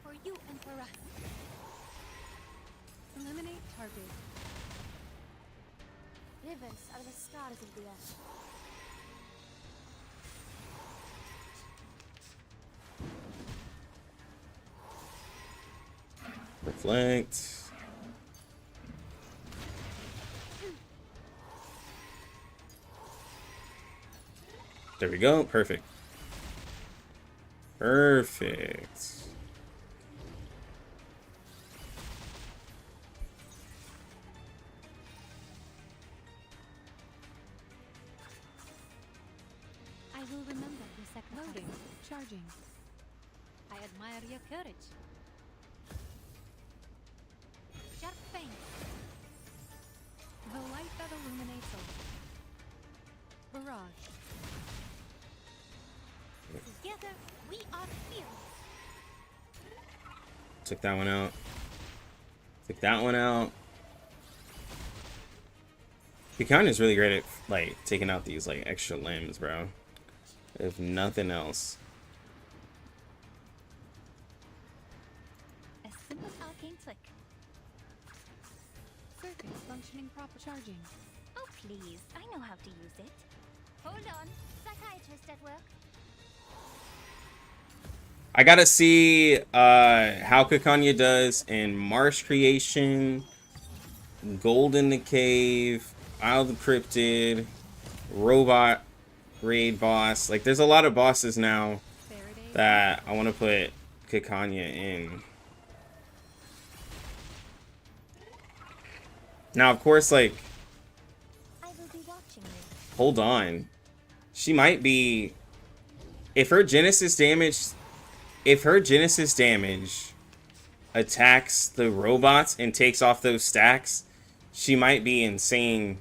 For you and for us. Eliminate target. Rivers are the stars of the earth. Reflect. There we go. Perfect. Perfect. I will remember your sacrifice. Loading. Charging. I admire your courage. Sharp fang. The light that illuminates all. Barrage. Together, we are fearless. Took that one out. Took that one out. Picanha's really great at like taking out these like extra limbs, bro. If nothing else. A simple arcane flick. Circuits functioning proper. Charging. Oh, please. I know how to use it. Hold on. Psychiatrist at work. I gotta see how Picanha does in Marsh Creation, Gold in the Cave, Isle of the Cryptid, Robot Raid Boss. Like, there's a lot of bosses now Faraday's that I want to put Picanha in. Now, of course, like, I will be watching you. hold on. She might be... If her Genesis damage attacks the robots and takes off those stacks, she might be insane.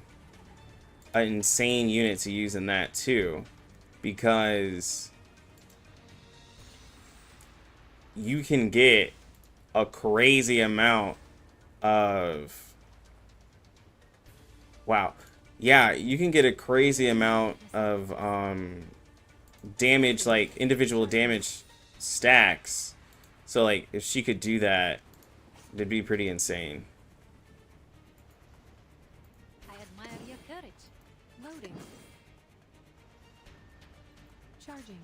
An insane unit to use in that too, because you can get a crazy amount of you can get a crazy amount of damage, like individual damage stacks. So like if she could do that, it'd be pretty insane. I admire your courage. Loading. Charging.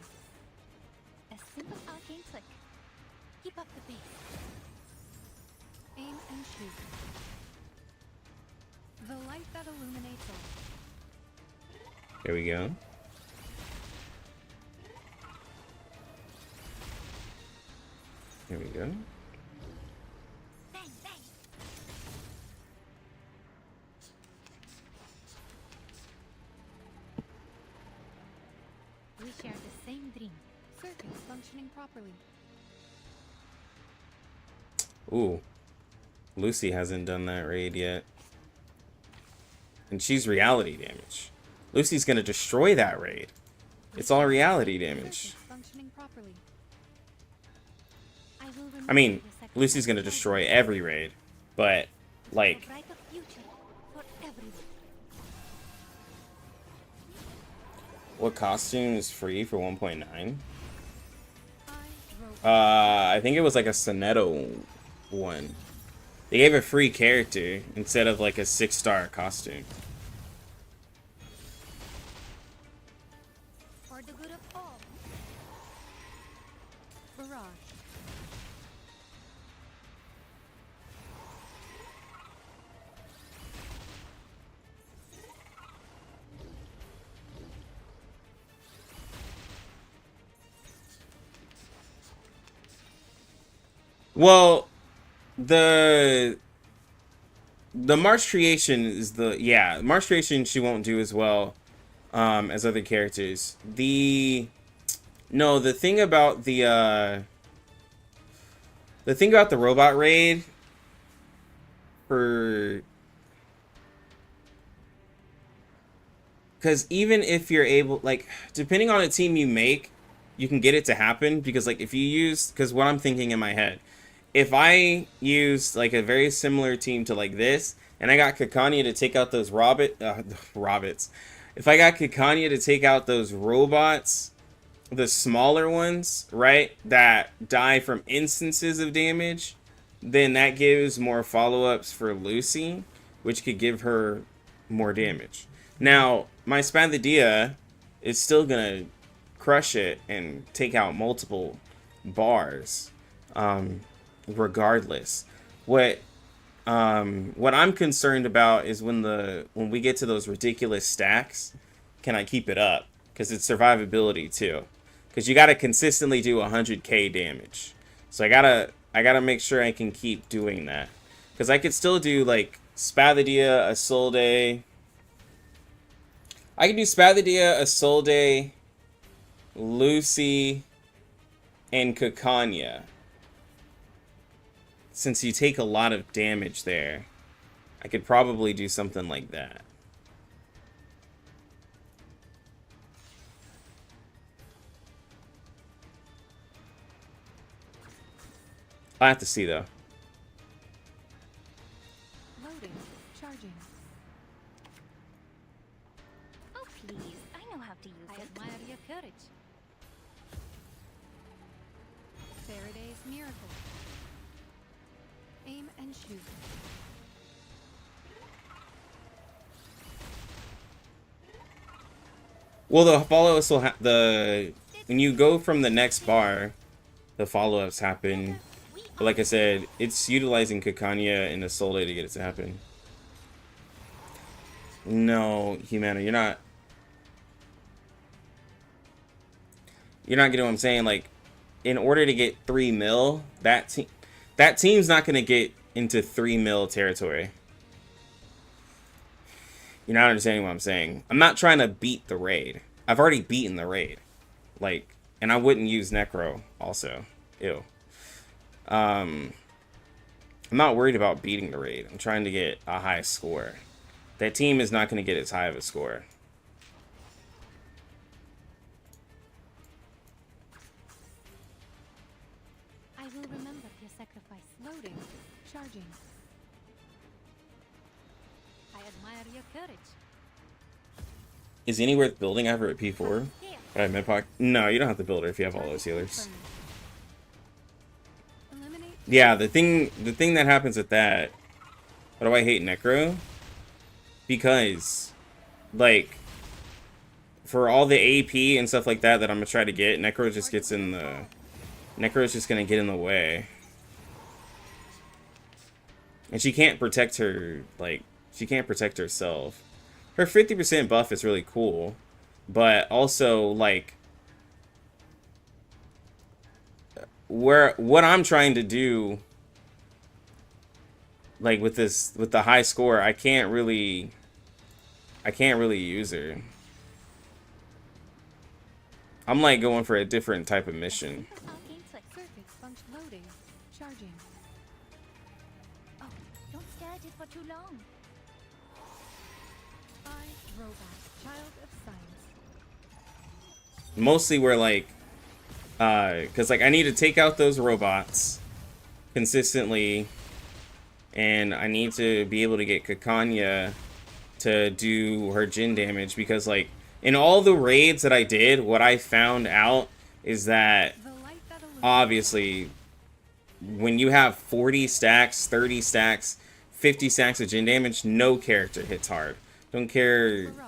A simple arcane flick. Keep up the pace. Aim and shoot. The light that illuminates all. There we go. There we go. Bang, bang. We share the same dream. Circuits functioning properly. Ooh. Lucy hasn't done that raid yet. And she's reality damage. Lucy's gonna destroy that raid. It's all reality damage. Circuits functioning properly. I will remember I mean, your sacrifice. Lucy's gonna destroy every raid. But, like, A brighter future for everyone. what costume is free for 1.9? I rope. I think it was like a Sonetto one. They gave a free character instead of like a 6-star costume. For the good of all. Barrage. Well, the March Creation is March Creation she won't do as well as other characters. The thing about the robot raid for, because even if you're able, like, depending on a team you make, you can get it to happen. Because like if you use, because what I'm thinking in my head, if I used like a very similar team to like this, and I got Picanha to take out those robots, if I got Picanha to take out those robots, the smaller ones, right, that die from instances of damage, then that gives more follow-ups for Lucy, which could give her more damage. Now, my Spadadilla is still gonna crush it and take out multiple bars, regardless. What I'm concerned about is when we get to those ridiculous stacks, can I keep it up? because it's survivability too. Because you gotta consistently do 100k damage. So I gotta make sure I can keep doing that. Because I could still do like Spathadia, Isolde. I can do Spathadia, Isolde, Lucy, and Caconia. Since you take a lot of damage there, I could probably do something like that. I'll have to see though. Loading. Charging. Oh, please. I know how to use I it. admire your courage. Faraday's miracle. Aim and shoot. Well, the follow-ups will when you go from the next bar, the follow-ups happen. But like I said, it's utilizing Caconia and Isolde to get it to happen. No, Humana, you're not getting what I'm saying. Like, in order to get 3 mil, that team's not gonna get into 3 mil territory. You're not understanding what I'm saying. I'm not trying to beat the raid. I've already beaten the raid. Like, and I wouldn't use Necro also. Ew. I'm not worried about beating the raid. I'm trying to get a high score. That team is not going to get as high of a score. I will remember your sacrifice. Loading. Charging. I admire your courage. Is any worth building ever at P4? Alright, Medpoc. No, you don't have to build her if you have all those healers. Eliminate. Yeah, the thing that happens with that. Why do I hate Necro? Because, like, for all the AP and stuff like that I'm gonna try to get, Necro just gets in the. Necro is just gonna get in the way. And she can't protect her, like, she can't protect herself. Her 50% buff is really cool, but also, like, what I'm trying to do, like, with the high score, I can't really use her. I'm, like, going for a different type of mission. Arcane switch. Circuits function. Loading. Charging. Oh, don't stare at it for too long. I, robot. Child of science. Mostly where, like, because, like, I need to take out those robots consistently, and I need to be able to get Caconia to do her Jin damage, because, like, in all the raids that I did, what I found out is that, The light that illuminates. obviously, when you have 40 stacks, 30 stacks, 50 stacks of Jin damage, no character hits hard. Don't care Barrage.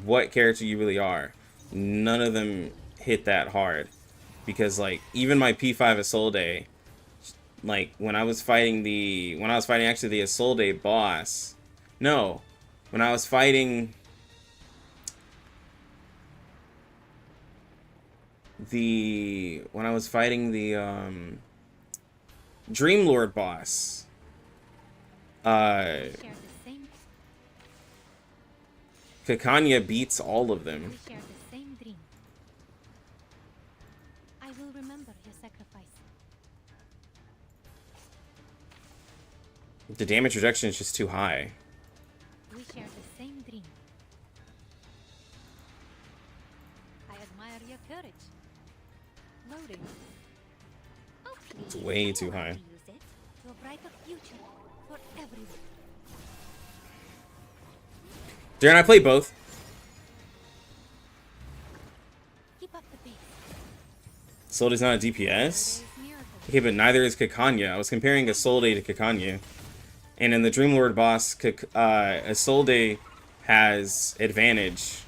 what character you really are. None of them hit that hard. Because, like, even my P5 Isolde, like, when I was fighting actually the Isolde boss, no, when I was fighting the Dreamlord boss, Share the same. Caconia beats all of them. We share the same dream. I will remember your sacrifice. The damage reduction is just too high. We share the same dream. I admire your courage. Loading. Oh, please. It's way I know too how high. to use it. To a brighter future for everyone. Darren, I played both. Keep up the pace. Isolde's not a DPS? Faraday's miracle. Okay, but neither is Caconia. I was comparing Isolde to Caconia. And in the Dreamlord boss, Isolde has advantage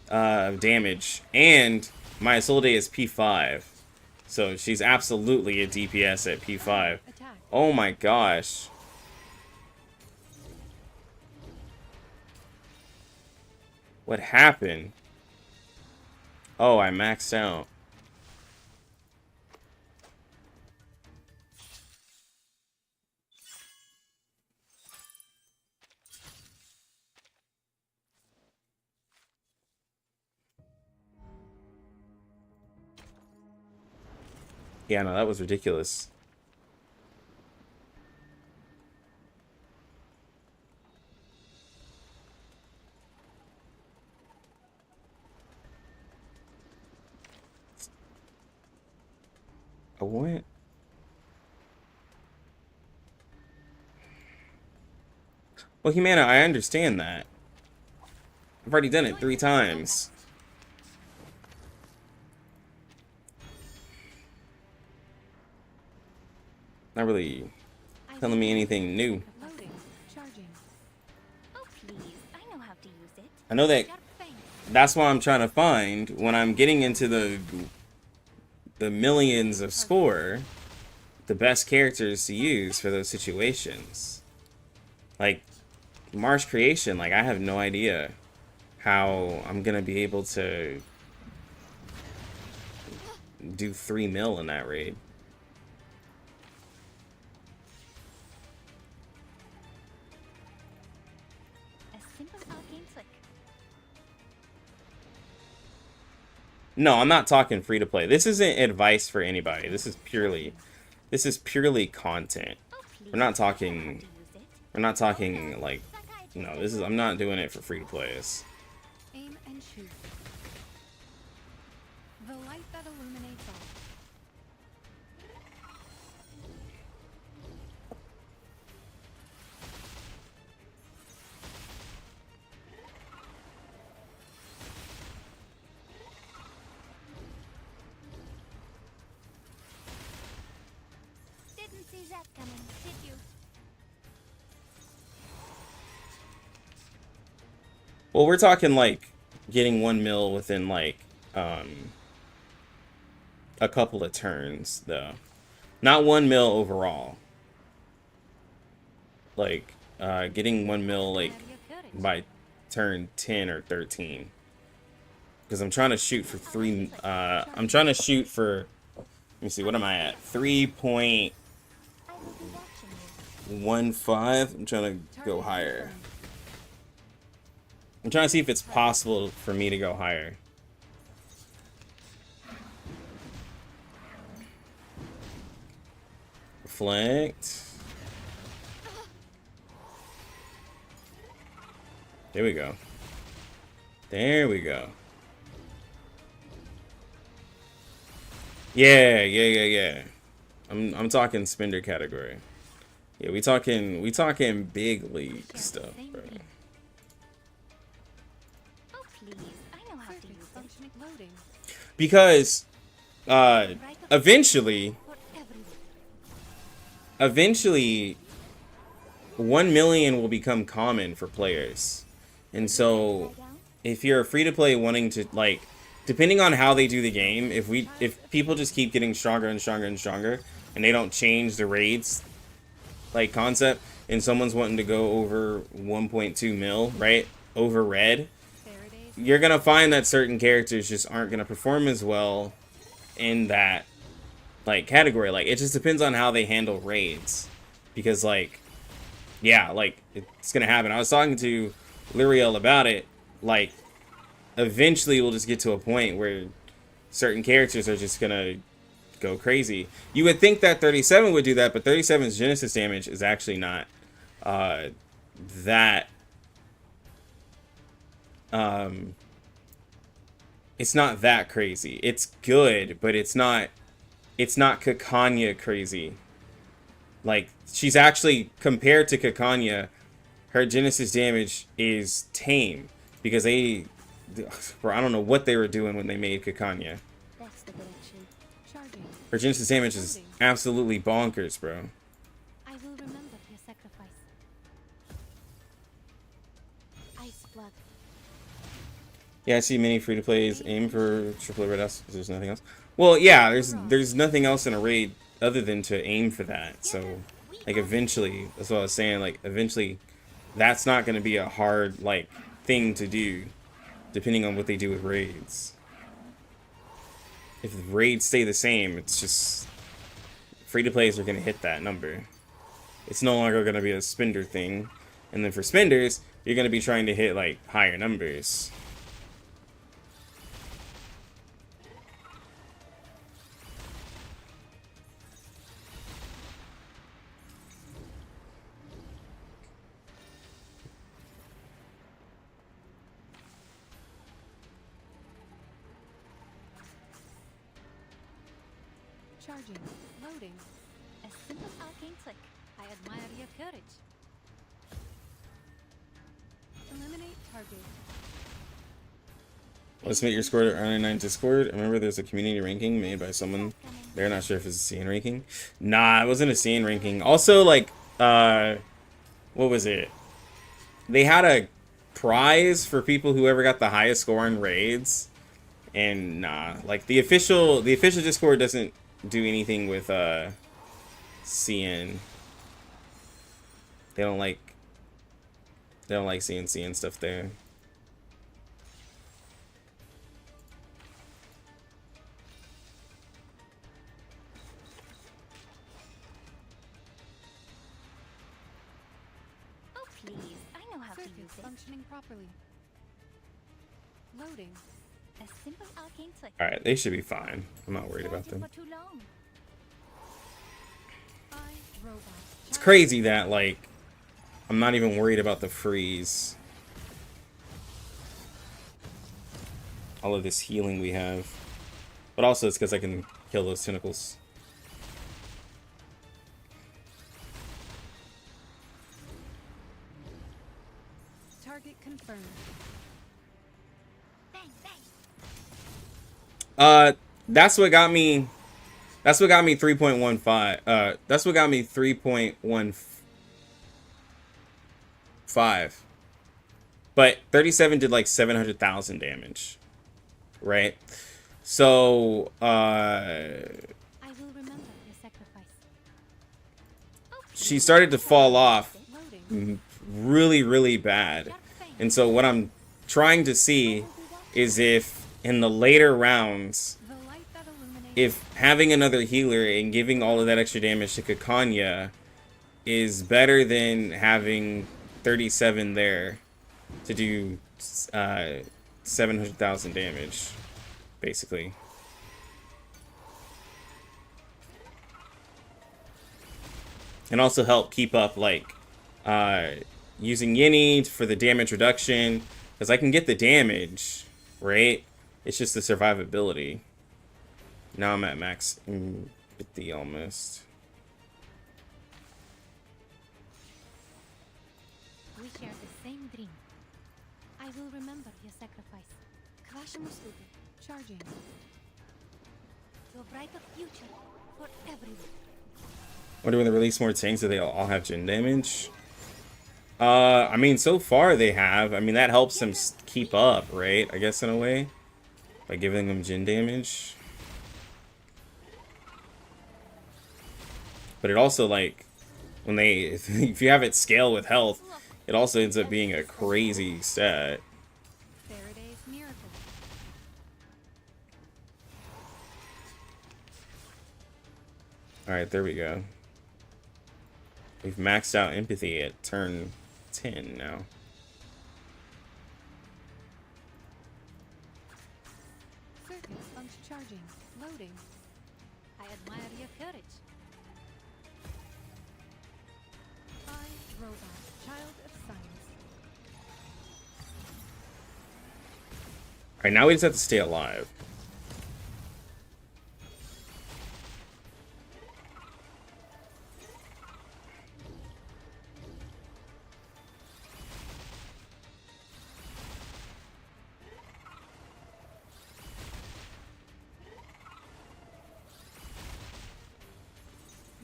of damage. And my Isolde is P5. So she's absolutely a DPS at P5. Attack. Oh my gosh. What happened? Oh, I maxed out. Yeah, no, that was ridiculous. A what? Well, Humana, I understand that. I've already done it 3 times. Not really telling me anything new. Loading. Charging. Oh, please. I know how to use it. I know that Sharp thing. that's what I'm trying to find when I'm getting into the millions of score, the best characters to use for those situations. Like Marsh Creation, like I have no idea how I'm gonna be able to do 3 mil in that raid. A simple arcane trick. No, I'm not talking free to play. This isn't advice for anybody. This is purely content. Oh, please. We're not I know how talking to use it. we're not talking like, no, this is, I'm not doing it for free to plays. Aim and shoot. The light that illuminates all. Didn't see that coming, did you? Well, we're talking like getting 1 mil within like a couple of turns though. Not 1 mil overall. Like getting 1 mil like Admire your courage. by turn 10 or 13. Because I'm trying to shoot for 3 I'm trying to shoot for, let me see, what am I at? 3.15. I will be watching you. I'm trying to go higher. I'm trying to see if it's possible for me to go higher. Reflect. There we go. There we go. Yeah. I'm talking spender category. Yeah, we talking big league stuff, bro. Oh, please. I know how to Circuit use it. functioning. Loading. Because eventually For everyone. eventually 1 million will become common for players. And so if you're free to play wanting to, like, depending on how they do the game, if people just keep getting stronger and stronger and stronger and they don't change the raids like concept, and someone's wanting to go over 1.2 mil, right? Over red, Faraday's you're gonna find that certain characters just aren't gonna perform as well in that like category. Like, it just depends on how they handle raids, because like, yeah, like it's gonna happen. I was talking to Liriel about it. Like, eventually we'll just get to a point where certain characters are just gonna go crazy. You would think that 37 would do that, but 37's Genesis damage is actually not that it's not that crazy. It's good, but it's not Kakanya crazy. Like, she's actually, compared to Kakanya, her Genesis damage is tame, because bro, I don't know what they were doing when they made Kakanya. That's the direction. charging. Her Genesis damage is absolutely bonkers, bro. I will remember your sacrifice. Ice blood. Yeah, I see many free-to-plays aim for triple red S, because there's nothing else. Well, yeah, there's nothing else in a raid other than to aim for that. So, like, eventually, that's what I was saying, like, eventually, that's not going to be a hard, like, thing to do, depending on what they do with raids. if the raids stay the same, it's just free-to-plays are going to hit that number. It's no longer going to be a spender thing. And then for spenders, you're going to be trying to hit, like, higher numbers. Charging. Loading. A simple arcane trick. I admire your courage. Eliminate target. Let's make your score to R99 Discord. Remember, there's a community ranking made by someone. They're not sure if it's a CN ranking. Nah, it wasn't a CN ranking. Also, like, what was it? They had a prize for people who ever got the highest score on raids. And nah, like the official Discord doesn't do anything with CN. They don't like seeing CN stuff there. Oh, please. I know how to Circuit use it. functioning properly. Loading. A simple arcane trick. Alright, they should be fine. I'm not worried about Charging them. for too long. Robot. It's crazy that, like, I'm not even worried about the freeze. All of this healing we have. But also it's because I can kill those tentacles. Target confirmed. Bang, bang. That's what got me 3.15. That's what got me 3.15. But 37 did like 700,000 damage. Right? So, I will remember your sacrifice. she started to fall off Loading. really, really bad. And so what I'm trying to see is if in the later rounds, The light that illuminates. if having another healer and giving all of that extra damage to Kakanya is better than having 37 there to do 700,000 damage, basically. And also help keep up, like, using Yinny for the damage reduction, because I can get the damage, right? It's just the survivability. Now I'm at max 50 almost. We share the same dream. I will remember your sacrifice. Charging. To a brighter future for everyone. Wonder when they release more tanks, do they all have gen damage? I mean, so far they have. I mean, that helps them keep up, right? I guess in a way. By giving them gen damage. But it also, like, when they... If you have it scale with health, it also ends up being a crazy stat. Faraday's miracle. Alright, there we go. We've maxed out empathy at turn 10 now. Circuit function charging. Loading. I admire your courage. I, robot, child of science. Alright, now we just have to stay alive.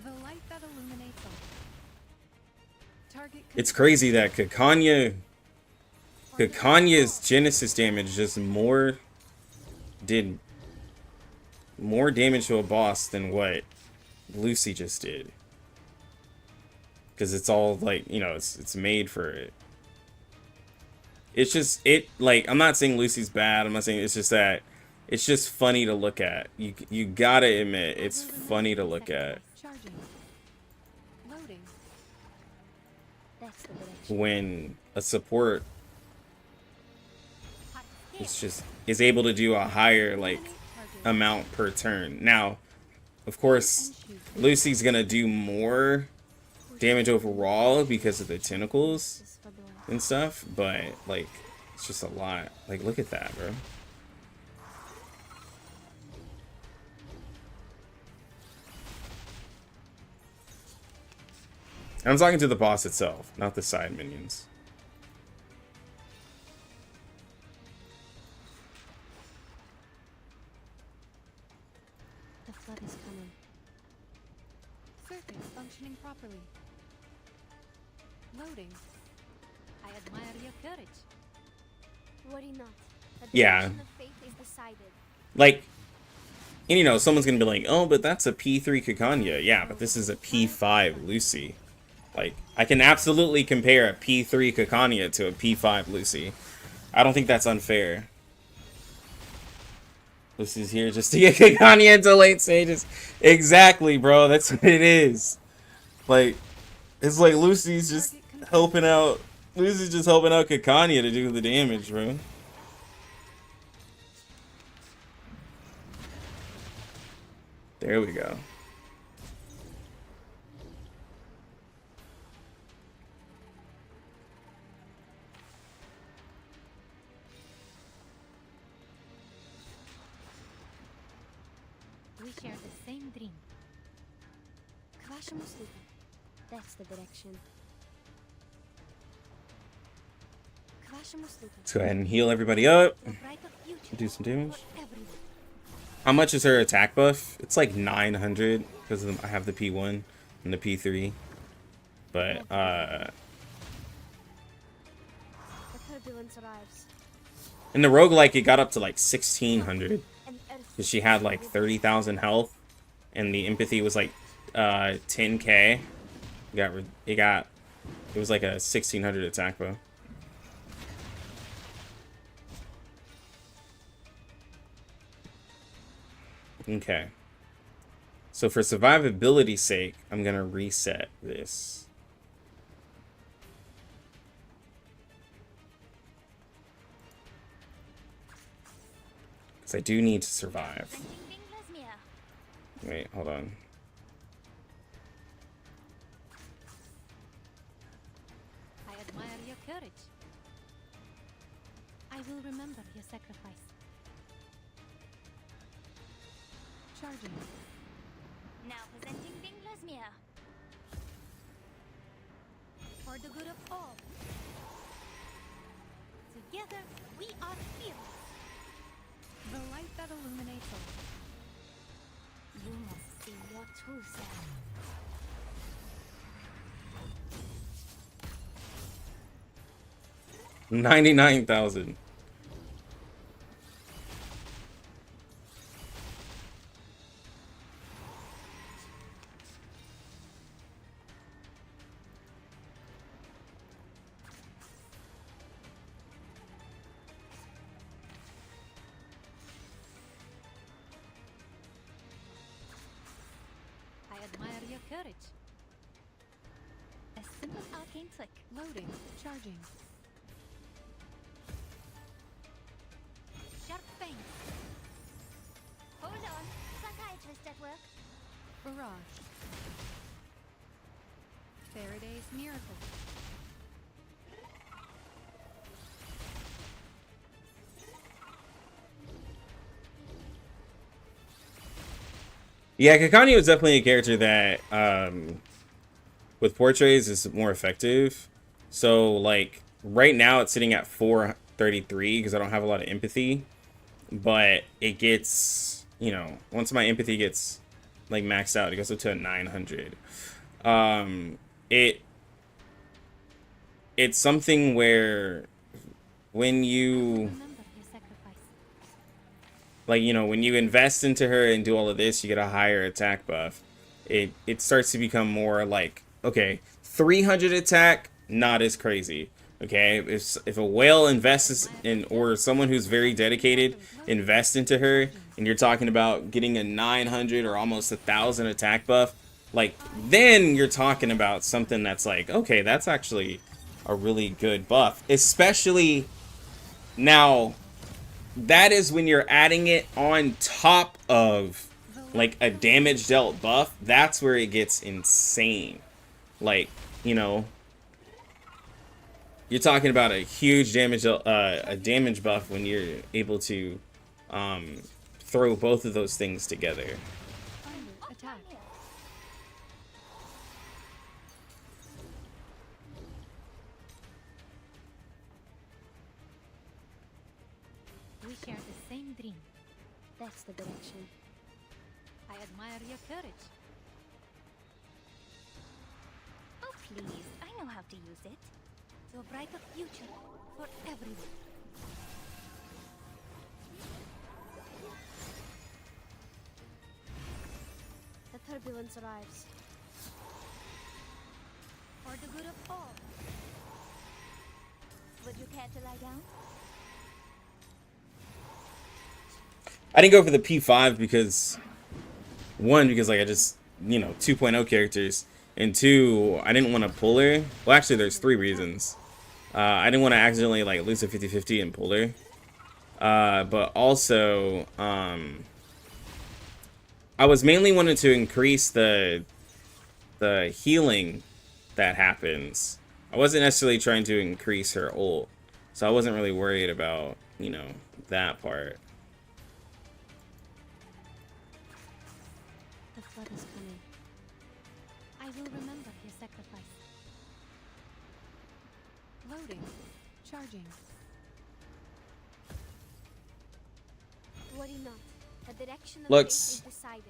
The light that illuminates all. Target It's crazy that Kakanya's Genesis damage just did more damage to a boss than what Lucy just did. Because it's all like, you know, it's made for it. It's just, like, I'm not saying Lucy's bad. I'm not saying, it's just that It's just funny to look at. You gotta admit, it's funny to look at Charging. Loading. That's the direction. when a support is able to do a higher like amount per turn. Now, of course, Lucy's gonna do more damage overall because of the tentacles and stuff, but like it's just a lot. Like, look at that, bro. I'm talking to the boss itself, not the side minions. The flood is coming. Circuit functioning properly. Loading. I admire your courage. Worry not. The Yeah. direction of fate is decided. Like, and you know, someone's gonna be like, oh, but that's a P3 Kikanya. Yeah, but this is a P5 Lucy. Like, I can absolutely compare a P3 Kikanya to a P5 Lucy. I don't think that's unfair. Lucy's here just to get Kikanya into late stages. Exactly, bro. That's what it is. Like, it's like Lucy's just helping out. Lucy's just helping out Kikanya to do the damage, bro. There we go. We share the same dream. Квашему слуху. That's the direction. Квашему слуху. Let's go ahead and heal everybody up. The brighter future Do some damage. for everyone. How much is her attack buff? It's like 900 because I have the P1 and the P3. But The turbulence arrives. in the roguelike it got up to like 1600 And earth because she had like 30,000 health and the empathy was like 10k. It was like a 1600 attack buff. Okay. So for survivability's sake, I'm gonna reset this. Because I do need to survive. Wait, hold on. I admire your courage. I will remember your sacrifice. Charging. Now presenting Binglasmere. For the good of all. Together, we are fearless. The light that illuminates all. You must see your true self. 99,000. I admire your courage. A simple arcane trick. Loading. Charging. Sharp fangs. Hold on. Psychiatrist at work. Barrage. Faraday's miracle. Yeah, Kakani was definitely a character that, with portraits is more effective. So, like, right now it's sitting at 433 because I don't have a lot of empathy. But it gets, you know, once my empathy gets, like, maxed out, it goes up to a 900. It's something where when you... Remember your sacrifice. like, you know, when you invest into her and do all of this, you get a higher attack buff. It starts to become more like, okay, 300 attack, not as crazy. Okay, if a whale invests in, or someone who's very dedicated invest into her, and you're talking about getting a 900 or almost 1,000 attack buff, like, then you're talking about something that's like, okay, that's actually a really good buff. Especially now, that is when you're adding it on top of like a damage dealt buff. That's where it gets insane. Like, you know, you're talking about a huge damage, a damage buff when you're able to throw both of those things together. Attack. We share the same dream. That's the direction. I admire your courage. Oh, please. I know how to use it. To a brighter future for everyone. The turbulence arrives. For the good of all. Would you care to lie down? I didn't go for the P5 because, one, because like I just, you know, 2.0 characters, and two, I didn't want to pull her. Well, actually, there's 3 reasons. I didn't want to accidentally like lose a 50-50 and pull her. But also, I was mainly wanting to increase the healing that happens. I wasn't necessarily trying to increase her ult, so I wasn't really worried about, you know, that part. The flood is coming. I will remember your sacrifice. Loading. Charging. Worry not. The direction of Looks- fate is decided.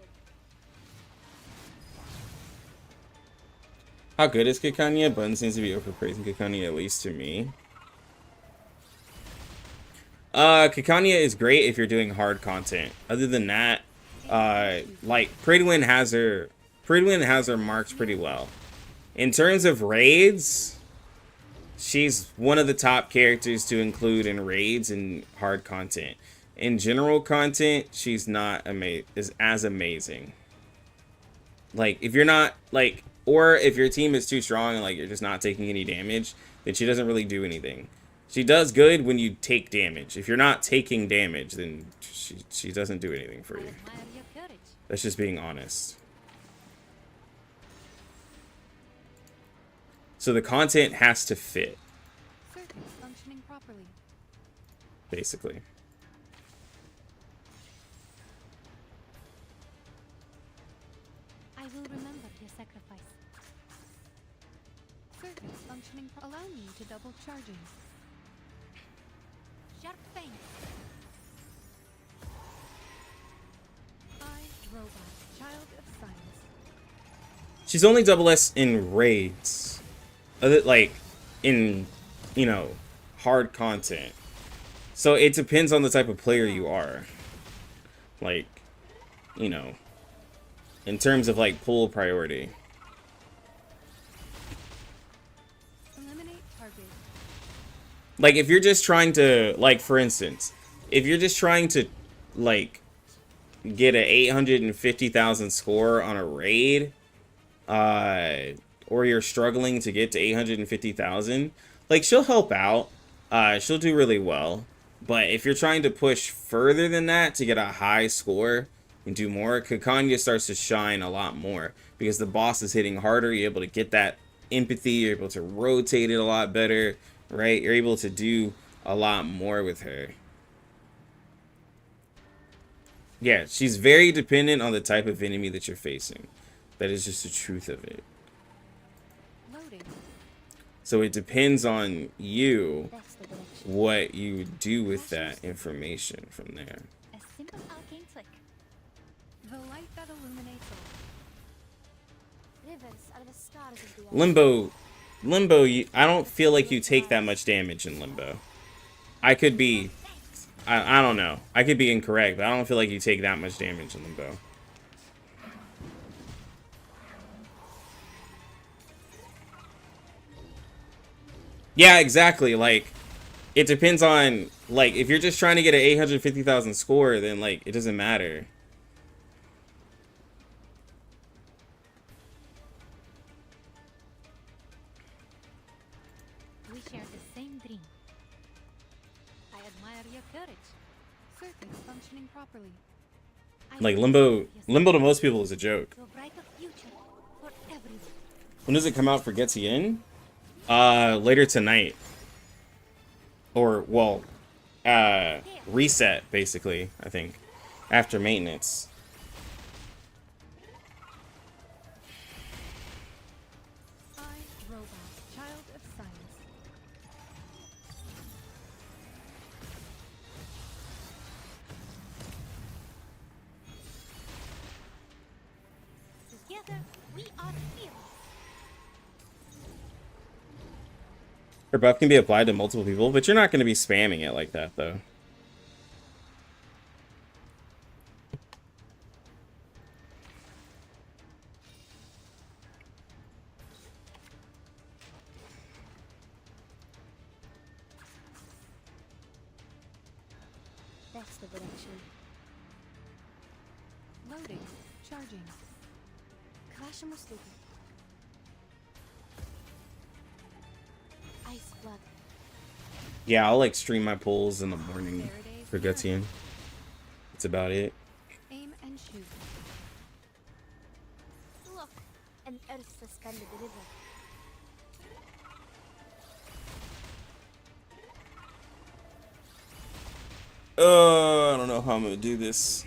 How good is Kikanya? Bun seems to be overpraising Kikanya, at least to me. Kikanya is great if you're doing hard content. Other than that, like Pridwin has her marked pretty well. In terms of raids, she's one of the top characters to include in raids and hard content. In general content, she's not as amazing. Like, if you're not, like, or if your team is too strong and, like, you're just not taking any damage, then she doesn't really do anything. She does good when you take damage. If you're not taking damage, then she doesn't do anything for I you. admire your courage. That's just being honest. So the content has to fit, Circuits functioning properly. basically. I will remember your sacrifice. Circuits functioning. Allow me to double charging. Sharp fangs. I, robot, child of science. She's only double S in raids. Like, in, you know, hard content. So it depends on the type of player you are. Like, you know, in terms of, like, pull priority. Eliminate target. Like, if you're just trying to, like, for instance, if you're just trying to, like, get a 850,000 score on a raid, or you're struggling to get to 850,000, like, she'll help out. She'll do really well. But if you're trying to push further than that to get a high score and do more, Kikanya starts to shine a lot more because the boss is hitting harder. You're able to get that empathy. You're able to rotate it a lot better, right? You're able to do a lot more with her. Yeah, she's very dependent on the type of enemy that you're facing. That is just the truth of it. Loading. So it depends on you That's the direction. what you do with that information from there. A simple arcane flick. The light that illuminates all. Rivers are the stars of the earth. Limbo, I don't feel like you take that much damage in Limbo. I could be, I don't know. I could be incorrect, but I don't feel like you take that much damage in Limbo. Yeah, exactly. Like, it depends on, like, if you're just trying to get an 850,000 score, then, like, it doesn't matter. We share the same dream. I admire your courage. Circuits functioning properly. I Like, will Limbo remember your to most people is a joke. so bright a future for everyone. When does it come out for Gets In? Later tonight. Or, well, reset, basically, I think. After maintenance. I, robot, child of science. Together, we are heroes. Her buff can be applied to multiple people, but you're not going to be spamming it like that, though. That's the direction. Loading. Charging. Crash Musliki. Ice flood. Yeah, I'll, like, stream my polls in the morning Faraday's for Gets In. That's about it. Aim and shoot. Look, an Earth suspended river. I don't know how I'm going to do this.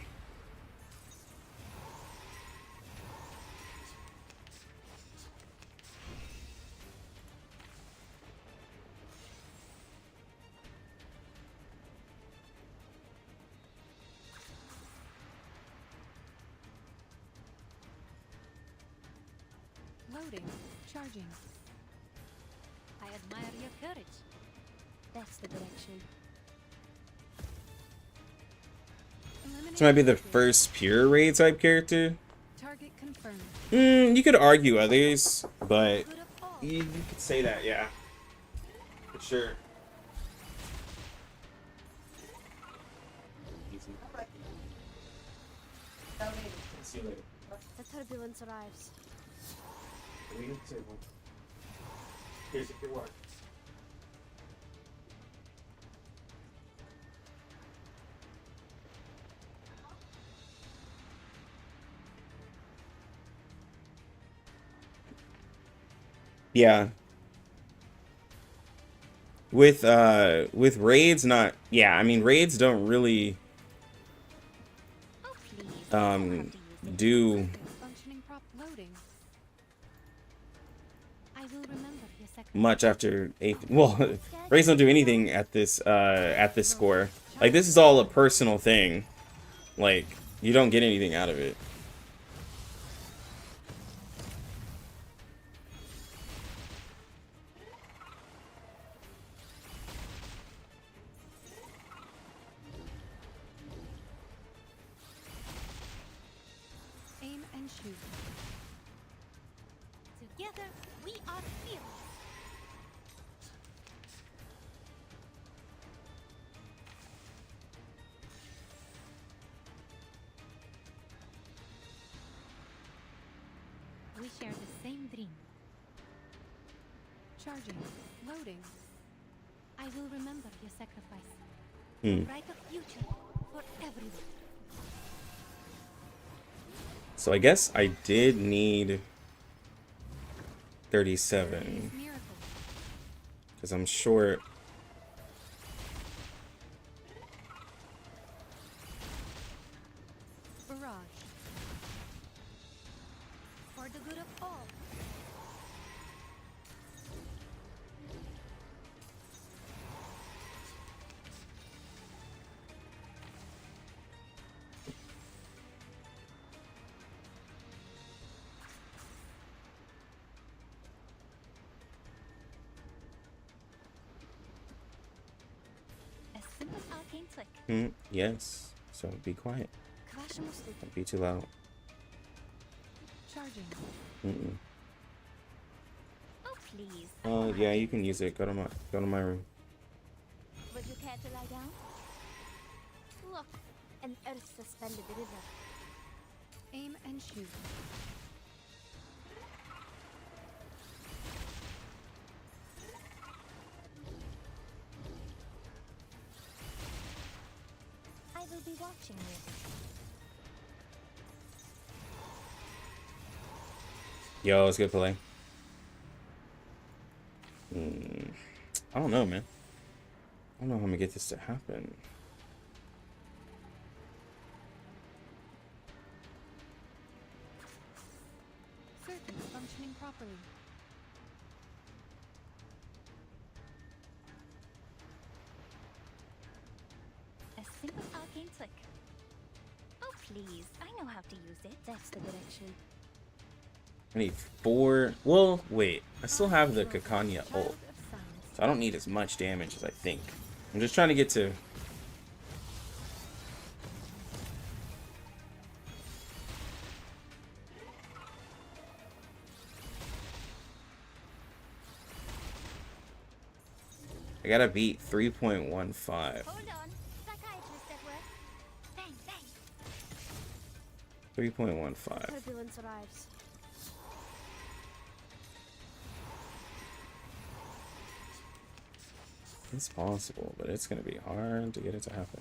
Loading. Charging. I admire your courage. That's the direction. This might be the first pure raid type character. Target confirmed. You could argue others, but Good of all. you could say that, yeah. For sure. See you later. The turbulence arrives. Here's your watch. Yeah. With raids, not, yeah, I mean, raids don't really Oh, please. I know how to use it. do Circuits functioning loading. I will remember your sacrifice. much after 8. Well, raids don't do anything at this score. Like, this is all a personal thing. Like, you don't get anything out of it. Aim and shoot. Together, we are heroes. We share the same dream. Charging. Loading. I will remember your sacrifice. Bright a future for everyone. So I guess I did need 37 Faraday's miracle. because I'm short. Barrage. For the good of all. A simple arcane trick. Yes. So be quiet. Crash Musliki. Don't be too loud. Charging. Mm-mm. Oh, please. Yeah, you can use it. Go to my room. Would you care to lie down? Look, an earth-suspended river. Aim and shoot. I will be watching you. Yo, it's good play. I don't know, man. I don't know how I'm gonna get this to happen. Circuits functioning properly. A simple arcane flick. Oh, please. I know how to use it. That's the direction. I need 4. Well, wait. I still have the Kakanya Child ult, of Suns. so I don't need as much damage as I think. I'm just trying to get to. I gotta beat 3.15. Hold on. Psychiatrist at work. Bang, bang. 3.15. Turbulence arrives. It's possible, but it's gonna be hard to get it to happen.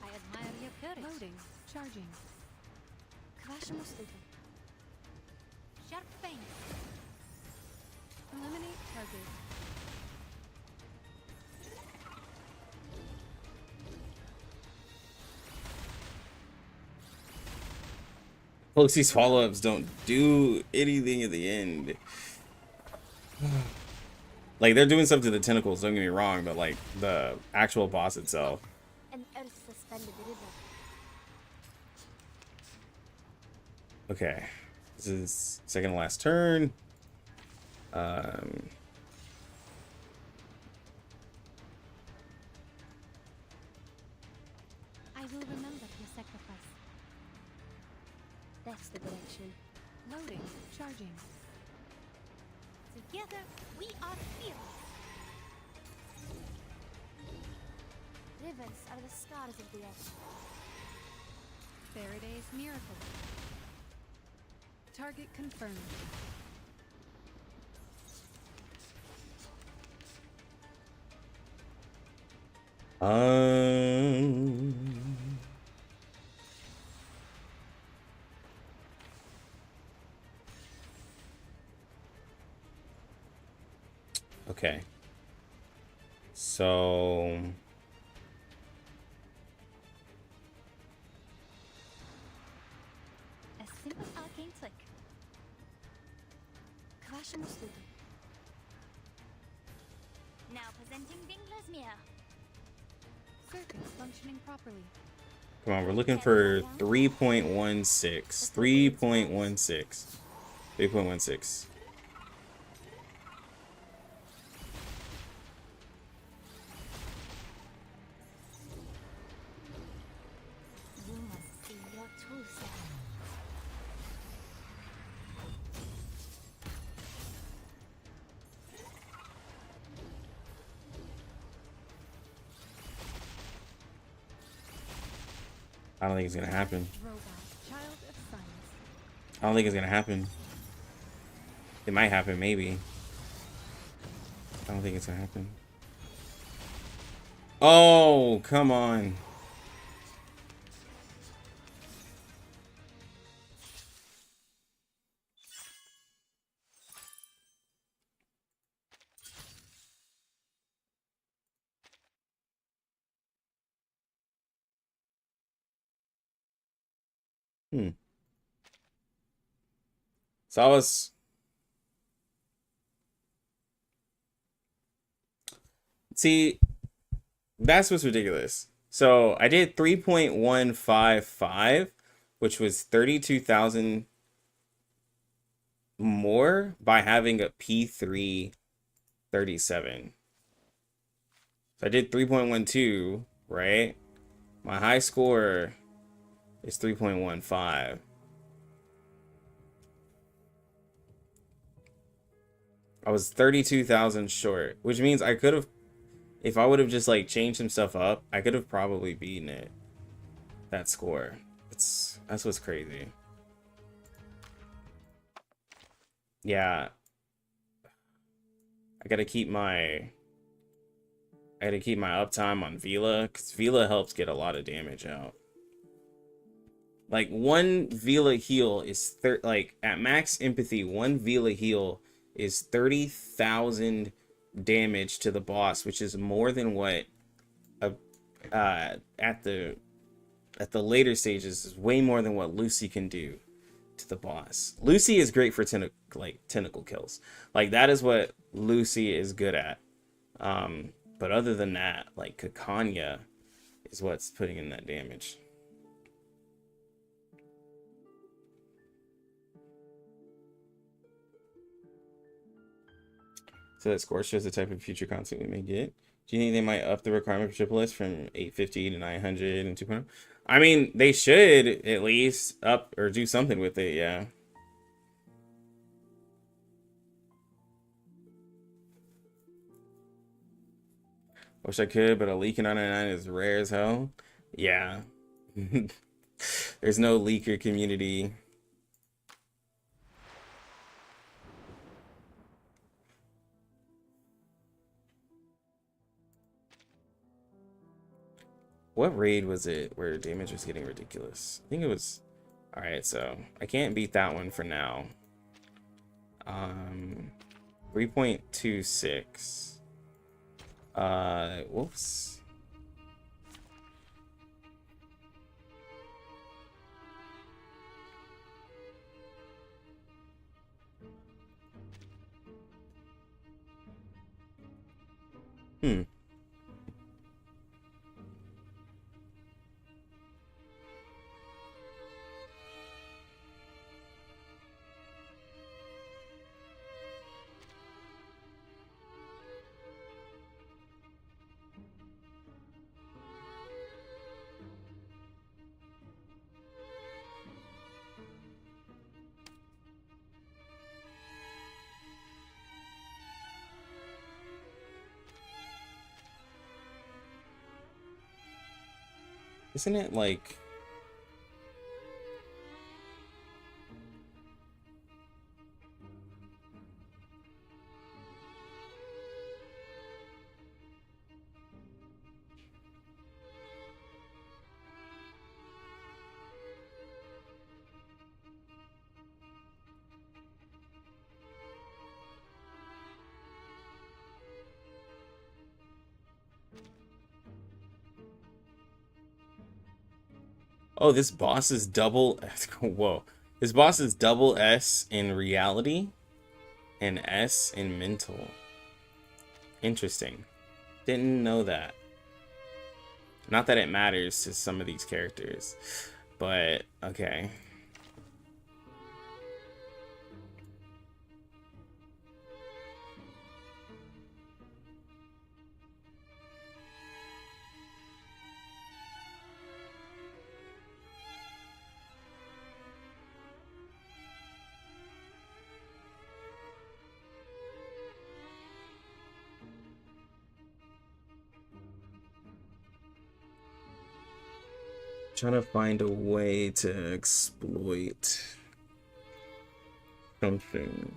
I admire your courage. Loading. Charging. Crash mosquito. Sharp fang. Eliminate target. These follow-ups don't do anything at the end. Like, they're doing stuff to the tentacles, don't get me wrong, but like the actual boss itself. An earth-suspended river. Okay. This is second to last turn. I will remember your sacrifice. That's the direction. Loading. Charging. Together, we are fearless. Rivers are the scars of the earth. Faraday's miracle. Target confirmed. Um. Okay. So. A simple arcane flick. Crash mosquito. Now presenting Dingler's Mirror. Circuits functioning properly. Come on, we're looking for 3.16. 3.16. 3.16. You must see your true self. I don't think it's gonna happen. Robot. Child of Suns. I don't think it's gonna happen. It might happen, maybe. I don't think it's gonna happen. Oh, come on. So I was. See, that's what's ridiculous. So I did 3.155, which was 32,000 more by having a P3 37. So I did 3.12, right? My high score is 3.15. I was 32,000 short, which means I could have, if I would have just like changed some stuff up, I could have probably beaten it. That score. That's what's crazy. Yeah. I gotta keep my uptime on Vila, because Vila helps get a lot of damage out. Like one Vila heal is like at max empathy, one Vila heal is 30,000 damage to the boss, which is more than what at the later stages is way more than what Lucy can do to the boss. Lucy is great for tentacle kills. Like that is what Lucy is good at. But other than that, like Kakanya is what's putting in that damage. So that score shows the type of future content we may get. Do you think they might up the requirement for triple S from 850 to 900 and 2.0? I mean, they should at least up or do something with it, yeah. Wish I could, but a leak in 999 is rare as hell. Yeah. There's no leaker community. What raid was it where damage was getting ridiculous? I think it was... Alright, so I can't beat that one for now. 3.26. Whoops. Isn't it like... Oh, this boss is double... Whoa. This boss is double S in reality and S in mental. Interesting. Didn't know that. Not that it matters to some of these characters, but okay. Trying to find a way to exploit something.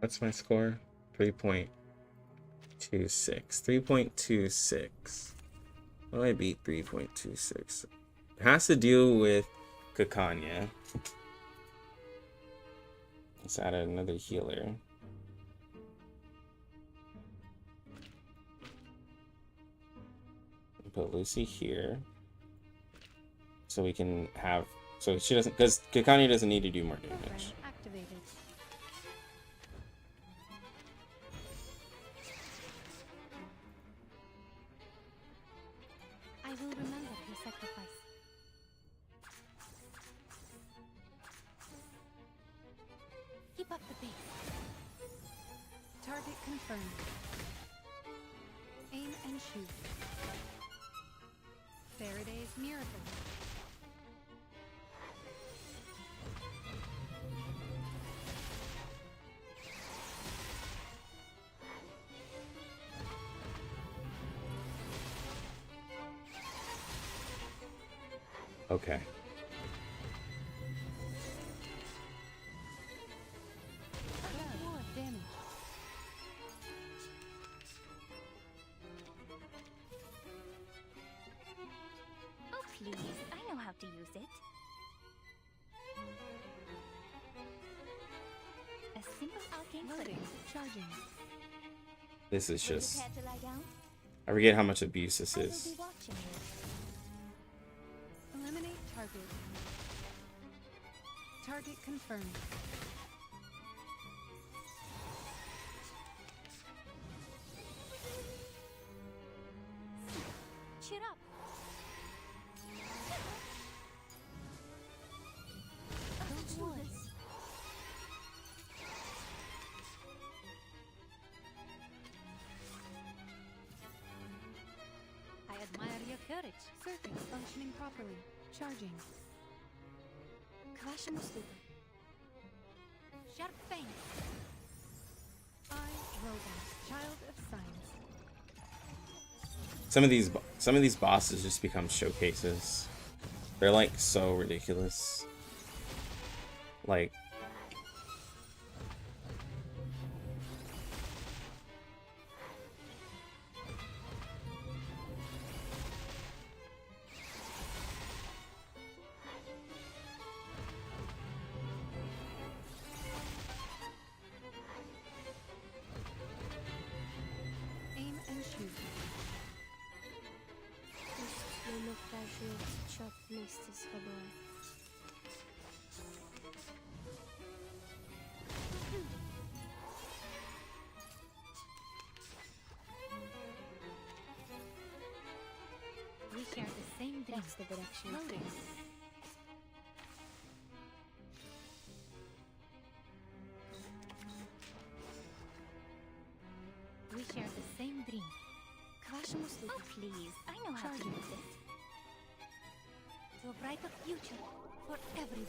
What's my score? 3.0. 3.26. How do I beat 3.26? It has to deal with Kakanya. Let's add another healer. Put Lucy here. So we can have... So she doesn't... Because Kakanya doesn't need to do more Program damage. activated. I will remember your sacrifice. Keep up the pace. Target confirmed. Aim and shoot. Faraday's miracle. Okay. More damage. Oh, please. I know how to use it. A simple arcane Loading. flick. Charging. This is Will you just... care to lie down? I forget how much abuse this I will is. be watching you. Eliminate target. Target confirmed. Cheer up. Don't do this. I admire your courage. Circuits functioning properly. Charging. Krasza musluga. Sharp fang. I, Robot, child of science. Some of these bosses just become showcases. They're like so ridiculous. Like Aim and shoot. We share the same dream. That's the direction. Loading. We share the same dream. Krasza musluga. Oh, please. I know how to Charging. use it. To a brighter future for everyone.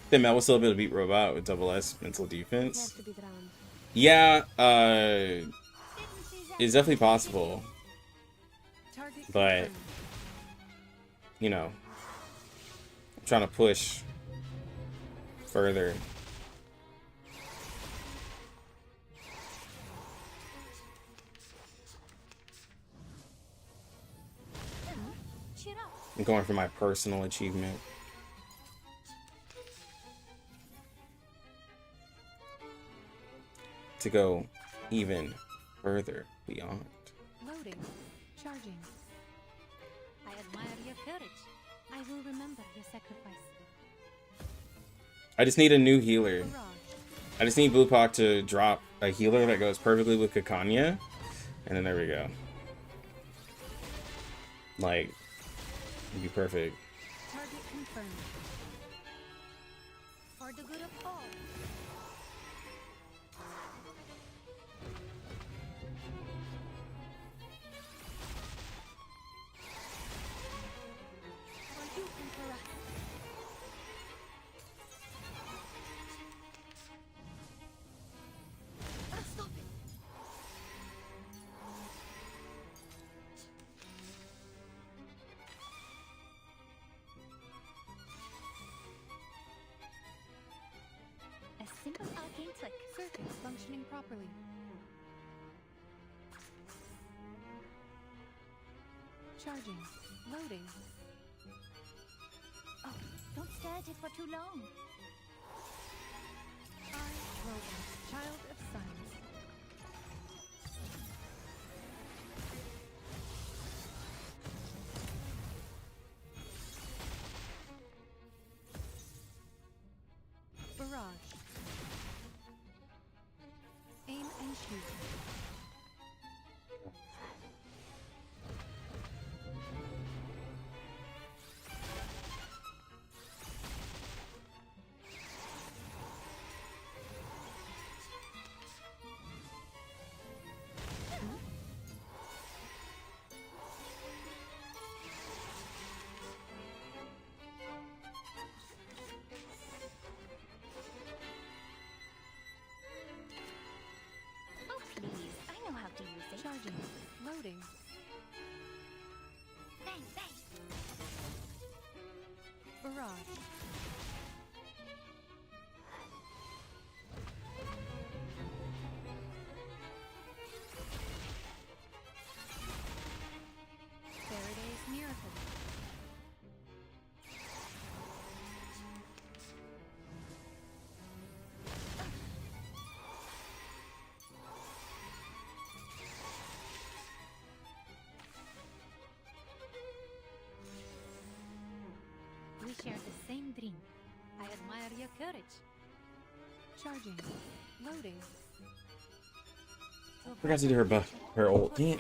then Mel will still be able to beat Robot with double S mental defense. to be drowned. Yeah, it's definitely possible. Target But- confirmed. You know, I'm trying to push further. Cheer up. I'm going for my personal achievement. To go even further beyond. Loading. Charging. I admire your courage. I will remember your sacrifice. I just need a new healer. Barrage. I just need Bluepock to drop a healer that goes perfectly with Kakanya. And then there we go. Like, it'd be perfect. Target confirmed. For the good of all. For you, Emperor. Stop it. A simple properly. Charging. Loading. Oh, don't stare at it for too long. I, Robot, child of science. Barrage. Aim and shoot. Oh, please. I know how to use it. Charging. Loading. Bang, bang. Barrage. Faraday's miracle. We share the same dream. I admire your courage. Charging. Loading. Forgot to do her buff, her ult. Dang it.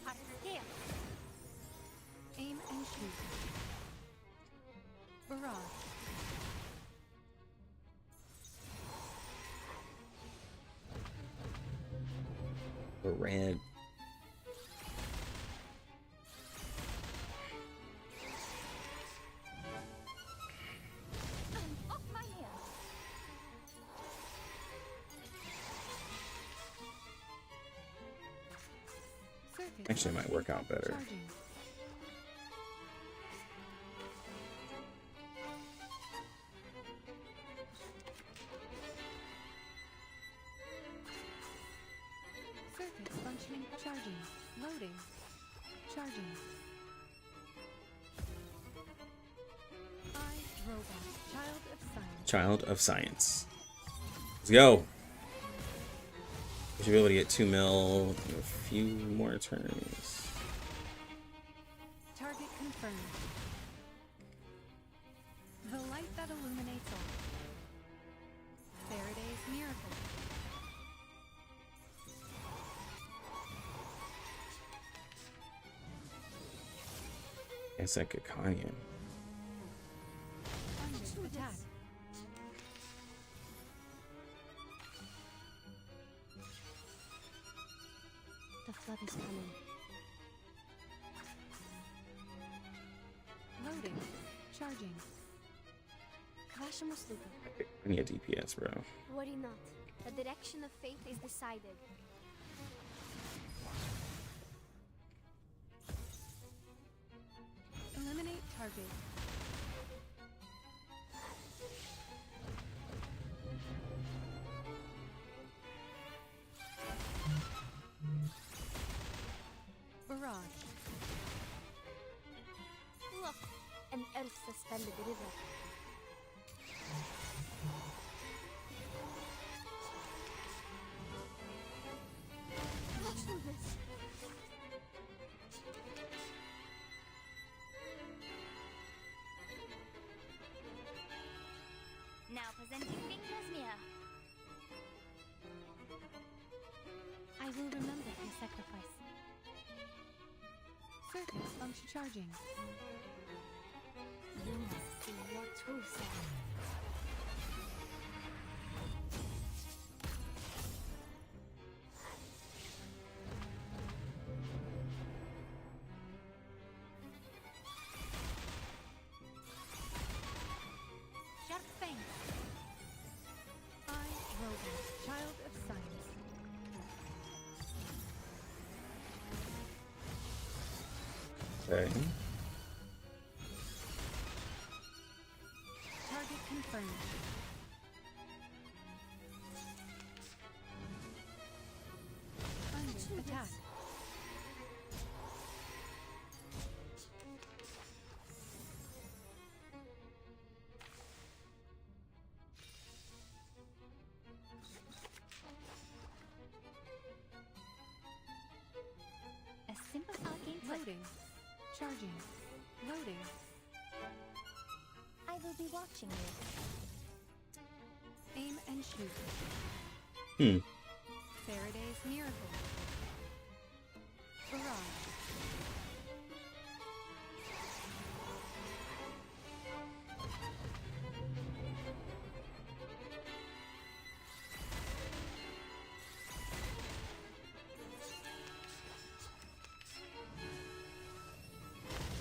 Hot scale. Aim and shoot. Barrage. We're red. Off my hair. Circuit. Actually, it might work out better. Charging. Circuit functioning. Charging. Loading. Charging. I, Robot, child of science. Child of Science. Let's go. We should be able to get 2 mil in a few more turns. Target confirmed. The light that illuminates all. Faraday's miracle. It's like a Kanyan. Under attack. The flood is coming. Loading. Charging. Crash Musluka. I need a DPS, bro. Worry not. The direction of fate is decided. Eliminate target. Barrage. Look, an earth-suspended river. Let's do this. Now presenting Finger's mirror. I will remember your sacrifice. Circuit function charging. You must see your true self. Sharp fang. I, Robot, child of science. Okay. confirmed. Under attack. A simple arcane trick. Loading. Charging. Loading. I will be watching you. Aim and shoot. Faraday's miracle. Barrage.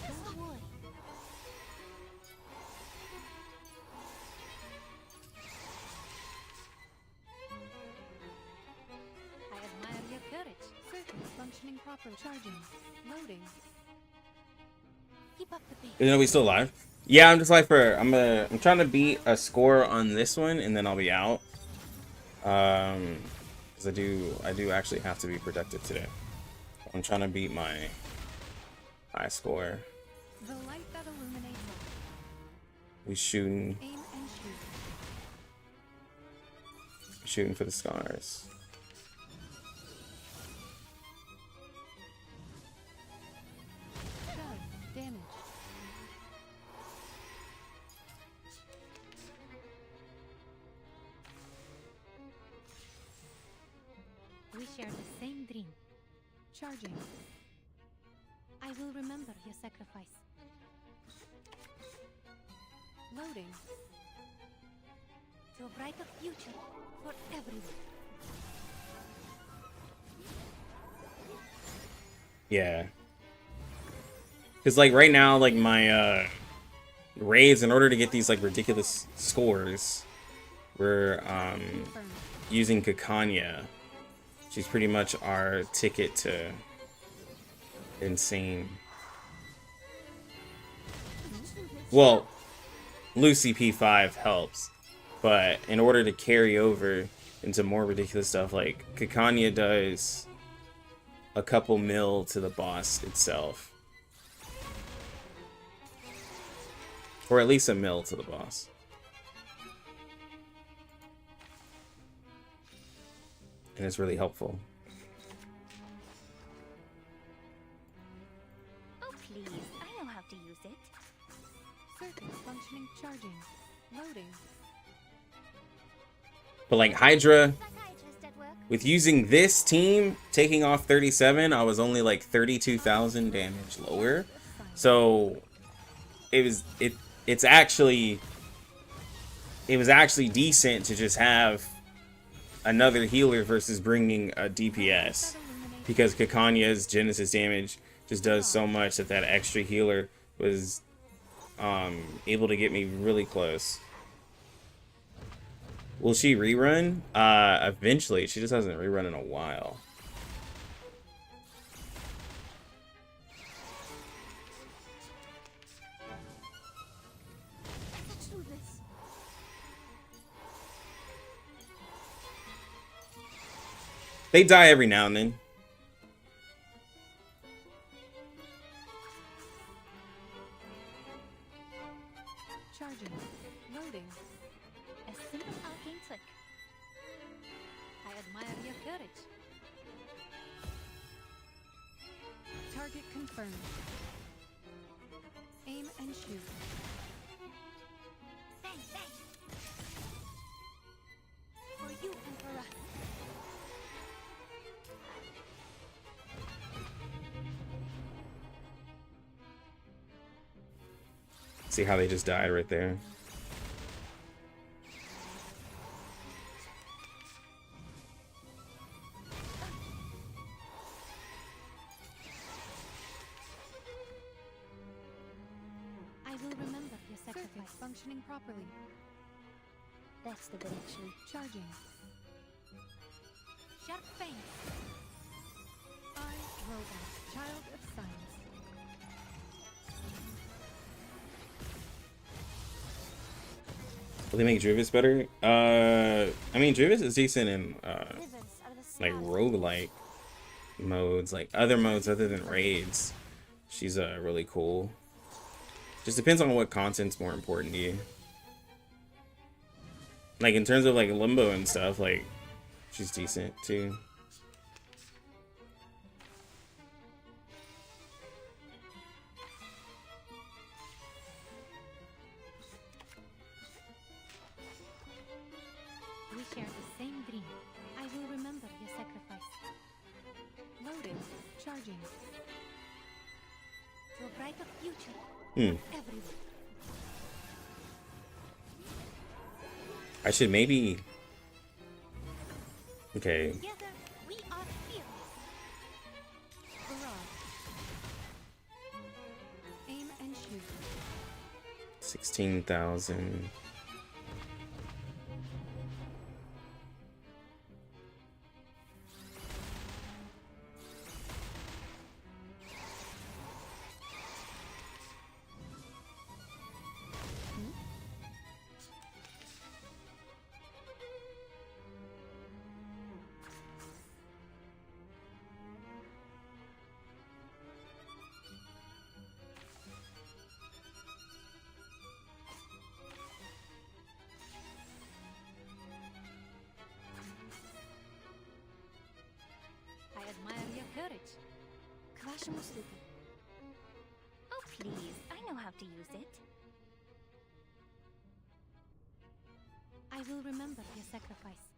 Don't worry. I admire your courage. Circuits functioning properly. Charging. Loading. Keep up the pace. Isn't we still live? Yeah, I'm just like I'm trying to beat a score on this one and then I'll be out. Because I do actually have to be productive today. I'm trying to beat my high score. The light that illuminates all. We shooting Aim and shoot. shooting for the scars. Done. Damage. We share the same dream. Charging. I will remember your sacrifice. Loading. To a brighter future for everyone. Yeah. Because like right now, like my raids, in order to get these like ridiculous scores, we're Confirmed. using Kakanya. She's pretty much our ticket to insane. Well, Lucy P5 helps, but in order to carry over into more ridiculous stuff, like Kakanya does a couple mil to the boss itself. Or at least a mil to the boss. And it's really helpful. Oh, please. I know how to use it. Circuits functioning. Charging. Loading. But like Hydra, Psychiatrist at work. with using this team, taking off 37, I was only like 32,000 damage lower. So it was actually decent to just have another healer versus bringing a DPS, because Kakanya's Genesis damage just does so much that that extra healer was able to get me really close. Will she rerun? Eventually. She just hasn't rerun in a while. Let's do this. They die every now and then. Charging. Loading. A simple arcane trick. I admire your courage. Target confirmed. Aim and shoot. Bang, bang. For you and for us. See how they just died right there? I will remember your Circuits sacrifice. functioning properly. That's the direction. Charging. Sharp fang. I, Robot, child of science. Will they make Druvis better? I mean, Druvis is decent in Rivers are the like stars. roguelike modes, like other modes other than raids. She's really cool. Just depends on what content's more important to you. Like in terms of like limbo and stuff, like she's decent too. We share the same dream. I will remember your sacrifice. Loading. Charging. To a brighter future. Everyone. I should maybe. Okay. Together, we are fearless. Barrage. Aim and shoot. 16,000. I admire your courage. Kvaše mu sluga. Oh, please. I know how to use it. I will remember your sacrifice.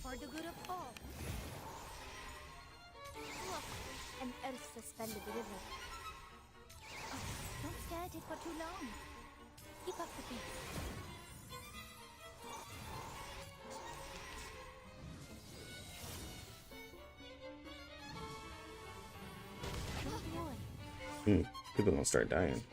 For the good of all. Look, an earth suspended river. Oh, don't stare at it for too long. Keep up the pace. Don't worry. People don't start dying.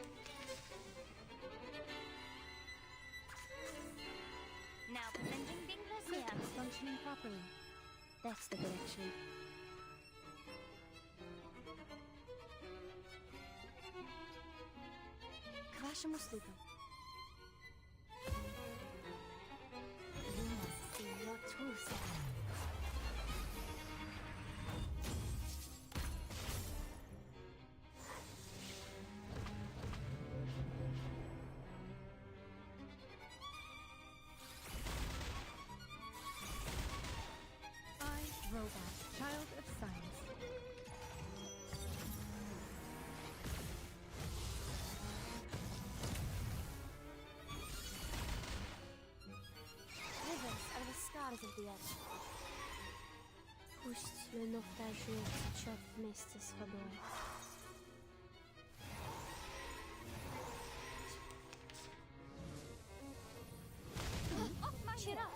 Now presenting Dingler's here. Circuits functioning properly. That's the direction. Kvaše mu sluga. You must see your true self. I, robot, child of science. Rivers are the scars of the earth. Пусть le naufragé течет вместе с водой. Cheer up.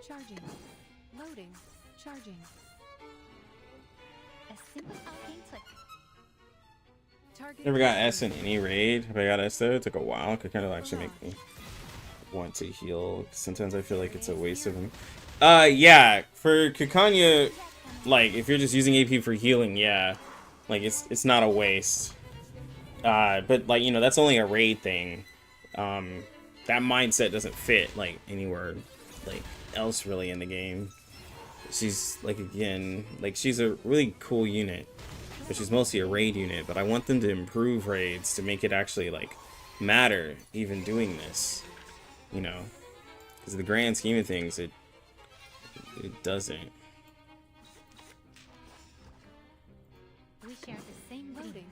Charging. Loading. Charging. A simple arcane trick. Target. Never got S in any raid. If I got S though, it took a while. It could kind of actually make me want to heal. Sometimes I feel like it's a waste of them. Yeah, for Kikanya, like if you're just using AP for healing, yeah, like it's not a waste. But like you know that's only a raid thing. That mindset doesn't fit like anywhere like else really in the game. She's like again like she's a really cool unit, but she's mostly a raid unit. But I want them to improve raids to make it actually like matter even doing this, you know, because the grand scheme of things it doesn't. We share the same loading.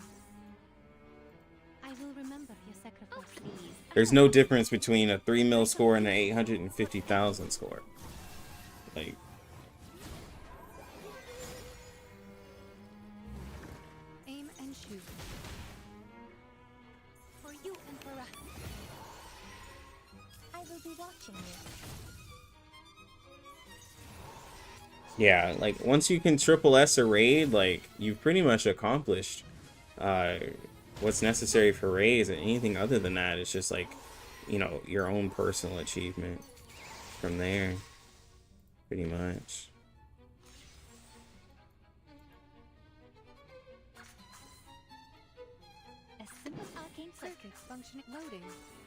I will remember your sacrifice. Oh, please. There's no difference between a 3 mil score and an 850,000 score. Like Aim and shoot. For you and for us. I will be watching you. yeah, like once you can triple S a raid, like you've pretty much accomplished what's necessary for raids, and anything other than that is just like, you know, your own personal achievement from there, pretty much. functioning. Loading.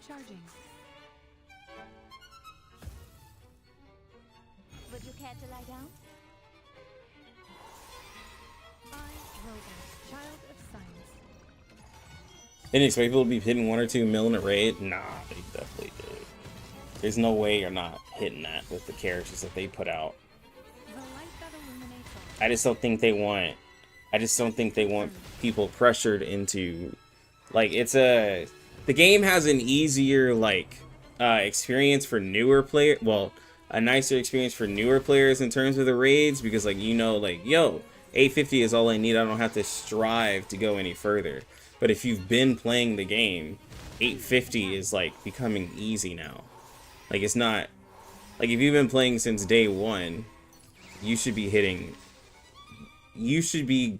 Charging. Would you care to lie down? I, Robot, child of science. Didn't expect people to be hitting 1 or 2 mil in a raid. Nah, they definitely did. There's no way you're not hitting that with the characters that they put out. The light that illuminates all. I just don't think they want. I just don't think they want people pressured into, like, it's a. The game has an easier experience for newer players. Well, a nicer experience for newer players in terms of the raids because, like, you know, like, yo, 850 is all I need. I don't have to strive to go any further. But if you've been playing the game, 850 is like becoming easy now. Like, it's not like if you've been playing since day one, you should be hitting. You should be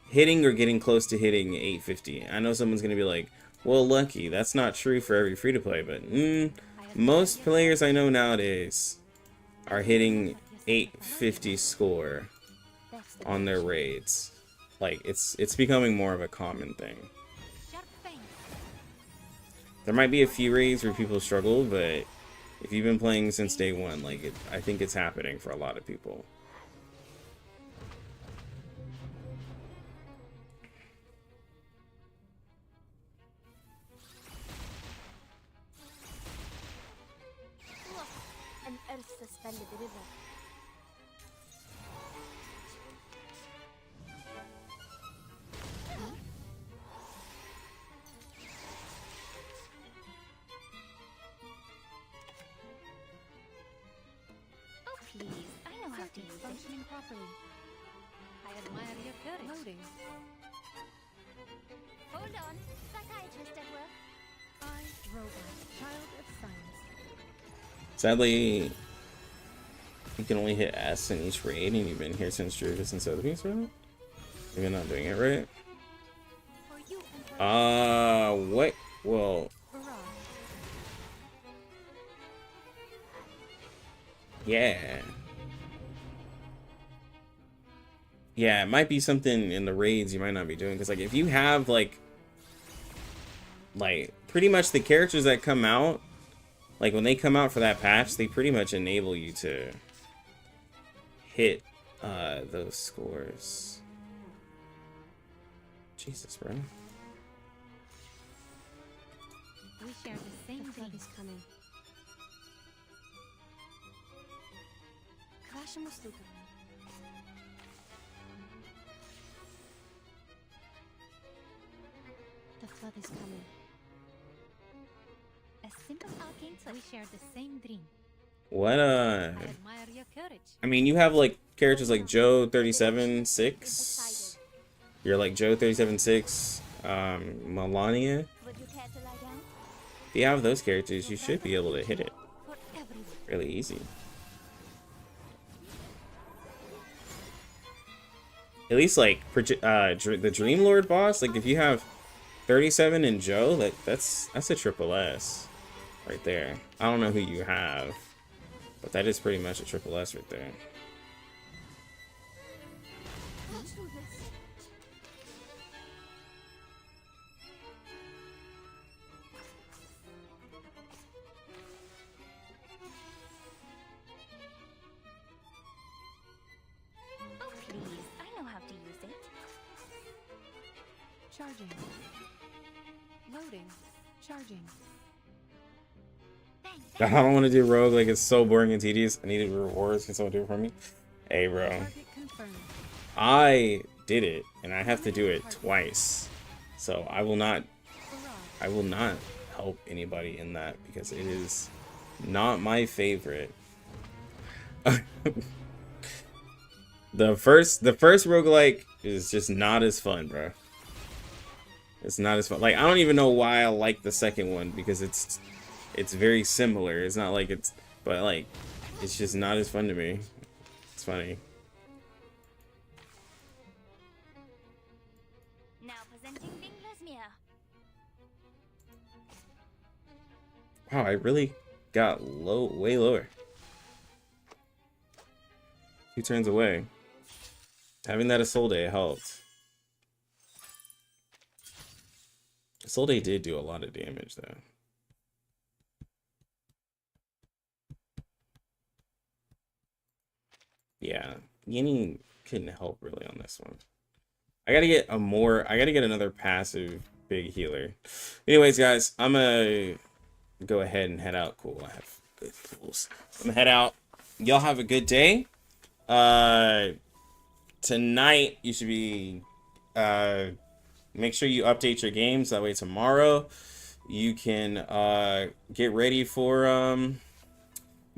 hitting or getting close to hitting 850. I know someone's gonna be like, "Well, Lucky, that's not true for every free to play," but most players I know nowadays are hitting 850 score on their raids. Like, it's becoming more of a common thing. There might be a few raids where people struggle, but if you've been playing since day one, like, I think it's happening for a lot of people. An earth-suspended river. Oh, please. I know how to Circuits use it. functioning properly. I admire your courage. Loading. Hold on. Psychiatrist at work. I, Robot, child of science. Sadly, you can only hit S in each raid, and you've been here since Druvis and Sotheby's, right? You're not doing it right. For you and for What? Well, Barrage. yeah. Yeah, it might be something in the raids you might not be doing, because, like, if you have, like, pretty much the characters that come out, like, when they come out for that patch, they pretty much enable you to hit those scores. Jesus, bro. We share the same Flood dream. is coming. Крашимо слуга. The flood is coming. A simple arcane We switch. share the same dream. What, I admire your courage. I mean, you have, like, characters like Joe 37-6. You're like Joe 37-6, Melania. Would you care to lie down? If you have those characters, you should be able to hit it For everyone. really easy. At least, like, the Dream Lord boss, like, if you have 37 and Joe, that's a triple S right there. I don't know who you have, but that is pretty much a triple S right there. Oh, please. I know how to use it. Charging. Loading. Charging. Bang. I don't want to do rogue, like, it's so boring and tedious. I needed rewards. Can someone do it for me? Hey, bro. Target confirmed. I did it, and I have to do it twice. So I will not Barrage. help anybody in that because it is not my favorite. The first roguelike is just not as fun, bro. It's not as fun. Like, I don't even know why I like the second one because it's very similar. It's not like but like it's just not as fun to me. It's funny. Now presenting Bingler's Mirror. Wow, I really got way lower. 2 turns away. Having that Isolde helped. Solde did do a lot of damage though. Yeah, Yini couldn't help really on this one. I gotta get another passive big healer. Anyways, guys, I'm gonna go ahead and head out. Cool, I have good tools. I'm gonna head out. Y'all have a good day. Tonight you should be make sure you update your games, that way tomorrow you can get ready for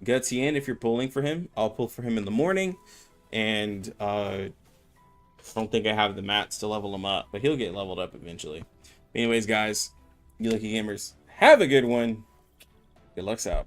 Gutsy in. If you're pulling for him, I'll pull for him in the morning, and I don't think I have the mats to level him up, but he'll get leveled up eventually. Anyways, guys, you lucky gamers, have a good one. Good luck's out.